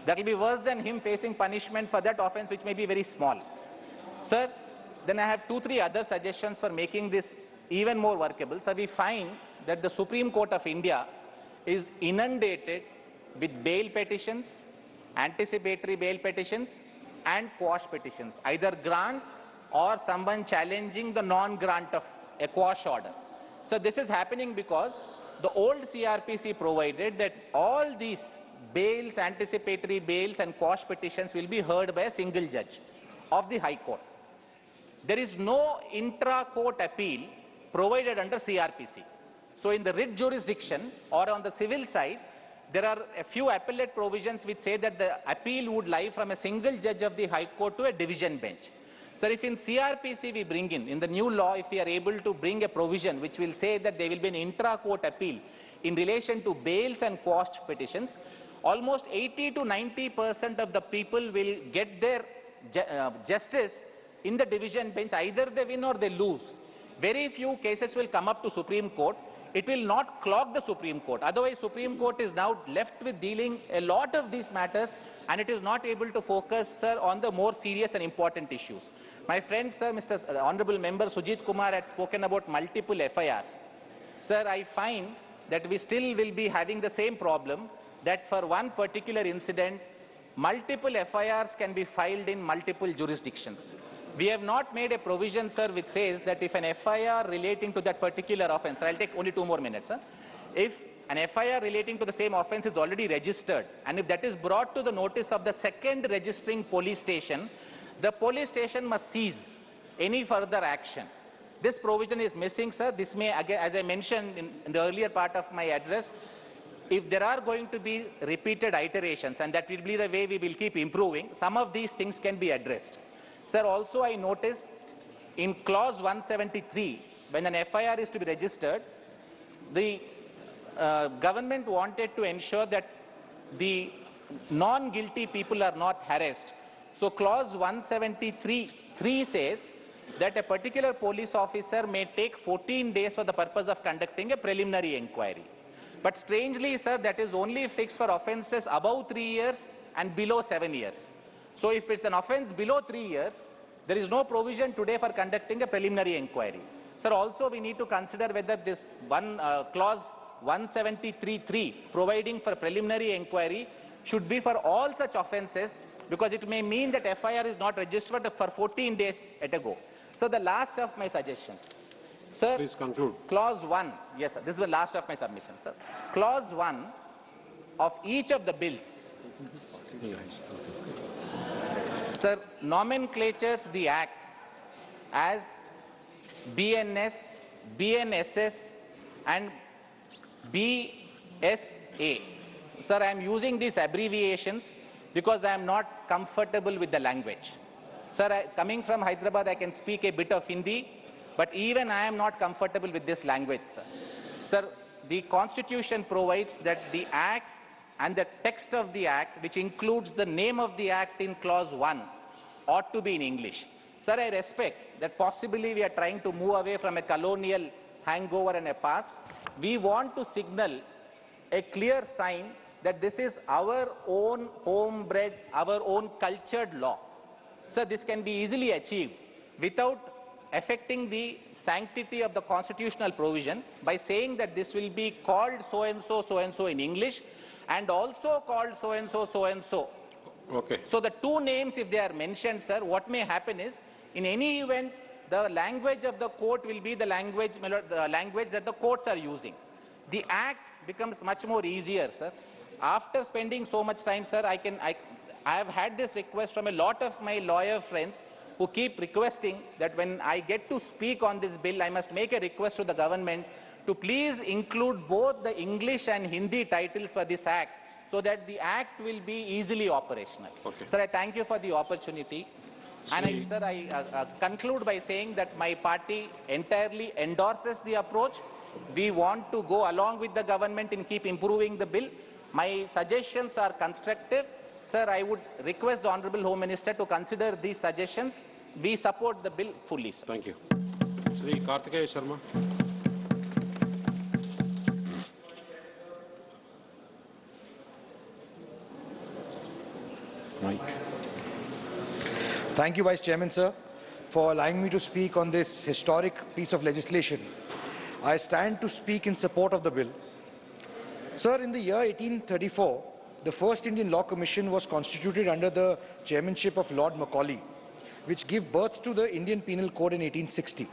That will be worse than him facing punishment for that offence, which may be very small. Sir, then I have 2-3 other suggestions for making this even more workable. So we find that the Supreme Court of India is inundated with bail petitions, anticipatory bail petitions and quash petitions, either grant or someone challenging the non-grant of a quash order. So this is happening because the old CRPC provided that all these bails, anticipatory bails and quash petitions will be heard by a single judge of the High Court. There is no intra-court appeal provided under CRPC. So in the writ jurisdiction or on the civil side, there are a few appellate provisions which say that the appeal would lie from a single judge of the High Court to a division bench. Sir, if in CRPC we bring in the new law, if we are able to bring a provision which will say that there will be an intra-court appeal in relation to bails and quash petitions, almost 80 to 90% of the people will get their justice in the division bench. Either they win or they lose. Very few cases will come up to Supreme Court. It will not clog the Supreme Court. Otherwise, Supreme Court is now left with dealing a lot of these matters and it is not able to focus, sir, on the more serious and important issues. My friend, sir, Mr. Honorable Member Sujit Kumar had spoken about multiple FIRs. Sir, I find that we still will be having the same problem that for one particular incident, multiple FIRs can be filed in multiple jurisdictions. We have not made a provision, sir, which says that if an FIR relating to that particular offence, I'll take only 2 more minutes, sir. If an FIR relating to the same offence is already registered and if that is brought to the notice of the second registering police station, the police station must cease any further action. This provision is missing, sir. This may, again, as I mentioned in the earlier part of my address, if there are going to be repeated iterations, and that will be the way we will keep improving, some of these things can be addressed. Sir, also I noticed in clause 173, when an FIR is to be registered, the government wanted to ensure that the non-guilty people are not harassed. So clause 173(3) says that a particular police officer may take 14 days for the purpose of conducting a preliminary inquiry. But strangely, sir, that is only fixed for offences above 3 years and below 7 years. So if it's an offence below 3 years, there is no provision today for conducting a preliminary inquiry. Sir, also we need to consider whether this clause 173(3) providing for preliminary inquiry should be for all such offences, because it may mean that FIR is not registered for 14 days at a go. So the last of my suggestions. Sir, please conclude. Clause 1, yes sir, this is the last of my submission, sir. Clause 1 of each of the bills, sir, nomenclatures the Act as BNS, BNSS and BSA. Sir, I am using these abbreviations because I am not comfortable with the language. Sir, coming from Hyderabad, I can speak a bit of Hindi, but even I am not comfortable with this language, sir. Sir, the Constitution provides that the acts and the text of the Act, which includes the name of the Act in Clause 1, ought to be in English. Sir, I respect that possibly we are trying to move away from a colonial hangover and a past. We want to signal a clear sign that this is our own homebred, our own cultured law. Sir, this can be easily achieved without affecting the sanctity of the constitutional provision by saying that this will be called so-and-so in English and also called so-and-so. Okay. So the two names, if they are mentioned, sir, what may happen is, in any event, the language of the court will be the language that the courts are using. The Act becomes much more easier, sir. After spending so much time, sir, I have had this request from a lot of my lawyer friends who keep requesting that when I get to speak on this bill, I must make a request to the government to please include both the English and Hindi titles for this Act, so that the Act will be easily operational. Okay. Sir, I thank you for the opportunity. And I conclude by saying that my party entirely endorses the approach. We want to go along with the government in keep improving the bill. My suggestions are constructive. Sir, I would request the Honorable Home Minister to consider these suggestions. We support the bill fully, sir. Thank you. Shri Kartikeya Sharma. Thank you, Vice Chairman, sir, for allowing me to speak on this historic piece of legislation. I stand to speak in support of the bill. Sir, in the year 1834, the first Indian Law Commission was constituted under the chairmanship of Lord Macaulay, which gave birth to the Indian Penal Code in 1860.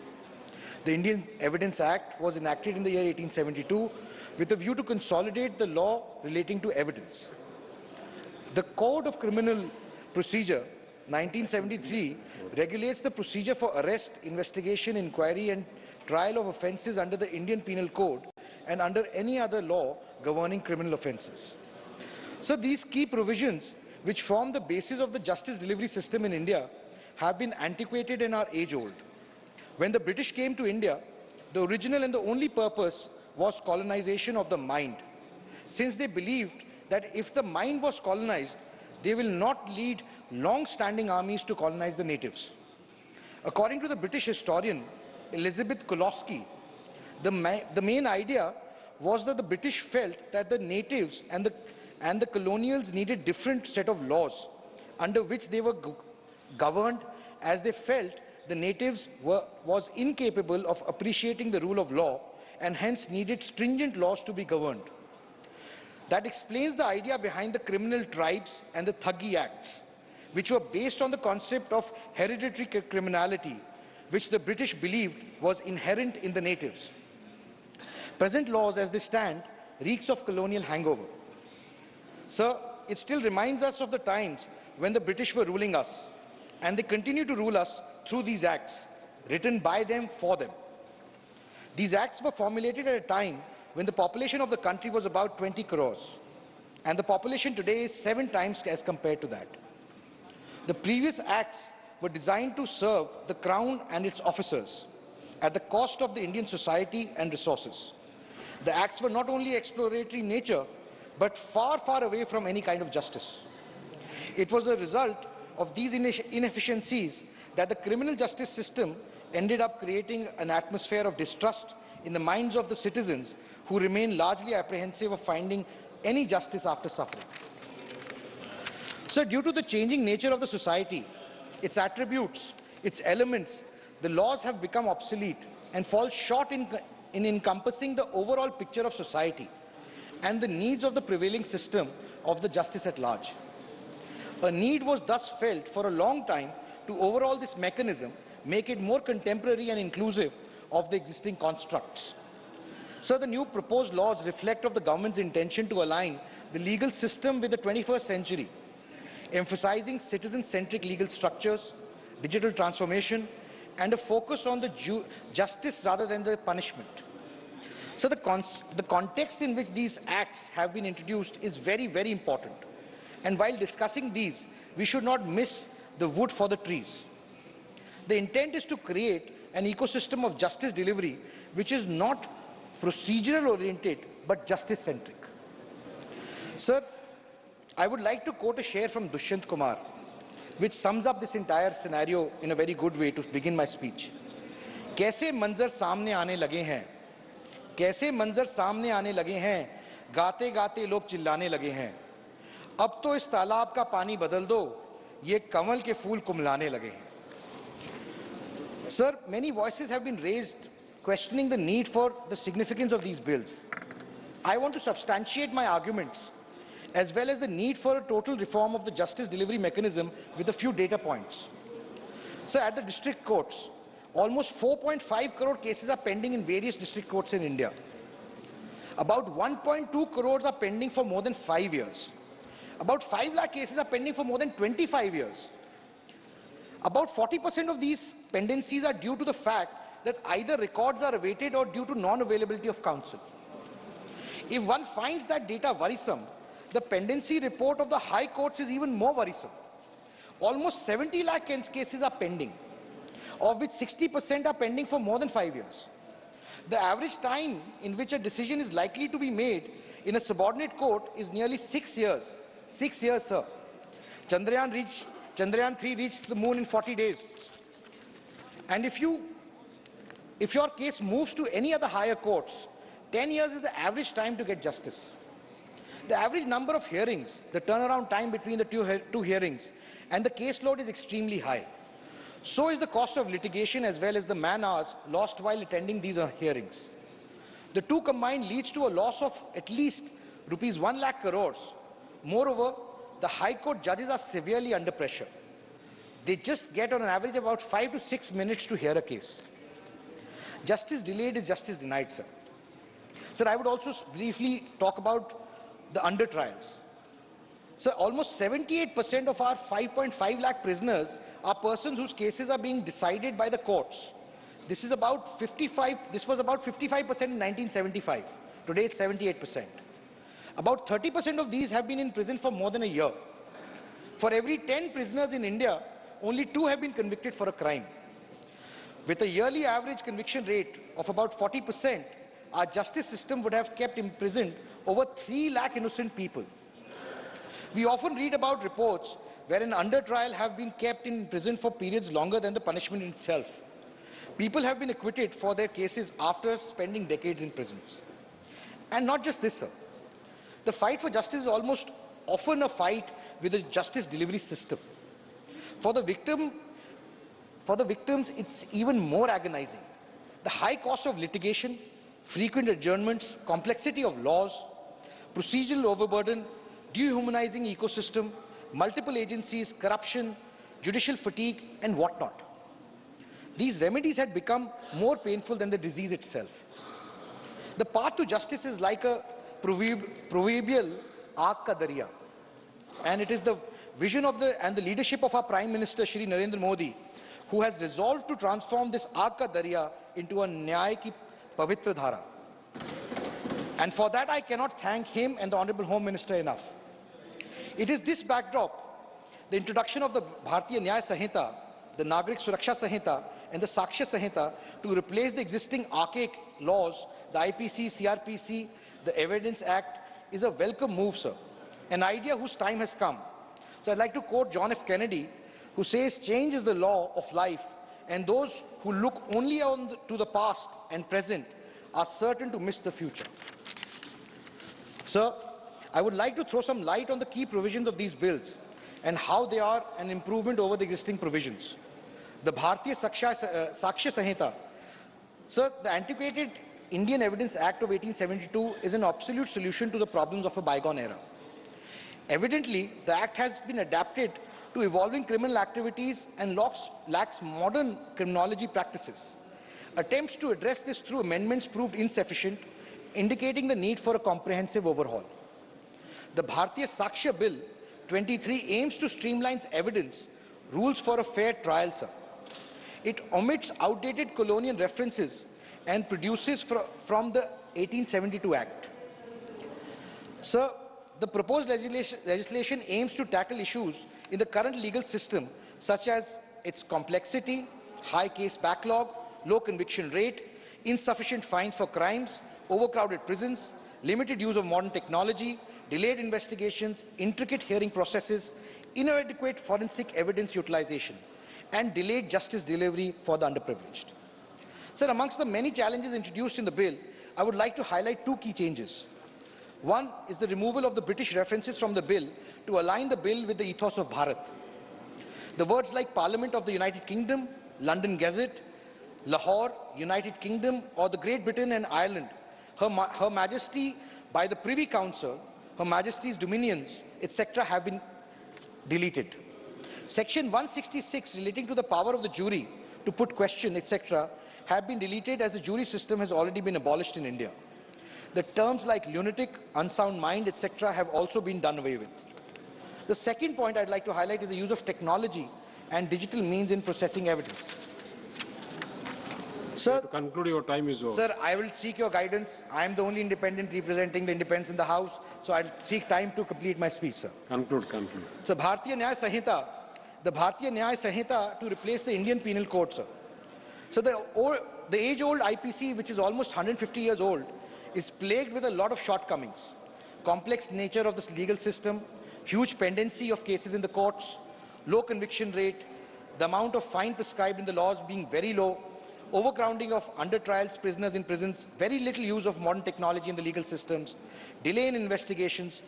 The Indian Evidence Act was enacted in the year 1872 with a view to consolidate the law relating to evidence. The Code of Criminal Procedure 1973 regulates the procedure for arrest, investigation, inquiry and trial of offences under the Indian Penal Code and under any other law governing criminal offences. So these key provisions, which form the basis of the justice delivery system in India, have been antiquated and are age-old. When the British came to India, the original and the only purpose was colonization of the mind, since they believed that if the mind was colonized, they will not lead long-standing armies to colonize the natives. According to the British historian Elizabeth Kolosky, the main idea was that the British felt that the natives and the colonials needed different set of laws under which they were governed, as they felt the natives was incapable of appreciating the rule of law and hence needed stringent laws to be governed. That explains the idea behind the criminal tribes and the Thuggi Acts, which were based on the concept of hereditary criminality, which the British believed was inherent in the natives. Present laws as they stand reeks of colonial hangover. Sir, it still reminds us of the times when the British were ruling us, and they continue to rule us through these acts, written by them for them. These acts were formulated at a time when the population of the country was about 20 crores, and the population today is 7 times as compared to that. The previous acts were designed to serve the Crown and its officers at the cost of the Indian society and resources. The acts were not only exploratory in nature, but far, far away from any kind of justice. It was a result of these inefficiencies that the criminal justice system ended up creating an atmosphere of distrust in the minds of the citizens who remain largely apprehensive of finding any justice after suffering. So due to the changing nature of the society, its attributes, its elements, the laws have become obsolete and fall short in encompassing the overall picture of society and the needs of the prevailing system of the justice at large. A need was thus felt for a long time to overhaul this mechanism, make it more contemporary and inclusive of the existing constructs. So the new proposed laws reflect of the government's intention to align the legal system with the 21st century, emphasizing citizen-centric legal structures, digital transformation, and a focus on the justice rather than the punishment. So the context in which these acts have been introduced is very, very important. And while discussing these, we should not miss the wood for the trees. The intent is to create an ecosystem of justice delivery which is not procedural oriented but justice centric. Sir, I would like to quote a share from Dushyant Kumar, which sums up this entire scenario in a very good way to begin my speech. कैसे मंजर सामने आने लगे हैं, कैसे मंजर सामने आने लगे हैं, गाते गाते लोग चिल्लाने लगे हैं, अब तो इस तालाब का पानी बदल दो, ये कमल के फूल कुमलाने लगे हैं. Sir, many voices have been raised questioning the need for the significance of these bills. I want to substantiate my arguments as well as the need for a total reform of the justice delivery mechanism with a few data points. So at the district courts, almost 4.5 crore cases are pending in various district courts in India. About 1.2 crores are pending for more than 5 years. About 5 lakh cases are pending for more than 25 years. About 40% of these pendencies are due to the fact that either records are awaited or due to non-availability of counsel. If one finds that data worrisome, the pendency report of the high courts is even more worrisome. Almost 70 lakh cases are pending, of which 60% are pending for more than 5 years. The average time in which a decision is likely to be made in a subordinate court is nearly 6 years. 6 years, sir. Chandrayaan 3 reached the moon in 40 days. And if your case moves to any other higher courts, 10 years is the average time to get justice. The average number of hearings, the turnaround time between the two hearings, and the caseload is extremely high. So is the cost of litigation as well as the man hours lost while attending these hearings. The two combined leads to a loss of at least rupees 1 lakh crores. Moreover, the High Court judges are severely under pressure. They just get on an average about 5 to 6 minutes to hear a case. Justice delayed is justice denied, sir. Sir, I would also briefly talk about the under trials. So almost 78% of our 5.5 lakh prisoners are persons whose cases are being decided by the courts. This was about 55% in 1975. Today it's 78%. About 30% of these have been in prison for more than a year. For every 10 prisoners in India, only 2 have been convicted for a crime. With a yearly average conviction rate of about 40%, our justice system would have kept imprisoned over 3 lakh innocent people. We often read about reports wherein under trial have been kept in prison for periods longer than the punishment itself. People have been acquitted for their cases after spending decades in prisons. And not just this, sir. The fight for justice is almost often a fight with the justice delivery system. For the victims, it's even more agonizing. The high cost of litigation, frequent adjournments, complexity of laws, procedural overburden, dehumanizing ecosystem, multiple agencies, corruption, judicial fatigue, and whatnot. These remedies had become more painful than the disease itself. The path to justice is like a proverbial aag ka darya. And it is the vision of and the leadership of our Prime Minister, Shri Narendra Modi, who has resolved to transform this aag ka darya into a nyay ki pavitra dhara. And for that I cannot thank him and the Honorable Home Minister enough. It is this backdrop, the introduction of the Bharatiya Nyaya Sanhita, the Nagrik Suraksha Sanhita and the Sakshya Sanhita to replace the existing archaic laws, the IPC, CRPC, the Evidence Act, is a welcome move, sir. An idea whose time has come. So I'd like to quote John F. Kennedy, who says change is the law of life, and those who look only to the past and present are certain to miss the future. Sir, I would like to throw some light on the key provisions of these bills and how they are an improvement over the existing provisions. The Bharatiya Sakshya Sanhita. Sir, the antiquated Indian Evidence Act of 1872 is an absolute solution to the problems of a bygone era. Evidently, the Act has been adapted to evolving criminal activities and lacks modern criminology practices. Attempts to address this through amendments proved insufficient, indicating the need for a comprehensive overhaul. The Bharatiya Sakshya Bill 23 aims to streamline evidence rules for a fair trial, sir. It omits outdated colonial references and produces from the 1872 Act. Sir, the proposed legislation aims to tackle issues in the current legal system such as its complexity, high case backlog, low conviction rate, insufficient fines for crimes, overcrowded prisons, limited use of modern technology, delayed investigations, intricate hearing processes, inadequate forensic evidence utilization, and delayed justice delivery for the underprivileged. Sir, amongst the many challenges introduced in the bill, I would like to highlight two key changes. One is the removal of the British references from the bill to align the bill with the ethos of Bharat. The words like Parliament of the United Kingdom, London Gazette, Lahore, United Kingdom, or the Great Britain and Ireland, Her Majesty by the Privy Council, Her Majesty's Dominions, etc. have been deleted. Section 166 relating to the power of the jury to put question, etc. have been deleted as the jury system has already been abolished in India. The terms like lunatic, unsound mind, etc. have also been done away with. The second point I'd like to highlight is the use of technology and digital means in processing evidence. Sir, To conclude, your time is over. Sir, I will seek your guidance. I am the only independent representing the independents in the House, so I'll seek time to complete my speech, sir. Conclude. So, Bharatiya Nyaya Sanhita, the Bharatiya Nyaya Sanhita to replace the Indian Penal Code, sir. So, the age-old IPC, which is almost 150 years old, is plagued with a lot of shortcomings. Complex nature of this legal system, huge pendency of cases in the courts, low conviction rate, the amount of fine prescribed in the laws being very low, overcrowding of under-trials prisoners in prisons, very little use of modern technology in the legal systems, delay in investigations,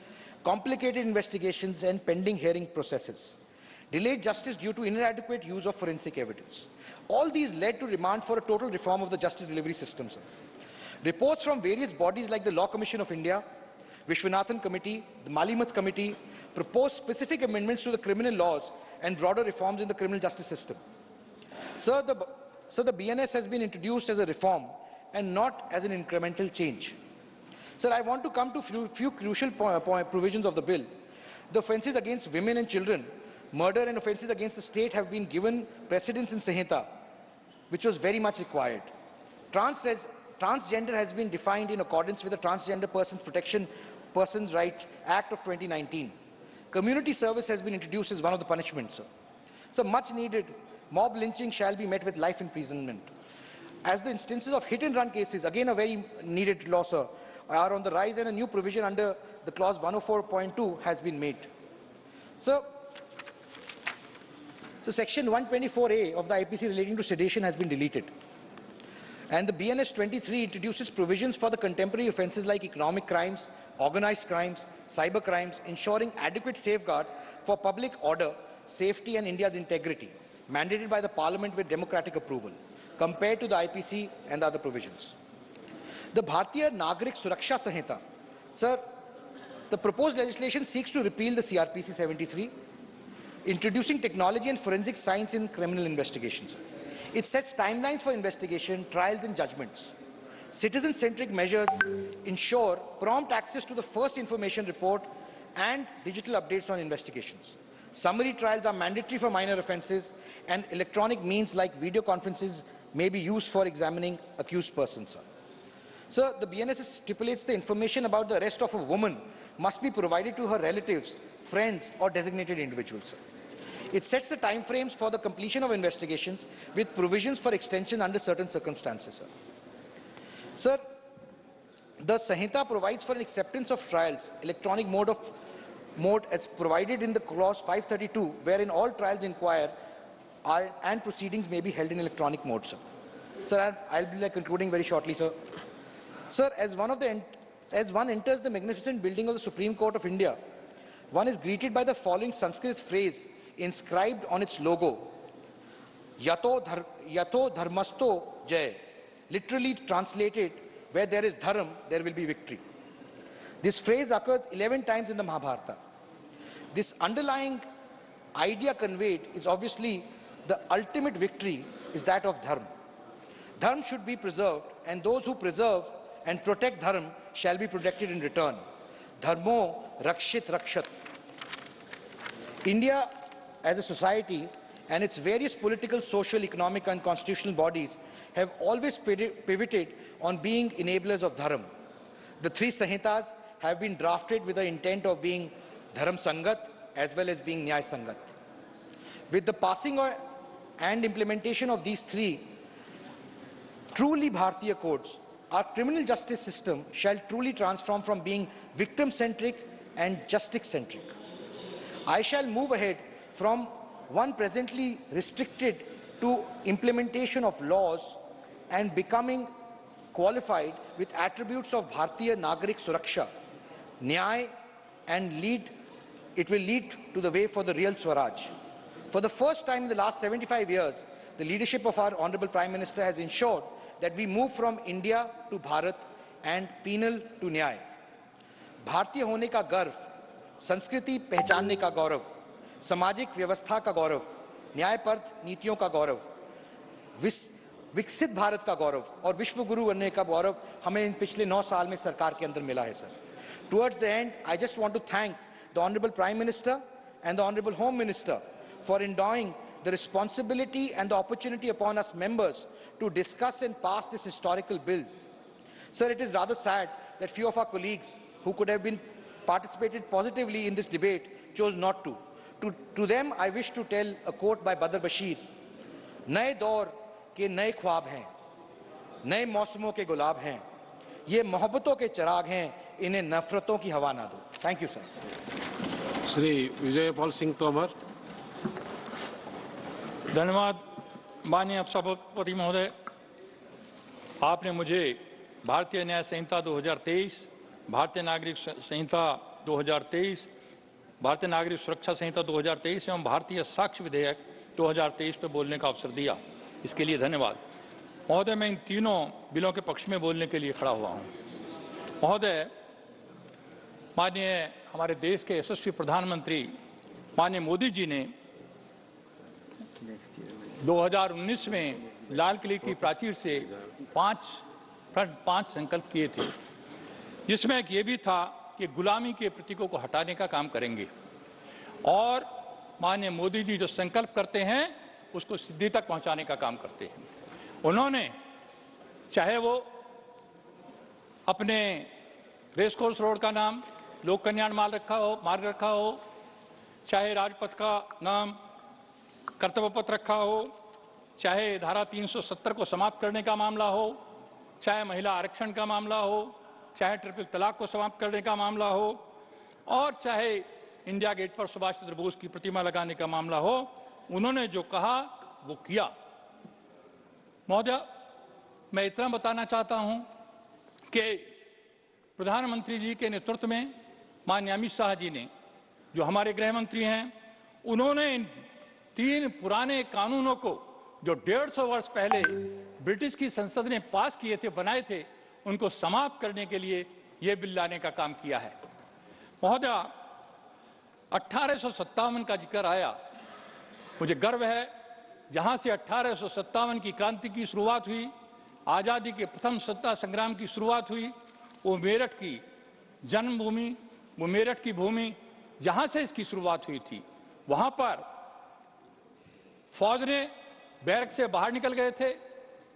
complicated investigations and pending hearing processes, delayed justice due to inadequate use of forensic evidence. All these led to demand for a total reform of the justice delivery system, sir. Reports from various bodies like the Law Commission of India, Vishwanathan Committee, the Malimath Committee proposed specific amendments to the criminal laws and broader reforms in the criminal justice system. Sir, the BNS has been introduced as a reform and not as an incremental change. Sir, I want to come to few crucial provisions of the bill. The offences against women and children, murder and offences against the state have been given precedence in Sanhita, which was very much required. Transgender has been defined in accordance with the Transgender Persons Rights Act of 2019. Community service has been introduced as one of the punishments, sir. So much needed. Mob lynching shall be met with life imprisonment. As the instances of hit-and-run cases, again a very needed law, sir, are on the rise, and a new provision under the clause 104.2 has been made. So section 124A of the IPC relating to sedition has been deleted. And the BNS 23 introduces provisions for the contemporary offences like economic crimes, organized crimes, cyber crimes, ensuring adequate safeguards for public order, safety and India's integrity, mandated by the Parliament with democratic approval, compared to the IPC and the other provisions. The Bharatiya Nagarik Suraksha Sanhita. Sir, the proposed legislation seeks to repeal the CRPC 73, introducing technology and forensic science in criminal investigations. It sets timelines for investigation, trials and judgments. Citizen-centric measures ensure prompt access to the first information report and digital updates on investigations. Summary trials are mandatory for minor offences, and electronic means like video conferences may be used for examining accused persons. Sir, the BNS stipulates the information about the arrest of a woman must be provided to her relatives, friends or designated individuals. It sets the time frames for the completion of investigations with provisions for extension under certain circumstances. Sir, the Sanhita provides for an acceptance of trials, electronic mode of mode as provided in the clause 532, wherein all trials inquire and proceedings may be held in electronic mode, sir. Sir, I'll be concluding very shortly, sir. Sir, as one enters the magnificent building of the Supreme Court of India, one is greeted by the following Sanskrit phrase inscribed on its logo: Yato dharmasto jay. Literally translated, where there is dharma, there will be victory. This phrase occurs 11 times in the Mahabharata. This underlying idea conveyed is obviously the ultimate victory is that of dharma. Dharma should be preserved, and those who preserve and protect dharma shall be protected in return. Dharmo rakshit rakshat. India as a society and its various political, social, economic and constitutional bodies have always pivoted on being enablers of dharma. The three Sanhitas have been drafted with the intent of being Dharam Sangat as well as being Nyay Sangat. With the passing and implementation of these three truly Bharatiya codes, our criminal justice system shall truly transform from being victim-centric and justice-centric. I shall move ahead from one presently restricted to implementation of laws and becoming qualified with attributes of Bharatiya Nagarik Suraksha, Nyay, and it will lead to the way for the real Swaraj. For the first time in the last 75 years, the leadership of our Honorable Prime Minister has ensured that we move from India to Bharat and penal to Nyay. भारतीय होने का गर्व, संस्कृति पहचानने का गौरव, सामाजिक व्यवस्था का गौरव, न्यायपरक नीतियों का गौरव, विकसित भारत का गौरव और विश्व गुरु बनने का गौरव हमें इन पिछले 9 साल में सरकार के अंदर मिला है, sir. Towards the end, I just want to thank the Honorable Prime Minister and the Honorable Home Minister for endowing the responsibility and the opportunity upon us members to discuss and pass this historical bill. Sir, it is rather sad that few of our colleagues who could have been participated positively in this debate chose not to. To them, I wish to tell a quote by Badr Bashir: नए दौर के नए ख्वाब हैं, नए मौसमों के गुलाब हैं, ये मोहब्बतों के चिराग हैं, इन्हें नफरतों की हवा ना दो. Thank you, sir. Shri Vijay Pal Singh Tomar. धन्यवाद माननीय सभापति महोदय. आपने मुझे भारतीय न्याय संहिता 2023, भारतीय नागरिक संहिता 2023, भारतीय नागरिक सुरक्षा संहिता 2023 एवं भारतीय साक्ष्य विधेयक 2023 पर बोलने का अवसर दिया. इसके लिए धन्यवाद. महोदय, मैं इन तीनों बिलों के पक्ष में बोलने के लिए खड़ा हुआ हूं. महोदय, माननीय हमारे देश के यशस्वी प्रधानमंत्री माननीय मोदी जी ने 2019 में लाल किले की प्राचीर से 5 संकल्प किए थे, जिसमें एक ये भी था कि गुलामी के प्रतीकों को हटाने का काम करेंगे. और माननीय मोदी जी जो संकल्प करते हैं उसको सिद्धि तक पहुंचाने का काम करते हैं. उन्होंने चाहे वो अपने रेसकोर्स रोड का नाम लोक कल्याण मार्ग रखा हो, चाहे राजपथ का नाम कर्तव्य पथ रखा हो, चाहे धारा 370 को समाप्त करने का मामला हो, चाहे महिला आरक्षण का मामला हो, चाहे ट्रिपल तलाक को समाप्त करने का मामला हो, और चाहे इंडिया गेट पर सुभाष चंद्र बोस की प्रतिमा लगाने का मामला हो, उन्होंने जो कहा वो किया. महोदय, मैं इतना बताना चाहता हूं कि प्रधानमंत्री जी के नेतृत्व में माननीय अमित शाह जी ने, जो हमारे गृह मंत्री हैं, उन्होंने इन 3 पुराने कानूनों को जो 150 वर्ष पहले ब्रिटिश की संसद ने पास किए थे, बनाए थे, उनको समाप्त करने के लिए यह बिल लाने का काम किया है. महोदय, 1857 का जिक्र आया. मुझे गर्व है, जहां से 1857 की क्रांति की शुरुआत हुई, आजादी के प्रथम स्वतंत्रता संग्राम की शुरुआत हुई, वो मेरठ की जन्मभूमि, वो मेरठ की भूमि जहां से इसकी शुरुआत हुई थी, वहां पर फौज ने बैरक से बाहर निकल गए थे,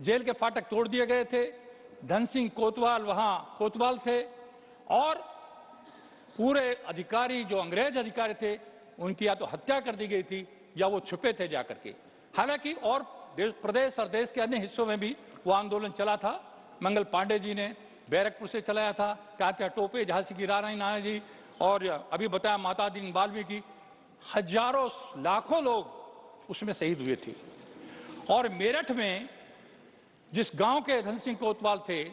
जेल के फाटक तोड़ दिए गए थे, धन सिंह कोतवाल वहां कोतवाल थे, और पूरे अधिकारी जो अंग्रेज अधिकारी थे उनकी या तो हत्या कर दी गई थी या वो छुपे थे जाकर के. हालांकि और प्रदेश और देश के अन्य हिस्सों में भी वो आंदोलन चला था. मंगल पांडे जी ने बैरकपुर से चलाया था, क्या टोपे, झांसी की रानी नाना जी, और अभी बताया माता दीन वाल्मीकि, हजारों लाखों लोग उसमें शहीद हुए थे। और मेरठ में जिस गांव के धन सिंह कोतवाल थे,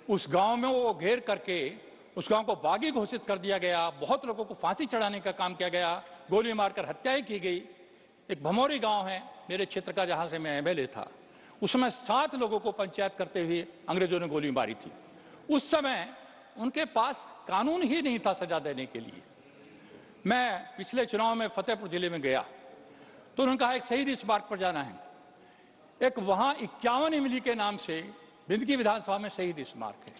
उस गांव में वो घेर करके उस गांव को बागी घोषित कर दिया गया, बहुत लोगों को फांसी चढ़ाने का काम किया गया, गोली मारकर हत्याएं की गई। एक भमोरी गांव है मेरे क्षेत्र का, जहां से मैं एमएलए था, उसमें 7 लोगों को पंचायत करते हुए अंग्रेजों ने गोली मारी थी। उस समय उनके पास कानून ही नहीं था सजा देने के लिए। मैं पिछले चुनाव में फतेहपुर जिले में गया तो उन्होंने कहा एक शहीद स्मारक पर जाना है। एक वहां 51 इमली के नाम से बिंदकी विधानसभा में शहीद स्मारक है,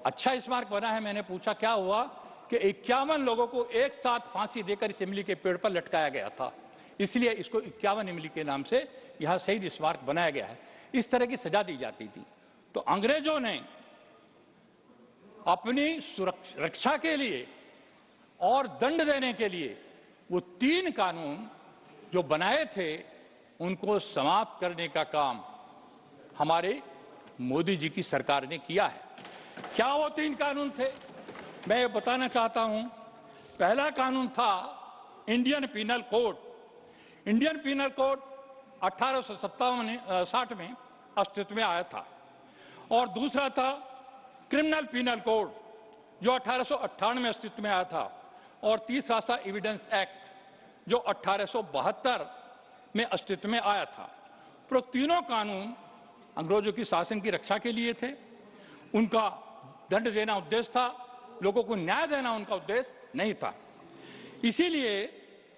अच्छा स्मारक बना है। मैंने पूछा क्या हुआ, कि 51 लोगों को एक साथ फांसी देकर इस इमली के पेड़ पर लटकाया गया था, इसलिए इसको 51 इमली के नाम से यहां शहीद स्मारक बनाया गया है। इस तरह की सजा दी जाती थी। तो अंग्रेजों ने अपनी रक्षा के लिए और दंड देने के लिए वो 3 कानून जो बनाए थे उनको समाप्त करने का काम हमारे मोदी जी की सरकार ने किया है। क्या वो 3 कानून थे, मैं ये बताना चाहता हूं। पहला कानून था Indian penal code. Indian penal code 1860 में अस्तित्व में आया था। और दूसरा था क्रिमिनल पीनल कोड, जो 1898 में अस्तित्व में आया था। और तीसरा था एविडेंस एक्ट, जो 1872 में अस्तित्व में आया था। तो तीनों कानून अंग्रेजों की शासन की रक्षा के लिए थे। उनका दंड देना उद्देश्य था, लोगों को न्याय देना उनका उद्देश्य नहीं था। इसीलिए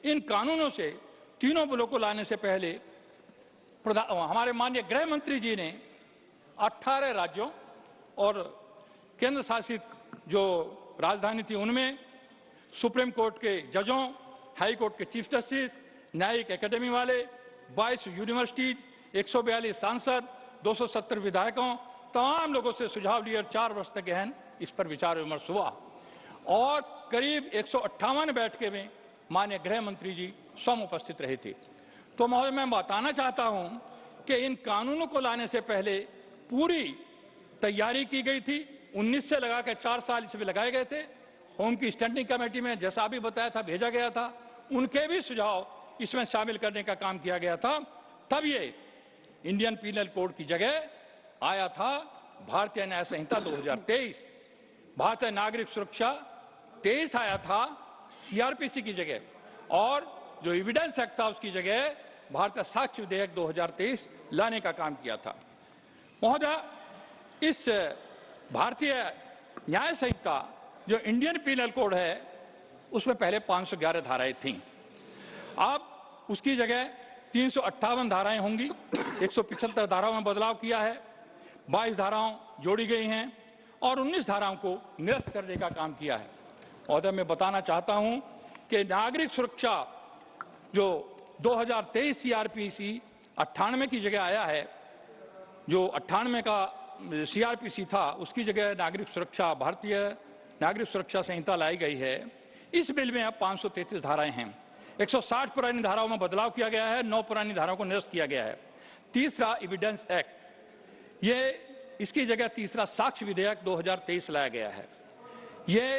इन कानूनों से, तीनों बिलों को लाने से पहले हमारे माननीय गृह मंत्री जी ने 18 राज्यों और केंद्र शासित जो राजधानी थी उनमें सुप्रीम कोर्ट के जजों, हाई कोर्ट के चीफ जस्टिस, न्यायिक एकेडमी वाले, 22 यूनिवर्सिटीज, 142 सांसद, 270 विधायकों, तमाम लोगों से सुझाव लिए और 4 वर्ष तक गहन इस पर विचार विमर्श हुआ। और करीब 158 बैठकें में माननीय गृह मंत्री जी स्वयं उपस्थित रहे थे। तो महोदय, मैं बताना चाहता हूं कि इन कानूनों को लाने से पहले पूरी तैयारी की गई थी। 19 से लगाकर 4 साल इसमें लगाए गए थे। होम की स्टैंडिंग कमेटी में, जैसा अभी बताया था, भेजा गया था। उनके भी सुझाव इसमें शामिल करने का काम किया गया था। तब ये इंडियन पीनल कोड की जगह आया था भारतीय न्याय संहिता 2023। भारतीय नागरिक सुरक्षा 23 आया था सीआरपीसी की जगह, और जो एविडेंस एक्ट था उसकी जगह भारतीय साक्ष्य विधेयक 2023 लाने का काम किया था। महोदय, इस भारतीय न्याय संहिता जो इंडियन पीनल कोड है उसमें पहले 511 धाराएं थीं। अब उसकी जगह 358 धाराएं होंगी। 175 धाराओं में बदलाव किया है, 22 धाराओं जोड़ी गई हैं और 19 धाराओं को निरस्त करने का काम किया है। और मैं बताना चाहता हूं कि नागरिक सुरक्षा जो 2023 सीआरपीसी 98 की जगह आया है, जो 98 का सीआरपीसी था उसकी जगह नागरिक सुरक्षा, भारतीय नागरिक सुरक्षा संहिता लाई गई है। इस बिल में अब 533 धाराएं हैं। 160 पुरानी धाराओं में बदलाव किया गया है, 9 पुरानी धाराओं को निरस्त किया गया है। तीसरा एविडेंस एक्ट, ये इसकी जगह तीसरा साक्ष्य विधेयक 2023 लाया गया है। ये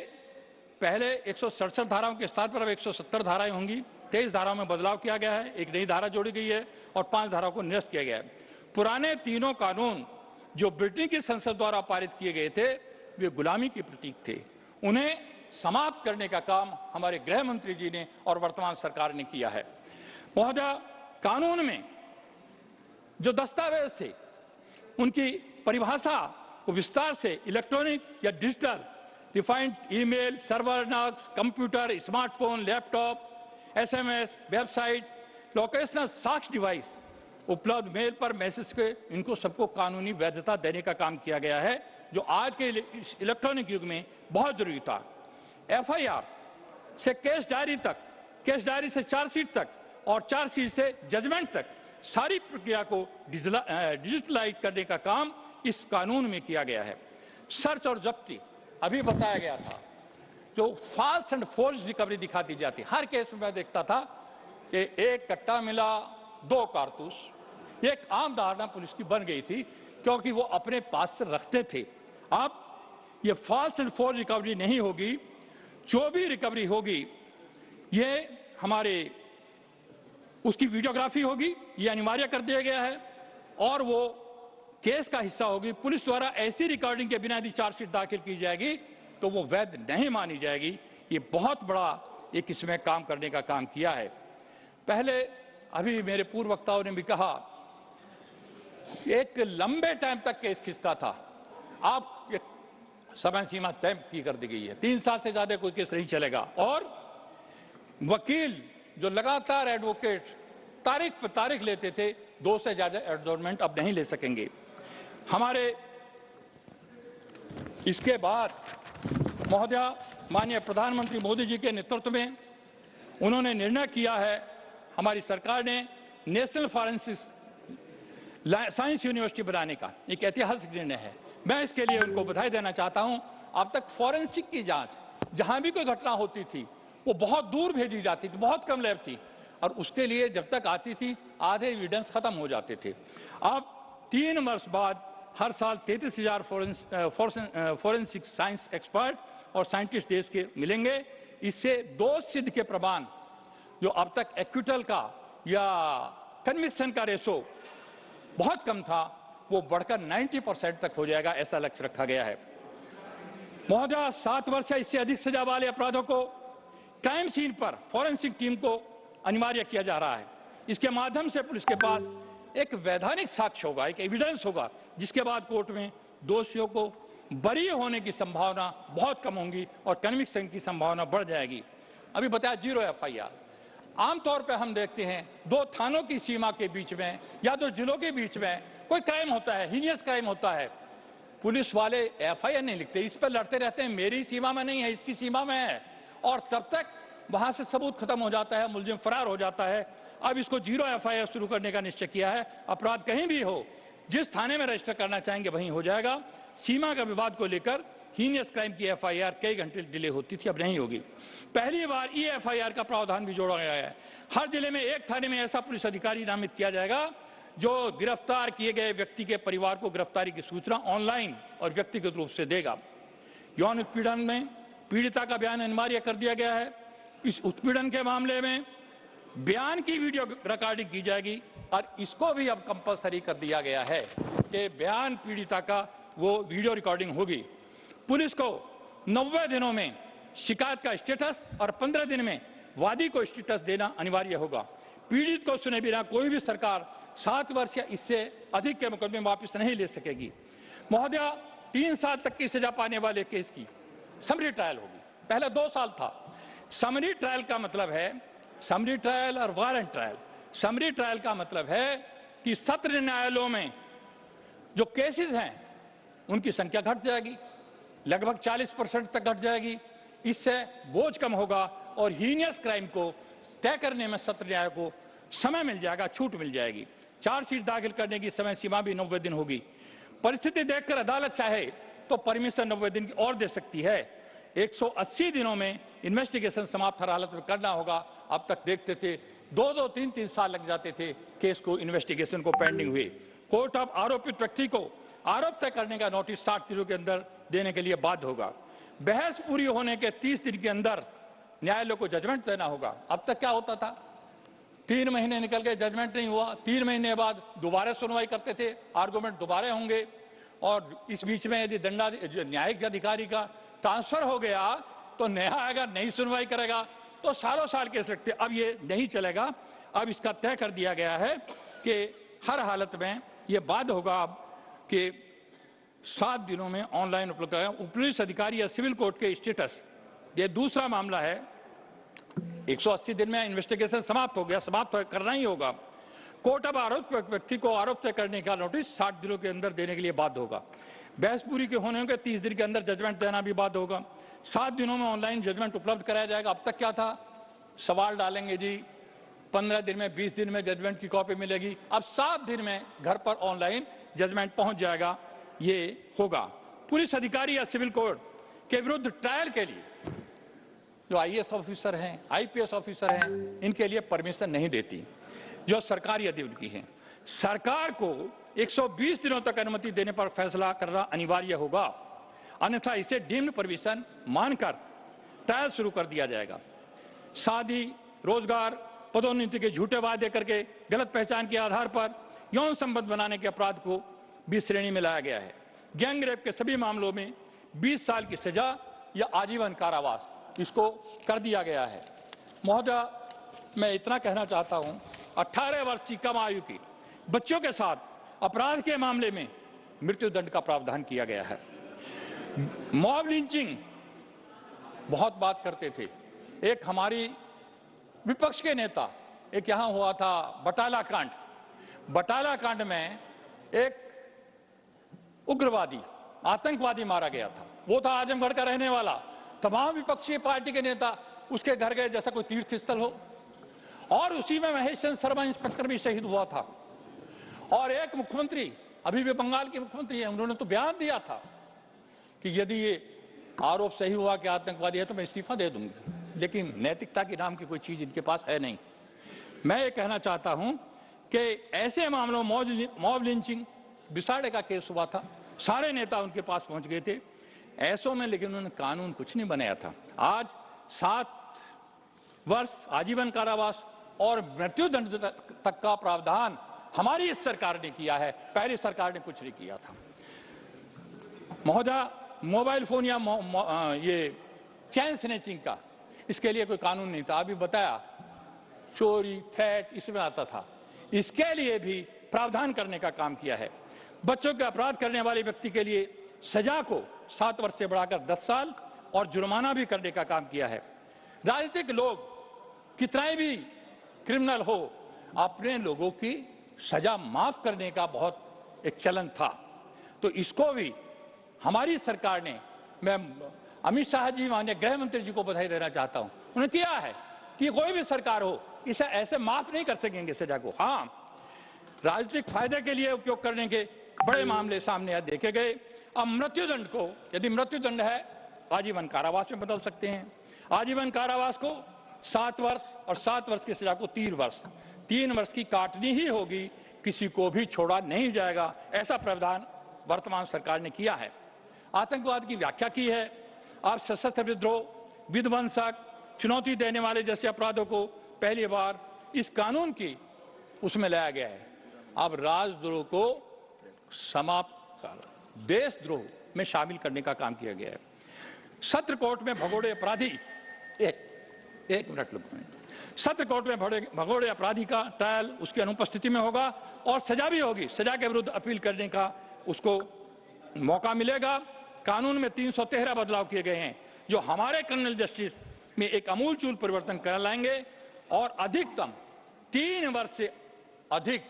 पहले 167 धाराओं के स्थान पर अब 170 धाराएं होंगी। 23 धाराओं में बदलाव किया गया है, एक नई धारा जोड़ी गई है और 5 धाराओं को निरस्त किया गया है। पुराने तीनों कानून जो ब्रिटेन की संसद द्वारा पारित किए गए थे वे गुलामी के प्रतीक थे। उन्हें समाप्त करने का काम हमारे गृह मंत्री जी ने और वर्तमान सरकार ने किया है। महोदय, कानून में जो दस्तावेज थे उनकी परिभाषा को विस्तार से इलेक्ट्रॉनिक या डिजिटल, डिफाइंड ईमेल, सर्वर नक्स, computer, smartphone, laptop, SMS, website, locational साक्ष्य डिवाइस, उपलब्ध मेल पर मैसेज के, इनको सबको कानूनी वैधता देने का काम किया गया है, जो आज के इलेक्ट्रॉनिक युग में बहुत जरूरी था। एफआईआर से केस डायरी तक, केस डायरी से चार्जशीट तक और चार्जशीट से जजमेंट तक सारी प्रक्रिया को डिजिटलाइज करने का काम इस कानून में किया गया है। सर्च और जब्ती, अभी बताया गया था, जो फाल्स एंड फोर्ज रिकवरी दिखा दी जाती। हर केस में मैं देखता था कि 1 कट्टा मिला, 2 कारतूस। एक आम धारणा पुलिस की बन गई थी क्योंकि वो अपने पास से रखते थे। अब ये फॉल्स एंड फोर्ज रिकवरी नहीं होगी। जो भी रिकवरी होगी ये हमारे उसकी वीडियोग्राफी होगी, ये अनिवार्य कर दिया गया है और वो केस का हिस्सा होगी। पुलिस द्वारा ऐसी रिकॉर्डिंग के बिना यदि चार्जशीट दाखिल की जाएगी तो वो वैध नहीं मानी जाएगी। ये बहुत बड़ा एक इसमें काम करने का काम किया है। पहले अभी मेरे पूर्व वक्ताओं ने भी कहा एक लंबे टाइम तक केस खिंचता था, अब समय सीमा तय की कर दी गई है, 3 साल से ज्यादा कोई केस नहीं चलेगा। और वकील जो लगातार एडवोकेट तारीख पर तारीख लेते थे, 2 से ज्यादा एडजॉर्नमेंट अब नहीं ले सकेंगे। हमारे इसके बाद महोदया माननीय प्रधानमंत्री मोदी जी के नेतृत्व में उन्होंने निर्णय किया है, हमारी सरकार ने नेशनल फॉरेंसिक साइंस यूनिवर्सिटी बनाने का एक ऐतिहासिक निर्णय है। मैं इसके लिए उनको बधाई देना चाहता हूं। अब तक फॉरेंसिक की जांच जहां भी कोई घटना होती थी वो बहुत दूर भेजी जाती थी, बहुत कम लैब थी और उसके लिए जब तक आती थी आधे एविडेंस खत्म हो जाते थे। अब 3 वर्ष बाद हर साल 33,000 फॉरेंसिक साइंस एक्सपर्ट और साइंटिस्ट देश के मिलेंगे। इससे दोष सिद्ध के प्रमाण जो अब तक एक्विटल का या कन्विक्शन का रेशो बहुत कम था वो बढ़कर 90% तक हो जाएगा, ऐसा लक्ष्य रखा गया है। महोदया 7 वर्ष या इससे अधिक सजा वाले अपराधों को क्राइम सीन पर फॉरेंसिक टीम को अनिवार्य किया जा रहा है। इसके माध्यम से पुलिस के पास एक वैधानिक साक्ष्य होगा, एक एविडेंस होगा, जिसके बाद कोर्ट में दोषियों को बरी होने की संभावना बहुत कम होगी और कन्विक्शन की संभावना बढ़ जाएगी। अभी बताया 0 FIR। आमतौर पर हम देखते हैं 2 थानों की सीमा के बीच में या 2 जिलों के बीच में कोई क्राइम होता है, हीनियस क्राइम होता है, पुलिस वाले FIR नहीं लिखते, इस पर लड़ते रहते हैं, मेरी सीमा में नहीं है, इसकी सीमा में है, और तब तक वहां से सबूत खत्म हो जाता है, मुलजिम फरार हो जाता है। अब इसको 0 FIR शुरू करने का निश्चय किया है। अपराध कहीं भी हो, जिस थाने में रजिस्टर करना चाहेंगे वहीं हो जाएगा। सीमा का विवाद को लेकर हीनियस क्राइम की FIR कई घंटे डिले होती थी, अब नहीं होगी। पहली बार FIR का प्रावधान भी जोड़ा गया है। हर जिले में एक थाने में ऐसा पुलिस अधिकारी नामित किया जाएगा जो गिरफ्तार किए गए व्यक्ति के परिवार को गिरफ्तारी की सूचना ऑनलाइन और व्यक्तिगत रूप से देगा। यौन उत्पीड़न में पीड़िता का बयान अनिवार्य कर दिया गया है। इस उत्पीड़न के मामले में बयान की वीडियो रिकॉर्डिंग की जाएगी और इसको भी अब कंपलसरी कर दिया गया है कि बयान पीड़िता का वो वीडियो रिकॉर्डिंग होगी। पुलिस को 90 दिनों में शिकायत का स्टेटस और 15 दिन में वादी को स्टेटस देना अनिवार्य होगा। पीड़ित को सुने बिना कोई भी सरकार 7 वर्ष या इससे अधिक के मुकदमे वापस नहीं ले सकेगी। महोदया 3 साल तक की सजा पाने वाले केस की समरी ट्रायल होगी, पहले 2 साल था। समरी ट्रायल का मतलब है, समरी ट्रायल और वारंट ट्रायल। समरी ट्रायल का मतलब है कि सत्र न्यायालयों में जो केसेस हैं उनकी संख्या घट जाएगी, लगभग 40% तक घट जाएगी। इससे बोझ कम होगा और हीनियस क्राइम को तय करने में सत्र न्याय को समय मिल जाएगा, छूट मिल जाएगी। चार्जशीट दाखिल करने की समय सीमा भी 90 दिन होगी। परिस्थिति देखकर अदालत चाहे तो परमिशन 90 दिन की और दे सकती है। 180 दिनों में इन्वेस्टिगेशन समाप्त हर हालत में करना होगा। अब तक देखते थे 2-2, 3-3 साल लग जाते थे केस को, इन्वेस्टिगेशन को पेंडिंग हुए। कोर्ट अब आरोपित व्यक्ति को आरोप तय करने का नोटिस 60 दिनों के अंदर देने के लिए बाध्य होगा। बहस पूरी होने के 30 दिन के अंदर न्यायालय को जजमेंट देना होगा। अब तक क्या होता था, 3 महीने निकल गए, जजमेंट नहीं हुआ, 3 महीने बाद दोबारा सुनवाई करते थे, आर्गुमेंट दोबारा होंगे और इस बीच में यदि न्यायिक अधिकारी का ट्रांसफर हो गया तो नया आएगा, नई सुनवाई करेगा, तो सालों साल केस लगते। अब ये नहीं चलेगा। अब इसका तय कर दिया गया है कि हर हालत में ये बाध्य होगा कि 7 दिनों में ऑनलाइन उपलब्ध कराएगा। पुलिस अधिकारी या सिविल कोर्ट के स्टेटस, ये दूसरा मामला है। 180 दिन में इन्वेस्टिगेशन समाप्त हो गया, समाप्त करना ही होगा। कोर्ट अब आरोप व्यक्ति को आरोप तय करने का नोटिस 60 दिनों के अंदर देने के लिए बाध्य होगा। बहस पूरी के होने के 30 दिन के अंदर जजमेंट देना भी बाध्य होगा। 7 दिनों में ऑनलाइन जजमेंट उपलब्ध कराया जाएगा। अब तक क्या था, सवाल डालेंगे जी, 15 दिन में, 20 दिन में जजमेंट की कॉपी मिलेगी। अब 7 दिन में घर पर ऑनलाइन जजमेंट पहुंच जाएगा, ये होगा। पुलिस अधिकारी या सिविल कोर्ट के विरुद्ध ट्रायल के लिए जो IAS ऑफिसर हैं, IPS ऑफिसर हैं, इनके लिए परमिशन नहीं देती, जो सरकारी यदि उनकी है। सरकार को 120 दिनों तक अनुमति देने पर फैसला करना अनिवार्य होगा अन्यथा इसे डीम्ड प्रोविजन मानकर ट्रायल शुरू कर दिया जाएगा। शादी, रोजगार, पदोन्नति के झूठे वादे करके गलत पहचान के आधार पर यौन संबंध बनाने के अपराध को 20 श्रेणी में लाया गया है। गैंग रेप के सभी मामलों में 20 साल की सजा या आजीवन कारावास इसको कर दिया गया है। महोदय, मैं इतना कहना चाहता हूं, 18 वर्ष की कम आयु की बच्चों के साथ अपराध के मामले में मृत्यु दंड का प्रावधान किया गया है। मॉब लिंचिंग बहुत बात करते थे। एक हमारी विपक्ष के नेता, एक यहां हुआ था बटाला कांड। बटाला कांड में एक उग्रवादी, आतंकवादी मारा गया था। वो था आजमगढ़ का रहने वाला। तमाम विपक्षी पार्टी के नेता उसके घर गए जैसा कोई तीर्थ स्थल हो। और उसी में महेश चंद्र शर्मा इंस्पेक्टर भी शहीद हुआ था। और एक मुख्यमंत्री, अभी भी बंगाल के मुख्यमंत्री हैं, उन्होंने तो बयान दिया था कि यदि ये आरोप सही हुआ कि आतंकवादी है तो मैं इस्तीफा दे दूंगी। लेकिन नैतिकता के नाम की कोई चीज इनके पास है नहीं। मैं ये कहना चाहता हूं कि ऐसे मामलों मॉब लिंचिंग, बिसाड़े का केस हुआ था, सारे नेता उनके पास पहुंच गए थे ऐसों में, लेकिन उन्होंने कानून कुछ नहीं बनाया था। आज 7 वर्ष आजीवन कारावास और मृत्यु दंड तक का प्रावधान हमारी इस सरकार ने किया है, पहली सरकार ने कुछ नहीं किया था। महोदय, मोबाइल फोन या ये चैन स्नैचिंग का, इसके लिए कोई कानून नहीं था। अभी बताया चोरी, थ्रेट इसमें आता था। इसके लिए भी प्रावधान करने का काम किया है। बच्चों के अपराध करने वाले व्यक्ति के लिए सजा को 7 वर्ष से बढ़ाकर 10 साल और जुर्माना भी करने का काम किया है। राजनीतिक लोग कितना भी क्रिमिनल हो, अपने लोगों की सजा माफ करने का बहुत एक चलन था। तो इसको भी हमारी सरकार ने, मैं अमित शाह जी, माननीय गृह मंत्री जी को बधाई देना चाहता हूं, उन्होंने किया है कि कोई भी सरकार हो इसे ऐसे माफ नहीं कर सकेंगे सजा को। हां, राजनीतिक फायदे के लिए उपयोग करने के बड़े मामले सामने देखे गए। अब मृत्युदंड को, यदि मृत्युदंड है, आजीवन कारावास में बदल सकते हैं। आजीवन कारावास को 7 वर्ष और 7 वर्ष की सजा को 3 वर्ष, 3 वर्ष की काटनी ही होगी, किसी को भी छोड़ा नहीं जाएगा। ऐसा प्रावधान वर्तमान सरकार ने किया है। आतंकवाद की व्याख्या की है। अब सशस्त्र विद्रोह, विध्वंसक, चुनौती देने वाले जैसे अपराधों को पहली बार इस कानून की उसमें लाया गया है। अब राजद्रोह को समाप्त कर देशद्रोह में शामिल करने का काम किया गया है। सत्र कोर्ट में भगोड़े अपराधी, एक मिनट लगेगा, सत्र कोर्ट में भगोड़े अपराधी का ट्रायल उसकी अनुपस्थिति में होगा और सजा भी होगी। सजा के विरुद्ध अपील करने का उसको मौका मिलेगा। कानून में 313 बदलाव किए गए हैं जो हमारे क्रिमिनल जस्टिस में एक अमूलचूल परिवर्तन कर लाएंगे और अधिकतम 3 वर्ष से अधिक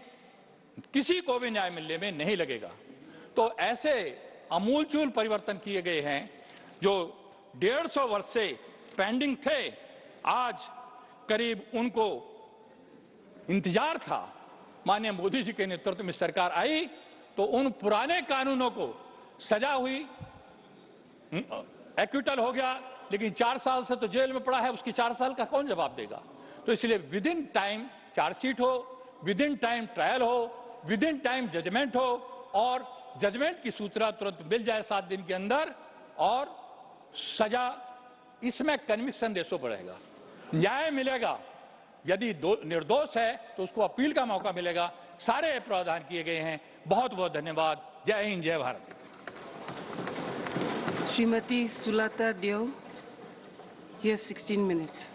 किसी को भी न्याय मिलने में नहीं लगेगा। तो ऐसे अमूलचूल परिवर्तन किए गए हैं जो 150 वर्ष से पेंडिंग थे। आज करीब उनको इंतजार था। माननीय मोदी जी के नेतृत्व में सरकार आई तो उन पुराने कानूनों को सजा हुई, एक्विटल हो गया, लेकिन 4 साल से तो जेल में पड़ा है, उसकी 4 साल का कौन जवाब देगा। तो इसलिए विद इन टाइम चार्जशीट हो, विद इन टाइम ट्रायल हो, विद इन टाइम जजमेंट हो और जजमेंट की सूचना तुरंत मिल जाए 7 दिन के अंदर और सजा, इसमें कन्विक्शन रेशो बढ़ेगा, न्याय मिलेगा। यदि निर्दोष है तो उसको अपील का मौका मिलेगा। सारे प्रावधान किए गए हैं। बहुत बहुत धन्यवाद। जय हिंद, जय भारत। श्रीमती सुलता देव, you have 16 minutes.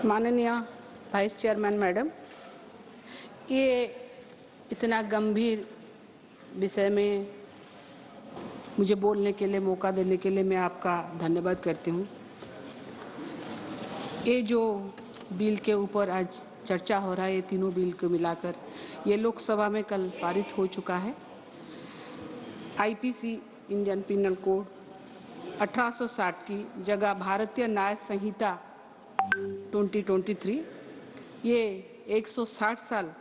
माननीय वाइस चेयरमैन मैडम, ये इतना गंभीर विषय में मुझे बोलने के लिए मौका देने के लिए मैं आपका धन्यवाद करती हूँ। ये जो बिल के ऊपर आज चर्चा हो रहा है, ये तीनों बिल को मिलाकर ये लोकसभा में कल पारित हो चुका है। आईपीसी, इंडियन पिनल कोड 1860 की जगह भारतीय न्याय संहिता 2023, ये 160 साल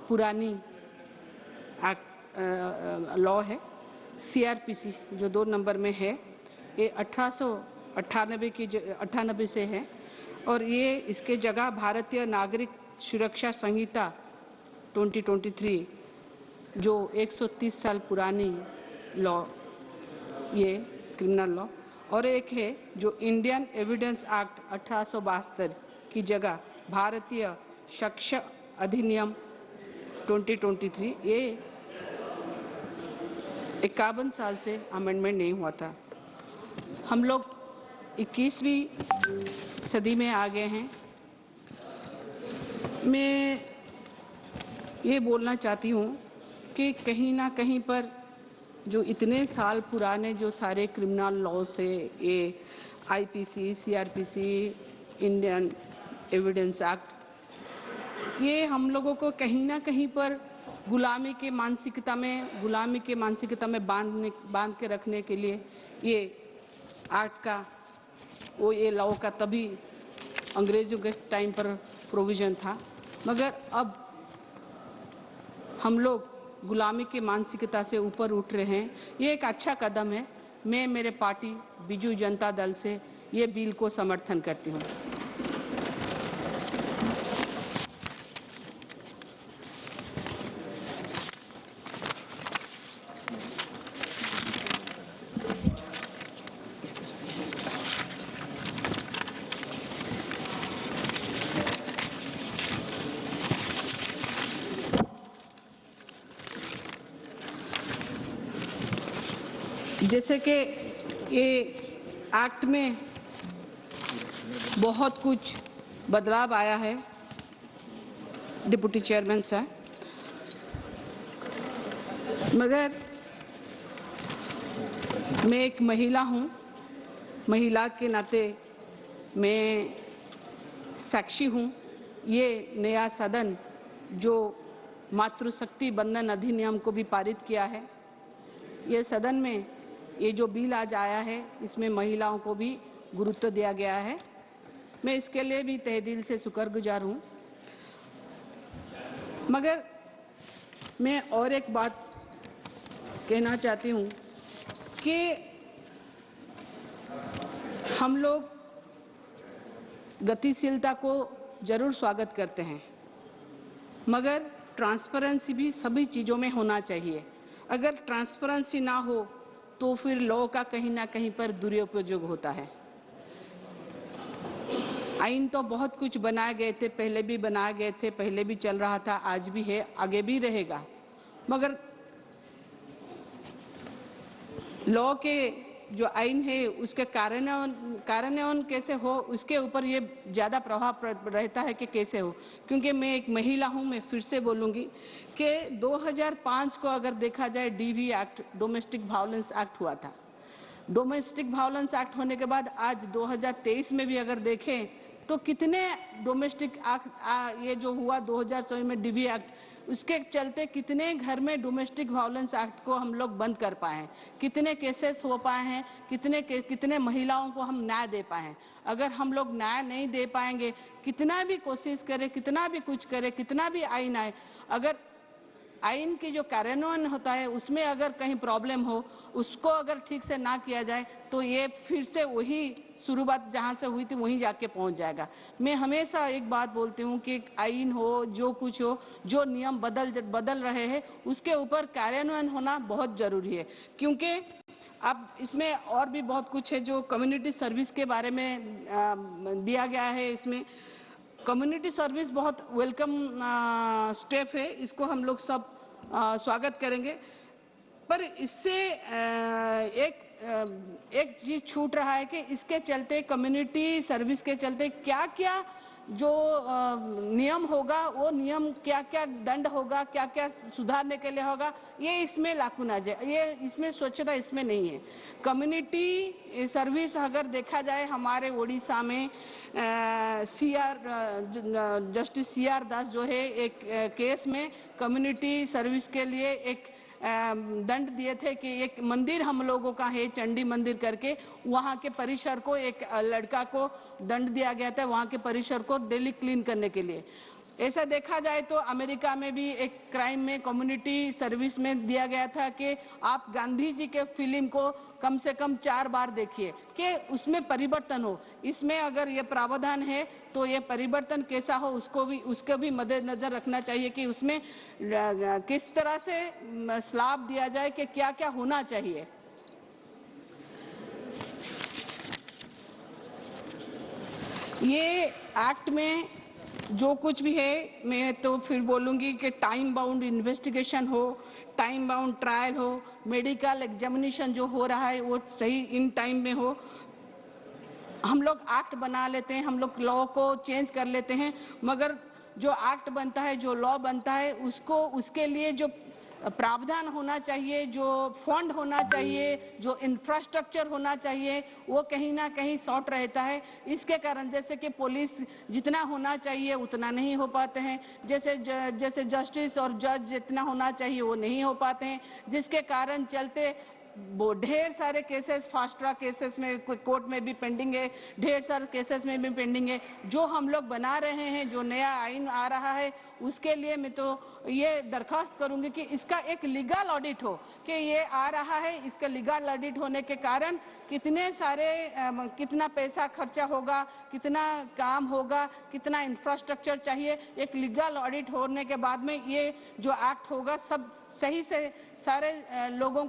पुरानी लॉ है। सीआरपीसी जो 2 नंबर में है, ये 1898 से है और ये इसके जगह भारतीय नागरिक सुरक्षा संहिता 2023 जो 130 साल पुरानी लॉ, ये क्रिमिनल लॉ, और एक है जो इंडियन एविडेंस एक्ट 1872 की जगह भारतीय साक्ष्य अधिनियम 2023, ये 51 साल से अमेंडमेंट नहीं हुआ था। हम लोग 21वीं सदी में आ गए हैं। मैं ये बोलना चाहती हूँ कि कहीं ना कहीं पर जो इतने साल पुराने जो सारे क्रिमिनल लॉज थे, ये IPC, CrPC, Indian evidence act, ये हम लोगों को कहीं ना कहीं पर गुलामी के मानसिकता में बांध के रखने के लिए ये एक्ट का, वो ये लॉ का तभी अंग्रेजों के टाइम पर प्रोविजन था। मगर अब हम लोग गुलामी के मानसिकता से ऊपर उठ रहे हैं। ये एक अच्छा कदम है। मैं मेरे पार्टी बीजू जनता दल से ये बिल को समर्थन करती हूँ। जैसे कि ये एक्ट में बहुत कुछ बदलाव आया है डिप्टी चेयरमैन साहब, मगर मैं एक महिला हूं, महिला के नाते मैं साक्षी हूं। ये नया सदन जो मातृशक्ति बंधन अधिनियम को भी पारित किया है, ये सदन में ये जो बिल आज आया है इसमें महिलाओं को भी गुरुत्व दिया गया है। मैं इसके लिए भी तहे दिल से शुक्रगुजार हूं। मगर मैं और एक बात कहना चाहती हूं कि हम लोग गतिशीलता को जरूर स्वागत करते हैं, मगर ट्रांसपेरेंसी भी सभी चीजों में होना चाहिए। अगर ट्रांसपेरेंसी ना हो तो फिर लॉ का कहीं ना कहीं पर दुरुपयोग होता है। आइन तो बहुत कुछ बनाए गए थे, पहले भी बनाए गए थे, पहले भी चल रहा था, आज भी है, आगे भी रहेगा। मगर लॉ के जो आइन है उसके कार्यान्वयन कैसे हो, उसके ऊपर ये ज्यादा प्रभाव रहता है कि कैसे हो। क्योंकि मैं एक महिला हूं, मैं फिर से बोलूंगी कि 2005 को अगर देखा जाए DV act, domestic violence act हुआ था। डोमेस्टिक वायलेंस एक्ट होने के बाद आज 2023 में भी अगर देखें तो कितने डोमेस्टिक एक्ट ये जो हुआ 2024 में डीवी एक्ट, उसके चलते कितने घर में डोमेस्टिक वायलेंस एक्ट को हम लोग बंद कर पाए हैं, कितने केसेस हो पाए हैं, कितने महिलाओं को हम न्याय दे पाए हैं। अगर हम लोग न्याय नहीं दे पाएंगे, कितना भी कोशिश करें, कितना भी कुछ करें, कितना भी आइन आए, अगर आइन की जो कार्यान्वयन होता है उसमें अगर कहीं प्रॉब्लम हो, उसको अगर ठीक से ना किया जाए तो ये फिर से वही शुरुआत जहां से हुई थी वहीं जाके पहुंच जाएगा। मैं हमेशा एक बात बोलती हूं कि आइन हो, जो कुछ हो, जो नियम बदल रहे हैं उसके ऊपर कार्यान्वयन होना बहुत जरूरी है। क्योंकि अब इसमें और भी बहुत कुछ है जो कम्युनिटी सर्विस के बारे में दिया गया है। इसमें कम्युनिटी सर्विस बहुत वेलकम स्टेप है, इसको हम लोग सब स्वागत करेंगे। पर इससे एक चीज छूट रहा है कि इसके चलते, कम्युनिटी सर्विस के चलते क्या क्या जो नियम होगा, वो नियम क्या क्या दंड होगा, क्या क्या सुधारने के लिए होगा, ये इसमें लाकुना जाए, ये इसमें स्वच्छता इसमें नहीं है। कम्युनिटी सर्विस अगर देखा जाए, हमारे ओडिशा में जस्टिस सीआर दास जो है एक केस में कम्युनिटी सर्विस के लिए एक दंड दिए थे कि एक मंदिर हम लोगों का है चंडी मंदिर करके, वहां के परिसर को एक लड़का को दंड दिया गया था, वहां के परिसर को डेली क्लीन करने के लिए। ऐसा देखा जाए तो अमेरिका में भी एक क्राइम में कम्युनिटी सर्विस में दिया गया था कि आप गांधी जी के फिल्म को कम से कम 4 बार देखिए कि उसमें परिवर्तन हो। इसमें अगर ये प्रावधान है तो ये परिवर्तन कैसा हो उसको भी मद्देनजर रखना चाहिए कि उसमें किस तरह से लाभ दिया जाए कि क्या क्या होना चाहिए। ये एक्ट में जो कुछ भी है मैं तो फिर बोलूंगी कि टाइम बाउंड इन्वेस्टिगेशन हो, टाइम बाउंड ट्रायल हो, मेडिकल एग्जामिनेशन जो हो रहा है वो सही इन टाइम में हो। हम लोग एक्ट बना लेते हैं, हम लोग लॉ को चेंज कर लेते हैं, मगर जो एक्ट बनता है, जो लॉ बनता है, उसके लिए जो प्रावधान होना चाहिए, जो फंड होना चाहिए, जो इंफ्रास्ट्रक्चर होना चाहिए, वो कहीं ना कहीं शॉर्ट रहता है। इसके कारण जैसे कि पुलिस जितना होना चाहिए उतना नहीं हो पाते हैं, जैसे जस्टिस और जज जितना होना चाहिए वो नहीं हो पाते हैं, जिसके कारण चलते वो ढेर सारे केसेस फास्ट ट्रैक केसेस में कोर्ट में भी पेंडिंग है, ढेर सारे केसेस में भी पेंडिंग है। जो हम लोग बना रहे हैं, जो नया आइन आ रहा है, उसके लिए मैं तो ये दरखास्त करूंगी कि इसका एक लीगल ऑडिट हो कि ये आ रहा है, इसका लीगल ऑडिट होने के कारण कितना पैसा खर्चा होगा, कितना काम होगा, कितना इंफ्रास्ट्रक्चर चाहिए। एक लीगल ऑडिट होने के बाद में ये जो एक्ट होगा सब सही से सारे लोगों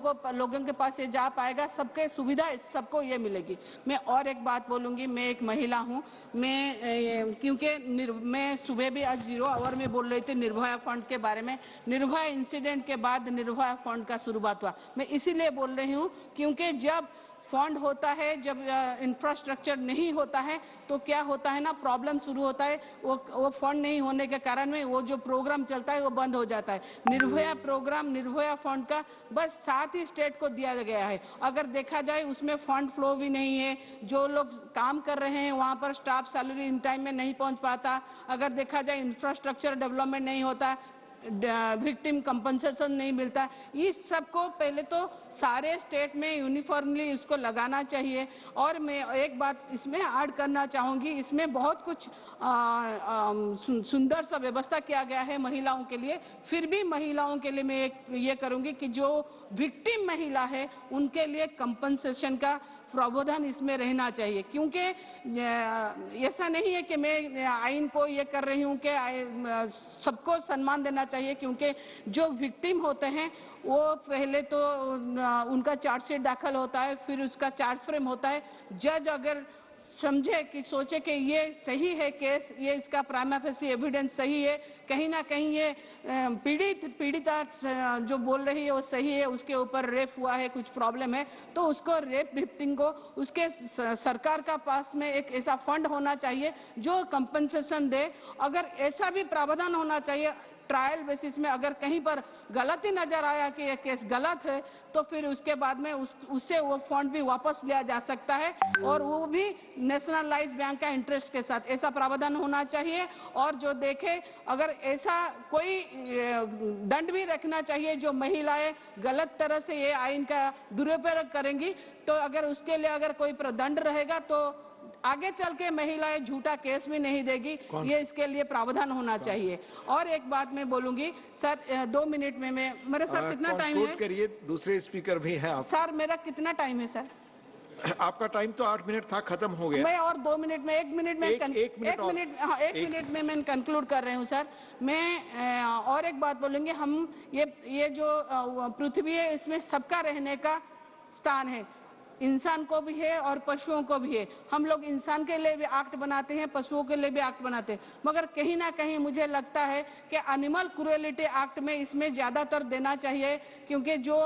के पास ये जा पाएगा, सबके सुविधा सबको ये मिलेगी। मैं और एक बात बोलूंगी, मैं एक महिला हूँ, क्योंकि मैं सुबह भी आज 0 आवर में बोल रही थी निर्भया फंड के बारे में। निर्भया इंसिडेंट के बाद निर्भया फंड का शुरुआत हुआ। मैं इसीलिए बोल रही हूँ क्योंकि जब फंड होता है, जब इंफ्रास्ट्रक्चर नहीं होता है तो क्या होता है ना, प्रॉब्लम शुरू होता है। वो फंड नहीं होने के कारण में वो जो प्रोग्राम चलता है वो बंद हो जाता है। निर्भया प्रोग्राम, निर्भया फंड का बस 7 ही स्टेट को दिया गया है। अगर देखा जाए उसमें फंड फ्लो भी नहीं है, जो लोग काम कर रहे हैं वहां पर स्टाफ सैलरी इन टाइम में नहीं पहुंच पाता। अगर देखा जाए इंफ्रास्ट्रक्चर डेवलपमेंट नहीं होता, विक्टिम कंपनसेशन नहीं मिलता। इस सबको पहले तो सारे स्टेट में यूनिफॉर्मली इसको लगाना चाहिए। और मैं एक बात इसमें ऐड करना चाहूंगी, इसमें बहुत कुछ सुंदर सा व्यवस्था किया गया है महिलाओं के लिए। फिर भी महिलाओं के लिए मैं ये करूंगी कि जो विक्टिम महिला है उनके लिए कंपनसेशन का प्रावधान इसमें रहना चाहिए, क्योंकि ऐसा नहीं है कि मैं आइन को ये कर रही हूँ कि सबको सम्मान देना चाहिए, क्योंकि जो विक्टिम होते हैं वो पहले तो उनका चार्जशीट दाखिल होता है, फिर उसका चार्ज फ्रेम होता है। जज अगर समझे कि सोचे कि ये सही है केस, ये इसका प्राइमा फेसी एविडेंस सही है, कहीं ना कहीं ये पीड़िता जो बोल रही है वो सही है, उसके ऊपर रेप हुआ है, कुछ प्रॉब्लम है, तो उसको रेप विक्टिम को उसके सरकार का पास में एक ऐसा फंड होना चाहिए जो कंपनसेशन दे। अगर ऐसा भी प्रावधान होना चाहिए ट्रायल बेसिस में, अगर कहीं पर गलती नजर आया कि ये केस गलत है तो फिर उसके बाद में उससे वो फंड भी वापस लिया जा सकता है, और वो भी नेशनलाइज बैंक का इंटरेस्ट के साथ। ऐसा प्रावधान होना चाहिए। और जो देखे अगर ऐसा कोई दंड भी रखना चाहिए, जो महिलाएं गलत तरह से ये आइन का दुरुपयोग करेंगी तो अगर उसके लिए अगर कोई दंड रहेगा तो आगे चल के महिलाएं झूठा केस भी नहीं देगी। ये इसके लिए प्रावधान होना चाहिए। और एक बात मैं बोलूंगी सर, 2 मिनट में मैं, मेरे साथ कितना टाइम है? करिए, दूसरे स्पीकर भी हैं आप। सर मेरा कितना टाइम है सर? आपका टाइम तो 8 मिनट था, खत्म हो गया। मैं और 2 मिनट में, 1 मिनट में, एक मिनट में मैं कंक्लूड कर रही हूँ सर। मैं और एक बात बोलूंगी, हम ये जो पृथ्वी है इसमें सबका रहने का स्थान है, इंसान को भी है और पशुओं को भी है। हम लोग इंसान के लिए भी एक्ट बनाते हैं, पशुओं के लिए भी एक्ट बनाते हैं, मगर कहीं ना कहीं मुझे लगता है कि एनिमल क्रूएलिटी एक्ट में इसमें ज्यादातर देना चाहिए, क्योंकि जो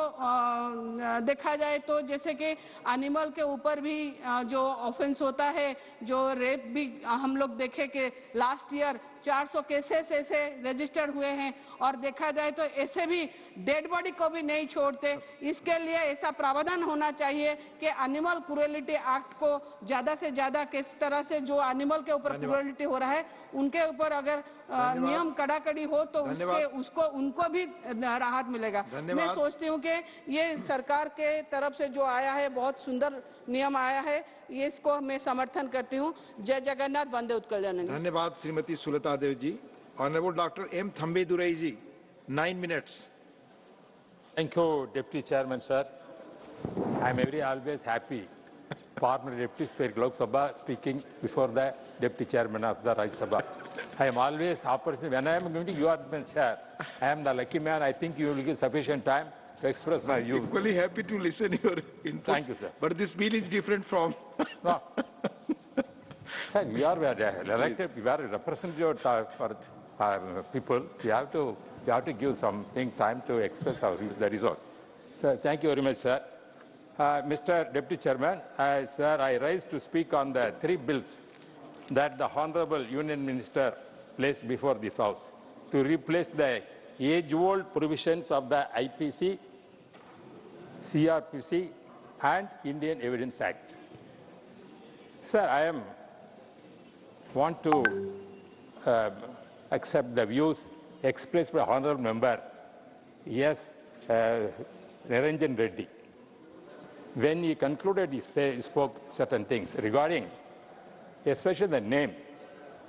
देखा जाए तो जैसे कि एनिमल के ऊपर भी जो ऑफेंस होता है, जो रेप भी हम लोग देखे कि लास्ट ईयर 400 केसेस ऐसे रजिस्टर्ड हुए हैं, और देखा जाए तो ऐसे भी डेड बॉडी को भी नहीं छोड़ते। इसके लिए ऐसा प्रावधान होना चाहिए कि एनिमल क्रूएलिटी एक्ट को ज्यादा से ज्यादा किस तरह से जो एनिमल के ऊपर क्रूएलिटी हो रहा है उनके ऊपर अगर नियम कड़ाकड़ी हो तो उनको भी राहत मिलेगा। मैं सोचती हूँ कि ये सरकार के तरफ से जो आया है बहुत सुंदर नियम आया है, ये इसको मैं समर्थन करती हूँ। जय जगन्नाथ, वंदे उत्कल जननी। धन्यवाद Shrimati Sulata Dev ji. Honorable Dr. M. Thambe ji, 9 minutes. Thank you, Deputy Chairman, sir. I am always happy. Former Deputy Speaker Lok Sabha speaking before the Deputy Chairman of the Rajya Sabha. I am always opportunity. When I am going to you are the chair, I am the lucky man. I think you will give sufficient time to express my views. Equally happy to listen your inputs. Thank you, sir. But this bill is different from. No. Sir, we are elected. We are representative for people. We have to give something time to express our views. That is all. So thank you very much, sir. Mr. Deputy Chairman, sir, I rise to speak on the 3 bills that the Honorable Union Minister placed before this House to replace the age-old provisions of the IPC, CRPC and Indian Evidence Act. Sir, I want to accept the views expressed by Honorable Member Yes, Niranjan Reddy. When he concluded, he spoke certain things regarding, especially the name.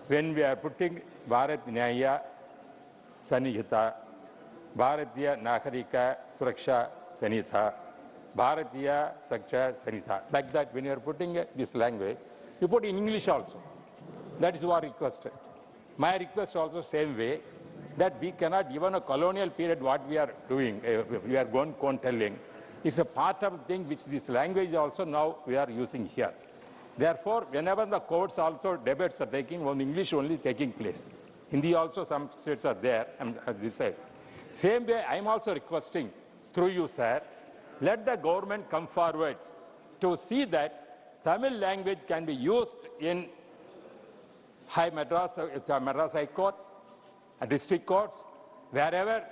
When we are putting Bharat Nyaya Sanihita, Bharatiya Nagarika Suraksha Sanhita, Bharatiya Saksha Sanhita, like that, when you are putting this language, you put in English also. That is what requested. My request also same way, that we cannot, even a colonial period, what we are doing, we are going telling, is a part of the thing which this language also now we are using here. Therefore, whenever the courts also debates are taking, on English only taking place. Hindi also some states are there, this side. Same way, I am also requesting, through you, sir, let the government come forward to see that Tamil language can be used in Madras High Court, district courts, wherever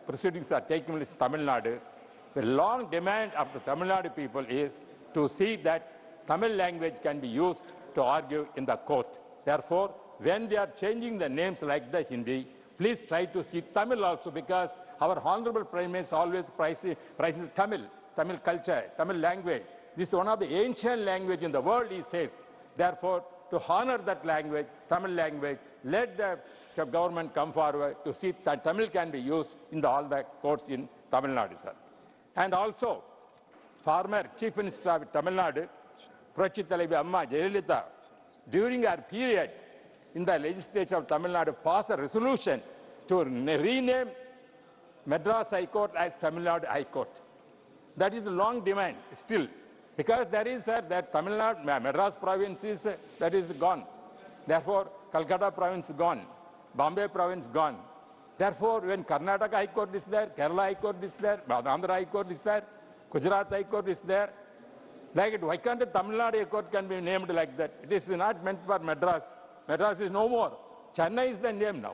proceedings are taking place in Tamil Nadu. The long demand of the Tamil Nadu people is to see that Tamil language can be used to argue in the court. Therefore, when they are changing the names like the Hindi, please try to see Tamil also, because our Honorable Prime Minister always prizes Tamil culture, Tamil language. This is one of the ancient language in the world, he says. Therefore, to honor that language, Tamil language, let the government come forward to see that Tamil can be used in all the courts in Tamil Nadu, sir. And also, former Chief Minister of Tamil Nadu, Puratchi Thalaivi Amma Jayalalitha, during her period in the legislature of Tamil Nadu, passed a resolution to rename Madras High Court as Tamil Nadu High Court. That is a long demand still, because there is that Tamil Nadu, Madras province is, that is gone. Therefore, Calcutta province gone, Bombay province gone. Therefore, when Karnataka High Court is there, Kerala High Court is there, Andhra High Court is there, Gujarat High Court is there, like it, why can't the Tamil Nadu High Court can be named like that? It is not meant for Madras. Madras is no more. Chennai is the name now.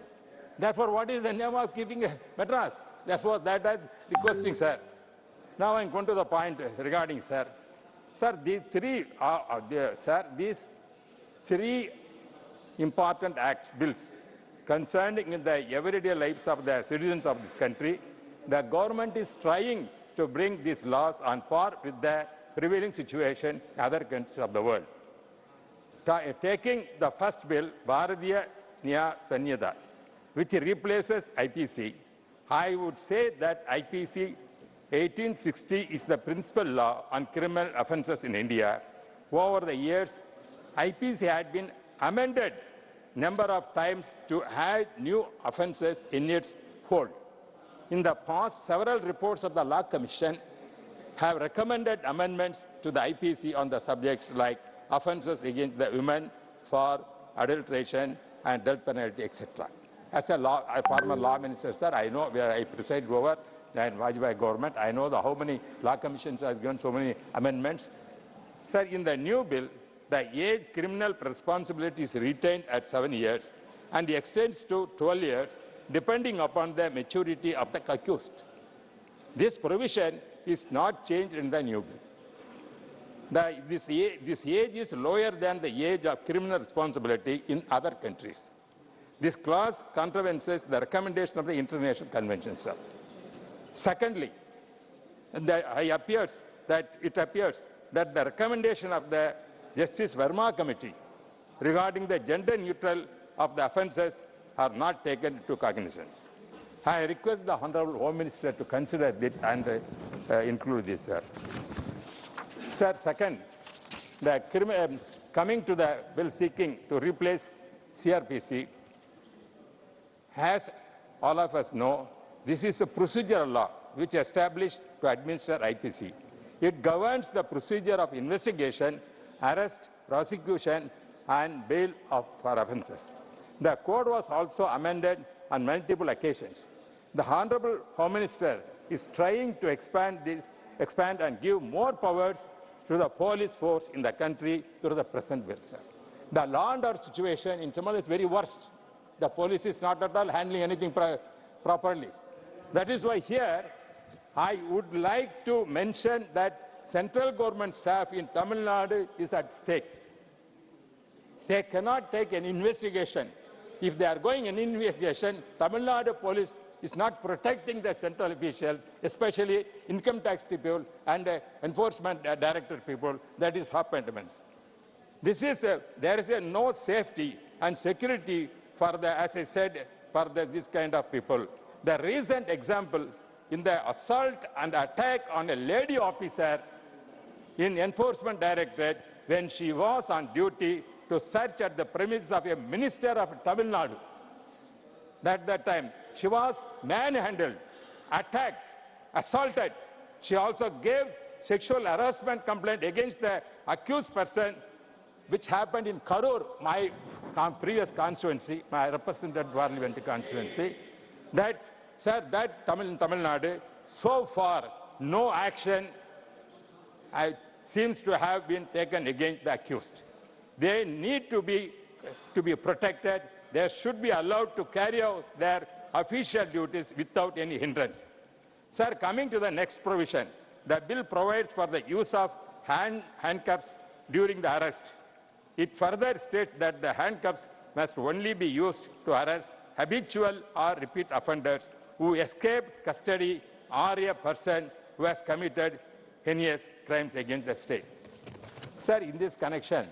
Therefore, what is the name of keeping Madras? Therefore, that is requesting, sir. Now I am going to the point regarding, sir. Sir, these three important bills concerning the everyday lives of the citizens of this country, the government is trying to bring these laws on par with the prevailing situation in other countries of the world. Taking the first bill, Bharatiya Nyaya Sanhita, which replaces IPC, I would say that IPC 1860 is the principal law on criminal offences in India. Over the years, IPC had been amended number of times to add new offences in its fold. In the past, several reports of the Law Commission have recommended amendments to the IPC on the subjects like offences against the women for adulteration and death penalty, etc. As a former law minister, sir, I know where I preside over the Vajpayee government. I know how many law commissions have given so many amendments. Sir, in the new bill, the age criminal responsibility is retained at 7 years and extends to 12 years, depending upon the maturity of the accused. This provision is not changed in the new bill. This age is lower than the age of criminal responsibility in other countries. This clause contravenes the recommendation of the International Convention, sir. Secondly, it appears that the recommendation of the Justice Verma Committee regarding the gender neutral of the offences are not taken into cognizance. I request the Honorable Home Minister to consider this and include this, sir. Sir, second, coming to the bill seeking to replace CRPC, as all of us know, this is a procedural law which established to administer IPC. It governs the procedure of investigation, arrest, prosecution, and bail for offences. The code was also amended on multiple occasions. The Honorable Home Minister is trying to expand and give more powers to the police force in the country through the present bill, sir. The law and order situation in Tamil is very worst. The police is not at all handling anything properly. That is why here I would like to mention that central government staff in Tamil Nadu is at stake. They cannot take an investigation. If they are going an investigation, Tamil Nadu police is not protecting the central officials, especially income tax people and enforcement director people. That is happened. There is no safety and security for as I said, for this kind of people. The recent example in the assault and attack on a lady officer in Enforcement Directorate when she was on duty to search at the premises of a minister of Tamil Nadu. At that time, she was manhandled, attacked, assaulted. She also gave sexual harassment complaint against the accused person, which happened in Karur, my previous constituency, my represented parliamentary constituency. That, sir, that Tamil Nadu, so far, no action seems to have been taken against the accused. They need to be protected. They should be allowed to carry out their official duties without any hindrance. Sir, coming to the next provision, the bill provides for the use of handcuffs during the arrest. It further states that the handcuffs must only be used to arrest habitual or repeat offenders who escape custody or a person who has committed heinous crimes against the state. Sir, in this connection,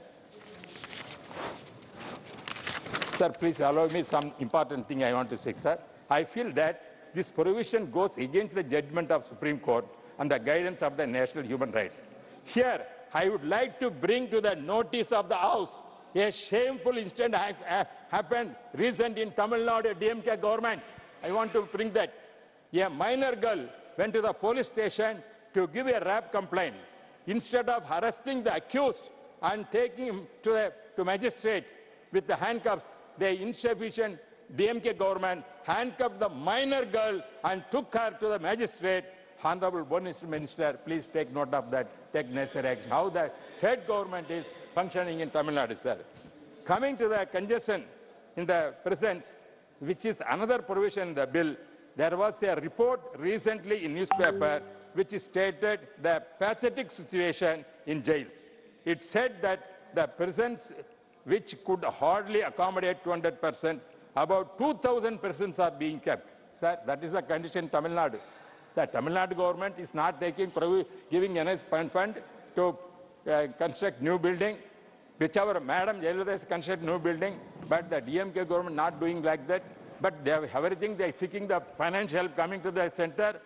sir, please allow me some important thing I want to say, sir. I feel that this provision goes against the judgment of Supreme Court and the guidance of the National Human Rights. Here, I would like to bring to the notice of the House a shameful incident happened recent in Tamil Nadu DMK government. I want to bring that. A minor girl went to the police station to give a rape complaint. Instead of arresting the accused and taking him to magistrate with the handcuffs, the insufficient DMK government handcuffed the minor girl and took her to the magistrate. Honorable Minister, please take note of that, take necessary action. How the state government is functioning in Tamil Nadu, sir. Coming to the congestion in the prisons, which is another provision in the bill, there was a report recently in newspaper which stated the pathetic situation in jails. It said that the prisons which could hardly accommodate 200%, about 2,000 prisons are being kept. Sir, that is the condition in Tamil Nadu. The Tamil Nadu government is not giving enough fund to construct new building, whichever Madam Jayalalitha has constructed new building, but the DMK government not doing like that. But they have everything, they are seeking the financial help coming to the center.